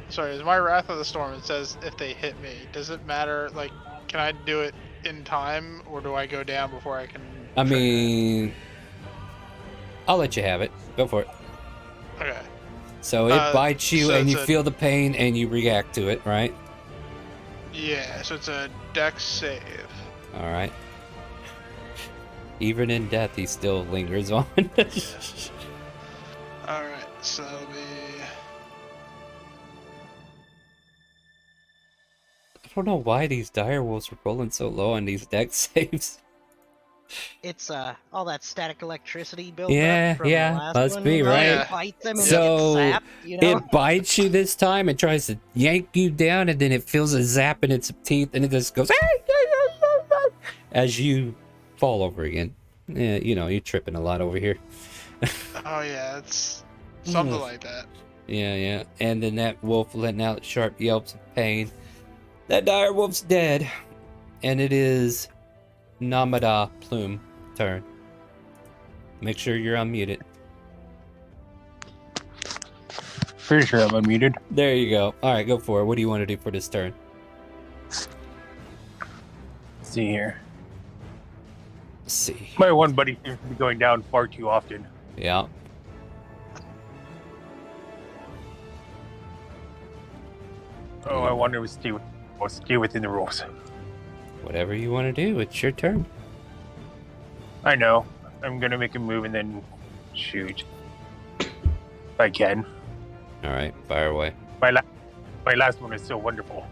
is my Wrath of the Storm, it says if they hit me, does it matter, like, can I do it in time, or do I go down before I can... I mean... I'll let you have it. Go for it. Okay. So it bites you, so and you it's a- feel the pain, and you react to it, right? Yeah, so it's a Dex save. Alright. Even in death, he still lingers on. Alright, so that'll be... I don't know why these dire wolves are rolling so low on these deck saves. It's all that static electricity built Yeah, up from the yeah, last must one, be, you know? right? It bites them and So they get zapped, you know? it bites you this time and tries to yank you down, and then it feels a zap in its teeth, and it just goes as you fall over again. Yeah, you know, you're tripping a lot over here. Oh yeah, it's something like that. Yeah. And then that wolf letting out sharp yelps of pain. That dire wolf's dead. And it is Namada Plume turn. Make sure you're unmuted. Pretty sure I'm unmuted. There you go. Alright, go for it. What do you want to do for this turn? Let's see here. Let's see. My one buddy seems to be going down far too often. Yeah. Oh, I wonder if we'll stay within the rules. Whatever you want to do, it's your turn. I know. I'm gonna make a move and then shoot. If I can. Alright, fire away. My last one is so wonderful.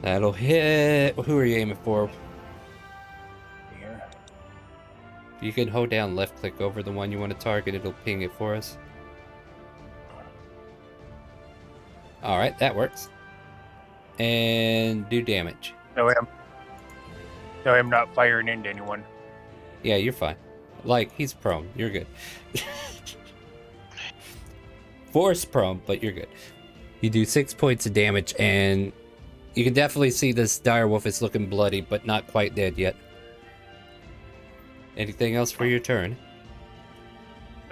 That'll hit. Who are you aiming for? Here. You can hold down left click over the one you want to target. It'll ping it for us. Alright, that works. And do damage. No, I'm not firing into anyone. Yeah, you're fine. Like, he's prone. You're good. Force prone, but you're good. You do 6 points of damage, and you can definitely see this direwolf is looking bloody, but not quite dead yet. Anything else for your turn?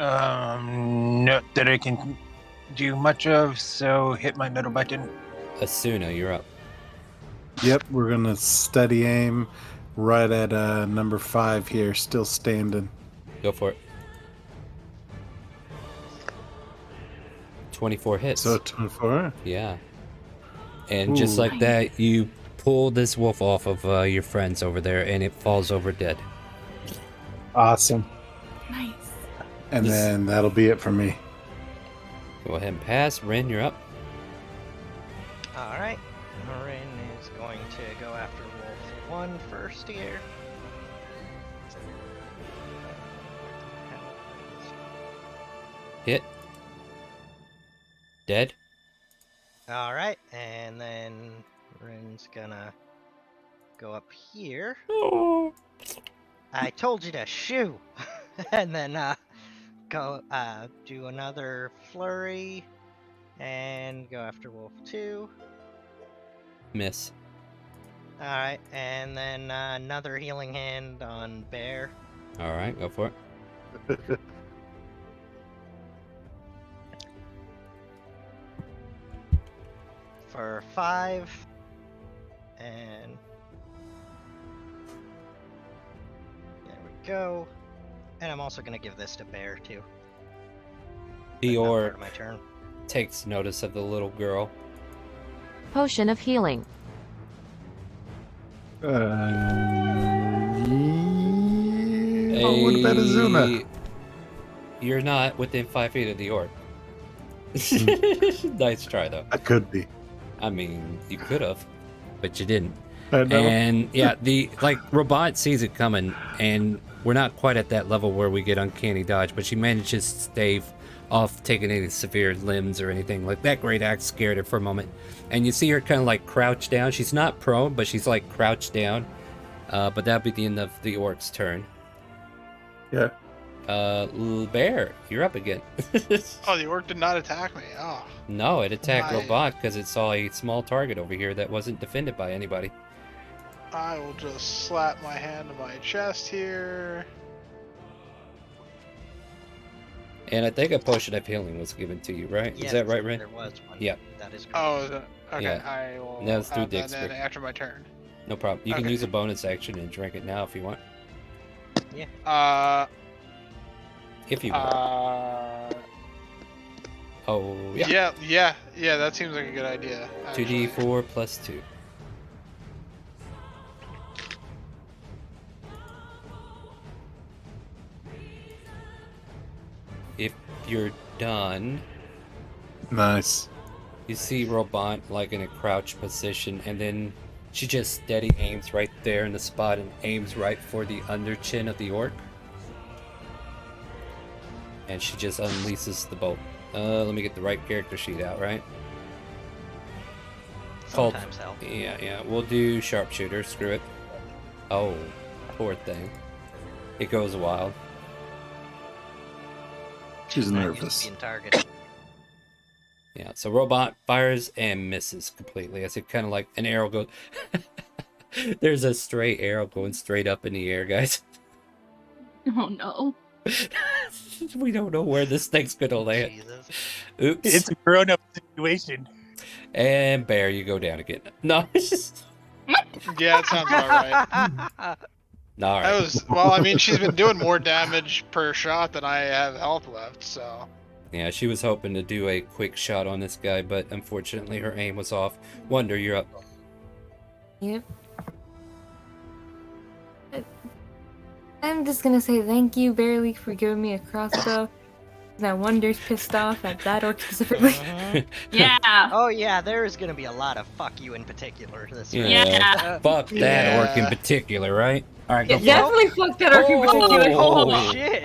Not that I can do much of, so hit my middle button. Asuna, you're up. Yep, we're gonna steady aim right at number 5 here, still standing. Go for it. 24 hits. So 24? Yeah. And just like that, you pull this wolf off of your friends over there, and it falls over dead. Awesome. Nice. And then that'll be it for me. Go ahead and pass. Rin, you're up. All right. Rin is going to go after Wolf 1 first here. Hit. Dead. All right, and then Rin's gonna go up here. I told you to shoo, and then go do another flurry, and go after Wolf 2. Miss. All right, and then another healing hand on Bear. All right, go for it. For 5, and there we go. And I'm also gonna give this to Bear too. The Not part orc of my turn. takes notice of the little girl. Potion of healing. What about Azuna? You're not within 5 feet of the orc. Nice try, though. I could be. I mean, you could have, but you didn't. I know. And yeah, Robot sees it coming, and we're not quite at that level where we get uncanny dodge, but she manages to stave off taking any severe limbs or anything. Like that great axe scared her for a moment, and you see her kind of like crouch down. She's not prone, but she's like crouched down. But that'll be the end of the orc's turn. Yeah. Bear, you're up again. Oh, the orc did not attack me. Oh. No, it attacked My- Robot because it saw a small target over here that wasn't defended by anybody. I will just slap my hand on my chest here. And I think a potion of healing was given to you, right? Yes, Is that right, Rin? There was one. Yeah. That is correct. Oh, is it? Okay, Yeah. I will That was through have that Dixper. then after my turn. No problem. You can Okay. use a bonus action and drink it now if you want. Yeah. If you want. Oh, yeah. Yeah, that seems like a good idea. actually. 2d4 plus 2. If you're done, Nice. you see Robot like in a crouch position, and then she just steady aims right there in the spot and aims right for the under chin of the orc. And she just unleashes the bolt. Let me get the right character sheet out, right? Sometimes help. Yeah, we'll do sharpshooter, screw it. Oh, poor thing. It goes wild. She's Not used to nervous. being targeted. Yeah, so Robot fires and misses completely as it kind of like an arrow goes. There's a stray arrow going straight up in the air, guys. Oh no. We don't know where this thing's gonna land. Jesus. Oops. It's a grown-up situation. And Bear, you go down again. No, it's just. Yeah, that sounds about right. All That right. was well. I mean, she's been doing more damage per shot than I have health left. So Yeah, she was hoping to do a quick shot on this guy, but unfortunately her aim was off. Wonder, you're up. Yep. I'm just gonna say thank you, Barely, for giving me a crossbow. Now Wonder's pissed off at that orc specifically. Mhm. Yeah. Oh yeah, there is gonna be a lot of fuck you in particular this round. Yeah. Fuck that Yeah. orc in particular, right? All right, go Yeah, for it. definitely fuck that orc in particular. Oh. Oh shit!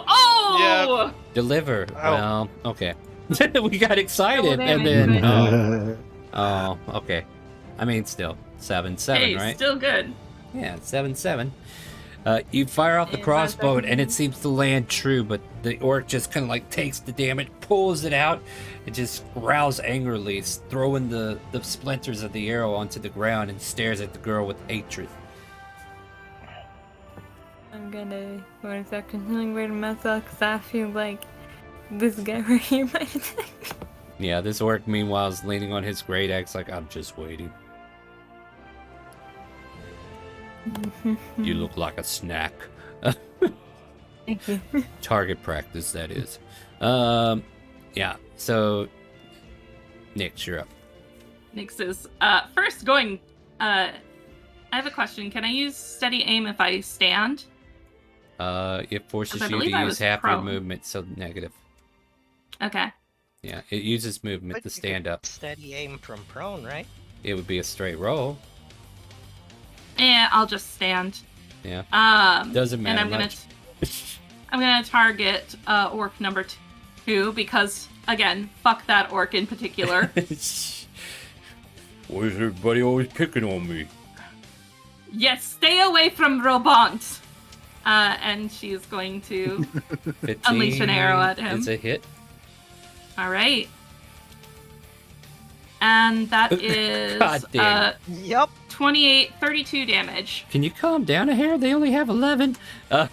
Oh! Deliver. Oh. Well, okay. We got excited, Double and damage, then Uh, okay. I mean, still 7-7, Hey, right? still good. Yeah, 7-7. You fire off the Yeah, crossbow, 5 and it seconds. seems to land true, but the orc just kind of like takes the damage, pulls it out, and just growls angrily, throwing the splinters of the arrow onto the ground and stares at the girl with hatred. I'm get a bonus action healing word to myself because I feel like this guy right here might attack me. Yeah, this orc meanwhile is leaning on his great axe like, I'm just waiting. You look like a snack. Thank you. Target practice, that is. Yeah, so Nyx, you're up. Nyx is first going. I have a question. Can I use steady aim if I stand? It forces 'Cause I you to believe I use was half your prone. movement, so negative. Okay. Yeah, it uses movement But to you stand could up. Steady aim from prone, right? It would be a straight roll. Yeah, I'll just stand. Yeah. And Doesn't matter I'm gonna much. I'm gonna target orc number 2 because again, fuck that orc in particular. Why is everybody always picking on me? Yes, stay away from Robont. And she's going to unleash an arrow at him. It's a hit. All right. And that is God damn. Yep. 28, 32 damage. Can you calm down a hair? They only have 11. And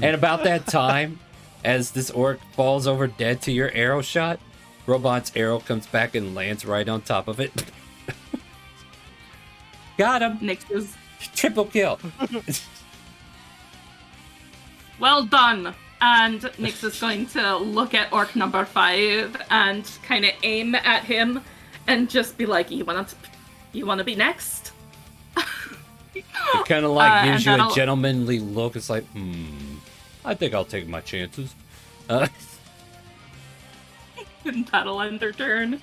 about that time, as this orc falls over dead to your arrow shot, Robot's arrow comes back and lands right on top of it. Got him. Nyx is Triple kill. well done. And Nyx is going to look at orc number 5 and kind of aim at him and just be like, you wanna be next? It kind of like gives and you a that'll- gentlemanly look. It's like, I think I'll take my chances. That'll end their turn.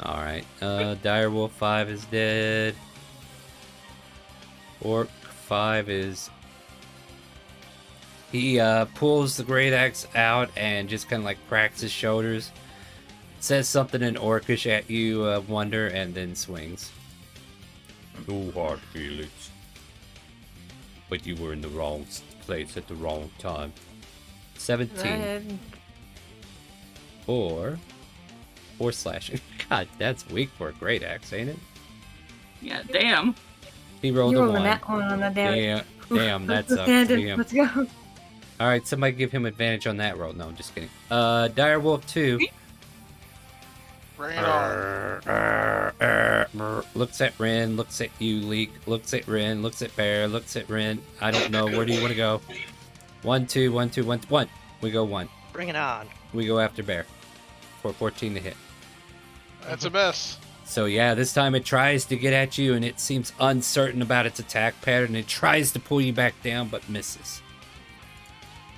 Alright, Direwolf 5 is dead. Orc 5 is... He pulls the great axe out and just kind of like cracks his shoulders. Says something in Orcish at you, Wonder, and then swings. No hard feelings. But you were in the wrong place at the wrong time. 17. Four slashing. God, that's weak for a great axe, ain't it? Yeah, damn. He rolled You a rolled 1. that one on the damage. Damn, that sucks. Damn. Let's go. Alright, somebody give him advantage on that roll. No, I'm just kidding. Direwolf 2. Bring it on. Looks at Ren, looks at you, Leek, looks at Ren, looks at Bear, looks at Ren. I don't know. Where do you want to go? 1, 2, 1, 2, 1, 1. We go 1. Bring it on. We go after Bear. For 14 to hit. That's a miss. So yeah, this time it tries to get at you and it seems uncertain about its attack pattern. It tries to pull you back down but misses.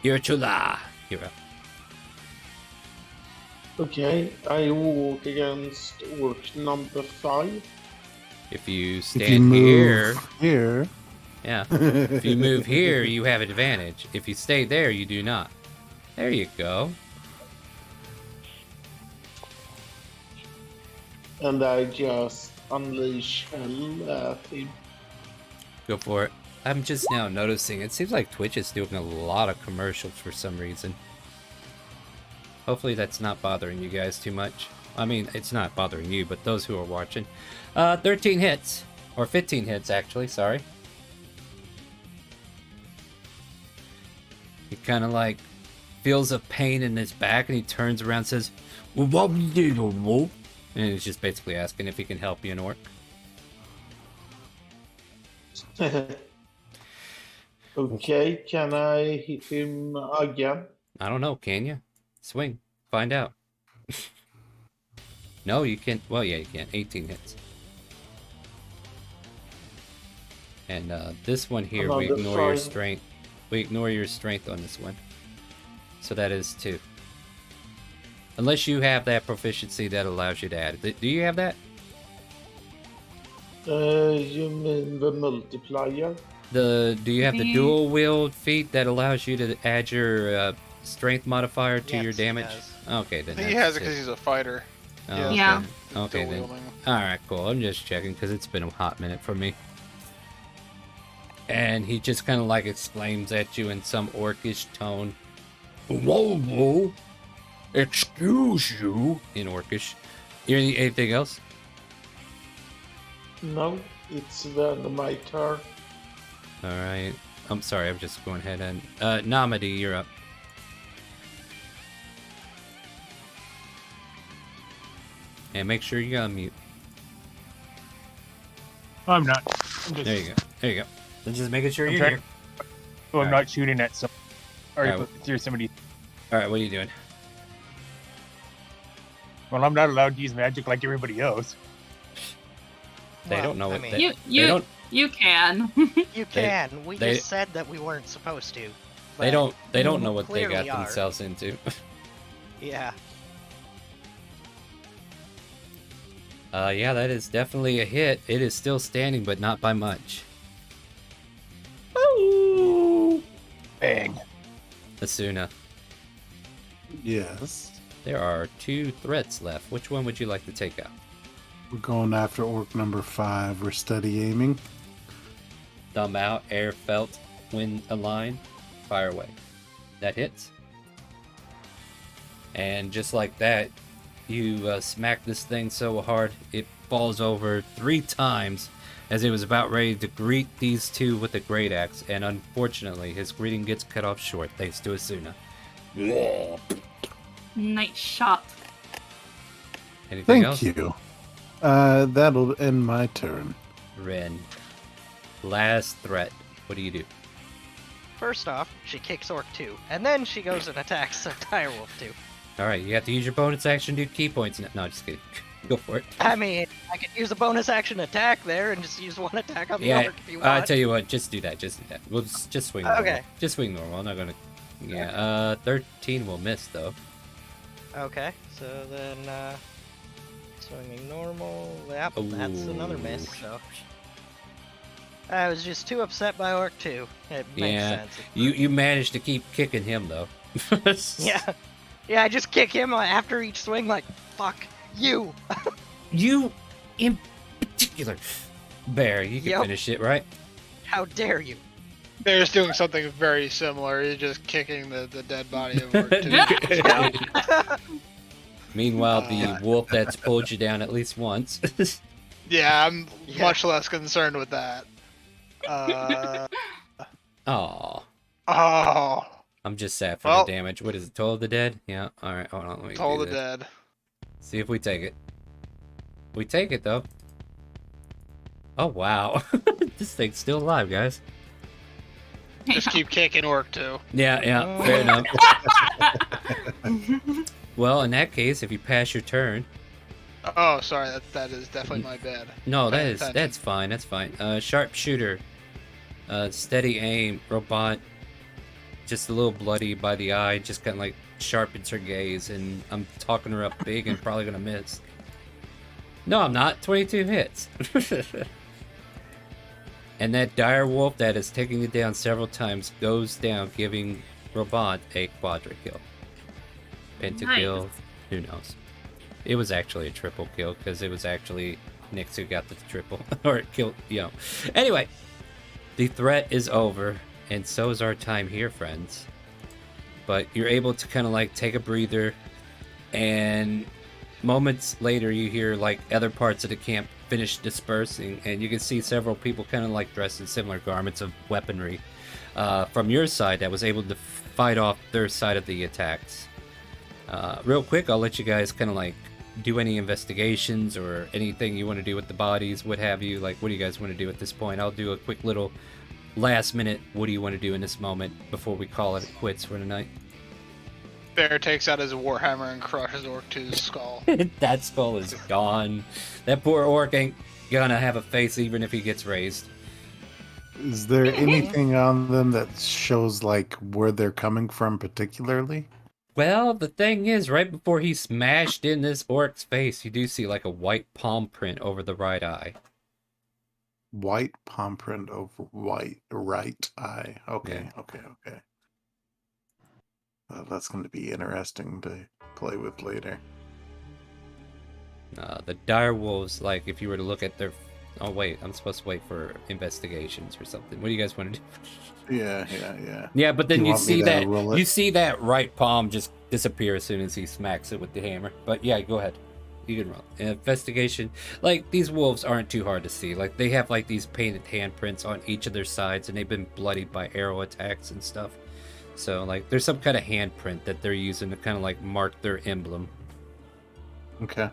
Irchula, you're up. Okay, I walk against orc number 5. If you If stand you here, move here, yeah. If you move here, you have advantage. If you stay there, you do not. There you go. And I just unleash hell at him. Go for it. I'm just now noticing, it seems like Twitch is doing a lot of commercials for some reason. Hopefully that's not bothering you guys too much. I mean, it's not bothering you, but those who are watching. 13 hits. Or 15 hits, actually, sorry. He kind of like feels a pain in his back and he turns around and says, and he's just basically asking if he can help you, an orc. Okay, can I hit him again? I don't know, can you? Swing. Find out. No, you can't. Well, yeah, you can. 18 hits. And this one here, we Another ignore your 5. strength. We ignore your strength on this one. So that is 2. Unless you have that proficiency that allows you to add it. Do you have that? You mean the multiplier? Do you have the dual wield feat that allows you to add your strength modifier to your Yes, he damage? does. Okay, then He has it because he's a fighter. Oh, Yeah. okay. Yeah. Okay, Dual then. wielding. Alright, cool. I'm just checking because it's been a hot minute for me. And he just kind of like exclaims at you in some orcish tone. Whoa, excuse you. In orcish. Anything else? No, it's then my turn. Alright. I'm sorry, I'm just going ahead and Namadi, you're up. And make sure you unmute. I'm not. I'm just, There you go. There you go. I'm just making sure I'm you're trying- here. So I'm All not shooting at some. Or All right. if there's somebody. All right, what are you doing? Well, I'm not allowed to use magic like everybody else. They don't know I what mean, they, they don't. You can. You can. We they- just said that we weren't supposed to. They but don't. They don't you know what they got clearly are. themselves into. Yeah. Yeah, that is definitely a hit. It is still standing, but not by much. Ooh. Bang. Asuna, Yes. there are 2 threats left. Which one would you like to take out? We're going after orc number 5. We're steady aiming. Thumb out, air felt, wind aligned, fire away. That hits. And just like that, you smack this thing so hard it falls over 3 times as it was about ready to greet these 2 with a great axe, and unfortunately his greeting gets cut off short thanks to Asuna. Nice shot. Anything Thank else? you. That'll end my turn. Ren. Last threat. What do you do? First off, she kicks Orc 2, and then she goes and attacks a Direwolf 2. Alright, you have to use your bonus action to do key points. No, just kidding. Go for it. I mean, I could use a bonus action attack there and just use 1 attack on the Yeah, Orc if you want. I tell you what, just do that. Just do that. We'll just swing normal. Okay. Just swing normal. I'm not gonna. Yeah, 13 will miss though. Okay, so then, swinging normal. Yep, that's another miss, so. I was just too upset by Orc 2. It makes Yeah, sense. you managed to keep kicking him though. Yeah. Yeah, I just kick him after each swing, like, fuck you. You, in particular, Bear. You can Yep. finish it, right? How dare you? Bear's doing something very similar. He's just kicking the dead body of Orc 2. Meanwhile, the wolf that's pulled you down at least once. Yeah, I'm much less concerned with that. Aw. Oh. I'm just sad for Well- the damage. What is it? Toll of the Dead? Yeah. All right. Hold on. Let me Toll do the this. Dead. See if we take it. We take it though. Oh wow. This thing's still alive, guys. Just keep kicking Orc 2. Yeah. Fair enough. Well, in that case, if you pass your turn. Oh, sorry, that is definitely my bad. No, Paying attention. that's fine. That's fine. Sharpshooter. Steady aim. Robot. Just a little bloody by the eye. Just kind of like sharpens her gaze, and I'm talking her up big and probably gonna miss. No, I'm not. 22 hits. And that dire wolf that is taking it down several times goes down, giving Robot a quadra kill. Pentakill, Nice. who knows? It was actually a triple kill because it was actually Nyx who got the triple or killed. Anyway, the threat is over, and so is our time here, friends. But you're able to kind of like take a breather, and moments later you hear like other parts of the camp finish dispersing, and you can see several people kind of like dressed in similar garments of weaponry from your side that was able to fight off their side of the attacks. Real quick, I'll let you guys kind of like do any investigations or anything you want to do with the bodies, what have you. Like, what do you guys want to do at this point? I'll do a quick little last minute, what do you want to do in this moment before we call it quits for tonight? Bear takes out his warhammer and crushes Orc 2's skull. That skull is gone. That poor orc ain't gonna have a face even if he gets raised. Is there anything on them that shows like where they're coming from particularly? Well, the thing is, right before he smashed in this orc's face, you do see like a white palm print over the right eye. White palm print over white right eye. Okay, okay. That's going to be interesting to play with later. The dire wolves, like if you were to look at their... Oh wait, I'm supposed to wait for investigations or something. What do you guys want to do? Yeah. Yeah, but then You you want me see to roll it? you see that right palm just disappear as soon as he smacks it with the hammer. But yeah, go ahead. You can roll. Investigation. Like, these wolves aren't too hard to see. Like, they have, like, these painted handprints on each of their sides, and they've been bloodied by arrow attacks and stuff. So, like, there's some kind of handprint that they're using to kind of, like, mark their emblem. Okay.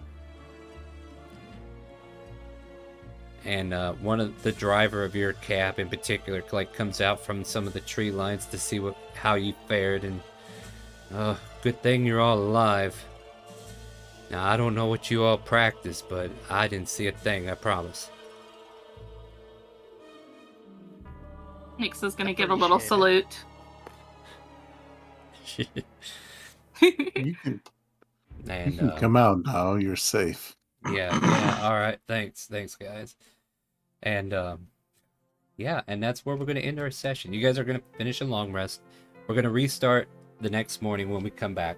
And one of the driver of your cab in particular, like, comes out from some of the tree lines to see how you fared, and good thing you're all alive. Now, I don't know what you all practice, but I didn't see a thing, I promise. Nix is gonna give a little salute. You can And come out now. You're safe. yeah. All right, thanks, guys. And yeah, and that's where we're gonna end our session. You guys are gonna finish a long rest. We're gonna restart the next morning when we come back.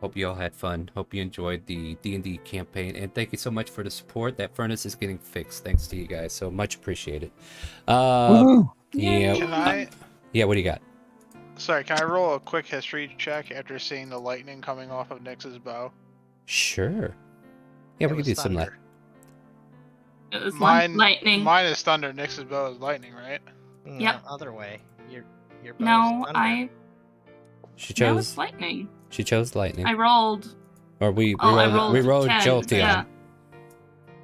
Hope you all had fun. Hope you enjoyed the D&D campaign, and thank you so much for the support. That furnace is getting fixed thanks to you guys, so much appreciated. Yeah. Can I? Yeah. What do you got? Sorry, can I roll a quick history check after seeing the lightning coming off of Nyx's bow? Sure. Yeah, we can do some of that. It was lightning. Mine is thunder. Nyx's bow is lightning, right? No, Yep. Other way. Your bow No, is thunder. She That chose was lightning. She chose lightning. I rolled. Or we I rolled 10, Jolteon. yeah.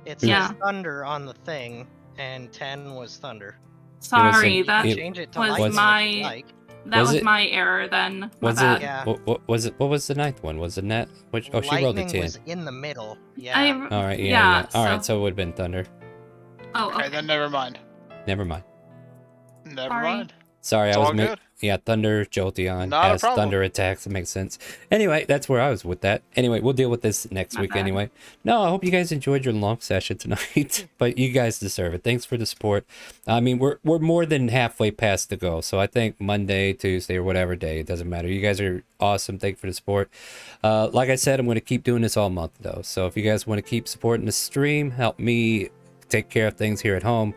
It says thunder on the thing, and 10 was thunder. Sorry, that change it to was lightning if my you like. that was my error then. Was my it? bad. Yeah. What was it? What was the ninth one? Was it net? Which? Oh, she rolled a Lightning 10. was in the middle. Yeah. All right. Yeah. All right. so- So it would have been thunder. Oh, Okay, then never mind. Never mind. Never Sorry. mind. Sorry, It's I was all good. yeah, thunder Jolteon Not a has problem. thunder attacks. It makes sense. Anyway, that's where I was with that. Anyway, we'll deal with this next My week bad. anyway. No, I hope you guys enjoyed your long session tonight, but you guys deserve it. Thanks for the support. I mean, we're more than halfway past the goal, so I think Monday, Tuesday, or whatever day, it doesn't matter. You guys are awesome. Thank you for the support. Like I said, I'm going to keep doing this all month though. So if you guys want to keep supporting the stream, help me take care of things here at home.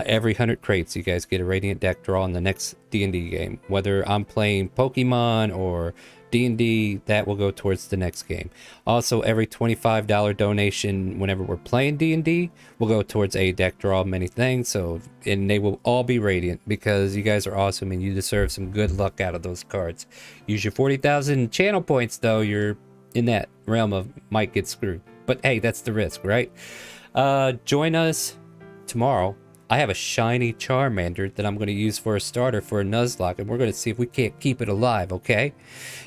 Every 100 crates, you guys get a Radiant deck draw in the next D&D game. Whether I'm playing Pokemon or D&D, that will go towards the next game. Also, every $25 donation whenever we're playing D&D will go towards a deck draw of many things. So, and they will all be Radiant because you guys are awesome and you deserve some good luck out of those cards. Use your 40,000 channel points though. You're in that realm of might get screwed. But hey, that's the risk, right? Join us tomorrow. I have a shiny Charmander that I'm going to use for a starter for a Nuzlocke, and we're going to see if we can't keep it alive, okay?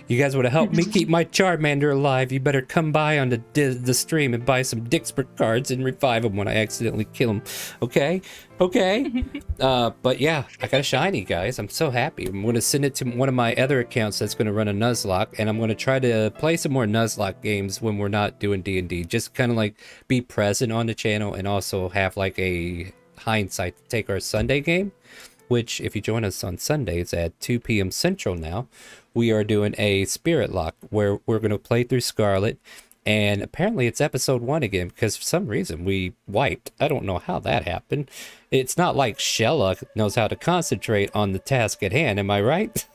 You guys want to help me keep my Charmander alive, you better come by on the stream and buy some Dixpert cards and revive them when I accidentally kill them, okay? Okay? But yeah, I got a shiny, guys. I'm so happy. I'm going to send it to one of my other accounts that's going to run a Nuzlocke, and I'm going to try to play some more Nuzlocke games when we're not doing D&D. Just kind of like be present on the channel and also have like a hindsight to take our Sunday game, which if you join us on Sundays at 2 p.m. Central now, we are doing a Spirit Lock where we're going to play through Scarlet, and apparently it's episode 1 again because for some reason we wiped. I don't know how that happened. It's not like Shella knows how to concentrate on the task at hand, am I right?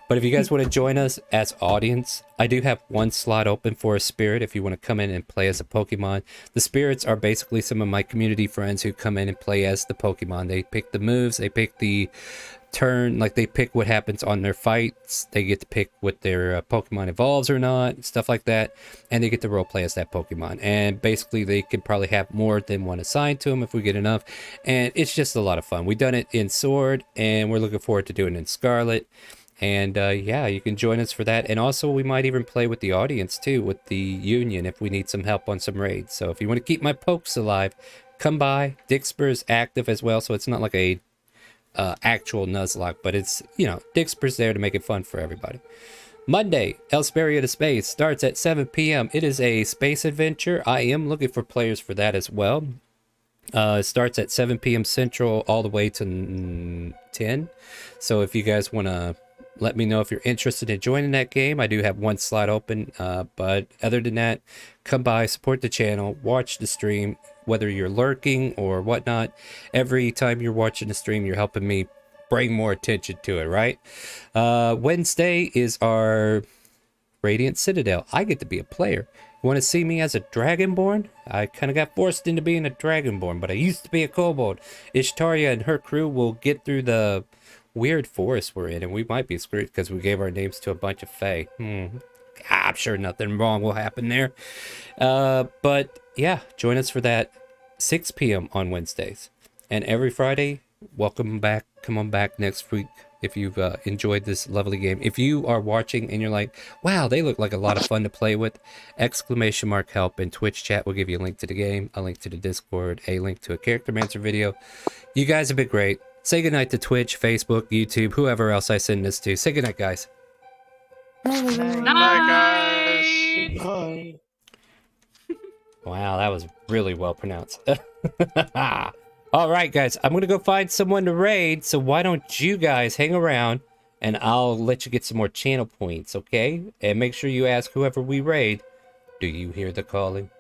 But if you guys want to join us as audience, I do have one slot open for a spirit if you want to come in and play as a Pokemon. The spirits are basically some of my community friends who come in and play as the Pokemon. They pick the moves, they pick the turn, like they pick what happens on their fights. They get to pick what their Pokemon evolves or not, stuff like that. And they get to roleplay as that Pokemon. And basically they could probably have more than one assigned to them if we get enough. And it's just a lot of fun. We've done it in Sword and we're looking forward to doing it in Scarlet. And yeah, you can join us for that. And also we might even play with the audience too, with the Union if we need some help on some raids. So if you want to keep my pokes alive, come by. Dixper is active as well, so it's not like a actual Nuzlocke, but it's, you know, Dixper's there to make it fun for everybody. Monday, Elsperia to Space starts at 7 p.m. It is a space adventure. I am looking for players for that as well. It starts at 7 p.m. Central all the way to 10. So if you guys want to let me know if you're interested in joining that game. I do have one slot open, but other than that, come by, support the channel, watch the stream, whether you're lurking or whatnot. Every time you're watching the stream, you're helping me bring more attention to it, right? Wednesday is our Radiant Citadel. I get to be a player. You want to see me as a Dragonborn? I kind of got forced into being a Dragonborn, but I used to be a Kobold. Ishtaria and her crew will get through the weird forest we're in, and we might be screwed because we gave our names to a bunch of Fae. I'm sure nothing wrong will happen there. But yeah, join us for that 6 p.m. on Wednesdays. And every Friday, welcome back. Come on back next week if you've enjoyed this lovely game. If you are watching and you're like, wow, they look like a lot of fun to play with, ! help in Twitch chat will give you a link to the game, a link to the Discord, a link to a Character Mancer video. You guys have been great. Say goodnight to Twitch, Facebook, YouTube, whoever else I send this to. Say goodnight, guys. Night, guys. Bye. Wow, that was really well pronounced. All right, guys, I'm going to go find someone to raid, so why don't you guys hang around, and I'll let you get some more channel points, okay? And make sure you ask whoever we raid, do you hear the calling?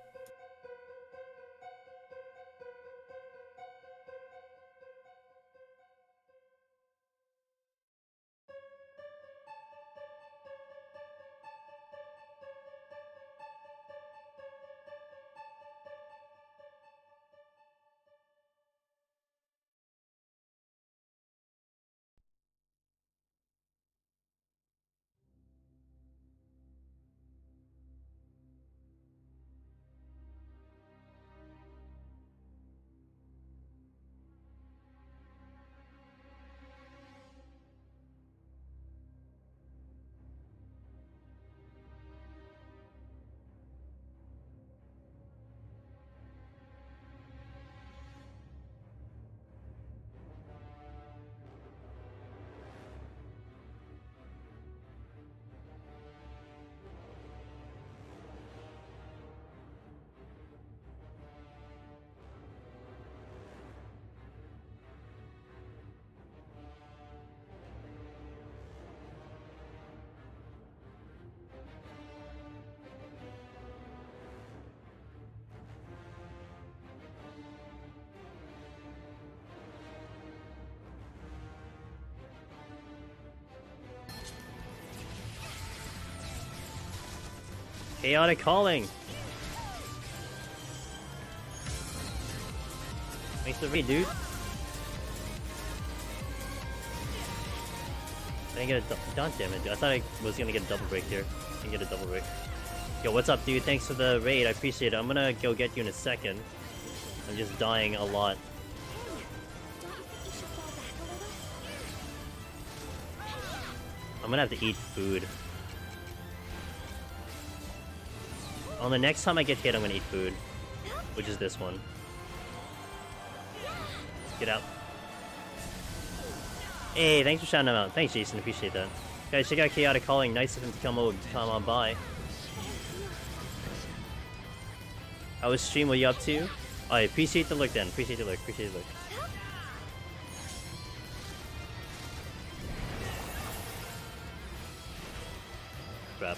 ChaoticCalling. Thanks for me, dude. I didn't get a god damn it, dude. I thought I was gonna get a double break here. Didn't get a double break. Yo, what's up, dude? Thanks for the raid. I appreciate it. I'm gonna go get you in a second. I'm just dying a lot. I'm gonna have to eat food. On the next time I get hit, I'm gonna eat food. Which is this one. Get out. Hey, thanks for shouting them out. Thanks, Jason. Appreciate that. Guys, check out ChaoticCalling. Nice of him to come on by. How was stream? What are you up to? I appreciate the look then. Appreciate the look. Appreciate the look. Crap.